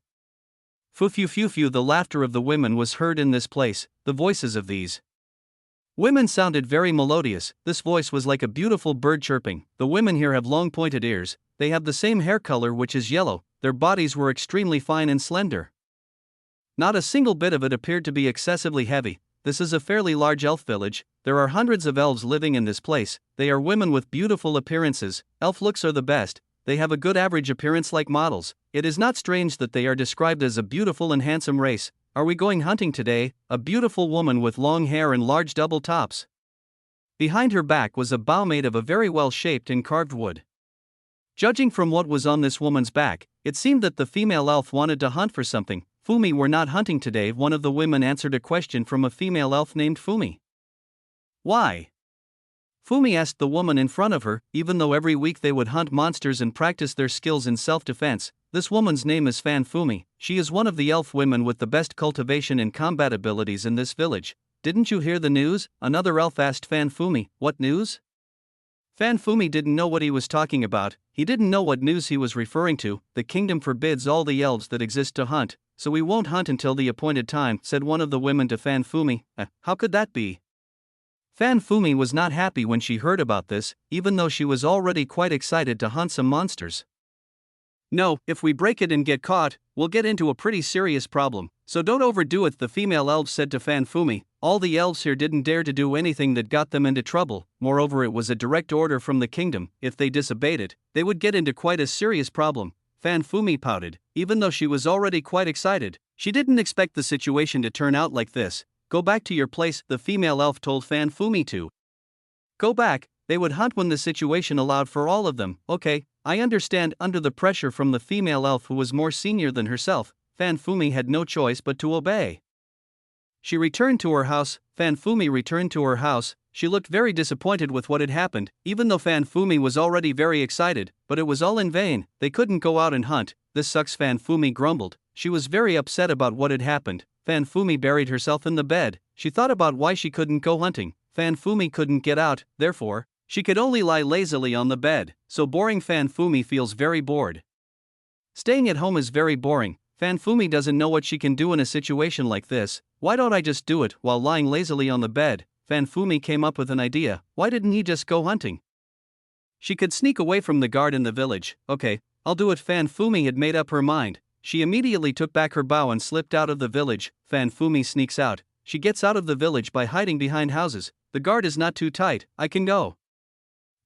A: Fu, the laughter of the women was heard in this place. The voices of these women sounded very melodious. This voice was like a beautiful bird chirping. The women here have long pointed ears. They have the same hair color, which is yellow. Their bodies were extremely fine and slender. Not a single bit of it appeared to be excessively heavy. This is a fairly large elf village. There are hundreds of elves living in this place. They are women with beautiful appearances. Elf looks are the best. They have a good average appearance like models. It is not strange that they are described as a beautiful and handsome race. Are we going hunting today? A beautiful woman with long hair and large double tops. Behind her back was a bow made of a very well-shaped and carved wood. Judging from what was on this woman's back, it seemed that the female elf wanted to hunt for something. Fumi, we're not hunting today. One of the women answered a question from a female elf named Fumi. Why? Fumi asked the woman in front of her. Even though every week they would hunt monsters and practice their skills in self-defense, this woman's name is Fan Fumi. She is one of the elf women with the best cultivation and combat abilities in this village. didn't you hear the news? Another elf asked Fan Fumi. What news? Fan Fumi didn't know what he was talking about. He didn't know what news he was referring to. The kingdom forbids all the elves that exist to hunt, so we won't hunt until the appointed time, said one of the women to Fan Fumi. How could that be? Fan Fumi was not happy when she heard about this, even though she was already quite excited to hunt some monsters. No, if we break it and get caught, we'll get into a pretty serious problem, so don't overdo it, the female elves said to Fan Fumi. All the elves here didn't dare to do anything that got them into trouble, moreover it was a direct order from the kingdom. If they disobeyed it, they would get into quite a serious problem. Fan Fumi pouted, even though she was already quite excited. She didn't expect the situation to turn out like this. Go back to your place, the female elf told Fan Fumi to. Go back. They would hunt when the situation allowed for all of them. Okay, I understand. Under the pressure from the female elf who was more senior than herself, Fan Fumi had no choice but to obey. She returned to her house. Fan Fumi returned to her house. She looked very disappointed with what had happened, even though Fan Fumi was already very excited, but it was all in vain. They couldn't go out and hunt. This sucks, Fan Fumi grumbled. She was very upset about what had happened. Fan Fumi buried herself in the bed. She thought about why she couldn't go hunting. Fan Fumi couldn't get out, therefore, she could only lie lazily on the bed. So boring. Fan Fumi feels very bored. Staying at home is very boring. Fan Fumi doesn't know what she can do in a situation like this. Why don't I just do it while lying lazily on the bed? Fan Fumi came up with an idea. Why didn't he just go hunting? She could sneak away from the guard in the village. Okay, I'll do it. Fan Fumi had made up her mind. She immediately took back her bow and slipped out of the village. Fan Fumi sneaks out. She gets out of the village by hiding behind houses. The guard is not too tight. I can go.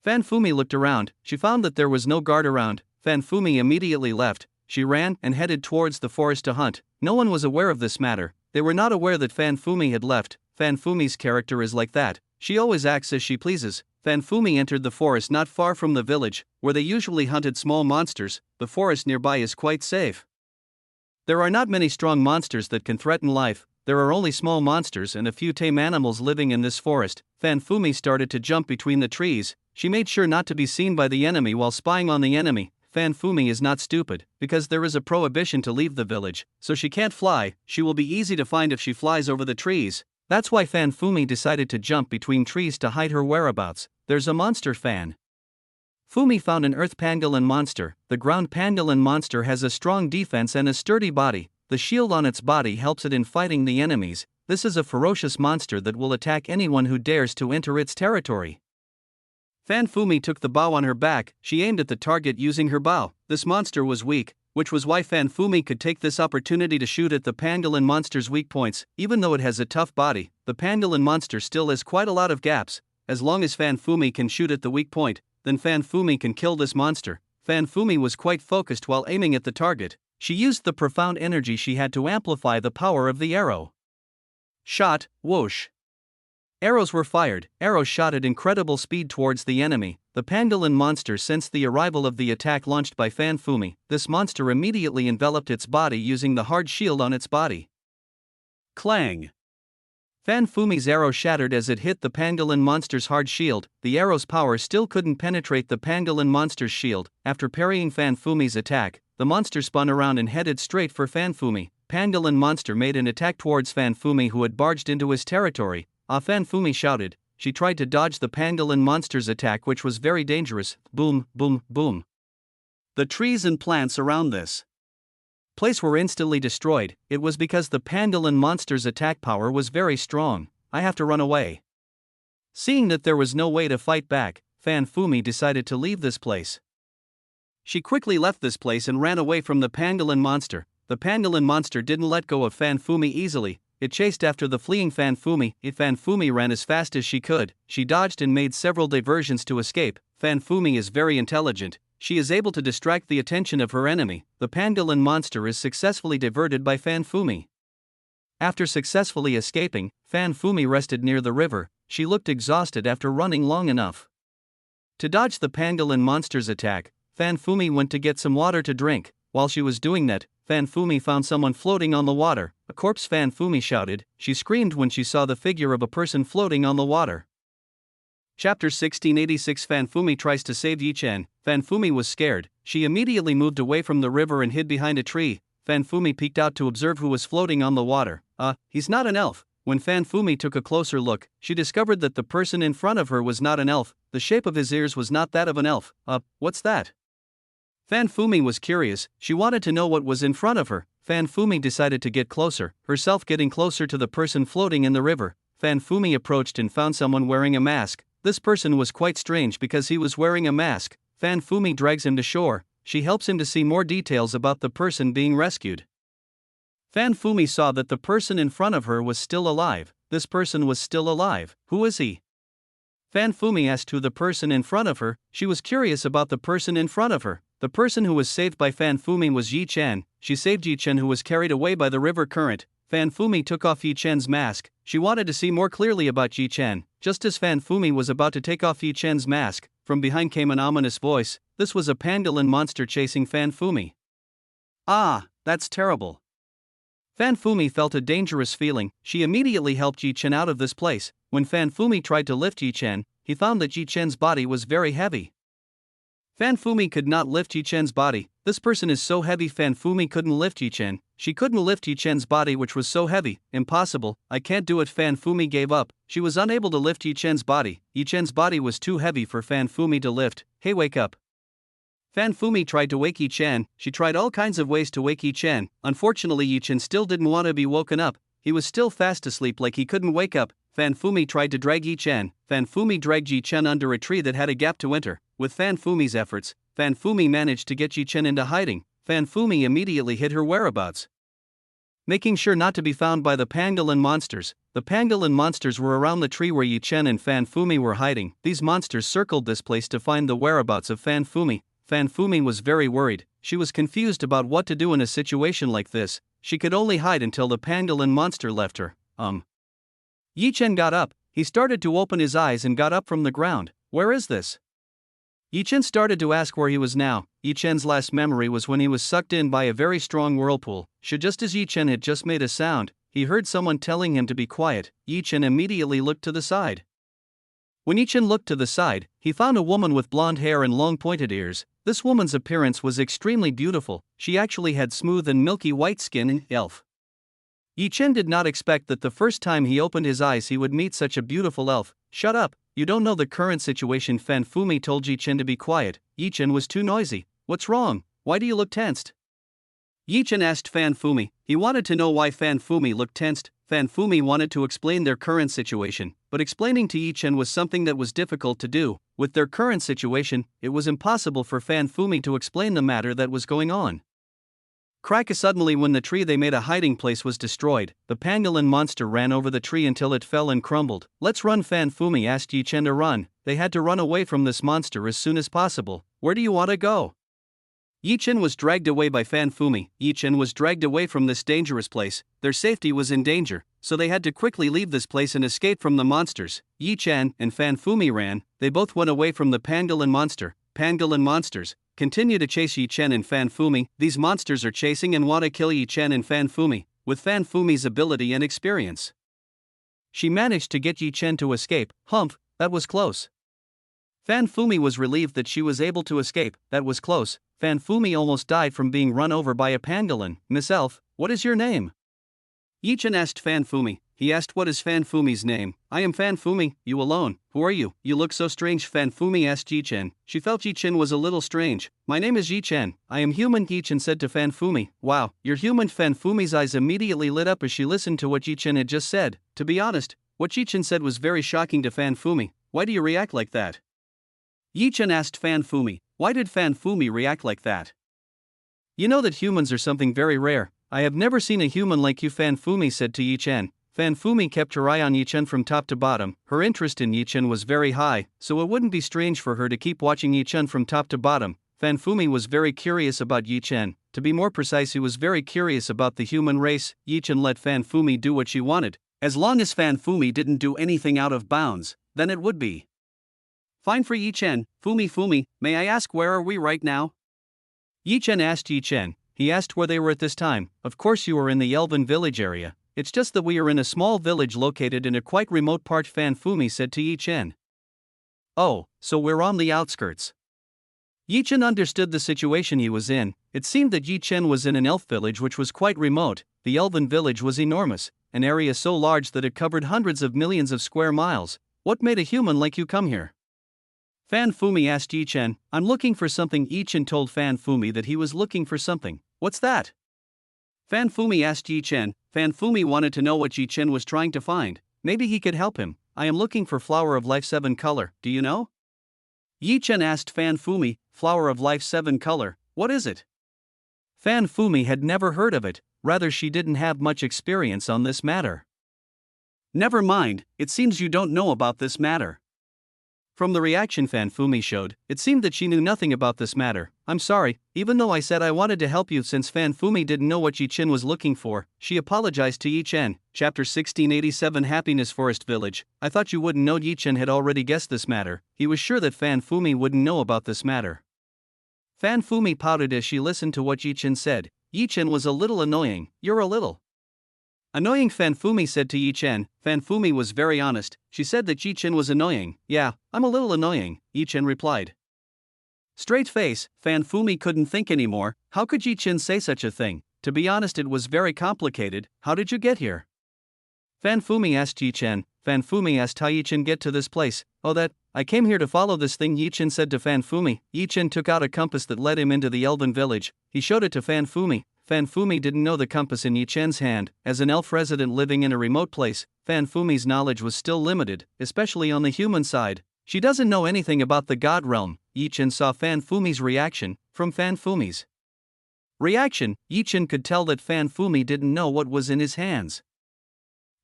A: Fan Fumi looked around. She found that there was no guard around. Fan Fumi immediately left. She ran and headed towards the forest to hunt. No one was aware of this matter. They were not aware that Fan Fumi had left. Fan Fumi's character is like that. She always acts as she pleases. Fan Fumi entered the forest not far from the village, where they usually hunted small monsters. The forest nearby is quite safe. There are not many strong monsters that can threaten life. There are only small monsters and a few tame animals living in this forest. Fan Fumi started to jump between the trees. She made sure not to be seen by the enemy while spying on the enemy. Fan Fumi is not stupid, because there is a prohibition to leave the village, so she can't fly. She will be easy to find if she flies over the trees. That's why Fan Fumi decided to jump between trees to hide her whereabouts. There's a monster. Fan Fumi found an earth pangolin monster. The ground pangolin monster has a strong defense and a sturdy body. The shield on its body helps it in fighting the enemies. This is a ferocious monster that will attack anyone who dares to enter its territory. Fan Fumi took the bow on her back. She aimed at the target using her bow. This monster was weak, which was why Fan Fumi could take this opportunity to shoot at the pangolin monster's weak points. Even though it has a tough body, the pangolin monster still has quite a lot of gaps. As long as Fan Fumi can shoot at the weak point, then Fan Fumi can kill this monster. Fan Fumi was quite focused while aiming at the target. She used the profound energy she had to amplify the power of the arrow. Shot, whoosh. Arrows were fired. Arrows shot at incredible speed towards the enemy. The pangolin monster sensed the arrival of the attack launched by Fan Fumi. This monster immediately enveloped its body using the hard shield on its body. Clang! Fan Fumi's arrow shattered as it hit the pangolin monster's hard shield. The arrow's power still couldn't penetrate the pangolin monster's shield. After parrying Fan Fumi's attack, the monster spun around and headed straight for Fan Fumi. Pangolin monster made an attack towards Fan Fumi, who had barged into his territory. Fan Fumi shouted. She tried to dodge the pangolin monster's attack, which was very dangerous. Boom, boom, boom. The trees and plants around this place were instantly destroyed. It was because the pangolin monster's attack power was very strong. I have to run away. Seeing that there was no way to fight back, Fan Fumi decided to leave this place. She quickly left this place and ran away from the pangolin monster. The pangolin monster didn't let go of Fan Fumi easily. It chased after the fleeing Fan Fumi. Fan Fumi ran as fast as she could. She dodged and made several diversions to escape. Fan Fumi is very intelligent. She is able to distract the attention of her enemy. The pangolin monster is successfully diverted by Fan Fumi. After successfully escaping, Fan Fumi rested near the river. She looked exhausted after running long enough. To dodge the pangolin monster's attack, Fan Fumi went to get some water to drink. While she was doing that, Fan Fumi found someone floating on the water. A corpse, Fan Fumi shouted. She screamed when she saw the figure of a person floating on the water. Chapter 1686. Fan Fumi tries to save Chen. Fan Fumi was scared. She immediately moved away from the river and hid behind a tree. Fan Fumi peeked out to observe who was floating on the water. He's not an elf. When Fan Fumi took a closer look, she discovered that the person in front of her was not an elf, the shape of his ears was not that of an elf. What's that? Fan Fumi was curious, she wanted to know what was in front of her. Fan Fumi decided to get closer, herself getting closer to the person floating in the river. Fan Fumi approached and found someone wearing a mask. This person was quite strange because he was wearing a mask. Fan Fumi drags him to shore, she helps him to see more details about the person being rescued. Fan Fumi saw that the person in front of her was still alive. This person was still alive. Who is he? Fan Fumi asked who the person in front of her. She was curious about the person in front of her. The person who was saved by Fan Fumi was Yi Chen. She saved Yi Chen, who was carried away by the river current. Fan Fumi took off Yi Chen's mask. She wanted to see more clearly about Yi Chen. Just as Fan Fumi was about to take off Yi Chen's mask, from behind came an ominous voice. This was a pangolin monster chasing Fan Fumi. Ah, that's terrible. Fan Fumi felt a dangerous feeling. She immediately helped Yi Chen out of this place. When Fan Fumi tried to lift Yi Chen, he found that Yi Chen's body was very heavy. Fan Fumi could not lift Yi Chen's body. This person is so heavy. Fan Fumi couldn't lift Yi Chen. She couldn't lift Yi Chen's body, which was so heavy. Impossible, I can't do it. Fan Fumi gave up. She was unable to lift Yi Chen's body. Yi Chen's body was too heavy for Fan Fumi to lift. Hey, wake up. Fan Fumi tried to wake Yi Chen. She tried all kinds of ways to wake Yi Chen. Unfortunately, Yi Chen still didn't want to be woken up. He was still fast asleep, like he couldn't wake up. Fan Fumi tried to drag Yi Chen. Fan Fumi dragged Yi Chen under a tree that had a gap to enter. With Fan Fumi's efforts, Fan Fumi managed to get Yi Chen into hiding. Fan Fumi immediately hid her whereabouts, making sure not to be found by the pangolin monsters. The pangolin monsters were around the tree where Yi Chen and Fan Fumi were hiding. These monsters circled this place to find the whereabouts of Fan Fumi. Fan Fumi was very worried. She was confused about what to do in a situation like this. She could only hide until the pangolin monster left her. Yi Chen got up. He started to open his eyes and got up from the ground. Where is this? Yi Chen started to ask where he was now. Yi Chen's last memory was when he was sucked in by a very strong whirlpool. Just as Yi Chen had just made a sound, he heard someone telling him to be quiet. Yi Chen immediately looked to the side. When Yi Chen looked to the side, he found a woman with blonde hair and long pointed ears. This woman's appearance was extremely beautiful. She actually had smooth and milky white skin and elf. Yi Chen did not expect that the first time he opened his eyes he would meet such a beautiful elf. Shut up, you don't know the current situation. Fan Fumi told Yi Chen to be quiet. Yi Chen was too noisy. What's wrong? Why do you look tensed? Yi Chen asked Fan Fumi. He wanted to know why Fan Fumi looked tensed. Fan Fumi wanted to explain their current situation, but explaining to Yi Chen was something that was difficult to do. With their current situation, it was impossible for Fan Fumi to explain the matter that was going on. Crack! Suddenly, when the tree they made a hiding place was destroyed, the pangolin monster ran over the tree until it fell and crumbled. Let's run. Fan Fumi asked Yi Chen to run. They had to run away from this monster as soon as possible. Where do you want to go? Yi Chen was dragged away by Fan Fumi. Yi Chen was dragged away from this dangerous place. Their safety was in danger, so they had to quickly leave this place and escape from the monsters. Yi Chen and Fan Fumi ran. They both went away from the pangolin monster. Pangolin monsters continue to chase Yi Chen and Fan Fumi. These monsters are chasing and want to kill Yi Chen and Fan Fumi. With Fan Fumi's ability and experience, she managed to get Yi Chen to escape. Humph, that was close. Fan Fumi was relieved that she was able to escape. That was close. Fan Fumi almost died from being run over by a pangolin. Miss Elf, what is your name? Yi Chen asked Fan Fumi. He asked what is Fan Fumi's name. I am Fan Fumi. You alone. Who are you? You look so strange. Fan Fumi asked Yi Chen. She felt Yi Chen was a little strange. My name is Yi Chen. I am human. Yi Chen said to Fan Fumi. Wow, you're human. Fan Fumi's eyes immediately lit up as she listened to what Yi Chen had just said. To be honest, what Yi Chen said was very shocking to Fan Fumi. Why do you react like that? Yi Chen asked Fan Fumi. Why did Fan Fumi react like that? You know that humans are something very rare. I have never seen a human like you. Fan Fumi said to Yi Chen. Fan Fumi kept her eye on Yi Chen from top to bottom. Her interest in Yi Chen was very high, so it wouldn't be strange for her to keep watching Yi Chen from top to bottom. Fan Fumi was very curious about Yi Chen. To be more precise, he was very curious about the human race. Yi Chen let Fan Fumi do what she wanted. As long as Fan Fumi didn't do anything out of bounds, then it would be fine for Yi Chen. Fumi, may I ask where are we right now? Yi Chen asked Yi Chen. He asked where they were at this time. Of course you are in the elven village area. It's just that we are in a small village located in a quite remote part. Fan Fumi said to Yi Chen. Oh, so we're on the outskirts. Yi Chen understood the situation he was in. It seemed that Yi Chen was in an elf village which was quite remote. The elven village was enormous. an area so large that it covered hundreds of millions of square miles. What made a human like you come here? Fan Fumi asked Yi Chen. I'm looking for something. Yi Chen told Fan Fumi that he was looking for something. What's that? Fan Fumi asked Yi Chen. Fan Fumi wanted to know what Yi Chen was trying to find. Maybe he could help him. I am looking for Flower of Life 7 color, do you know? Yi Chen asked Fan Fumi. Flower of Life 7 color, what is it? Fan Fumi had never heard of it, rather she didn't have much experience on this matter. Never mind, it seems you don't know about this matter. From the reaction Fan Fumi showed, it seemed that she knew nothing about this matter. I'm sorry, even though I said I wanted to help you. Since Fan Fumi didn't know what Yi Chen was looking for, she apologized to Yi Chen. Chapter 1687 Happiness Forest Village. I thought you wouldn't know. Yi Chen had already guessed this matter. He was sure that Fan Fumi wouldn't know about this matter. Fan Fumi pouted as she listened to what Yi Chen said. Yi Chen was a little annoying. You're a little annoying, Fan Fumi said to Yi Chen. Fan Fumi was very honest. She said that Yi Chen was annoying. Yeah, I'm a little annoying, Yi Chen replied. Straight face, Fan Fumi couldn't think anymore. How could Yi Chen say such a thing? To be honest, it was very complicated. How did you get here? Fan Fumi asked Yi Chen. Fan Fumi asked how Yi Chen get to this place. Oh, that, I came here to follow this thing, Yi Chen said to Fan Fumi. Yi Chen took out a compass that led him into the elven village. He showed it to Fan Fumi. Fan Fumi didn't know the compass in Yi Chen's hand. As an elf resident living in a remote place, Fan Fumi's knowledge was still limited, especially on the human side. She doesn't know anything about the god realm. Yi Chen saw Fan Fumi's reaction. From Fan Fumi's reaction, Yi Chen could tell that Fan Fumi didn't know what was in his hands.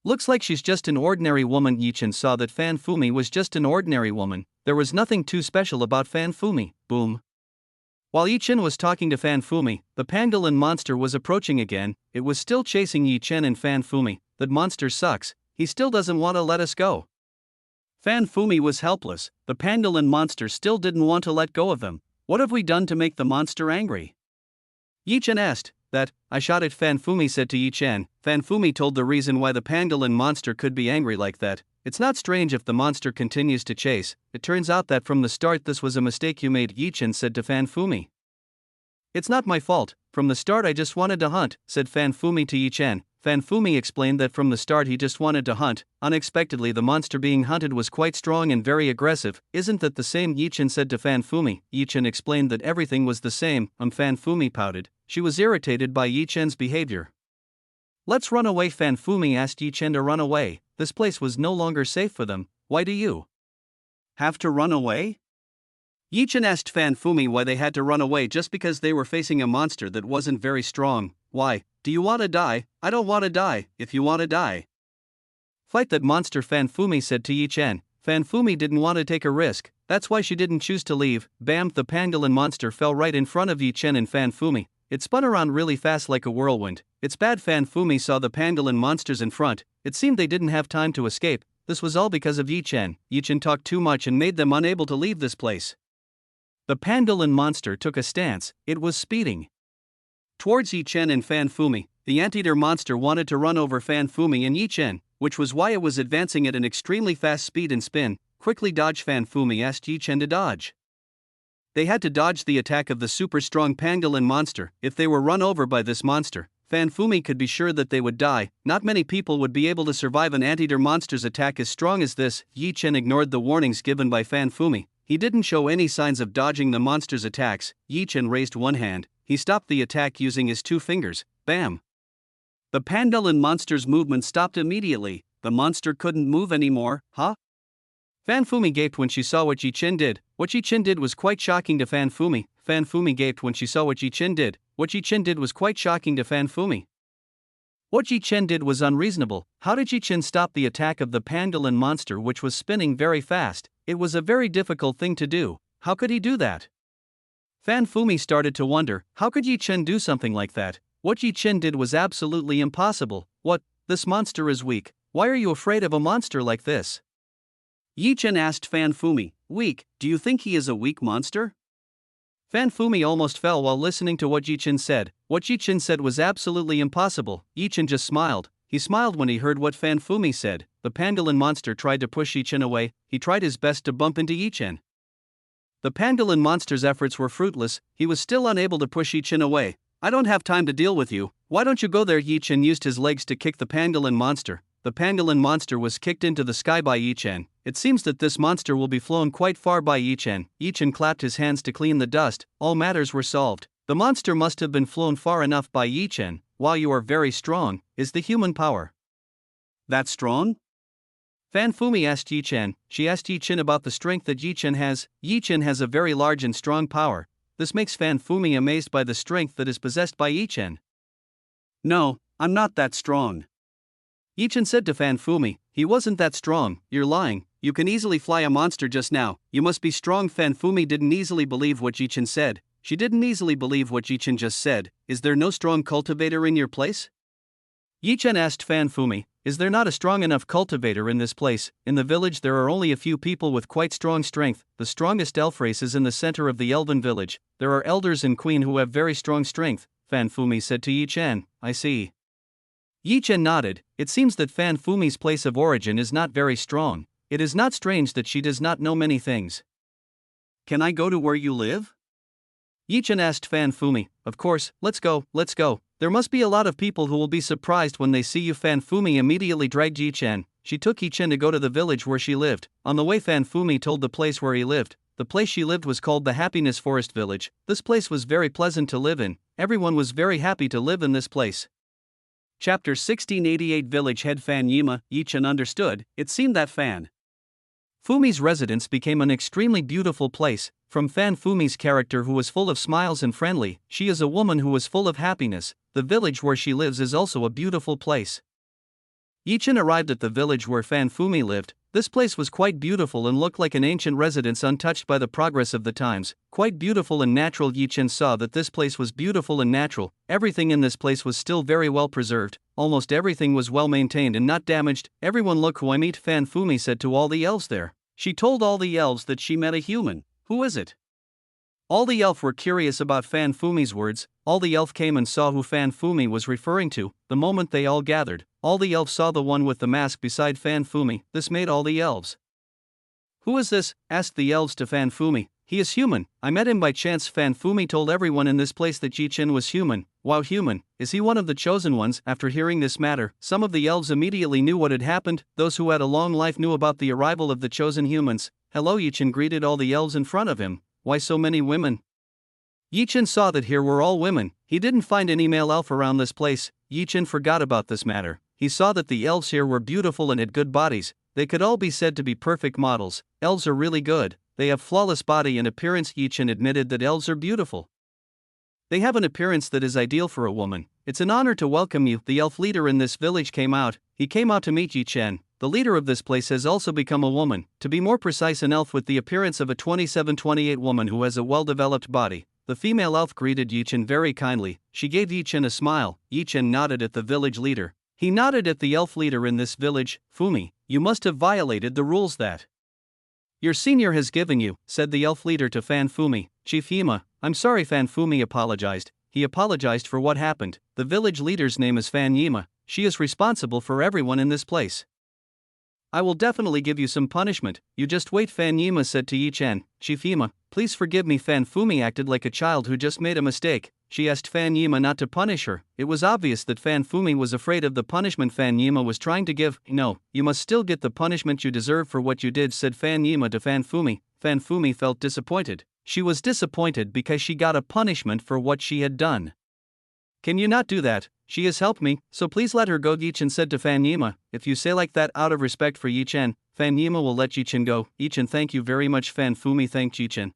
A: Looks like she's just an ordinary woman. Yi Chen saw that Fan Fumi was just an ordinary woman. There was nothing too special about Fan Fumi. Boom. While Yi Chen was talking to Fan Fumi, the pangolin monster was approaching again. It was still chasing Yi Chen and Fan Fumi. That monster sucks. He still doesn't want to let us go. Fan Fumi was helpless. The pangolin monster still didn't want to let go of them. What have we done to make the monster angry? Yi Chen asked. That, I shot it, Fan Fumi said to Yi Chen. Fan Fumi told the reason why the pangolin monster could be angry like that. It's not strange if the monster continues to chase. It turns out that from the start this was a mistake you made, Yi Chen said to Fan Fumi. It's not my fault. From the start I just wanted to hunt, said Fan Fumi to Yi Chen. Fan Fumi explained that from the start he just wanted to hunt. Unexpectedly the monster being hunted was quite strong and very aggressive. Isn't that the same, Yi Chen said to Fan Fumi. Yi Chen explained that everything was the same. Fan Fumi pouted. She was irritated by Yi Chen's behavior. Let's run away, Fan Fumi asked Yi Chen to run away. This place was no longer safe for them. Why do you have to run away? Yi Chen asked Fan Fumi why they had to run away just because they were facing a monster that wasn't very strong. Why? Do you want to die? I don't want to die, if you want to die. Fight that monster, Fan Fumi said to Yi Chen. Fan Fumi didn't want to take a risk, that's why she didn't choose to leave. Bam! The pangolin monster fell right in front of Yi Chen and Fan Fumi. It spun around really fast like a whirlwind. It's bad. Fan Fumi saw the pangolin monsters in front. It seemed they didn't have time to escape. This was all because of Yi Chen. Yi Chen talked too much and made them unable to leave this place. The pangolin monster took a stance. It was speeding towards Yi Chen and Fan Fumi. The anteater monster wanted to run over Fan Fumi and Yi Chen, which was why it was advancing at an extremely fast speed and spin. Quickly dodge, Fan Fumi asked Yi Chen to dodge. They had to dodge the attack of the super strong pangolin monster. If they were run over by this monster, Fan Fumi could be sure that they would die. Not many people would be able to survive an anteater monster's attack as strong as this. Yi Chen ignored the warnings given by Fan Fumi. He didn't show any signs of dodging the monster's attacks. Yi Chen raised one hand. He stopped the attack using his 2 fingers. Bam! The pangolin monster's movement stopped immediately. The monster couldn't move anymore. Huh? Fan Fumi gaped when she saw what Yi Chen did. What Yi Chen did was quite shocking to Fan Fumi. Fan Fumi gaped when she saw what Yi Chen did. What Yi Chen did was quite shocking to Fan Fumi. What Yi Chen did was unreasonable. How did Yi Chen stop the attack of the pangolin monster, which was spinning very fast? It was a very difficult thing to do. How could he do that? Fan Fumi started to wonder, how could Yi Chen do something like that? What Yi Chen did was absolutely impossible. What? This monster is weak. Why are you afraid of a monster like this? Yi Chen asked Fan Fumi. Weak? Do you think he is a weak monster? Fan Fumi almost fell while listening to what Yi Chen said. What Yi Chen said was absolutely impossible. Yi Chen just smiled. He smiled when he heard what Fan Fumi said. The pangolin monster tried to push Yi Chen away. He tried his best to bump into Yi Chen. The pangolin monster's efforts were fruitless. He was still unable to push Yi Chen away. I don't have time to deal with you. Why don't you go there? Yi Chen used his legs to kick the pangolin monster. The pangolin monster was kicked into the sky by Yi Chen. It seems that this monster will be flown quite far by Yi Chen. Yi Chen clapped his hands to clean the dust. All matters were solved. The monster must have been flown far enough by Yi Chen. While you are very strong, is the human power that strong? Fan Fumi asked Yi Chen. She asked Yi Chen about the strength that Yi Chen has. Yi Chen has a very large and strong power. This makes Fan Fumi amazed by the strength that is possessed by Yi Chen. No, I'm not that strong. Yi Chen said to Fan Fumi, he wasn't that strong. You're lying. You can easily fly a monster just now. You must be strong. Fan Fumi didn't easily believe what Yi Chen said. She didn't easily believe what Yi Chen just said. Is there no strong cultivator in your place? Yi Chen asked Fan Fumi, is there not a strong enough cultivator in this place? In the village there are only a few people with quite strong strength. The strongest elf race is in the center of the elven village. There are elders and queen who have very strong strength. Fan Fumi said to Yi Chen, I see. Yi Chen nodded. It seems that Fan Fumi's place of origin is not very strong. It is not strange that she does not know many things. Can I go to where you live? Yi Chen asked Fan Fumi. Of course, let's go. There must be a lot of people who will be surprised when they see you. Fan Fumi immediately dragged Yi Chen. She took Yi Chen to go to the village where she lived. On the way Fan Fumi told the place where he lived. The place she lived was called the Happiness Forest Village. This place was very pleasant to live in. Everyone was very happy to live in this place. Chapter 1688 Village Head Fan himYe. Yi Chen understood. It seemed that Fan Fumi's residence became an extremely beautiful place. From Fan Fumi's character, who was full of smiles and friendly, she is a woman who was full of happiness. The village where she lives is also a beautiful place. Yi Chen arrived at the village where Fan Fumi lived. This place was quite beautiful and looked like an ancient residence untouched by the progress of the times. Quite beautiful and natural. Yi Chen saw that this place was beautiful and natural. Everything in this place was still very well preserved. Almost everything was well maintained and not damaged. Everyone look who I meet, Fan Fumi said to all the elves there. She told all the elves that she met a human. Who is it? All the elf were curious about Fan Fumi's words. All the elf came and saw who Fan Fumi was referring to. The moment they all gathered, all the elves saw the one with the mask beside Fan Fumi. This made all the elves. Who is this? Asked the elves to Fan Fumi. He is human. I met him by chance. Fan Fumi told everyone in this place that Yi Chen was human. Wow, human. Is he one of the chosen ones? After hearing this matter, some of the elves immediately knew what had happened. Those who had a long life knew about the arrival of the chosen humans. Hello, Yi Chen greeted all the elves in front of him. Why so many women? Yi Chen saw that here were all women. He didn't find any male elf around this place. Yi Chen forgot about this matter. He saw that the elves here were beautiful and had good bodies. They could all be said to be perfect models. Elves are really good. They have flawless body and appearance. Yi Chen admitted that elves are beautiful. They have an appearance that is ideal for a woman. It's an honor to welcome you. The elf leader in this village came out. He came out to meet Yi Chen. The leader of this place has also become a woman. To be more precise, an elf with the appearance of a 27-28 woman who has a well-developed body. The female elf greeted Yi Chen very kindly. She gave Yi Chen a smile. Yi Chen nodded at the village leader. He nodded at the elf leader in this village. Fumi, you must have violated the rules that your senior has given you, said the elf leader to Fan Fumi. Chief himYe, I'm sorry. Fan Fumi apologized. He apologized for what happened. The village leader's name is Fan himYe. She is responsible for everyone in this place. I will definitely give you some punishment. You just wait, Fan himYe said to Yi Chen. Chief himYe, please forgive me. Fan Fumi acted like a child who just made a mistake. She asked Fan himYe not to punish her. It was obvious that Fan Fumi was afraid of the punishment Fan himYe was trying to give. No, you must still get the punishment you deserve for what you did, said Fan himYe to Fan Fumi. Fan Fumi felt disappointed. She was disappointed because she got a punishment for what she had done. Can you not do that? She has helped me, so please let her go, Yi Chen said to Fan himYe. If you say like that out of respect for Yi Chen, Fan himYe will let Yi Chen go. Yi Chen, thank you very much. Fan Fumi thanked Yi Chen.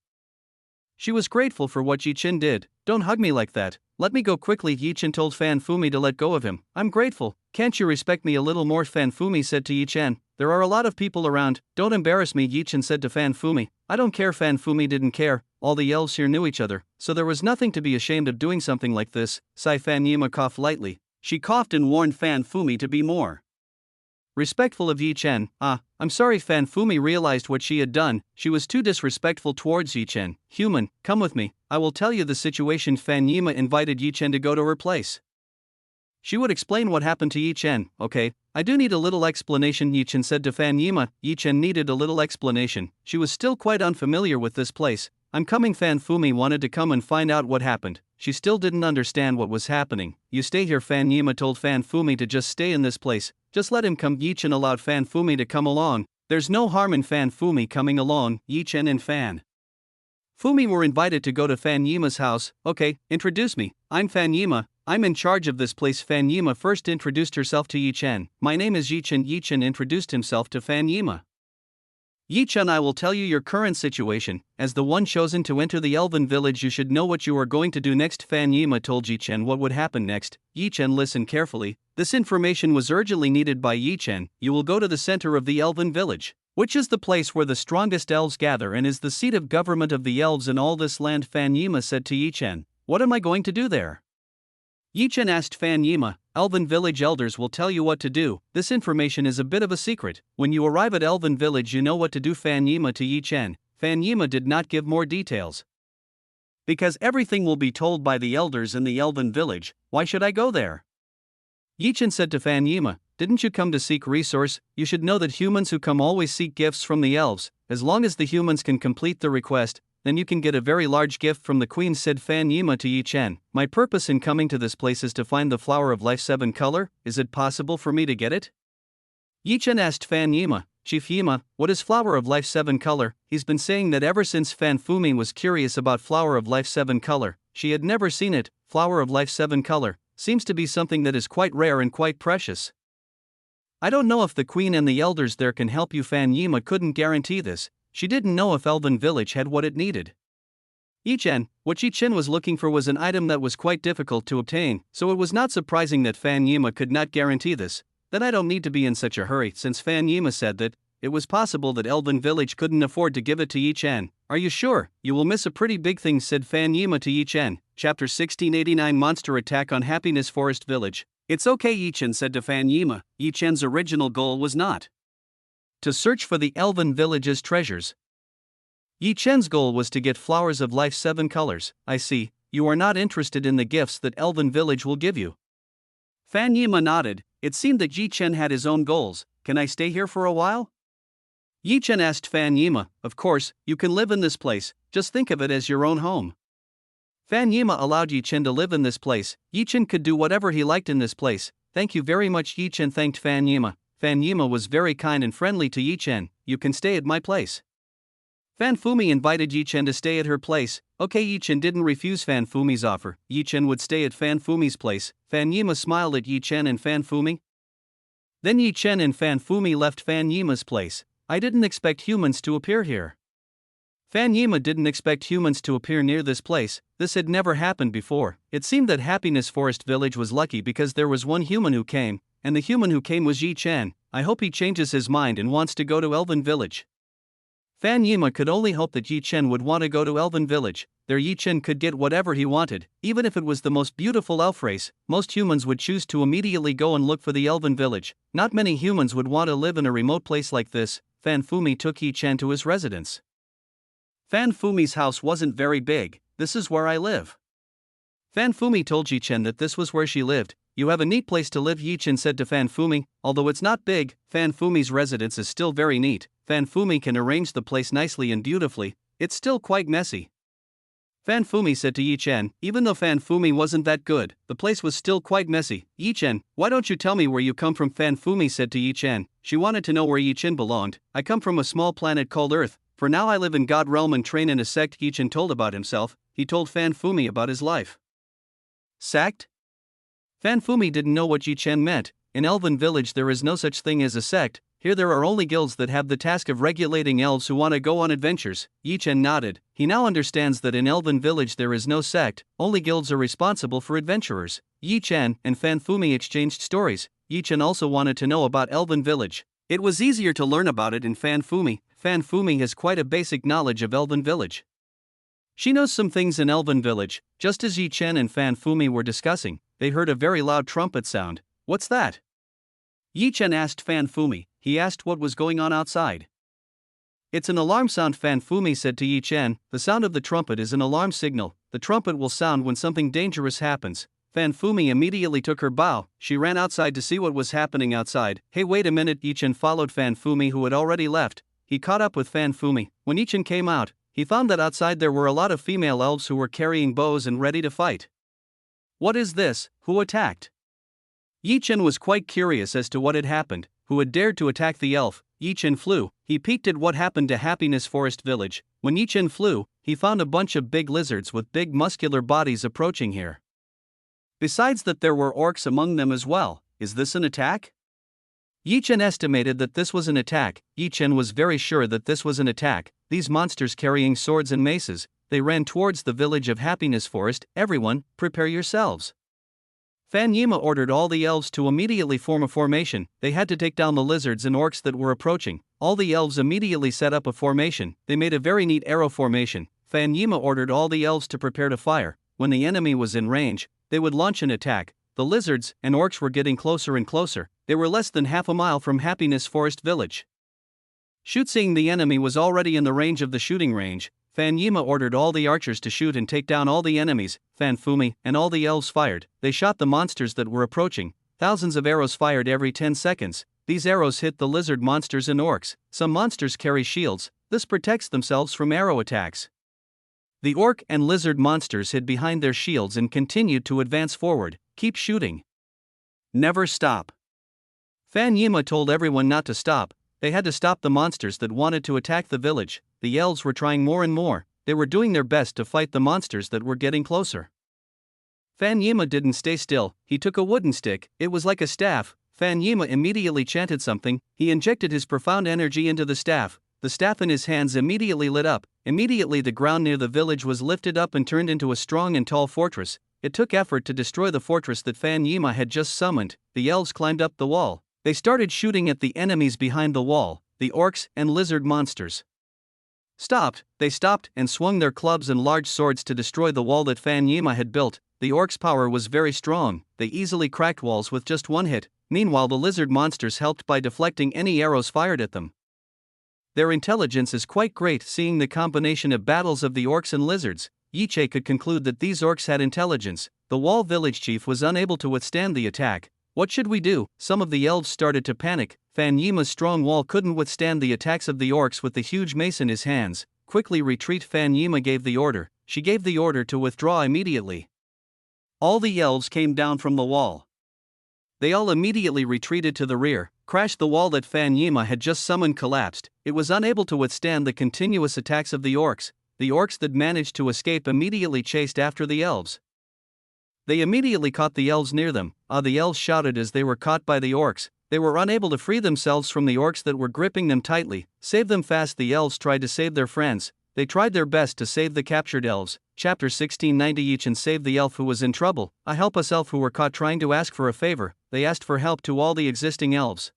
A: She was grateful for what Yi Chen did. Don't hug me like that. Let me go quickly. Yi Chen told Fan Fumi to let go of him. I'm grateful. Can't you respect me a little more? Fan Fumi said to Yi Chen. There are a lot of people around. Don't embarrass me, Yi Chen said to Fan Fumi. I don't care. Fan Fumi didn't care. All the elves here knew each other, so there was nothing to be ashamed of doing something like this. Sigh. Fan himYe coughed lightly. She coughed and warned Fan Fumi to be more respectful of Yi Chen. I'm sorry. Fan Fumi realized what she had done. She was too disrespectful towards Yi Chen. Human, come with me. I will tell you the situation. Fan himYe invited Yi Chen to go to her place. She would explain what happened to Yi Chen. Okay, I do need a little explanation, Yi Chen said to Fan himYe. Yi Chen needed a little explanation. She was still quite unfamiliar with this place. I'm coming. Fan Fumi wanted to come and find out what happened. she still didn't understand what was happening. You stay here, himYe told himYe to just stay in this place, just let him come. Chen allowed himYe to come along. There's no harm in himYe coming along. Chen and himYe were invited to go to himYe's house. Okay, introduce me, I'm himYe, I'm in charge of this place. himYe first introduced herself to Chen. My name is Chen. Chen introduced himself to himYe. Chen, I will tell you your current situation. As the one chosen to enter the elven village, you should know what you are going to do next. himYe told Chen what would happen next. Chen listened carefully. This information was urgently needed by Chen. You will go to the center of the elven village, which is the place where the strongest elves gather and is the seat of government of the elves in all this land. himYe said to Chen, what am I going to do there? Chen asked himYe, Elven Village elders will tell you what to do. This information is a bit of a secret. When you arrive at Elven Village, you know what to do. himYe to Chen. himYe did not give more details. Because everything will be told by the elders in the Elven Village, why should I go there? Chen said to himYe, didn't you come to seek resource? You should know that humans who come always seek gifts from the elves. As long as the humans can complete the request, then you can get a very large gift from the queen, said himYe to Chen. My purpose in coming to this place is to find the flower of life 7 color. Is it possible for me to get it? Chen asked himYe, Chief Yima, what is flower of life 7 color? He's been saying that ever since himYe was curious about flower of life 7 color. She had never seen it. Flower of life 7 color seems to be something that is quite rare and quite precious. I don't know if the queen and the elders there can help you. himYe couldn't guarantee this. She didn't know if Elven Village had what it needed. Chen, what Chen was looking for was an item that was quite difficult to obtain, so it was not surprising that himYe could not guarantee this. Then I don't need to be in such a hurry, since himYe said that it was possible that Elven Village couldn't afford to give it to Chen. Are you sure? You will miss a pretty big thing, said himYe to Chen. Chapter 1689 Monster Attack on Happiness Forest Village. It's okay, Chen said to himYe. Chen's original goal was not to search for the Elven Village's treasures. Chen's goal was to get flowers of life 7 colors. I see, you are not interested in the gifts that Elven Village will give you. himYe nodded. It seemed that Chen had his own goals. Can I stay here for a while? Chen asked himYe, of course, you can live in this place, just think of it as your own home. himYe allowed Chen to live in this place. Chen could do whatever he liked in this place. Thank you very much. Chen thanked himYe. himYe was very kind and friendly to Chen. You can stay at my place. himYe invited Chen to stay at her place. Okay, Chen didn't refuse himYe's offer. Chen would stay at himYe's place. himYe smiled at Chen and himYe. Then Chen and himYe left himYe's place. I didn't expect humans to appear here. himYe didn't expect humans to appear near this place. This had never happened before. It seemed that Happiness Forest Village was lucky because there was one human who came, and the human who came was Chen. I hope he changes his mind and wants to go to Elven Village. himYe could only hope that Chen would want to go to Elven Village. There Chen could get whatever he wanted, even if it was the most beautiful elf race. Most humans would choose to immediately go and look for the Elven Village. Not many humans would want to live in a remote place like this. himYe took Chen to his residence. himYe's house wasn't very big. This is where I live. himYe told Chen that this was where she lived. You have a neat place to live, Chen said to himYe. Although it's not big, himYe's residence is still very neat. himYe can arrange the place nicely and beautifully. It's still quite messy. himYe said to Chen. Even though himYe wasn't that good, the place was still quite messy. Chen, why don't you tell me where you come from? himYe said to Chen. She wanted to know where Chen belonged. I come from a small planet called Earth. For now I live in God Realm and train in a sect. Chen told about himself. He told himYe about his life. Sect? himYe didn't know what Chen meant. In Elven Village there is no such thing as a sect. Here there are only guilds that have the task of regulating elves who want to go on adventures. Chen nodded. He now understands that in Elven Village there is no sect, only guilds are responsible for adventurers. Chen and himYe exchanged stories. Chen also wanted to know about Elven Village. It was easier to learn about it in himYe. himYe has quite a basic knowledge of Elven Village. She knows some things in Elven Village. Just as Chen and himYe were discussing, they heard a very loud trumpet sound. What's that? Chen asked himYe. He asked what was going on outside. It's an alarm sound, himYe said to Chen. The sound of the trumpet is an alarm signal. The trumpet will sound when something dangerous happens. himYe immediately took her bow. She ran outside to see what was happening outside. Hey, wait a minute. Chen followed himYe, who had already left. He caught up with himYe. When Chen came out, he found that outside there were a lot of female elves who were carrying bows and ready to fight. What is this? Who attacked? Chen was quite curious as to what had happened, who had dared to attack the elf. Chen flew. He peeked at what happened to Happiness Forest Village. When Chen flew, he found a bunch of big lizards with big muscular bodies approaching here. Besides that, there were orcs among them as well. Is this an attack? Chen estimated that this was an attack. Chen was very sure that this was an attack. These monsters carrying swords and maces, they ran towards the village of Happiness Forest. Everyone, prepare yourselves. himYe ordered all the elves to immediately form a formation. They had to take down the lizards and orcs that were approaching. All the elves immediately set up a formation. They made a very neat arrow formation. himYe ordered all the elves to prepare to fire. When the enemy was in range, they would launch an attack. The lizards and orcs were getting closer and closer. They were less than half a mile from Happiness Forest Village. Shoot! Seeing the enemy was already in the range of the shooting range, himYe ordered all the archers to shoot and take down all the enemies. Fumi and all the elves fired. They shot the monsters that were approaching. Thousands of arrows fired every 10 seconds. These arrows hit the lizard monsters and orcs. Some monsters carry shields. This protects themselves from arrow attacks. The orc and lizard monsters hid behind their shields and continued to advance forward. Keep shooting. Never stop. himYe told everyone not to stop. They had to stop the monsters that wanted to attack the village. The elves were trying more and more. They were doing their best to fight the monsters that were getting closer. himYe didn't stay still. He took a wooden stick. It was like a staff. himYe immediately chanted something. He injected his profound energy into the staff. The staff in his hands immediately lit up. Immediately the ground near the village was lifted up and turned into a strong and tall fortress. It took effort to destroy the fortress that himYe had just summoned. The elves climbed up the wall. They started shooting at the enemies behind the wall, the orcs and lizard monsters. They stopped and swung their clubs and large swords to destroy the wall that himYe had built. The orcs' power was very strong. They easily cracked walls with just one hit. Meanwhile, the lizard monsters helped by deflecting any arrows fired at them. Their intelligence is quite great. Seeing the combination of battles of the orcs and lizards, Chen could conclude that these orcs had intelligence. The wall village chief was unable to withstand the attack. What should we do? Some of the elves started to panic. himYe's strong wall couldn't withstand the attacks of the orcs with the huge mace in his hands. Quickly retreat! himYe gave the order. She gave the order to withdraw immediately. All the elves came down from the wall. They all immediately retreated to the rear. Crashed! The wall that himYe had just summoned collapsed. It was unable to withstand the continuous attacks of the orcs. The orcs that managed to escape immediately chased after the elves. They immediately caught the elves near them. The elves shouted as they were caught by the orcs. They were unable to free themselves from the orcs that were gripping them tightly. Save them fast! The elves tried to save their friends. They tried their best to save the captured elves. Chapter 1690. Chen saved the elf who was in trouble. Help us! Elf who were caught trying to ask for a favor. They asked for help to all the existing elves.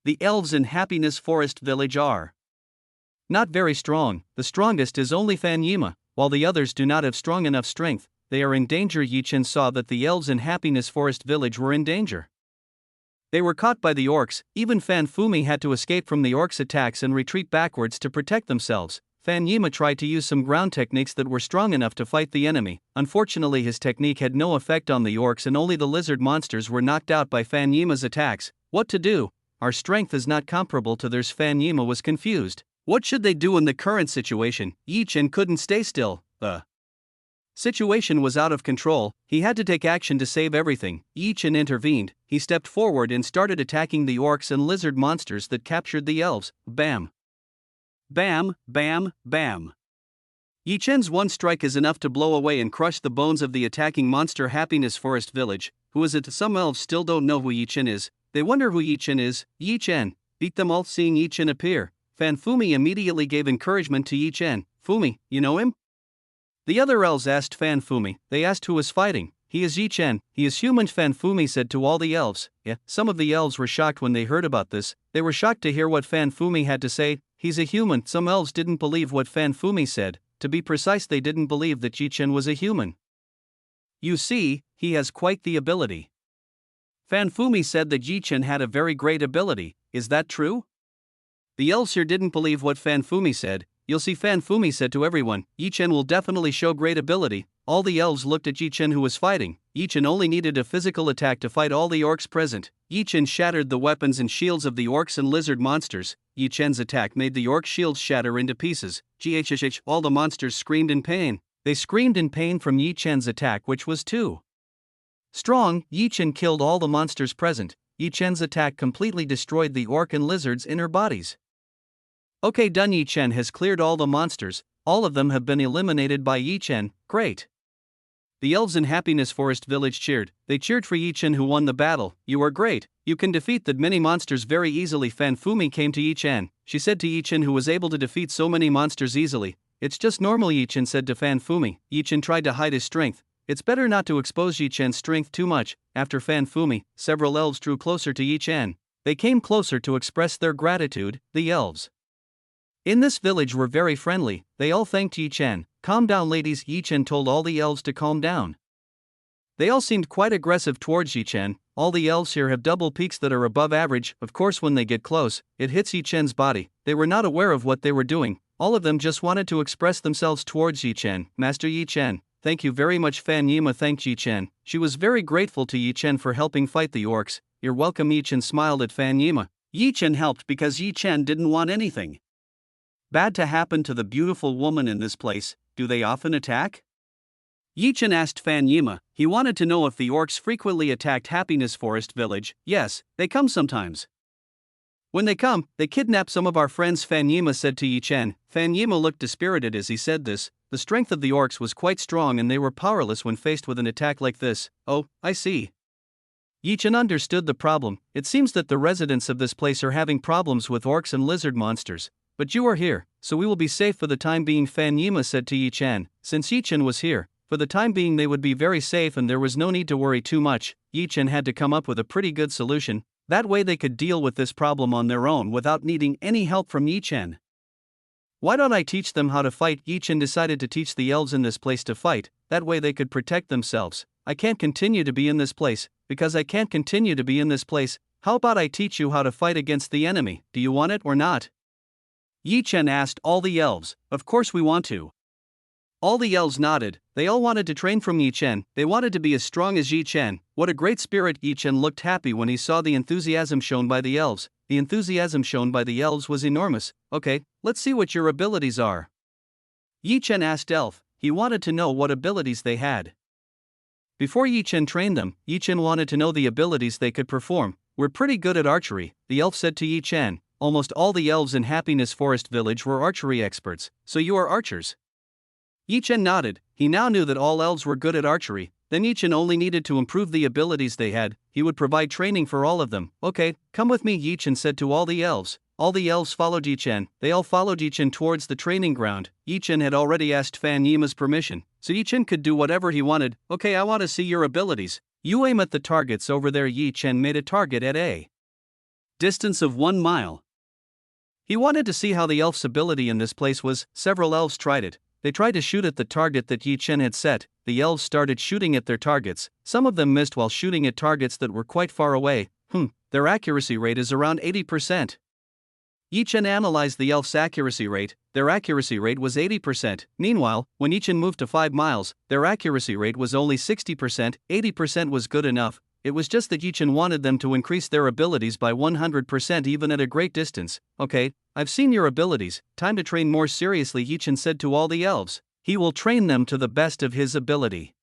A: The elves in Happiness Forest Village are not very strong. The strongest is only himYe, while the others do not have strong enough strength. They are in danger. Chen saw that the elves in Happiness Forest Village were in danger. They were caught by the orcs. Even Fumi had to escape from the orcs' attacks and retreat backwards to protect themselves. himYe tried to use some ground techniques that were strong enough to fight the enemy. Unfortunately, his technique had no effect on the orcs and only the lizard monsters were knocked out by himYe's attacks. What to do? Our strength is not comparable to theirs. himYe was confused. What should they do in the current situation? Chen couldn't stay still. The situation was out of control. He had to take action to save everything. Chen intervened. He stepped forward and started attacking the orcs and lizard monsters that captured the elves. Bam! Bam! Bam! Bam! Chen's one strike is enough to blow away and crush the bones of the attacking monster. Happiness Forest Village. Who is it? Some elves still don't know who Chen is. They wonder who Chen is. Chen beat them all. Seeing Chen appear, Fumi immediately gave encouragement to Chen. Fumi, you know him? The other elves asked Fumi. They asked who was fighting. He is Chen. He is human. Fumi said to all the elves. Some of the elves were shocked when they heard about this. They were shocked to hear what Fumi had to say. He's a human. Some elves didn't believe what Fumi said. To be precise, they didn't believe that Chen was a human. You see, he has quite the ability. Fumi said that Chen had a very great ability. Is that true? The elves here didn't believe what Fumi said. you'll see Fan Fumi said to everyone, Yi Chen will definitely show great ability. All the elves looked at Yi Chen who was fighting. Yi Chen only needed a physical attack to fight all the orcs present. Yi Chen shattered the weapons and shields of the orcs and lizard monsters. Yi Chen's attack made the orc shields shatter into pieces. Ghhh, all the monsters screamed in pain. They screamed in pain from Yi Chen's attack, which was too strong. Yi Chen killed all the monsters present. Yi Chen's attack completely destroyed the orc and lizard's inner bodies. Okay, done. Yi Chen has cleared all the monsters. All of them have been eliminated by Yi Chen. Great. The elves in Happiness Forest Village cheered. They cheered for Yi Chen who won the battle. You are great. You can defeat that many monsters very easily. Fan Fumi came to Yi Chen. She said to Yi Chen who was able to defeat so many monsters easily. It's just normal, Yi Chen said to Fan Fumi. Yi Chen tried to hide his strength. It's better not to expose Yi Chen's strength too much. After Fan Fumi, several elves drew closer to Yi Chen. They came closer to express their gratitude. The elves in this village were very friendly. They all thanked Yi Chen. Calm down, ladies. Yi Chen told all the elves to calm down. They all seemed quite aggressive towards Yi Chen. All the elves here have double peaks that are above average. Of course, when they get close, it hits Yi Chen's body. They were not aware of what they were doing. All of them just wanted to express themselves towards Yi Chen. Master Yi Chen, thank you very much. Fan Yima thanked Yi Chen. She was very grateful to Yi Chen for helping fight the orcs. You're welcome. Yi Chen smiled at Fan Yima. Yi Chen helped because Yi Chen didn't want anything bad to happen to the beautiful woman in this place. Do they often attack? Yi Chen asked Fan Yima. He wanted to know if the orcs frequently attacked Happiness Forest Village. Yes, they come sometimes. When they come, they kidnap some of our friends, Fan Yima said to Yi Chen. Fan Yima looked dispirited as he said this. The strength of the orcs was quite strong and they were powerless when faced with an attack like this. Oh, I see. Yi Chen understood the problem. It seems that the residents of this place are having problems with orcs and lizard monsters. But you are here, so we will be safe for the time being, Fan Yima said to Yi Chen. Since Yi Chen was here, for the time being they would be very safe and there was no need to worry too much. Yi Chen had to come up with a pretty good solution. That way they could deal with this problem on their own without needing any help from Yi Chen. Why don't I teach them how to fight? Yi Chen decided to teach the elves in this place to fight. That way they could protect themselves. I can't continue to be in this place. Because I can't continue to be in this place, how about I teach you how to fight against the enemy? Do you want it or not? Yi Chen asked all the elves. Of course we want to. All the elves nodded. They all wanted to train from Yi Chen. They wanted to be as strong as Yi Chen. What a great spirit! Yi Chen looked happy when he saw the enthusiasm shown by the elves. The enthusiasm shown by the elves was enormous. Okay, let's see what your abilities are. Yi Chen asked elf. He wanted to know what abilities they had. Before Yi Chen trained them, Yi Chen wanted to know the abilities they could perform. We're pretty good at archery, the elf said to Yi Chen. Almost all the elves in Happiness Forest Village were archery experts, so you are archers. Yi Chen nodded. He now knew that all elves were good at archery. Then Yi Chen only needed to improve the abilities they had. He would provide training for all of them. Okay, come with me, Yi Chen said to all the elves. All the elves followed Yi Chen. They all followed Yi Chen towards the training ground. Yi Chen had already asked Fan Yima's permission, so Yi Chen could do whatever he wanted. Okay, I want to see your abilities. You aim at the targets over there. Yi Chen made a target at a distance of 1 mile. He wanted to see how the elf's ability in this place was. Several elves tried it. They tried to shoot at the target that Yi Chen had set. The elves started shooting at their targets. Some of them missed while shooting at targets that were quite far away. Their accuracy rate is around 80%. Yi Chen analyzed the elf's accuracy rate. Their accuracy rate was 80%. Meanwhile, when Yi Chen moved to 5 miles, their accuracy rate was only 60%. 80% was good enough. It was just that Yi Chen wanted them to increase their abilities by 100% even at a great distance. Okay, I've seen your abilities. Time to train more seriously, Yi Chen said to all the elves. He will train them to the best of his ability.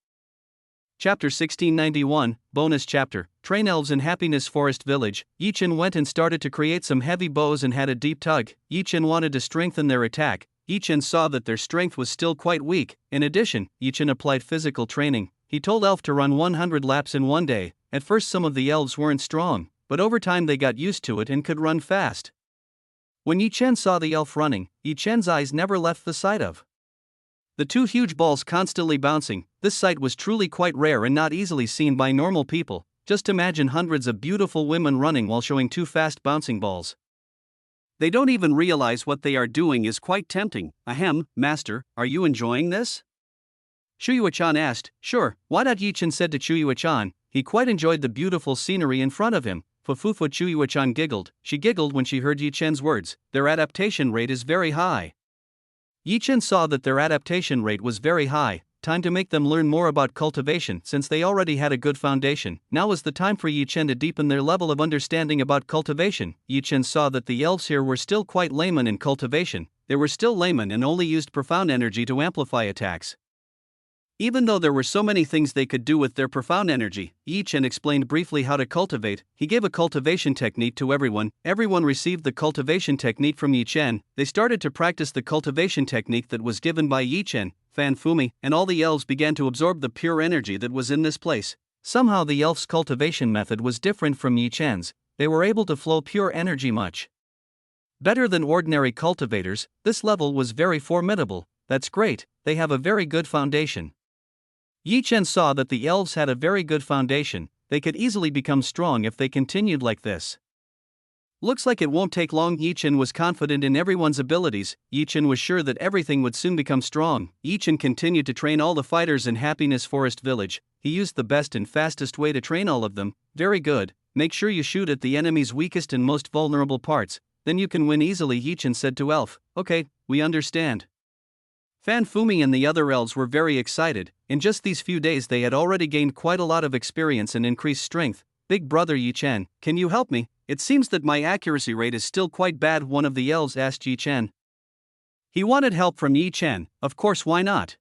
A: Chapter 1691, Bonus Chapter, Train Elves in Happiness Forest Village. Yi Chen went and started to create some heavy bows and had a deep tug. Yi Chen wanted to strengthen their attack. Yi Chen saw that their strength was still quite weak. In addition, Yi Chen applied physical training. He told Elf to run 100 laps in 1 day. At first some of the elves weren't strong, but over time they got used to it and could run fast. When Yi Chen saw the elf running, Yi Chen's eyes never left the sight of the two huge balls constantly bouncing. This sight was truly quite rare and not easily seen by normal people. Just imagine hundreds of beautiful women running while showing two fast bouncing balls. They don't even realize what they are doing is quite tempting. Ahem, master, are you enjoying this? Chuyue-chan asked. Sure, why not? Yi Chen said to Chuyue-chan. He quite enjoyed the beautiful scenery in front of him. Fufufu. Chuyue-chan giggled. She giggled when she heard Yi Chen's words. Their adaptation rate is very high. Chen saw that their adaptation rate was very high. Time to make them learn more about cultivation since they already had a good foundation. Now was the time for Chen to deepen their level of understanding about cultivation. Chen saw that the elves here were still quite layman in cultivation. They were still layman and only used profound energy to amplify attacks. Even though there were so many things they could do with their profound energy, Chen explained briefly how to cultivate. He gave a cultivation technique to everyone. Everyone received the cultivation technique from Chen. They started to practice the cultivation technique that was given by Chen, Fan Fumi, and all the elves began to absorb the pure energy that was in this place. Somehow the elves' cultivation method was different from Chen's. They were able to flow pure energy much better than ordinary cultivators. This level was very formidable. That's great, they have a very good foundation. Chen saw that the elves had a very good foundation. They could easily become strong if they continued like this. Looks like it won't take long. Chen was confident in everyone's abilities. Chen was sure that everything would soon become strong. Chen continued to train all the fighters in Happiness Forest Village. He used the best and fastest way to train all of them. Very good. Make sure you shoot at the enemy's weakest and most vulnerable parts. Then you can win easily, Chen said to Elf. Okay, we understand. Fan Fumi and the other elves were very excited. In just these few days they had already gained quite a lot of experience and increased strength. Big brother Chen, can you help me? It seems that my accuracy rate is still quite bad, one of the elves asked Chen. He wanted help from Chen, of course, why not?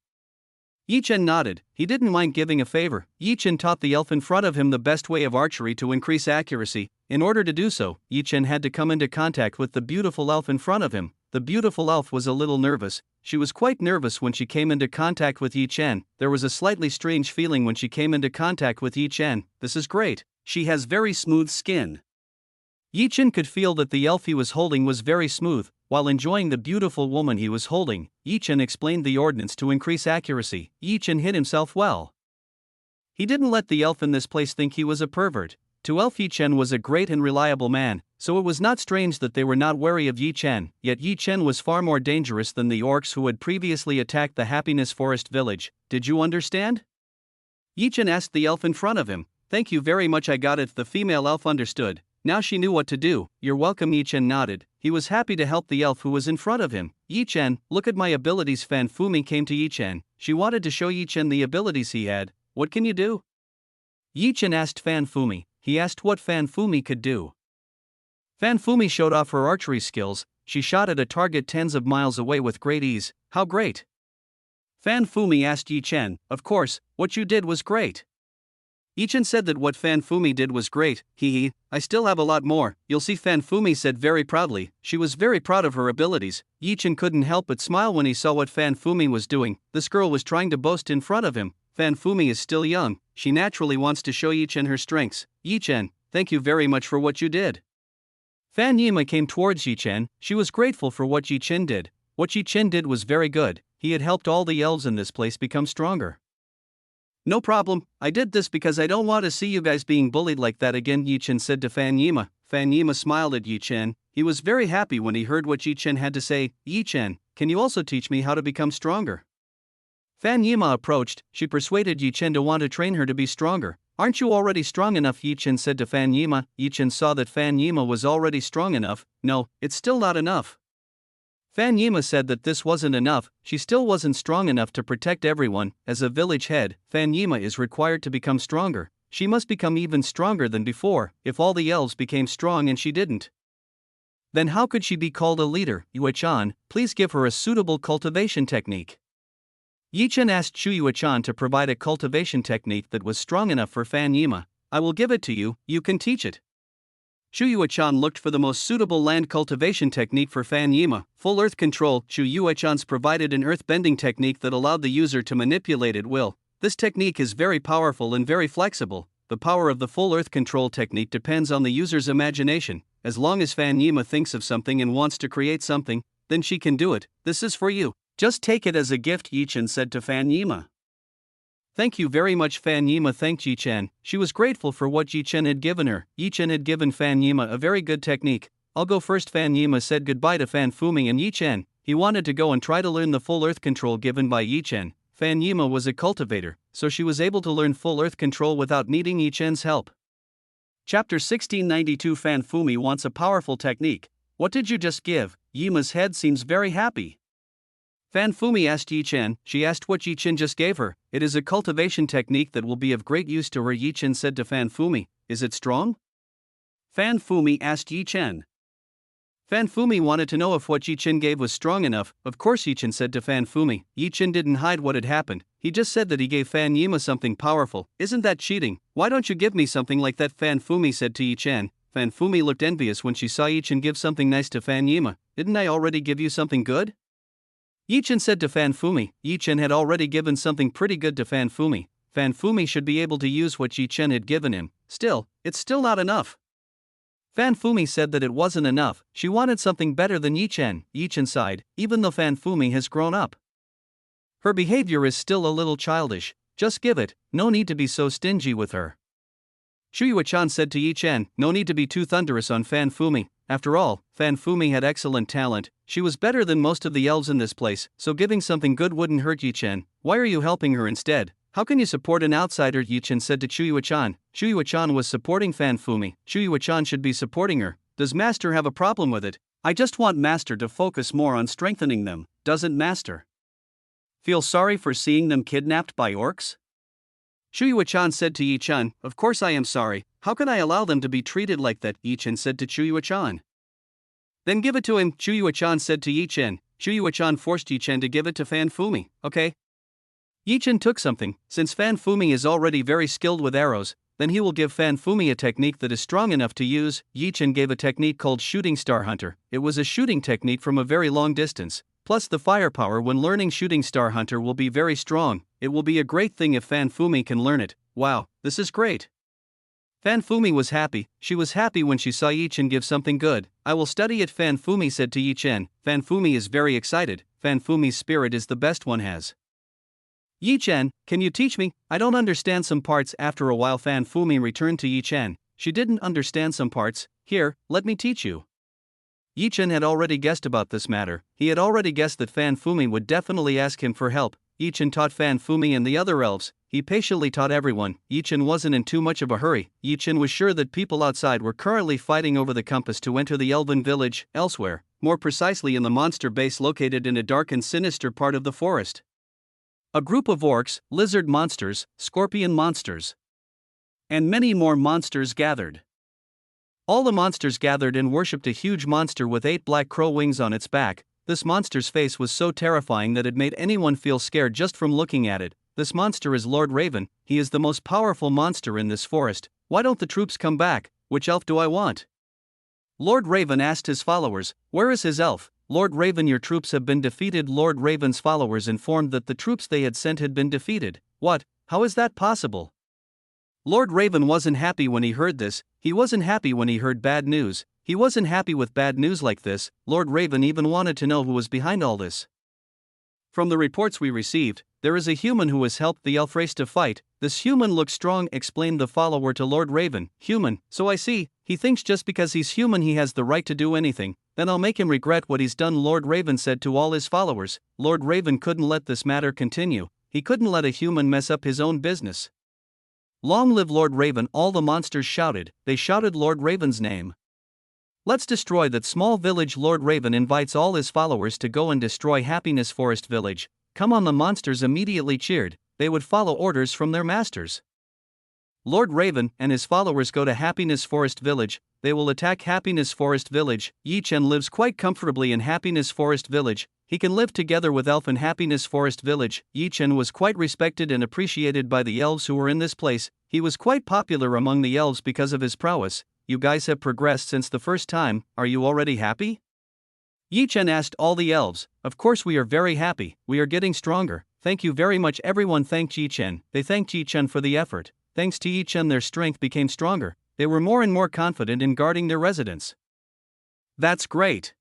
A: Chen nodded. He didn't mind giving a favor. Chen taught the elf in front of him the best way of archery to increase accuracy. In order to do so, Chen had to come into contact with the beautiful elf in front of him. The beautiful elf was a little nervous. She was quite nervous when she came into contact with Chen. There was a slightly strange feeling when she came into contact with Chen. This is great. She has very smooth skin. Chen could feel that the elf he was holding was very smooth. While enjoying the beautiful woman he was holding, Chen explained the ordinance to increase accuracy. Chen hid himself well. He didn't let the elf in this place think he was a pervert. To Elf Chen was a great and reliable man, so it was not strange that they were not wary of Chen. Yet Chen was far more dangerous than the orcs who had previously attacked the Happiness Forest Village. Did you understand? Chen asked the elf in front of him. Thank you very much, I got it. The female elf understood. Now she knew what to do. You're welcome, Chen nodded. He was happy to help the elf who was in front of him. Chen, look at my abilities. Fan Fumi came to Chen. She wanted to show Chen the abilities he had. What can you do? Chen asked Fan Fumi. He asked what Fan Fumi could do. Fan Fumi showed off her archery skills. She shot at a target tens of miles away with great ease. How great! Fan Fumi asked Chen. Of course, what you did was great. Chen said that what Fan Fumi did was great. I still have a lot more. You'll see, Fan Fumi said very proudly. She was very proud of her abilities. Chen couldn't help but smile when he saw what Fan Fumi was doing. This girl was trying to boast in front of him. Fan Fumi is still young. She naturally wants to show Chen her strengths. Chen, thank you very much for what you did. Fan himYe came towards Chen. She was grateful for what Chen did. What Chen did was very good. He had helped all the elves in this place become stronger. No problem, I did this because I don't want to see you guys being bullied like that again, Chen said to Fan himYe. Fan himYe smiled at Chen. He was very happy when he heard what Chen had to say. Chen, can you also teach me how to become stronger? Fan himYe approached. She persuaded Chen to want to train her to be stronger. Aren't you already strong enough? Chen said to Fan himYe. Chen saw that Fan himYe was already strong enough. No, it's still not enough. Fan himYe said that this wasn't enough. She still wasn't strong enough to protect everyone. As a village head, Fan himYe is required to become stronger. She must become even stronger than before. If all the elves became strong and she didn't, then how could she be called a leader? Yue-chan, please give her a suitable cultivation technique. Chen asked Yue-chan to provide a cultivation technique that was strong enough for Fan himYe. I will give it to you, you can teach it. Yue-chan looked for the most suitable land cultivation technique for Fan himYe. Full earth control. Yue-chan's provided an earth bending technique that allowed the user to manipulate at will. This technique is very powerful and very flexible. The power of the full earth control technique depends on the user's imagination. As long as Fan himYe thinks of something and wants to create something, then she can do it. This is for you. Just take it as a gift, Chen said to Fan himYe. Thank you very much, Fan himYe thanked Chen. She was grateful for what Chen had given her. Chen had given Fan himYe a very good technique. I'll go first. Fan himYe said goodbye to Fan Fumi and Chen. He wanted to go and try to learn the full earth control given by Chen. Fan himYe was a cultivator, so she was able to learn full earth control without needing Chen's help. Chapter 1692. Fan Fumi wants a powerful technique. What did you just give? Yima's head seems very happy. Fan Fumi asked Yi Chen. She asked what Yi Chen just gave her. It is a cultivation technique that will be of great use to her. Yi Chen said to Fan Fumi. Is it strong? Fan Fumi asked Yi Chen. Fan Fumi wanted to know if what Yi Chen gave was strong enough. Of course, Yi Chen said to Fan Fumi. Yi Chen didn't hide what had happened. He just said that he gave Fan Yima something powerful. Isn't that cheating? Why don't you give me something like that? Fan Fumi said to Yi Chen. Fan Fumi looked envious when she saw Yi Chen give something nice to Fan Yima. Didn't I already give you something good? Yi Chen said to Fan Fumi. Yi Chen had already given something pretty good to Fan Fumi. Fan Fumi should be able to use what Yi Chen had given him. Still, it's still not enough. Fan Fumi said that it wasn't enough. She wanted something better than Yi Chen. Yi Chen sighed, even though Fan Fumi has grown up. Her behavior is still a little childish. Just give it, no need to be so stingy with her. himYe said to Yi Chen, no need to be too thunderous on Fan Fumi. After all, Fan Fumi had excellent talent. She was better than most of the elves in this place, so giving something good wouldn't hurt Yi Chen. Why are you helping her instead? How can you support an outsider? Yi Chen said to himYe. himYe was supporting Fan Fumi. himYe should be supporting her. Does Master have a problem with it? I just want Master to focus more on strengthening them. Doesn't Master feel sorry for seeing them kidnapped by orcs? himYe said to Yi Chen. Of course I am sorry. How can I allow them to be treated like that? Yi Chen said to himYe. Then give it to him, himYe said to Yi Chen. himYe forced Yi Chen to give it to Fan Fumi. Okay. Yi Chen took something. Since Fan Fumi is already very skilled with arrows, then he will give Fan Fumi a technique that is strong enough to use. Yi Chen gave a technique called Shooting Star Hunter. It was a shooting technique from a very long distance. Plus the firepower when learning Shooting Star Hunter will be very strong. It will be a great thing if Fan Fumi can learn it. Wow, this is great. Fan Fumi was happy. She was happy when she saw Yi Chen give something good. I will study it, Fan Fumi said to Yi Chen. Fan Fumi is very excited. Fan Fumi's spirit is the best one has. Yi Chen, can you teach me? I don't understand some parts. After a while Fan Fumi returned to Yi Chen. She didn't understand some parts. Here, let me teach you. Yi Chen had already guessed about this matter. He had already guessed that Fan Fumi would definitely ask him for help. Yi Chen taught Fan Fumi and the other elves. He patiently taught everyone. Yi Chen wasn't in too much of a hurry. Yi Chen was sure that people outside were currently fighting over the compass to enter the elven village, elsewhere, more precisely in the monster base located in a dark and sinister part of the forest. A group of orcs, lizard monsters, scorpion monsters, and many more monsters gathered. All the monsters gathered and worshipped a huge monster with 8 black crow wings on its back. This monster's face was so terrifying that it made anyone feel scared just from looking at it. This monster is Lord Raven. He is the most powerful monster in this forest. Why don't the troops come back? Which elf do I want? Lord Raven asked his followers. Where is his elf? Lord Raven, your troops have been defeated. Lord Raven's followers informed that the troops they had sent had been defeated. What? How is that possible? Lord Raven wasn't happy when he heard this. He wasn't happy when he heard bad news. He wasn't happy with bad news like this. Lord Raven even wanted to know who was behind all this. From the reports we received, there is a human who has helped the elf race to fight. This human looks strong, explained the follower to Lord Raven. Human, so I see. He thinks just because he's human he has the right to do anything. Then I'll make him regret what he's done, Lord Raven said to all his followers. Lord Raven couldn't let this matter continue. He couldn't let a human mess up his own business. Long live Lord Raven, all the monsters shouted. They shouted Lord Raven's name. Let's destroy that small village. Lord Raven invites all his followers to go and destroy Happiness Forest Village. Come on, the monsters immediately cheered. They would follow orders from their masters. Lord Raven and his followers go to Happiness Forest Village. They will attack Happiness Forest Village. Yi Chen lives quite comfortably in Happiness Forest Village. He can live together with Elf in Happiness Forest Village. Yi Chen was quite respected and appreciated by the elves who were in this place. He was quite popular among the elves because of his prowess. You guys have progressed since the first time. Are you already happy? Yi Chen asked all the elves. Of course we are very happy. We are getting stronger. Thank you very much. Everyone thanked Yi Chen. They thanked Yi Chen for the effort. Thanks to Yi Chen their strength became stronger. They were more and more confident in guarding their residence. That's great.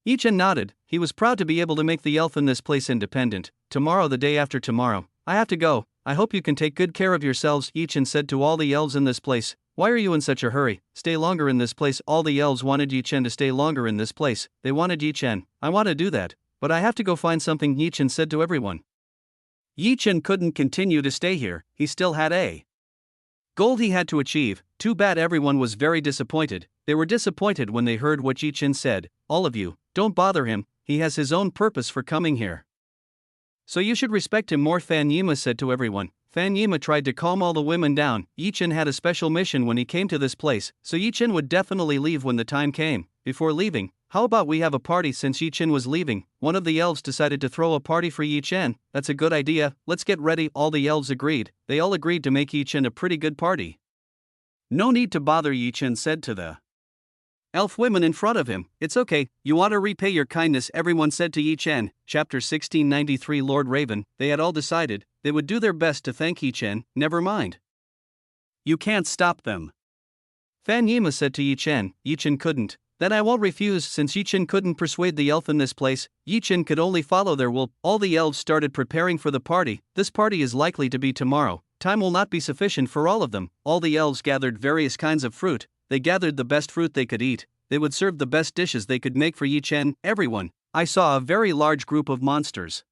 A: Yi Chen nodded. He was proud to be able to make the elf in this place independent. Tomorrow, the day after tomorrow, I have to go. I hope you can take good care of yourselves, Yi Chen said to all the elves in this place. Why are you in such a hurry? Stay longer in this place. All the elves wanted Yi Chen to stay longer in this place. They wanted Yi Chen. I want to do that, but I have to go find something, Yi Chen said to everyone. Yi Chen couldn't continue to stay here. He still had a goal he had to achieve. Too bad. Everyone was very disappointed. They were disappointed when they heard what Yi Chen said. All of you, don't bother him. he has his own purpose for coming here. So you should respect him more, himYe said to everyone. himYe tried to calm all the women down. Chen had a special mission when he came to this place, so Chen would definitely leave when the time came. Before leaving, how about we have a party? Since Chen was leaving, one of the elves decided to throw a party for Chen. That's a good idea, let's get ready. All the elves agreed. They all agreed to make Chen a pretty good party. No need to bother, Chen said to the elf women in front of him. It's okay, you ought to repay your kindness, everyone said to Chen. Chapter 1693. Lord Raven. They had all decided they would do their best to thank Chen. Never mind. You can't stop them, himYe said to Chen. Chen couldn't. Then I won't refuse. Since Chen couldn't persuade the elf in this place, Chen could only follow their will. All the elves started preparing for the party. This party is likely to be tomorrow. Time will not be sufficient for all of them. All the elves gathered various kinds of fruit. They gathered the best fruit they could eat. They would serve the best dishes they could make for Chen. Everyone, I saw a very large group of monsters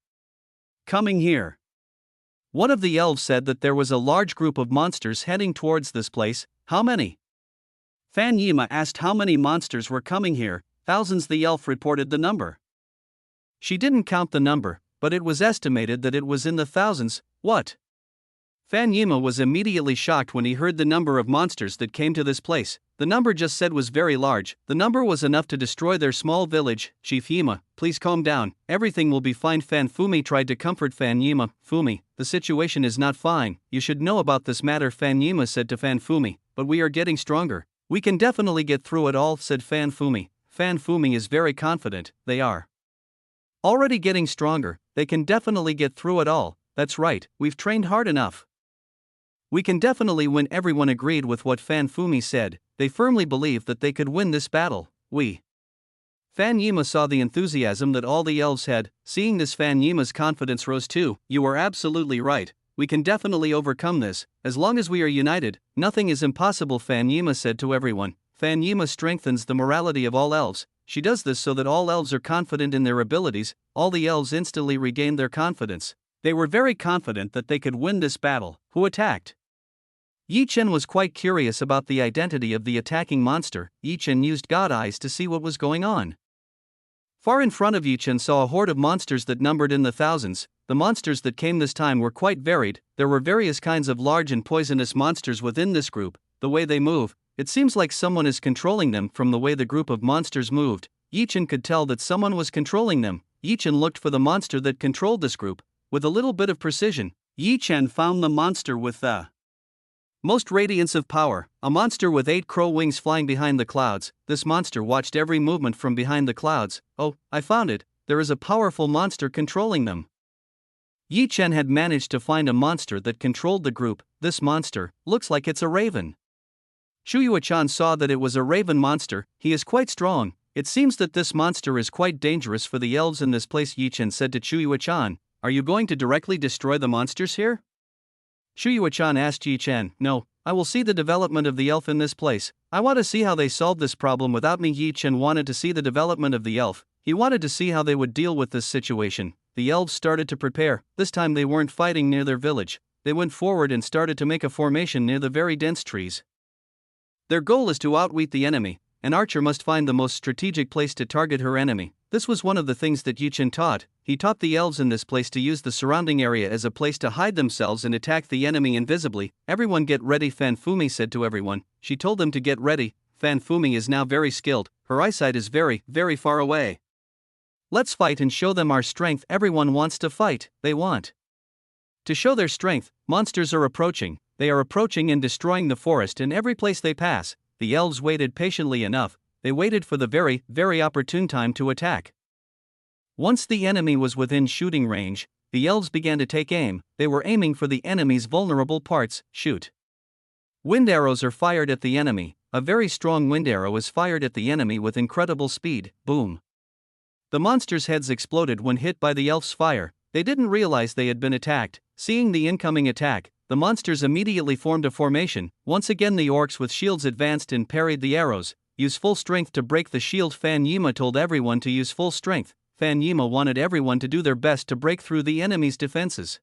A: coming here. One of the elves said that there was a large group of monsters heading towards this place. How many? himYe asked how many monsters were coming here. Thousands, the elf reported the number. She didn't count the number, but it was estimated that it was in the thousands. What? himYe was immediately shocked when he heard the number of monsters that came to this place. The number just said was very large. The number was enough to destroy their small village. Chief Hima, please calm down. Everything will be fine. Fumi tried to comfort himYe. Fumi, the situation is not fine. You should know about this matter, himYe said to Fumi. But we are getting stronger. We can definitely get through it all, said Fumi. Fumi is very confident. They are already getting stronger. They can definitely get through it all. That's right, we've trained hard enough. We can definitely win. Everyone agreed with what Fumi said. They firmly believed that they could win this battle. himYe saw the enthusiasm that all the elves had. Seeing this, himYe's confidence rose too. You are absolutely right. We can definitely overcome this. As long as we are united, nothing is impossible, himYe said to everyone. himYe strengthens the morality of all elves. She does this so that all elves are confident in their abilities. All the elves instantly regained their confidence. They were very confident that they could win this battle. Who attacked? Chen was quite curious about the identity of the attacking monster. Chen used God eyes to see what was going on. Far in front of Chen saw a horde of monsters that numbered in the thousands. The monsters that came this time were quite varied. There were various kinds of large and poisonous monsters within this group. The way they move, it seems like someone is controlling them. From the way the group of monsters moved, Chen could tell that someone was controlling them. Chen looked for the monster that controlled this group. With a little bit of precision, Chen found the monster with the most radiance of power, a monster with 8 crow wings flying behind the clouds. This monster watched every movement from behind the clouds. Oh, I found it. There is a powerful monster controlling them. Chen had managed to find a monster that controlled the group. This monster looks like it's a raven. Chan saw that it was a raven monster. He is quite strong. It seems that this monster is quite dangerous for the elves in this place. Chen said to Chan, are you going to directly destroy the monsters here? Chan asked Chen, no, I will see the development of the elf in this place. I want to see how they solve this problem without me. Chen wanted to see the development of the elf. He wanted to see how they would deal with this situation. The elves started to prepare. This time they weren't fighting near their village. They went forward and started to make a formation near the very dense trees. Their goal is to outwit the enemy. An archer must find the most strategic place to target her enemy. This was one of the things that Chen taught. He taught the elves in this place to use the surrounding area as a place to hide themselves and attack the enemy invisibly. Everyone get ready, Fumi said to everyone. She told them to get ready. Fumi is now very skilled. Her eyesight is very, very far away. Let's fight and show them our strength. Everyone wants to fight. They want to show their strength. Monsters are approaching. They are approaching and destroying the forest in every place they pass. The elves waited patiently enough. They waited for the very, very opportune time to attack. Once the enemy was within shooting range, the elves began to take aim. They were aiming for the enemy's vulnerable parts. Shoot. Wind arrows are fired at the enemy. A very strong wind arrow is fired at the enemy with incredible speed. Boom. The monsters' heads exploded when hit by the elf's fire. They didn't realize they had been attacked. Seeing the incoming attack, the monsters immediately formed a formation. Once again the orcs with shields advanced and parried the arrows. Use full strength to break the shield. himYe told everyone to use full strength. himYe wanted everyone to do their best to break through the enemy's defenses.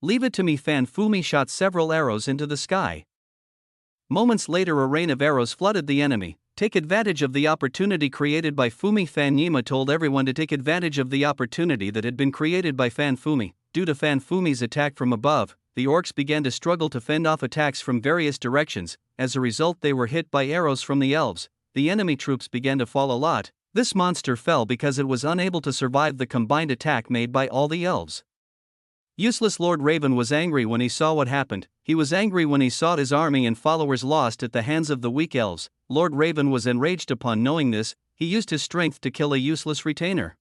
A: Leave it to me. Fumi shot several arrows into the sky. Moments later a rain of arrows flooded the enemy. Take advantage of the opportunity created by Fumi. Fan himYe told everyone to take advantage of the opportunity that had been created by Fan Fumi. Due to Fan Fumi's attack from above, the orcs began to struggle to fend off attacks from various directions. As a result, they were hit by arrows from the elves. The enemy troops began to fall a lot. This monster fell because it was unable to survive the combined attack made by all the elves. Useless Lord Raven was angry when he saw what happened. He was angry when he saw his army and followers lost at the hands of the weak elves. Lord Raven was enraged upon knowing this. He used his strength to kill a useless retainer.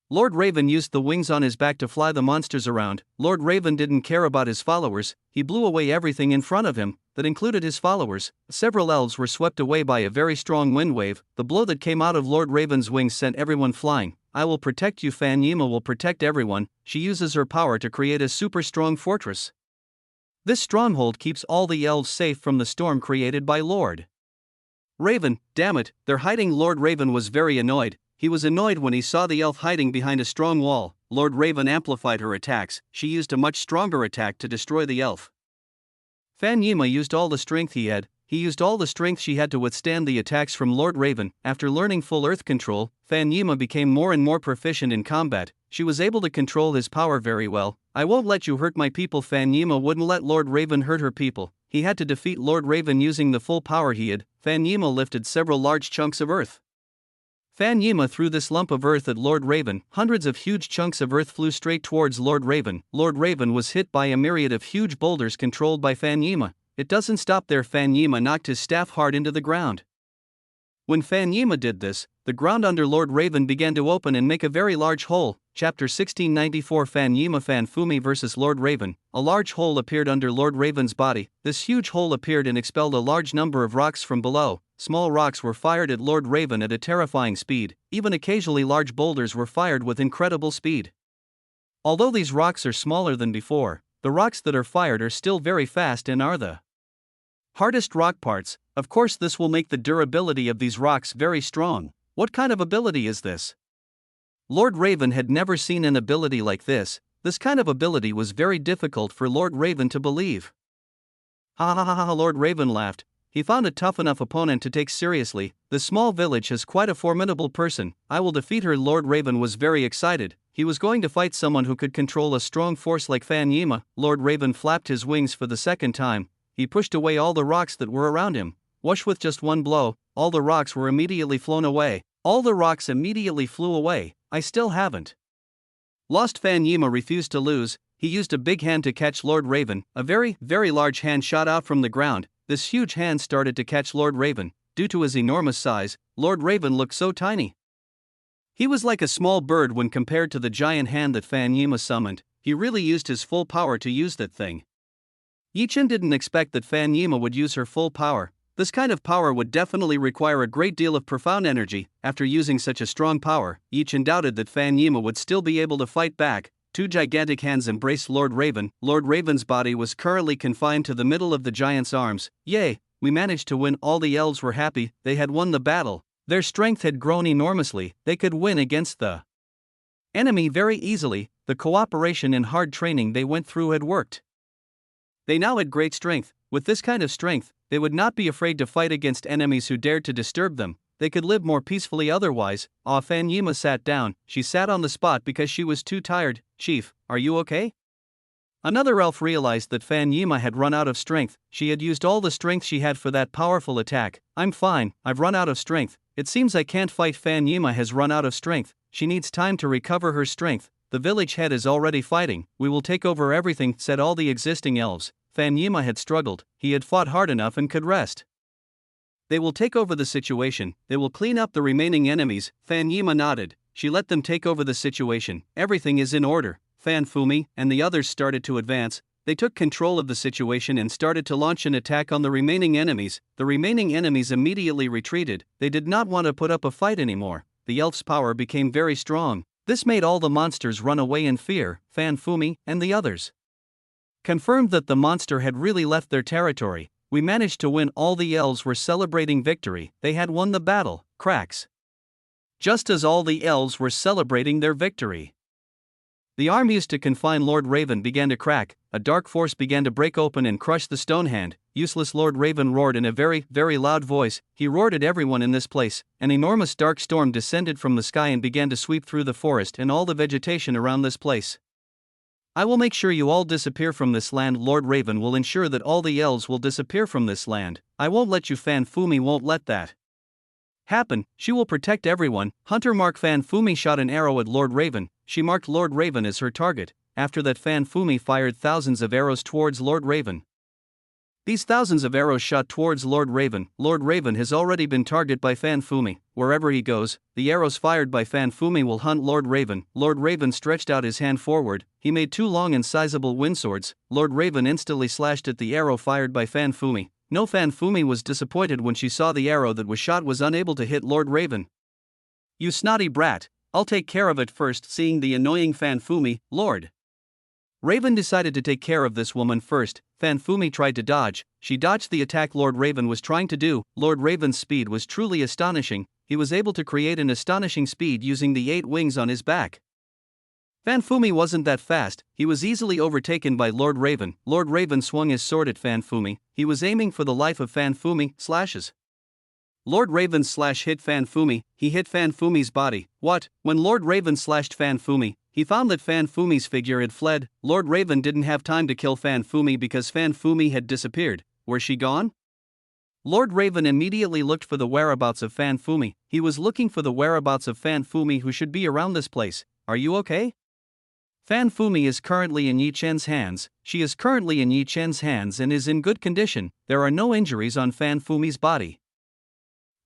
A: Lord Raven used the wings on his back to fly the monsters around. Lord Raven didn't care about his followers. He blew away everything in front of him, that included his followers. Several elves were swept away by a very strong wind wave. The blow that came out of Lord Raven's wings sent everyone flying. I will protect you. Fan himYe will protect everyone. She uses her power to create a super strong fortress. This stronghold keeps all the elves safe from the storm created by Lord Raven. Damn it, they're hiding. Lord Raven was very annoyed. He was annoyed when he saw the elf hiding behind a strong wall. Lord Raven amplified her attacks. She used a much stronger attack to destroy the elf. Fan himYe used all the strength he had. He used all the strength she had to withstand the attacks from Lord Raven. After learning full earth control, Fan himYe became more and more proficient in combat. She was able to control his power very well. I won't let you hurt my people. Fan himYe wouldn't let Lord Raven hurt her people. He had to defeat Lord Raven using the full power he had. Fan himYe lifted several large chunks of earth. Fan himYe threw this lump of earth at Lord Raven. Hundreds of huge chunks of earth flew straight towards Lord Raven. Lord Raven was hit by a myriad of huge boulders controlled by Fan himYe. It doesn't stop there. Fan himYe knocked his staff hard into the ground. When Fan himYe did this, the ground under Lord Raven began to open and make a very large hole. Chapter 1694 Fan himYe Fan Fumi vs Lord Raven. A large hole appeared under Lord Raven's body. This huge hole appeared and expelled a large number of rocks from below. Small rocks were fired at Lord Raven at a terrifying speed. Even occasionally large boulders were fired with incredible speed. Although these rocks are smaller than before, the rocks that are fired are still very fast and are the hardest rock parts. Of course, this will make the durability of these rocks very strong. What kind of ability is this? Lord Raven had never seen an ability like this. This kind of ability was very difficult for Lord Raven to believe. Ha ha ha ha, Lord Raven laughed. He found a tough enough opponent to take seriously. The small village has quite a formidable person. I will defeat her. Lord Raven was very excited. He was going to fight someone who could control a strong force like Fan himYe. Lord Raven flapped his wings for the second time. He pushed away all the rocks that were around him. Whoosh, with just one blow, all the rocks were immediately flown away. All the rocks immediately flew away. I still haven't lost. Fan himYe refused to lose. He used a big hand to catch Lord Raven. A very, very large hand shot out from the ground. This huge hand started to catch Lord Raven. Due to his enormous size, Lord Raven looked so tiny. He was like a small bird when compared to the giant hand that Fan himYe summoned. He really used his full power to use that thing. Chen didn't expect that Fan himYe would use her full power. This kind of power would definitely require a great deal of profound energy. After using such a strong power, Chen doubted that Fan himYe would still be able to fight back. Two gigantic hands embraced Lord Raven. Lord Raven's body was currently confined to the middle of the giant's arms. Yay, we managed to win. All the elves were happy. They had won the battle. Their strength had grown enormously. They could win against the enemy very easily. The cooperation and hard training they went through had worked. They now had great strength. With this kind of strength, they would not be afraid to fight against enemies who dared to disturb them. They could live more peacefully otherwise. Fan himYe sat down. She sat on the spot because she was too tired. Chief, are you okay? Another elf realized that Fan himYe had run out of strength. She had used all the strength she had for that powerful attack. I'm fine, I've run out of strength. It seems I can't fight. Fan himYe has run out of strength. She needs time to recover her strength. The village head is already fighting. We will take over everything, said all the existing elves. Fan himYe had struggled. He had fought hard enough and could rest. They will take over the situation. They will clean up the remaining enemies. Fan himYe nodded. She let them take over the situation. Everything is in order. Fan Fumi and the others started to advance. They took control of the situation and started to launch an attack on the remaining enemies. The remaining enemies immediately retreated. They did not want to put up a fight anymore. The elf's power became very strong. This made all the monsters run away in fear. Fan Fumi and the others confirmed that the monster had really left their territory. We managed to win. All the elves were celebrating victory. They had won the battle. Cracks. Just as all the elves were celebrating their victory, The arm used to confine Lord Raven began to crack, a dark force began to break open and crush the stone hand. Useless Lord Raven roared in a very, very loud voice. He roared at everyone in this place. An enormous dark storm descended from the sky and began to sweep through the forest and all the vegetation around this place. I will make sure you all disappear from this land. Lord Raven will ensure that all the elves will disappear from this land. I won't let you. Fan Fumi won't let that happen. She will protect everyone. Hunter mark. Fan Fumi shot an arrow at Lord Raven. She marked Lord Raven as her target. After that, Fan Fumi fired thousands of arrows towards Lord Raven. These thousands of arrows shot towards Lord Raven. Lord Raven has already been targeted by Fan Fumi. Wherever he goes, the arrows fired by Fan Fumi will hunt Lord Raven. Lord Raven stretched out his hand forward. He made two long and sizable wind swords. Lord Raven instantly slashed at the arrow fired by Fan Fumi. No, Fan Fumi was disappointed when she saw the arrow that was shot was unable to hit Lord Raven. You snotty brat, I'll take care of it first. Seeing the annoying Fan Fumi, Lord Raven decided to take care of this woman first. Fan Fumi tried to dodge. She dodged the attack Lord Raven was trying to do. Lord Raven's speed was truly astonishing. He was able to create an astonishing speed using the 8 wings on his back. Fan Fumi wasn't that fast. He was easily overtaken by Lord Raven. Lord Raven swung his sword at Fan Fumi. He was aiming for the life of Fan Fumi. Slashes. Lord Raven's slash hit Fan Fumi. He hit Fan Fumi's body. What? When Lord Raven slashed Fan Fumi, he found that Fan Fumi's figure had fled. Lord Raven didn't have time to kill Fan Fumi because Fan Fumi had disappeared. Was she gone? Lord Raven immediately looked for the whereabouts of Fan Fumi. He was looking for the whereabouts of Fan Fumi, who should be around this place. Are you okay? Fan Fumi is currently in Yi Chen's hands. She is currently in Yi Chen's hands and is in good condition. There are no injuries on Fan Fumi's body.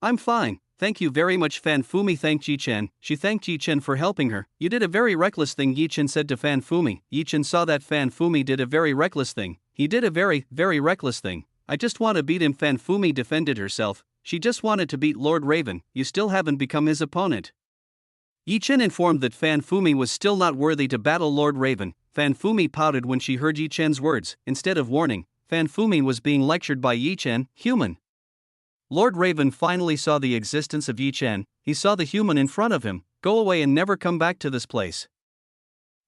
A: I'm fine, thank you very much. Fan Fumi thanked Yi Chen. She thanked Yi Chen for helping her. You did a very reckless thing, Yi Chen said to Fan Fumi. Yi Chen saw that Fan Fumi did a very reckless thing. He did a very, very reckless thing. I just want to beat him. Fan Fumi defended herself. She just wanted to beat Lord Raven. You still haven't become his opponent. Yi Chen informed that Fan Fumi was still not worthy to battle Lord Raven. Fan Fumi pouted when she heard Yi Chen's words. Instead of warning, Fan Fumi was being lectured by Yi Chen, human. Lord Raven finally saw the existence of Yi Chen. He saw the human in front of him. Go away and never come back to this place.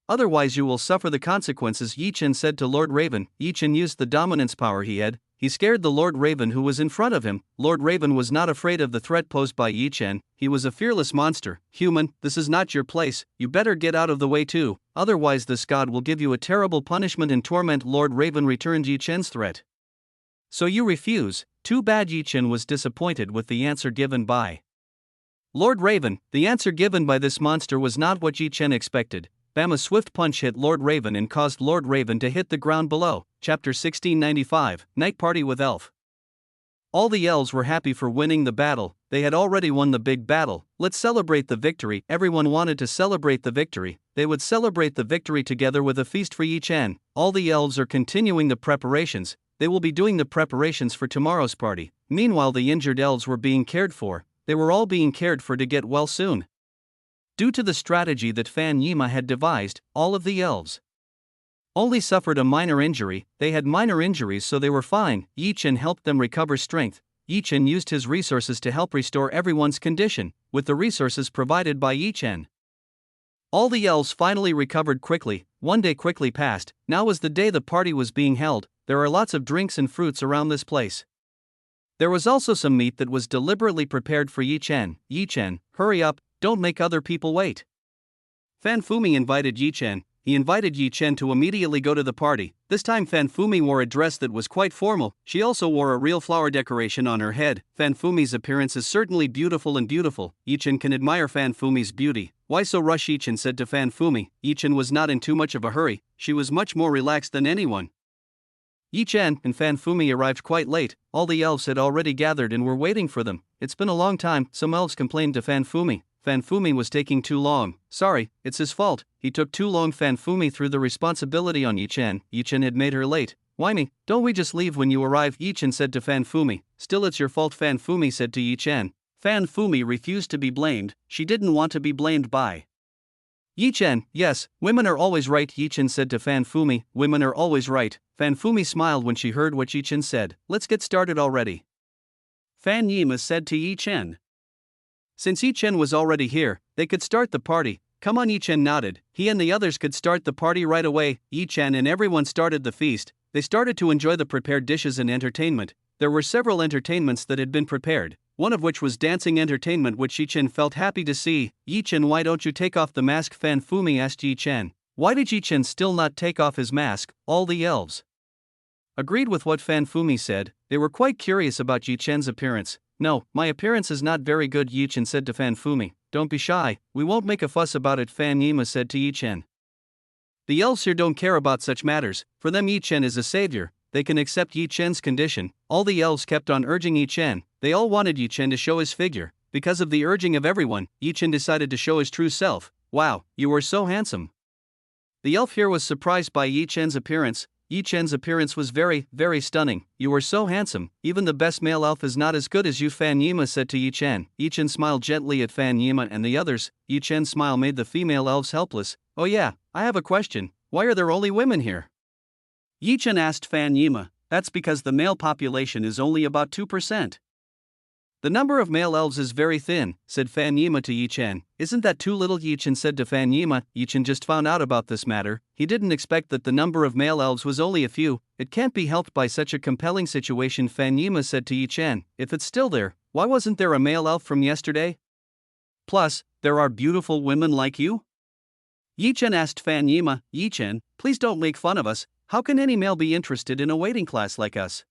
A: Otherwise you will suffer the consequences, Yi Chen said to Lord Raven. Yi Chen used the dominance power he had. He scared the Lord Raven who was in front of him. Lord Raven was not afraid of the threat posed by Yi Chen. He was a fearless monster. Human, this is not your place. You better get out of the way too. Otherwise this god will give you a terrible punishment and torment. Lord Raven returned Yi Chen's threat. So you refuse? Too bad. Yi Chen was disappointed with the answer given by Lord Raven. The answer given by this monster was not what Yi Chen expected. Bam! A swift punch hit Lord Raven and caused Lord Raven to hit the ground below. Chapter 1695, Night Party with Elf. All the elves were happy for winning the battle. They had already won the big battle. Let's celebrate the victory. Everyone wanted to celebrate the victory. They would celebrate the victory together with a feast for Yi Chen. All the elves are continuing the preparations. They will be doing the preparations for tomorrow's party. Meanwhile, the injured elves were being cared for. They were all being cared for to get well soon. Due to the strategy that Fan himYe had devised, all of the elves only suffered a minor injury. They had minor injuries, so they were fine. Yi Chen helped them recover strength. Yi Chen used his resources to help restore everyone's condition, with the resources provided by Yi Chen. All the elves finally recovered quickly. One day quickly passed. Now was the day the party was being held. There are lots of drinks and fruits around this place. There was also some meat that was deliberately prepared for Yi Chen. Yi Chen, hurry up, don't make other people wait. Fan Fumi invited Yi Chen. He invited Yi Chen to immediately go to the party. This time Fan Fumi wore a dress that was quite formal. She also wore a real flower decoration on her head. Fan Fumi's appearance is certainly beautiful and beautiful. Yi Chen can admire Fan Fumi's beauty. Why so rush? Yi Chen said to Fan Fumi. Yi Chen was not in too much of a hurry. She was much more relaxed than anyone. Yi Chen and Fan Fumi arrived quite late. All the elves had already gathered and were waiting for them. It's been a long time, some elves complained to Fan Fumi. Fan Fumi was taking too long. Sorry, it's his fault. He took too long. Fan Fumi threw the responsibility on Yi Chen. Yi Chen had made her late. Why me? Don't we just leave when you arrive? Yi Chen said to Fan Fumi. Still it's your fault, Fan Fumi said to Yi Chen. Fan Fumi refused to be blamed. She didn't want to be blamed by Yi Chen. Yes, women are always right, Yi Chen said to Fan Fumi. Women are always right. Fan Fumi smiled when she heard what Yi Chen said. Let's get started already, Fan himYe said to Yi Chen. Since Yi Chen was already here, they could start the party. Come on, Chen nodded. He and the others could start the party right away. Chen and everyone started the feast. They started to enjoy the prepared dishes and entertainment. There were several entertainments that had been prepared, one of which was dancing entertainment, which Chen felt happy to see. Chen, why don't you take off the mask? Fan Fumi asked Chen. Why did Chen still not take off his mask? All the elves agreed with what Fan Fumi said. They were quite curious about Chen's appearance. No, my appearance is not very good, Chen said to Fan Fumi. Don't be shy, we won't make a fuss about it, Fan Yima said to Chen. The elves here don't care about such matters. For them Chen is a savior. They can accept Chen's condition. All the elves kept on urging Chen. They all wanted Chen to show his figure. Because of the urging of everyone, Chen decided to show his true self. Wow, you were so handsome. The elf here was surprised by Chen's appearance. Chen's appearance was very, very stunning. You were so handsome. Even the best male elf is not as good as you, Fan Yima said to Chen. Chen smiled gently at Fan Yima and the others. Chen's smile made the female elves helpless. Oh yeah, I have a question. Why are there only women here? Chen asked Fan Yima. That's because the male population is only about 2%. The number of male elves is very thin, said Fan Yima to Chen. Isn't that too little? Chen said to Fan Yima. Chen just found out about this matter. He didn't expect that the number of male elves was only a few. It can't be helped by such a compelling situation, Fan Yima said to Chen. If it's still there, why wasn't there a male elf from yesterday? Plus, there are beautiful women like you? Chen asked Fan Yima. Chen, please don't make fun of us. How can any male be interested in a waiting class like us?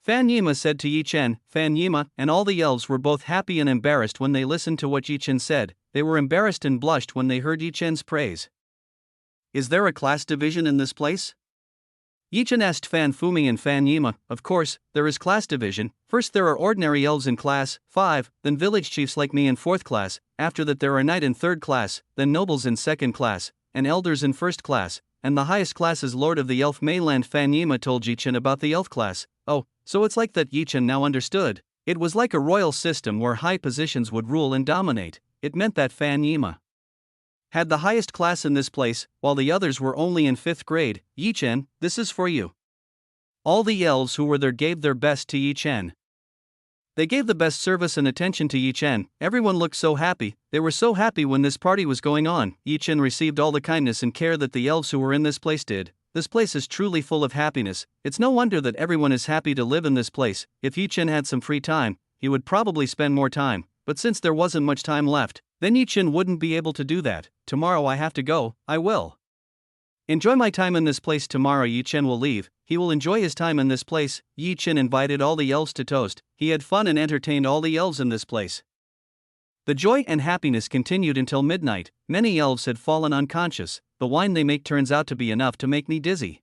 A: Fan Yima said to Chen. Fan Yima and all the elves were both happy and embarrassed when they listened to what Chen said. They were embarrassed and blushed when they heard Chen's praise. Is there a class division in this place? Chen asked Fan Fumi and Fan Yima. Of course, there is class division. First there are ordinary elves in class 5, then village chiefs like me in 4th class, after that there are knight in 3rd class, then nobles in 2nd class, and elders in 1st class, and the highest class is Lord of the Elf Mainland. Fan Yima told Chen about the elf class. Oh, so it's like that. Chen now understood. It was like a royal system where high positions would rule and dominate. It meant that Fan Yima had the highest class in this place, while the others were only in 5th grade. Chen, this is for you. All the elves who were there gave their best to Chen. They gave the best service and attention to Chen. Everyone looked so happy. They were so happy when this party was going on. Chen received all the kindness and care that the elves who were in this place did. This place is truly full of happiness. It's no wonder that everyone is happy to live in this place. If Chen had some free time, he would probably spend more time. But since there wasn't much time left, then Chen wouldn't be able to do that. Tomorrow I have to go. I will enjoy my time in this place. Tomorrow Chen will leave. He will enjoy his time in this place. Chen invited all the elves to toast. He had fun and entertained all the elves in this place. The joy and happiness continued until midnight. Many elves had fallen unconscious. The wine they make turns out to be enough to make me dizzy.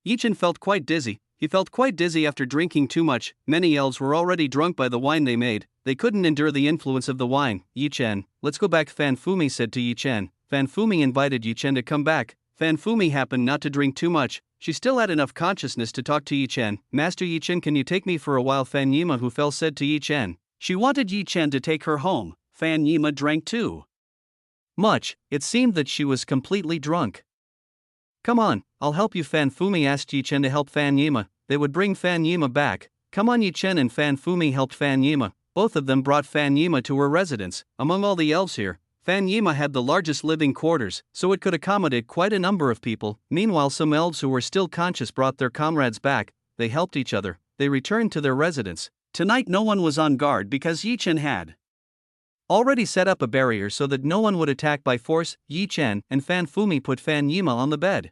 A: Chen felt quite dizzy. He felt quite dizzy after drinking too much. Many elves were already drunk by the wine they made. They couldn't endure the influence of the wine. Chen, let's go back, Fan Fumi said to Chen. Fan Fumi invited Chen to come back. Fan Fumi happened not to drink too much. She still had enough consciousness to talk to Chen. Master Chen, can you take me for a while? Fan Yima who fell said to Chen. She wanted Chen to take her home. Fan Yima drank too much. It seemed that she was completely drunk. Come on, I'll help you. Fan Fumi asked Chen to help Fan Yima. They would bring Fan Yima back. Come on. Chen and Fan Fumi helped Fan Yima. Both of them brought Fan Yima to her residence. Among all the elves here, Fan Yima had the largest living quarters, so it could accommodate quite a number of people. Meanwhile, some elves who were still conscious brought their comrades back. They helped each other. They returned to their residence. Tonight no one was on guard because Chen had already set up a barrier so that no one would attack by force. Chen and Fan Fumi put Fan Yima on the bed.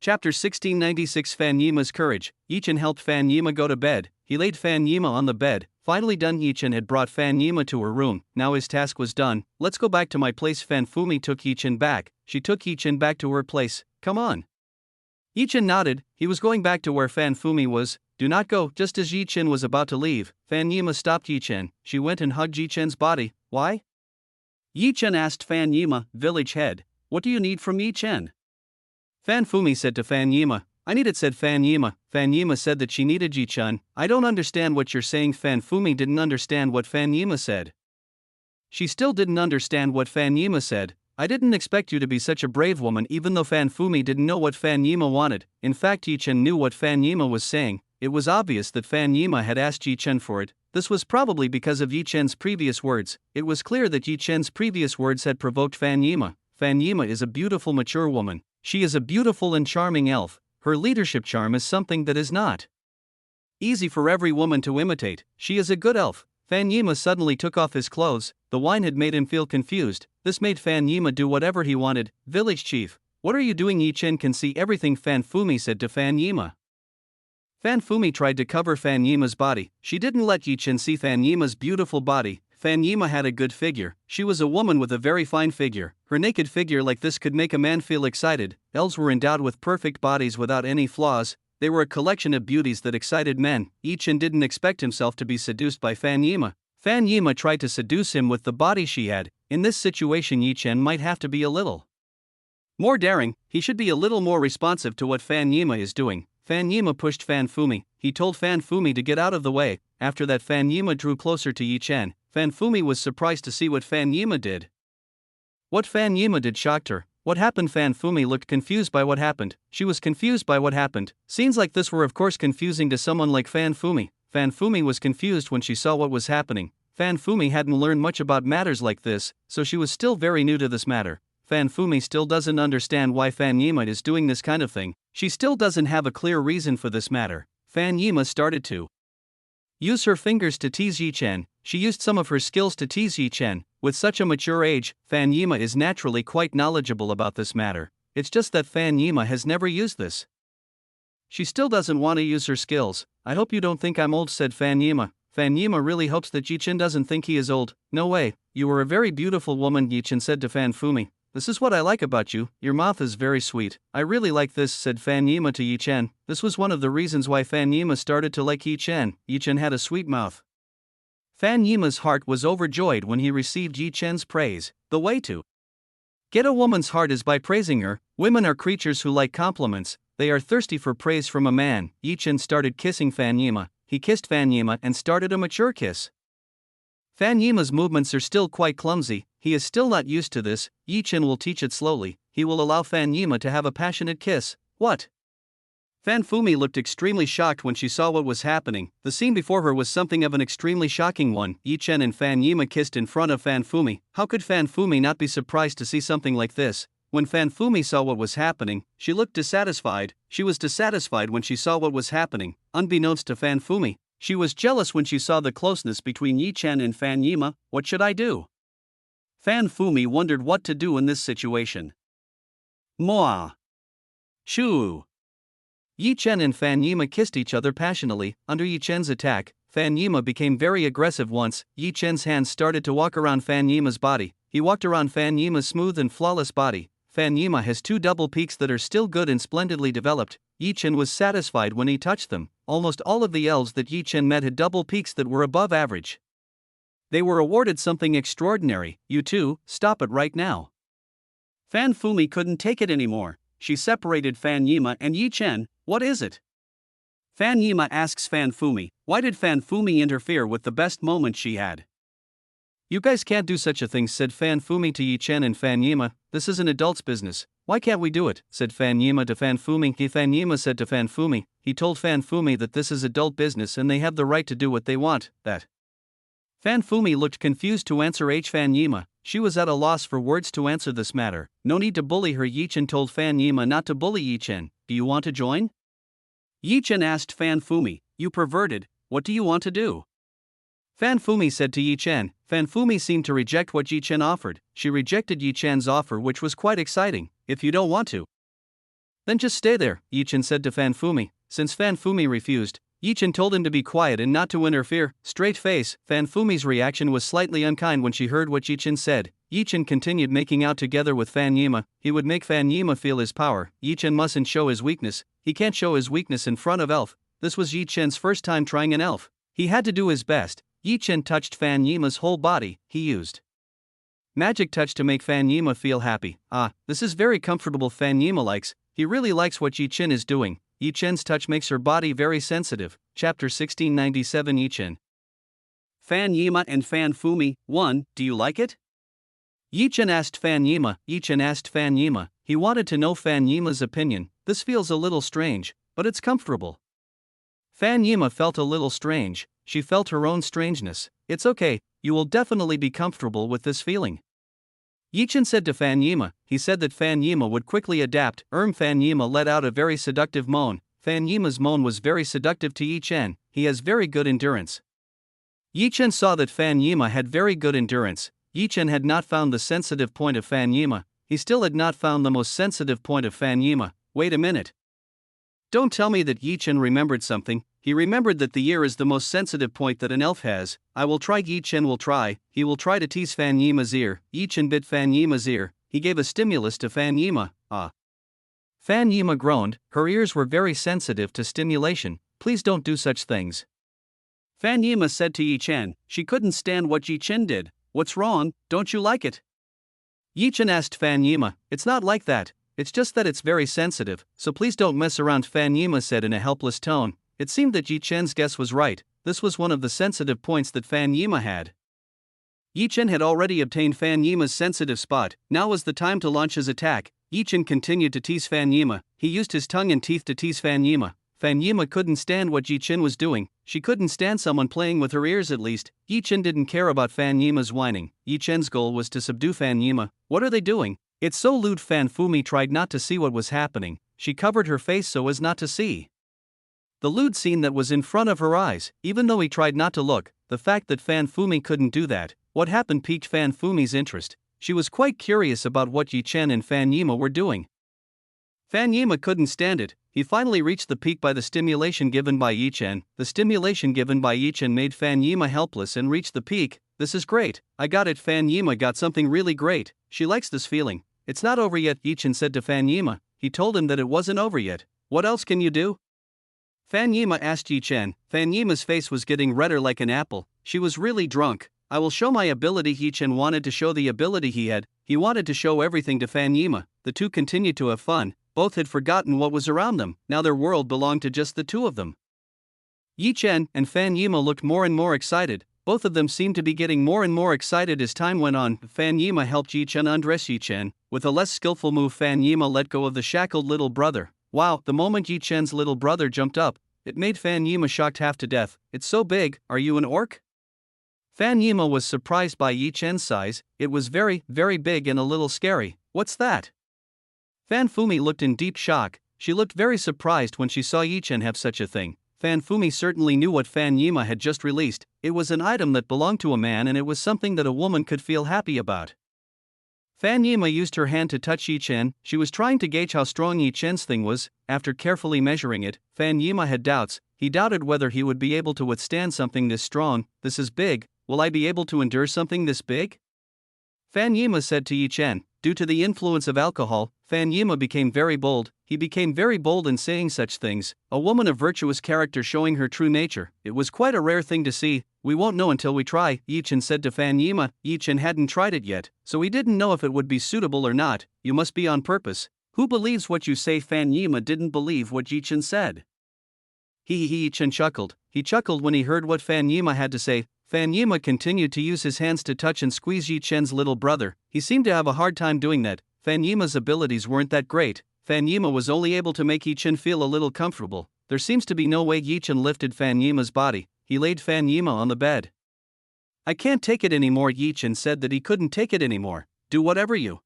A: Chapter 1696 Fan Yima's Courage. Chen helped Fan Yima go to bed. He laid Fan Yima on the bed. Finally done, Chen had brought Fan Yima to her room. Now his task was done. Let's go back to my place. Fan Fumi took Chen back. She took Chen back to her place. Come on. Chen nodded. He was going back to where Fan Fumi was. Do not go. Just as Chen was about to leave, Fan Yima stopped Chen. She went and hugged Chen's body. Why? Chen asked Fan Yima, village head. What do you need from Chen? Fan Fumi said to Fan Yima. I need it, said Fan Yima. Fan Yima said that she needed Chen. I don't understand what you're saying. Fan Fumi didn't understand what Fan Yima said. She still didn't understand what Fan Yima said. I didn't expect you to be such a brave woman. Even though Fan Fumi didn't know what Fan Yima wanted, in fact Chen knew what Fan Yima was saying. It was obvious that Fan Yima had asked Yi Chen for it. This was probably because of Yi Chen's previous words. It was clear that Yi Chen's previous words had provoked Fan Yima. Fan Yima is a beautiful mature woman. She is a beautiful and charming elf. Her leadership charm is something that is not easy for every woman to imitate. She is a good elf. Fan Yima suddenly took off his clothes. The wine had made him feel confused. This made Fan Yima do whatever he wanted. Village chief, what are you doing? Yi Chen can see everything, Fan Fumi said to Fan Yima. Fan Fumi tried to cover Fan Yima's body. She didn't let Yi Chen see Fan Yima's beautiful body. Fan Yima had a good figure. She was a woman with a very fine figure. Her naked figure like this could make a man feel excited. Elves were endowed with perfect bodies without any flaws. They were a collection of beauties that excited men. Yi Chen didn't expect himself to be seduced by Fan Yima. Fan Yima tried to seduce him with the body she had. In this situation, Yi Chen might have to be a little more daring. He should be a little more responsive to what Fan Yima is doing. Fan Yima pushed Fan Fumi. He told Fan Fumi to get out of the way. After that, Fan Yima drew closer to Yi Chen. Fan Fumi was surprised to see what Fan Yima did. What Fan Yima did shocked her. What happened? Fan Fumi looked confused by what happened. She was confused by what happened. Scenes like this were of course confusing to someone like Fan Fumi. Fan Fumi was confused when she saw what was happening. Fan Fumi hadn't learned much about matters like this, so she was still very new to this matter. Fan Fumi still doesn't understand why Fan Yima is doing this kind of thing. She still doesn't have a clear reason for this matter. Fan Yima started to use her fingers to tease Yi Chen. She used some of her skills to tease Yi Chen. With such a mature age, Fan Yima is naturally quite knowledgeable about this matter. It's just that Fan Yima has never used this. She still doesn't want to use her skills. I hope you don't think I'm old, said Fan Yima. Fan Yima really hopes that Yi Chen doesn't think he is old. No way, you are a very beautiful woman, Yi Chen said to Fan Fumi. This is what I like about you, your mouth is very sweet. I really like this, said Fan Yima to Yi Chen. This was one of the reasons why Fan Yima started to like Yi Chen. Yi Chen had a sweet mouth. Fan Yima's heart was overjoyed when he received Yi Chen's praise. The way to get a woman's heart is by praising her. Women are creatures who like compliments. They are thirsty for praise from a man. Yi Chen started kissing Fan Yima. He kissed Fan Yima and started a mature kiss. Fan Yima's movements are still quite clumsy. He is still not used to this. Yi Chen will teach it slowly. He will allow Fan Yima to have a passionate kiss. What? Fan Fumi looked extremely shocked when she saw what was happening. The scene before her was something of an extremely shocking one. Yi Chen and Fan Yima kissed in front of Fan Fumi. How could Fan Fumi not be surprised to see something like this? When Fan Fumi saw what was happening, she looked dissatisfied. She was dissatisfied when she saw what was happening. Unbeknownst to Fan Fumi, she was jealous when she saw the closeness between Yi Chen and Fan Yima. What should I do? Fan Fumi wondered what to do in this situation. Moa. Shoo. Yi Chen and Fan Yima kissed each other passionately. Under Yi Chen's attack, Fan Yima became very aggressive once. Yi Chen's hands started to walk around Fan Yima's body. He walked around Fan Yima's smooth and flawless body. Fan Yima has two double peaks that are still good and splendidly developed. Yi Chen was satisfied when he touched them. Almost all of the elves that Yi Chen met had double peaks that were above average. They were awarded something extraordinary. You two, stop it right now. Fan Fumi couldn't take it anymore. She separated Fan Yima and Yi Chen. What is it? Fan Yima asks Fan Fumi. Why did Fan Fumi interfere with the best moment she had? You guys can't do such a thing, said Fan Fumi to Yi Chen and Fan Yima. This is an adult's business. Why can't we do it? Said Fan Yima to Fan Fumi. Fan Yima said to Fan Fumi. He told Fan Fumi that this is adult business and they have the right to do what they want. That. Fan Fumi looked confused to answer Fan Yima. She was at a loss for words to answer this matter. No need to bully her. Yi Chen told Fan Yima not to bully Yi Chen. Do you want to join? Yi Chen asked Fan Fumi. You perverted, what do you want to do? Fan Fumi said to Yi Chen. Fan Fumi seemed to reject what Yi Chen offered. She rejected Yi Chen's offer, which was quite exciting. If you don't want to, then just stay there, Yi Chen said to Fan Fumi. Since Fan Fumi refused, Yi Chen told him to be quiet and not to interfere. Straight face. Fan Fumi's reaction was slightly unkind when she heard what Yi Chen said. Yi Chen continued making out together with Fan Yima. He would make Fan Yima feel his power. Yi Chen mustn't show his weakness. He can't show his weakness in front of elf. This was Yi Chen's first time trying an elf. He had to do his best. Yi Chen touched Fan Yima's whole body. He used magic touch to make Fan Yima feel happy. This is very comfortable. Fan Yima likes. He really likes what Yi Chen is doing. Yi Chen's touch makes her body very sensitive. Chapter 1697. Yi Chen. Fan Yima and Fan Fumi. 1. Do you like it? Yi Chen asked Fan Yima. Yi Chen asked Fan Yima. He wanted to know Fan Yima's opinion. This feels a little strange, but it's comfortable. Fan Yima felt a little strange, she felt her own strangeness. It's okay, you will definitely be comfortable with this feeling. Yi Chen said to Fan Yima. He said that Fan Yima would quickly adapt. Fan Yima let out a very seductive moan. Fan Yima's moan was very seductive to Yi Chen, he has very good endurance. Yi Chen saw that Fan Yima had very good endurance. Yi Chen had not found the sensitive point of Fan Yima, he still had not found the most sensitive point of Fan Yima. Wait a minute. Don't tell me that Yi Chen remembered something. He remembered that the ear is the most sensitive point that an elf has. I will try. Yi Chen will try. He will try to tease Fan Yima's ear. Yi Chen bit Fan Yima's ear. He gave a stimulus to Fan Yima. Fan Yima groaned. Her ears were very sensitive to stimulation. Please don't do such things. Fan Yima said to Yi Chen. She couldn't stand what Yi Chen did. What's wrong? Don't you like it? Yi Chen asked Fan Yima. It's not like that. It's just that it's very sensitive, so please don't mess around. Fan Yima said in a helpless tone. It seemed that Yi Chen's guess was right. This was one of the sensitive points that Fan Yima had. Yi Chen had already obtained Fan Yima's sensitive spot. Now was the time to launch his attack. Yi Chen continued to tease Fan Yima. He used his tongue and teeth to tease Fan Yima. Fan Yima couldn't stand what Yi Chen was doing. She couldn't stand someone playing with her ears at least. Yi Chen didn't care about Fan Yima's whining. Yi Chen's goal was to subdue Fan Yima. What are they doing? It's so lewd. Fan Fumi tried not to see what was happening. She covered her face so as not to see the lewd scene that was in front of her eyes. Even though he tried not to look, the fact that Fan Fumi couldn't do that, what happened piqued Fan Fumi's interest. She was quite curious about what Yi Chen and Fan Yima were doing. Fan Yima couldn't stand it. He finally reached the peak by the stimulation given by Yi Chen. The stimulation given by Yi Chen made Fan Yima helpless and reached the peak. This is great. I got it. Fan Yima got something really great. She likes this feeling. It's not over yet, Yi Chen said to Fan Yima. He told him that it wasn't over yet. What else can you do? Fan Yima asked Yi Chen. Fan Yima's face was getting redder like an apple. She was really drunk. I will show my ability. Yi Chen wanted to show the ability he had. He wanted to show everything to Fan Yima. The two continued to have fun. Both had forgotten what was around them. Now their world belonged to just the two of them. Yi Chen and Fan Yima looked more and more excited. Both of them seemed to be getting more and more excited as time went on. Fan Yima helped Yi Chen undress Yi Chen. With a less skillful move, Fan Yima let go of the shackled little brother. Wow, the moment Yi Chen's little brother jumped up, it made Fan Yima shocked half to death. It's so big. Are you an orc? Fan Yima was surprised by Yi Chen's size. It was very, very big and a little scary. What's that? Fan Fumi looked in deep shock. She looked very surprised when she saw Yi Chen have such a thing. Fan Fumi certainly knew what Fan Yima had just released. It was an item that belonged to a man and it was something that a woman could feel happy about. Fan Yima used her hand to touch Yi Chen. She was trying to gauge how strong Yi Chen's thing was. After carefully measuring it, Fan Yima had doubts. He doubted whether he would be able to withstand something this strong. This is big. Will I be able to endure something this big? Fan Yima said to Yi Chen. Due to the influence of alcohol, Fan Yima became very bold. He became very bold in saying such things. A woman of virtuous character showing her true nature. It was quite a rare thing to see. We won't know until we try, Yi Chen said to Fan Yima. Yi Chen hadn't tried it yet, so he didn't know if it would be suitable or not. You must be on purpose. Who believes what you say? Fan Yima didn't believe what Yi Chen said. Yi Chen chuckled. He chuckled when he heard what Fan Yima had to say. Fan Yima continued to use his hands to touch and squeeze Yi Chen's little brother. He seemed to have a hard time doing that. Fan Yima's abilities weren't that great. Fan Yima was only able to make Yi Chen feel a little comfortable. There seems to be no way. Yi Chen lifted Fan Yima's body. He laid Fan Yima on the bed. I can't take it anymore. Yi Chen said that he couldn't take it anymore. Do whatever you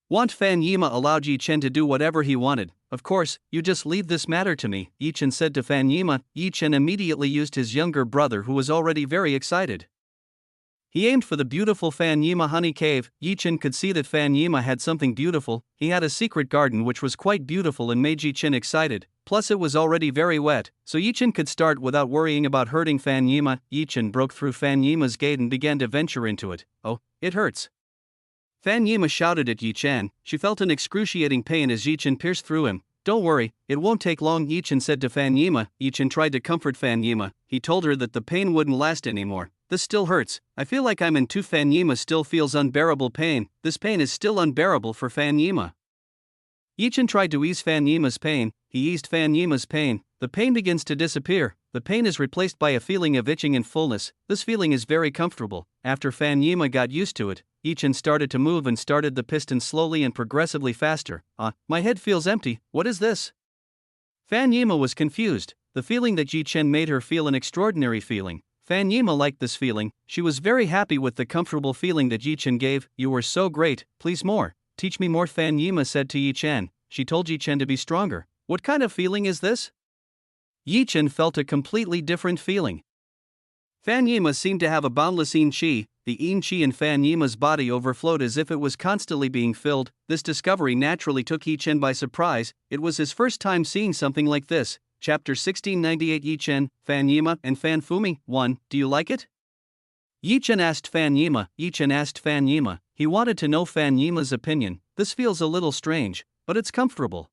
A: want. Fan Yima allowed Yi Chen to do whatever he wanted. Of course, you just leave this matter to me, Yi Chen said to Fan Yima. Yi Chen immediately used his younger brother, who was already very excited. He aimed for the beautiful Fan Yima honey cave. Yi Chen could see that Fan Yima had something beautiful. He had a secret garden which was quite beautiful and made Yi Chen excited. Plus it was already very wet, so Yi Chen could start without worrying about hurting Fan Yima. Yi Chen broke through Fan Yima's gate and began to venture into it. Oh, it hurts. Fan Yima shouted at Yi Chen. She felt an excruciating pain as Yi Chen pierced through him. Don't worry, it won't take long, Yi Chen said to Fan Yima. Yi Chen tried to comfort Fan Yima. He told her that the pain wouldn't last anymore. This still hurts. I feel like I'm in two. Fan Yima still feels unbearable pain. This pain is still unbearable for Fan Yima. Yi Chen tried to ease Fan Yima's pain. He eased Fan Yima's pain. The pain begins to disappear. The pain is replaced by a feeling of itching and fullness. This feeling is very comfortable. After Fan Yima got used to it, Yi Chen started to move and started the piston slowly and progressively faster. My head feels empty. What is this? Fan Yima was confused. The feeling that Chen made her feel an extraordinary feeling. himYe liked this feeling. She was very happy with the comfortable feeling that Chen gave. You were so great, please more. Teach me more, himYe said to Chen. She told Chen to be stronger. What kind of feeling is this? Chen felt a completely different feeling. himYe seemed to have a boundless qi. The qi in himYe's body overflowed as if it was constantly being filled. This discovery naturally took Chen by surprise. It was his first time seeing something like this. Chapter 1698 Chen, himYe, and Fumi. 1. Do you like it? Chen asked himYe. He wanted to know himYe's opinion. This feels a little strange, but it's comfortable.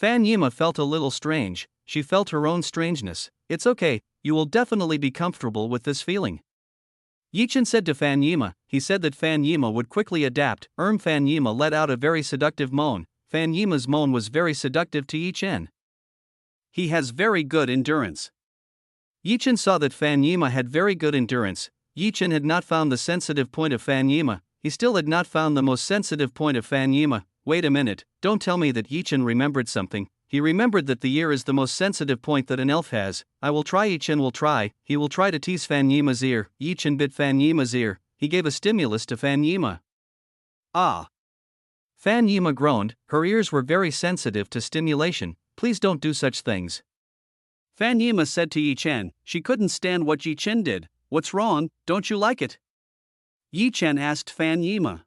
A: himYe felt a little strange. She felt her own strangeness. It's okay, you will definitely be comfortable with this feeling. Chen said to himYe. He said that himYe would quickly adapt. himYe let out a very seductive moan. himYe's moan was very seductive to Chen. He has very good endurance. Chen saw that himYe had very good endurance. Chen had not found the sensitive point of himYe. He still had not found the most sensitive point of himYe. Wait a minute, don't tell me that Chen remembered something. He remembered that the ear is the most sensitive point that an elf has. I will try. Chen will try. He will try to tease himYe's ear. Chen bit himYe's ear. He gave a stimulus to himYe. Ah! himYe groaned. Her ears were very sensitive to stimulation. Please don't do such things. himYe said to Chen. She couldn't stand what Chen did. What's wrong, don't you like it? Chen asked himYe.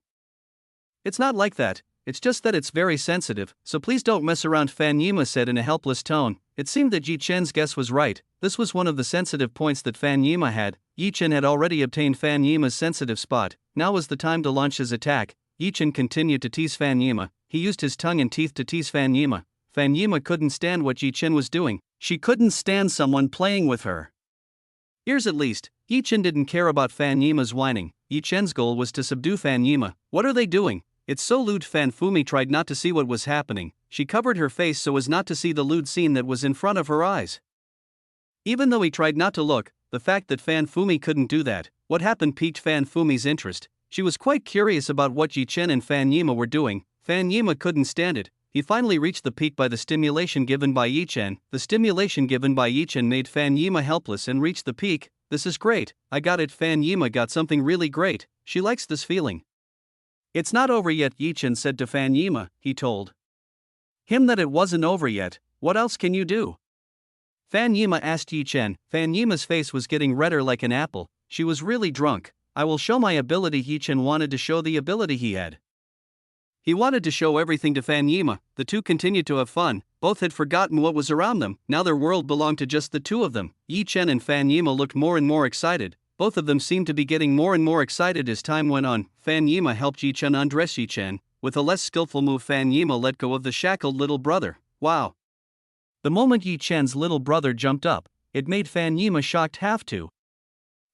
A: It's not like that. It's just that it's very sensitive, so please don't mess around, himYe said in a helpless tone. It seemed that Chen's guess was right. This was one of the sensitive points that himYe had. Chen had already obtained himYe's sensitive spot. Now was the time to launch his attack. Chen continued to tease himYe. He used his tongue and teeth to tease himYe. himYe couldn't stand what Chen was doing. She couldn't stand someone playing with her ears at least. Chen didn't care about himYe's whining. Chen's goal was to subdue himYe. What are they doing? It's so lewd. Fumi tried not to see what was happening. She covered her face so as not to see the lewd scene that was in front of her eyes. Even though he tried not to look, the fact that Fumi couldn't do that, what happened piqued Fumi's interest. She was quite curious about what Chen and himYe were doing. himYe couldn't stand it. He finally reached the peak by the stimulation given by Chen. The stimulation given by Chen made himYe helpless and reached the peak. This is great. I got it. himYe got something really great. She likes this feeling. It's not over yet, Chen said to himYe. He told him that it wasn't over yet. What else can you do? himYe asked Chen. himYe's face was getting redder like an apple. She was really drunk. I will show my ability. Chen wanted to show the ability he had. He wanted to show everything to himYe. The two continued to have fun. Both had forgotten what was around them. Now their world belonged to just the two of them. Chen and himYe looked more and more excited. Both of them seemed to be getting more and more excited as time went on. himYe helped Chen undress Chen. With a less skillful move, himYe let go of the shackled little brother. Wow! The moment Chen's little brother jumped up, it made himYe shocked half to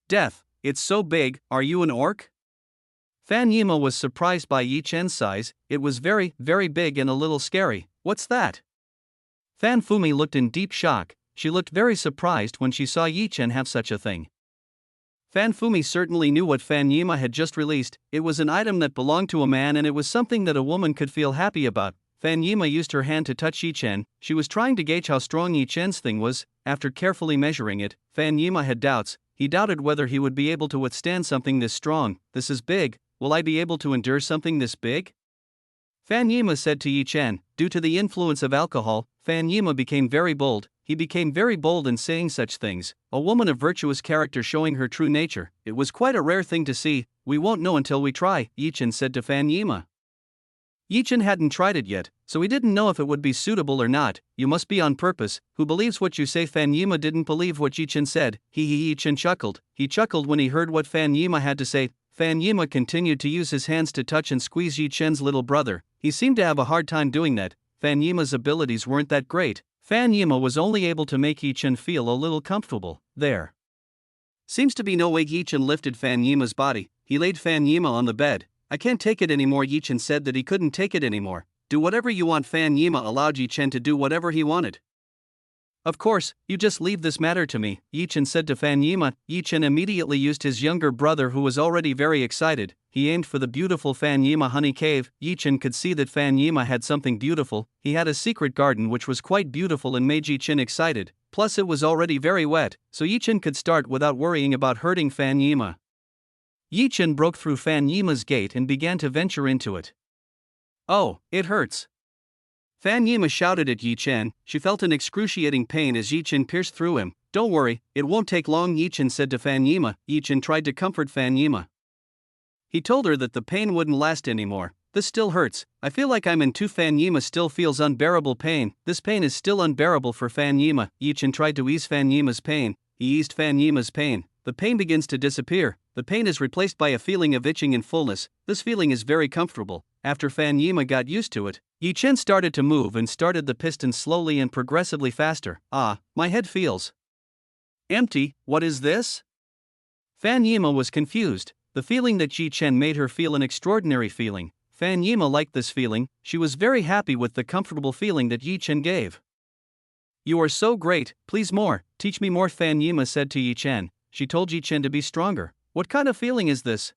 A: death. It's so big, are you an orc? himYe was surprised by Chen's size. It was very, very big and a little scary. What's that? Fumi looked in deep shock. She looked very surprised when she saw Chen have such a thing. Fumi certainly knew what himYe had just released. It was an item that belonged to a man and it was something that a woman could feel happy about. himYe used her hand to touch Chen. She was trying to gauge how strong Chen's thing was. After carefully measuring it, himYe had doubts. He doubted whether he would be able to withstand something this strong. This is big. Will I be able to endure something this big? himYe said to Chen. Due to the influence of alcohol, himYe became very bold. He became very bold in saying such things. A woman of virtuous character showing her true nature. It was quite a rare thing to see. We won't know until we try, Chen said to himYe. Chen hadn't tried it yet, so he didn't know if it would be suitable or not. You must be on purpose. Who believes what you say? himYe didn't believe what Chen said. Chen chuckled. He chuckled when he heard what himYe had to say. himYe continued to use his hands to touch and squeeze Chen's little brother. He seemed to have a hard time doing that. himYe's abilities weren't that great. himYe was only able to make Chen feel a little comfortable. There seems to be no way. Chen lifted himYe's body. He laid himYe on the bed. I can't take it anymore. Chen said that he couldn't take it anymore. Do whatever you want. himYe allowed Chen to do whatever he wanted. Of course, you just leave this matter to me, Yi Chen said to Fan Yima. Yi Chen immediately used his younger brother, who was already very excited. He aimed for the beautiful Fan Yima honey cave. Yi Chen could see that Fan Yima had something beautiful. He had a secret garden which was quite beautiful and made Yi Chen excited. Plus it was already very wet, so Yi Chen could start without worrying about hurting Fan Yima. Yi Chen broke through Fan Yima's gate and began to venture into it. Oh, it hurts. Fan Yima shouted at Yi Chen. She felt an excruciating pain as Yi Chen pierced through him. Don't worry, it won't take long, Yi Chen said to Fan Yima. Yi Chen tried to comfort Fan Yima. He told her that the pain wouldn't last anymore. This still hurts. I feel like I'm in two. Fan Yima still feels unbearable pain. This pain is still unbearable for Fan Yima. Yi Chen tried to ease Fan Yima's pain. He eased Fan Yima's pain. The pain begins to disappear. The pain is replaced by a feeling of itching and fullness. This feeling is very comfortable. After Fan Yima got used to it, Yi Chen started to move and started the piston slowly and progressively faster. Ah, my head feels empty. What is this? Fan Yima was confused. The feeling that Yi Chen made her feel an extraordinary feeling. Fan Yima liked this feeling. She was very happy with the comfortable feeling that Yi Chen gave. You are so great, please more, teach me more, Fan Yima said to Yi Chen. She told Yi Chen to be stronger. What kind of feeling is this?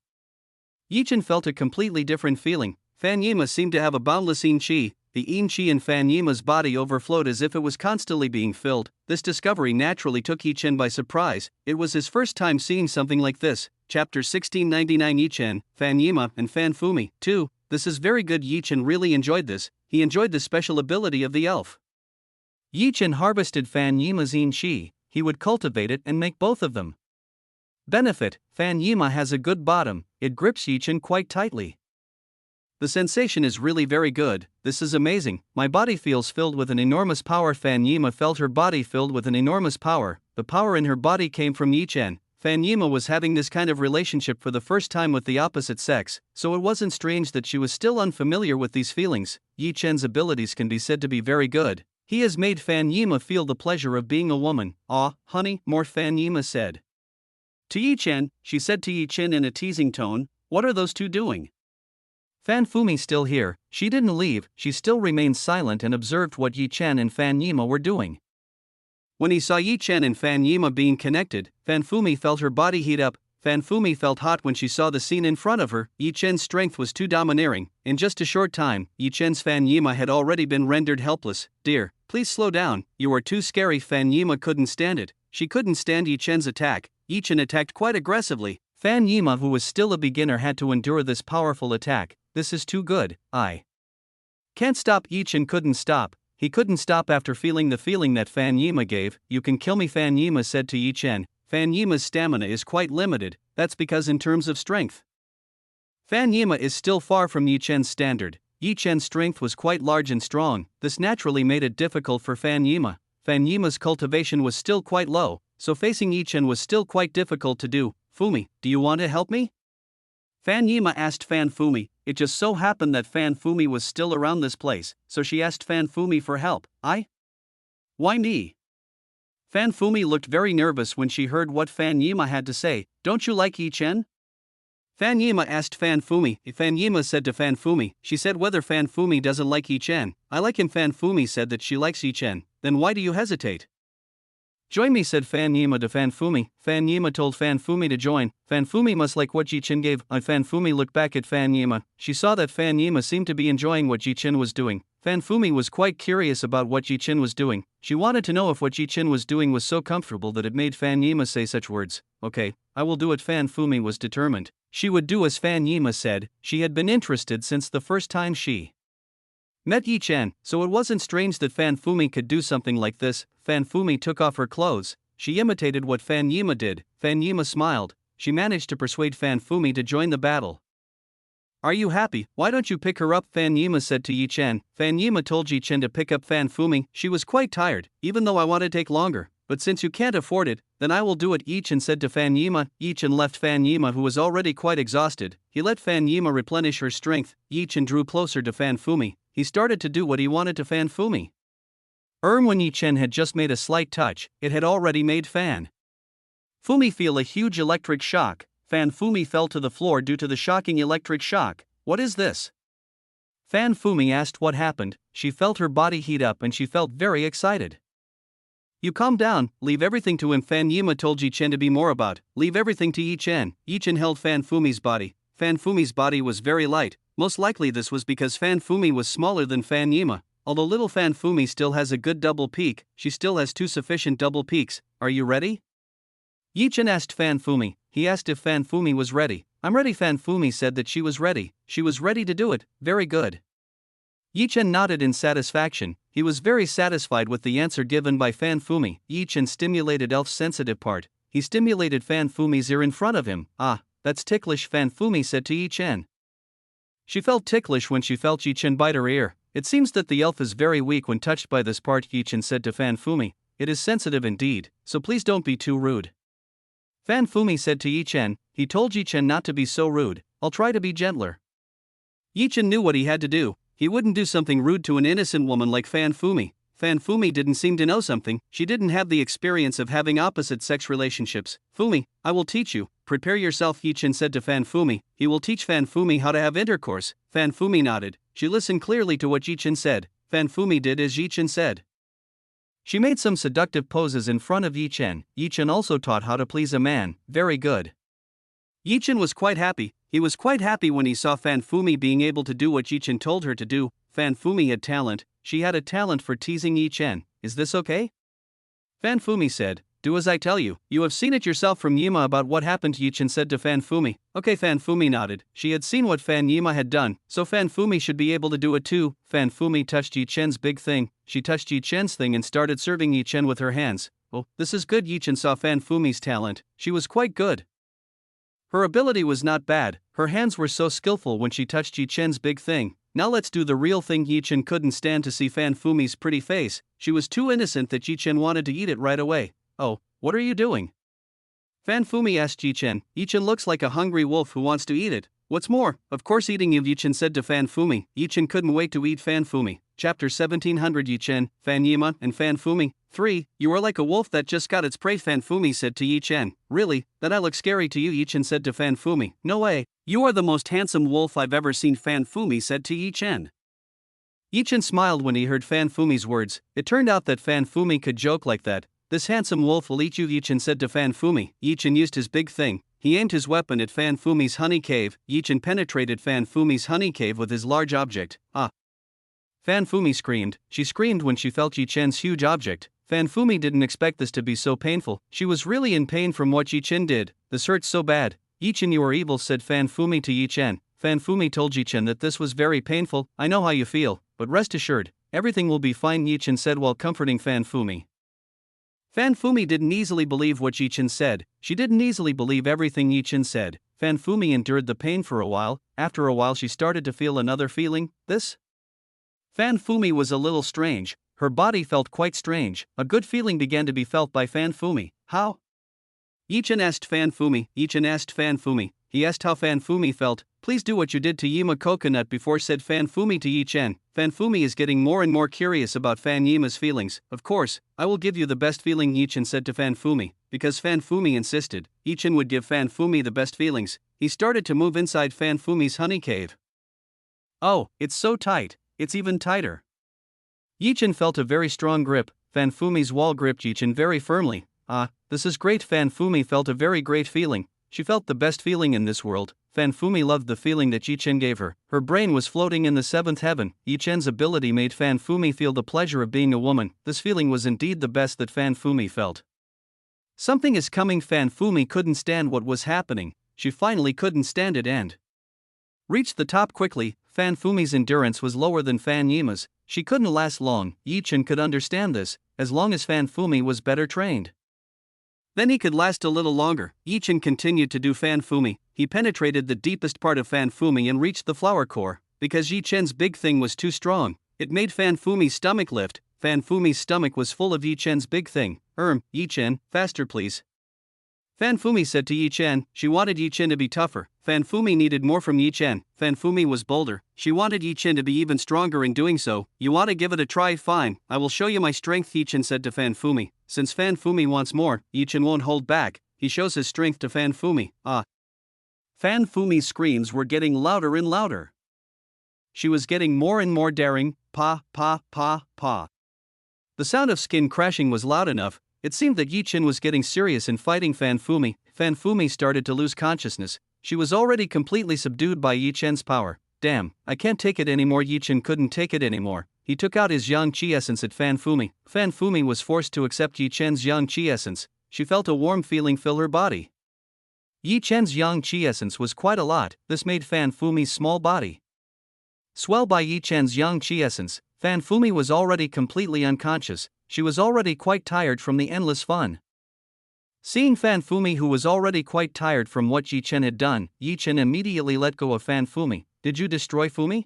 A: Yi Chen felt a completely different feeling. Fan Yima seemed to have a boundless yin qi. The yin qi in Fan Yima's body overflowed as if it was constantly being filled. This discovery naturally took Yi Chen by surprise. It was his first time seeing something like this. Chapter 1699. Yi Chen, Fan Yima, and Fan Fumi, too. This is very good. Yi Chen really enjoyed this. He enjoyed the special ability of the elf. Yi Chen harvested Fan Yima's yin qi. He would cultivate it and make both of them. Benefit: Fan Yima has a good bottom. It grips Yi Chen quite tightly. The sensation is really very good. This is amazing. My body feels filled with an enormous power. Fan Yima felt her body filled with an enormous power. The power in her body came from Yi Chen. Fan Yima was having this kind of relationship for the first time with the opposite sex, so it wasn't strange that she was still unfamiliar with these feelings. Yi Chen's abilities can be said to be very good. He has made Fan Yima feel the pleasure of being a woman. Aw, honey, more, Fan Yima said. To Yi Chen, she said to Yi Chen in a teasing tone, what are those two doing? Fan Fumi still here. She didn't leave, she still remained silent and observed what Yi Chen and Fan Yima were doing. When he saw Yi Chen and Fan Yima being connected, Fan Fumi felt her body heat up. Fan Fumi felt hot when she saw the scene in front of her. Yi Chen's strength was too domineering. In just a short time, Yi Chen's Fan Yima had already been rendered helpless. Dear, please slow down, you are too scary. Fan Yima couldn't stand it. She couldn't stand Yi Chen's attack. Yi Chen attacked quite aggressively. Fan Yima, who was still a beginner, had to endure this powerful attack. This is too good. I can't stop. Yi Chen couldn't stop. He couldn't stop after feeling the feeling that Fan Yima gave. You can kill me, Fan Yima said to Yi Chen. Fan Yima's stamina is quite limited. That's because in terms of strength, Fan Yima is still far from Yi Chen's standard. Yi Chen's strength was quite large and strong. This naturally made it difficult for Fan Yima. Fan Yima's cultivation was still quite low, so facing Yi Chen was still quite difficult to do. Fumi, do you want to help me? Fan Yima asked Fan Fumi. It just so happened that Fan Fumi was still around this place, so she asked Fan Fumi for help. Why me? Fan Fumi looked very nervous when she heard what Fan Yima had to say. Don't you like Yi Chen? Fan Yima asked Fan Fumi. Fan Yima said to Fan Fumi. She said whether Fan Fumi doesn't like Yi Chen. I like him. Fan Fumi said that she likes Yi Chen. Then why do you hesitate? Join me, said Fan Yima to Fan Fumi. Fan Yima told Fan Fumi to join. Fan Fumi must like what Yi Chen gave. Fan Fumi looked back at Fan Yima. She saw that Fan Yima seemed to be enjoying what Yi Chen was doing. Fan Fumi was quite curious about what Yi Chen was doing. She wanted to know if what Yi Chen was doing was so comfortable that it made Fan Yima say such words. Okay, I will do it. Fan Fumi was determined. She would do as Fan Yima said. She had been interested since the first time she met Yi Chen, so it wasn't strange that Fan Fumi could do something like this. Fan Fumi took off her clothes. She imitated what Fan Yima did. Fan Yima smiled. She managed to persuade Fan Fumi to join the battle. Are you happy? Why don't you pick her up? Fan Yima said to Yi Chen. Fan Yima told Yi Chen to pick up Fan Fumi. She was quite tired, even though I want to take longer. But since you can't afford it, then I will do it. Yi Chen said to Fan Yima. Yi Chen left Fan Yima, who was already quite exhausted. He let Fan Yima replenish her strength. Yi Chen drew closer to Fan Fumi. He started to do what he wanted to Fan Fumi. When Yi Chen had just made a slight touch, it had already made Fan Fumi feel a huge electric shock. Fan Fumi fell to the floor due to the shocking electric shock. What is this? Fan Fumi asked what happened. She felt her body heat up and she felt very excited. You calm down, leave everything to him. Fan Yima told Yi Chen to be more about, leave everything to Yi Chen. Yi Chen held Fan Fumi's body. Fan Fumi's body was very light, most likely this was because Fan Fumi was smaller than Fan Yima. Although little Fan Fumi still has a good double peak, she still has two sufficient double peaks. Are you ready? Yi Chen asked Fan Fumi. He asked if Fan Fumi was ready. I'm ready. Fan Fumi said that she was ready. She was ready to do it. Very good. Yi Chen nodded in satisfaction. He was very satisfied with the answer given by Fan Fumi. Yi Chen stimulated Elf's sensitive part. He stimulated Fan Fumi's ear in front of him. Ah, that's ticklish, Fan Fumi said to Yi Chen. She felt ticklish when she felt Yi Chen bite her ear. It seems that the elf is very weak when touched by this part, Yi Chen said to Fan Fumi. It is sensitive indeed, so please don't be too rude. Fan Fumi said to Yi Chen. He told Yi Chen not to be so rude. I'll try to be gentler. Yi Chen knew what he had to do. He wouldn't do something rude to an innocent woman like Fan Fumi. Fan Fumi didn't seem to know something. She didn't have the experience of having opposite sex relationships. Fumi, I will teach you. Prepare yourself, Yi Chen said to Fan Fumi. He will teach Fan Fumi how to have intercourse. Fan Fumi nodded. She listened clearly to what Yi Chen said. Fan Fumi did as Yi Chen said. She made some seductive poses in front of Yi Chen. Yi Chen also taught how to please a man. Very good. Yi Chen was quite happy. He was quite happy when he saw Fan Fumi being able to do what Yi Chen told her to do. Fan Fumi had talent. She had a talent for teasing Yi Chen. Is this okay? Fan Fumi said, do as I tell you. You have seen it yourself from Yima about what happened, Yi Chen said to Fan Fumi. Okay, Fan Fumi nodded. She had seen what Fan Yima had done, so Fan Fumi should be able to do it too. Fan Fumi touched Yi Chen's big thing. She touched Yi Chen's thing and started serving Yi Chen with her hands. Oh, this is good. Yi Chen saw Fan Fumi's talent. She was quite good. Her ability was not bad. Her hands were so skillful when she touched Yi Chen's big thing. Now let's do the real thing. Yi Chen couldn't stand to see Fan Fumi's pretty face. She was too innocent that Yi Chen wanted to eat it right away. Oh, what are you doing? Fan Fumi asked Yi Chen. Yi Chen looks like a hungry wolf who wants to eat it. What's more, of course eating you, Yi Chen said to Fan Fumi. Yi Chen couldn't wait to eat Fan Fumi. Chapter 1700. Yi Chen, Fan Yima, and Fan Fumi. 3. You are like a wolf that just got its prey, Fan Fumi said to Yi Chen. Really? That I look scary to you, Yi Chen said to Fan Fumi. No way. You are the most handsome wolf I've ever seen, Fan Fumi said to Yi Chen. Yi Chen smiled when he heard Fan Fumi's words. It turned out that Fan Fumi could joke like that. This handsome wolf will eat you, Yi Chen said to Fan Fumi. Yi Chen used his big thing. He aimed his weapon at Fan Fumi's honey cave. Yi Chen penetrated Fan Fumi's honey cave with his large object. Ah! Fan Fumi screamed. She screamed when she felt Yi Chen's huge object. Fan Fumi didn't expect this to be so painful. She was really in pain from what Yi Chen did. This hurts so bad. Yi Chen, you are evil, said Fan Fumi to Yi Chen. Fan Fumi told Yi Chen that this was very painful. I know how you feel, but rest assured, everything will be fine, Yi Chen said while comforting Fan Fumi. Fan Fumi didn't easily believe what Yi Chen said. She didn't easily believe everything Yi Chen said. Fan Fumi endured the pain for a while. After a while she started to feel another feeling. This? Fan Fumi was a little strange. Her body felt quite strange. A good feeling began to be felt by Fan Fumi. How? Yi Chen asked Fan Fumi. Yi Chen asked Fan Fumi. He asked how Fan Fumi felt. Please do what you did to Yima Coconut before, said Fan Fumi to Yi Chen. Fan Fumi is getting more and more curious about Fan Yima's feelings. Of course, I will give you the best feeling, Yi Chen said to Fan Fumi. Because Fan Fumi insisted, Yi Chen would give Fan Fumi the best feelings. He started to move inside Fan Fumi's honey cave. Oh, it's so tight. It's even tighter. Yi Chen felt a very strong grip. Fan Fumi's wall gripped Yi Chen very firmly. Ah, this is great. Fan Fumi felt a very great feeling. She felt the best feeling in this world. Fan Fumi loved the feeling that Yi Chen gave her. Her brain was floating in the seventh heaven. Yi Chen's ability made Fan Fumi feel the pleasure of being a woman. This feeling was indeed the best that Fan Fumi felt. Something is coming. Fan Fumi couldn't stand what was happening. She finally couldn't stand it and reached the top quickly. Fan Fumi's endurance was lower than Fan Yima's. She couldn't last long. Yi Chen could understand this, as long as Fan Fumi was better trained. Then he could last a little longer. Yi Chen continued to do Fan Fumi. He penetrated the deepest part of Fan Fumi and reached the flower core. Because Yi Chen's big thing was too strong, it made Fan Fumi's stomach lift. Fan Fumi's stomach was full of Yi Chen's big thing. Yi Chen, faster please. Fan Fumi said to Yi Chen. She wanted Yi Chen to be tougher. Fan Fumi needed more from Yi Chen. Fan Fumi was bolder. She wanted Yi Chen to be even stronger in doing so. You want to give it a try? Fine, I will show you my strength, Yi Chen said to Fan Fumi. Since Fan Fumi wants more, Yi Chen won't hold back. He shows his strength to Fan Fumi. Ah! Fan Fumi's screams were getting louder and louder. She was getting more and more daring. Pa, pa, pa, pa. The sound of skin crashing was loud enough. It seemed that Yi Chen was getting serious in fighting Fan Fumi. Fan Fumi started to lose consciousness. She was already completely subdued by Yi Chen's power. Damn, I can't take it anymore. Yi Chen couldn't take it anymore. He took out his yang qi essence at Fan Fumi. Fan Fumi was forced to accept Yi Chen's yang qi essence. She felt a warm feeling fill her body. Yi Chen's yang qi essence was quite a lot. This made Fan Fumi's small body swell by Yi Chen's yang qi essence. Fan Fumi was already completely unconscious. She was already quite tired from the endless fun. Seeing Fan Fumi, who was already quite tired from what Yi Chen had done, Yi Chen immediately let go of Fan Fumi. Did you destroy Fumi?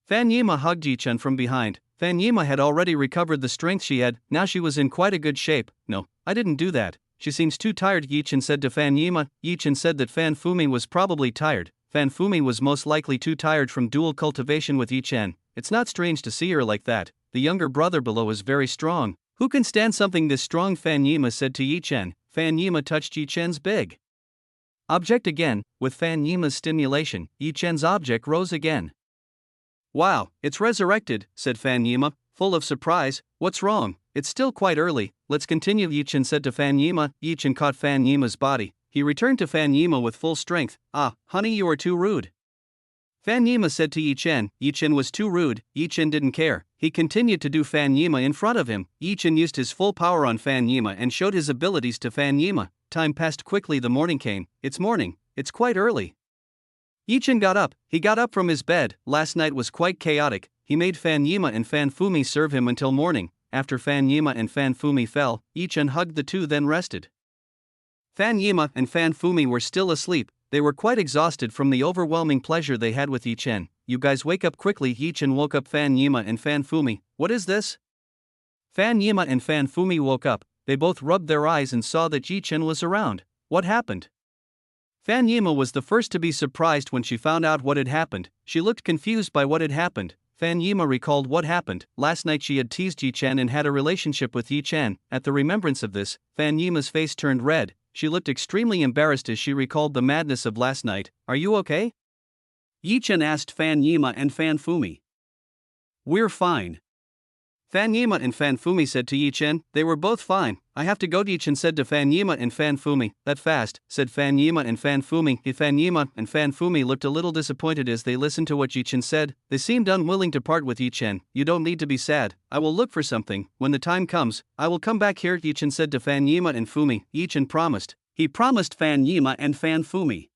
A: Fan Yima hugged Yi Chen from behind. Fan Yima had already recovered the strength she had. Now she was in quite a good shape. No, I didn't do that. She seems too tired, Yi Chen said to Fan Yima. Yi Chen said that Fan Fumi was probably tired. Fan Fumi was most likely too tired from dual cultivation with Yi Chen. It's not strange to see her like that. The younger brother below is very strong. Who can stand something this strong? Fan Yima said to Yi Chen. Fan Yima touched Yi Chen's big object again. With Fan Yima's stimulation, Yi Chen's object rose again. Wow, it's resurrected, said Fan Yima, full of surprise. What's wrong? It's still quite early. Let's continue, Yi Chen said to Fan Yima. Yi Chen caught Fan Yima's body. He returned to Fan Yima with full strength. Ah, honey, you are too rude. Fan Yima said to Yi Chen. Yi Chen was too rude. Yi Chen didn't care. He continued to do Fan Yima in front of him. Yi Chen used his full power on Fan Yima and showed his abilities to Fan Yima. Time passed quickly. The morning came. It's morning. It's quite early. Yi Chen got up. He got up from his bed. Last night was quite chaotic. He made Fan Yima and Fan Fumi serve him until morning. After Fan Yima and Fan Fumi fell, Yi Chen hugged the two, then rested. Fan Yima and Fan Fumi were still asleep. They were quite exhausted from the overwhelming pleasure they had with Yi Chen. You guys wake up quickly. Yi Chen woke up Fan Yima and Fan Fumi. What is this? Fan Yima and Fan Fumi woke up. They both rubbed their eyes and saw that Yi Chen was around. What happened? Fan Yima was the first to be surprised when she found out what had happened. She looked confused by what had happened. Fan Yima recalled what happened. Last night she had teased Yi Chen and had a relationship with Yi Chen. At the remembrance of this, Fan Yima's face turned red. She looked extremely embarrassed as she recalled the madness of last night. Are you okay? Yi Chen asked Fan Yima and Fan Fumi. We're fine. Fan Yima and Fan Fumi said to Yi Chen. They were both fine. I have to go, Yi Chen said to Fan Yima and Fan Fumi. That fast, said Fan Yima and Fan Fumi. Fan Yima and Fan Fumi looked a little disappointed as they listened to what Yi Chen said. They seemed unwilling to part with Yi Chen. You don't need to be sad. I will look for something. When the time comes, I will come back here, Yi Chen said to Fan Yima and Fumi. Yi Chen promised. He promised Fan Yima and Fan Fumi.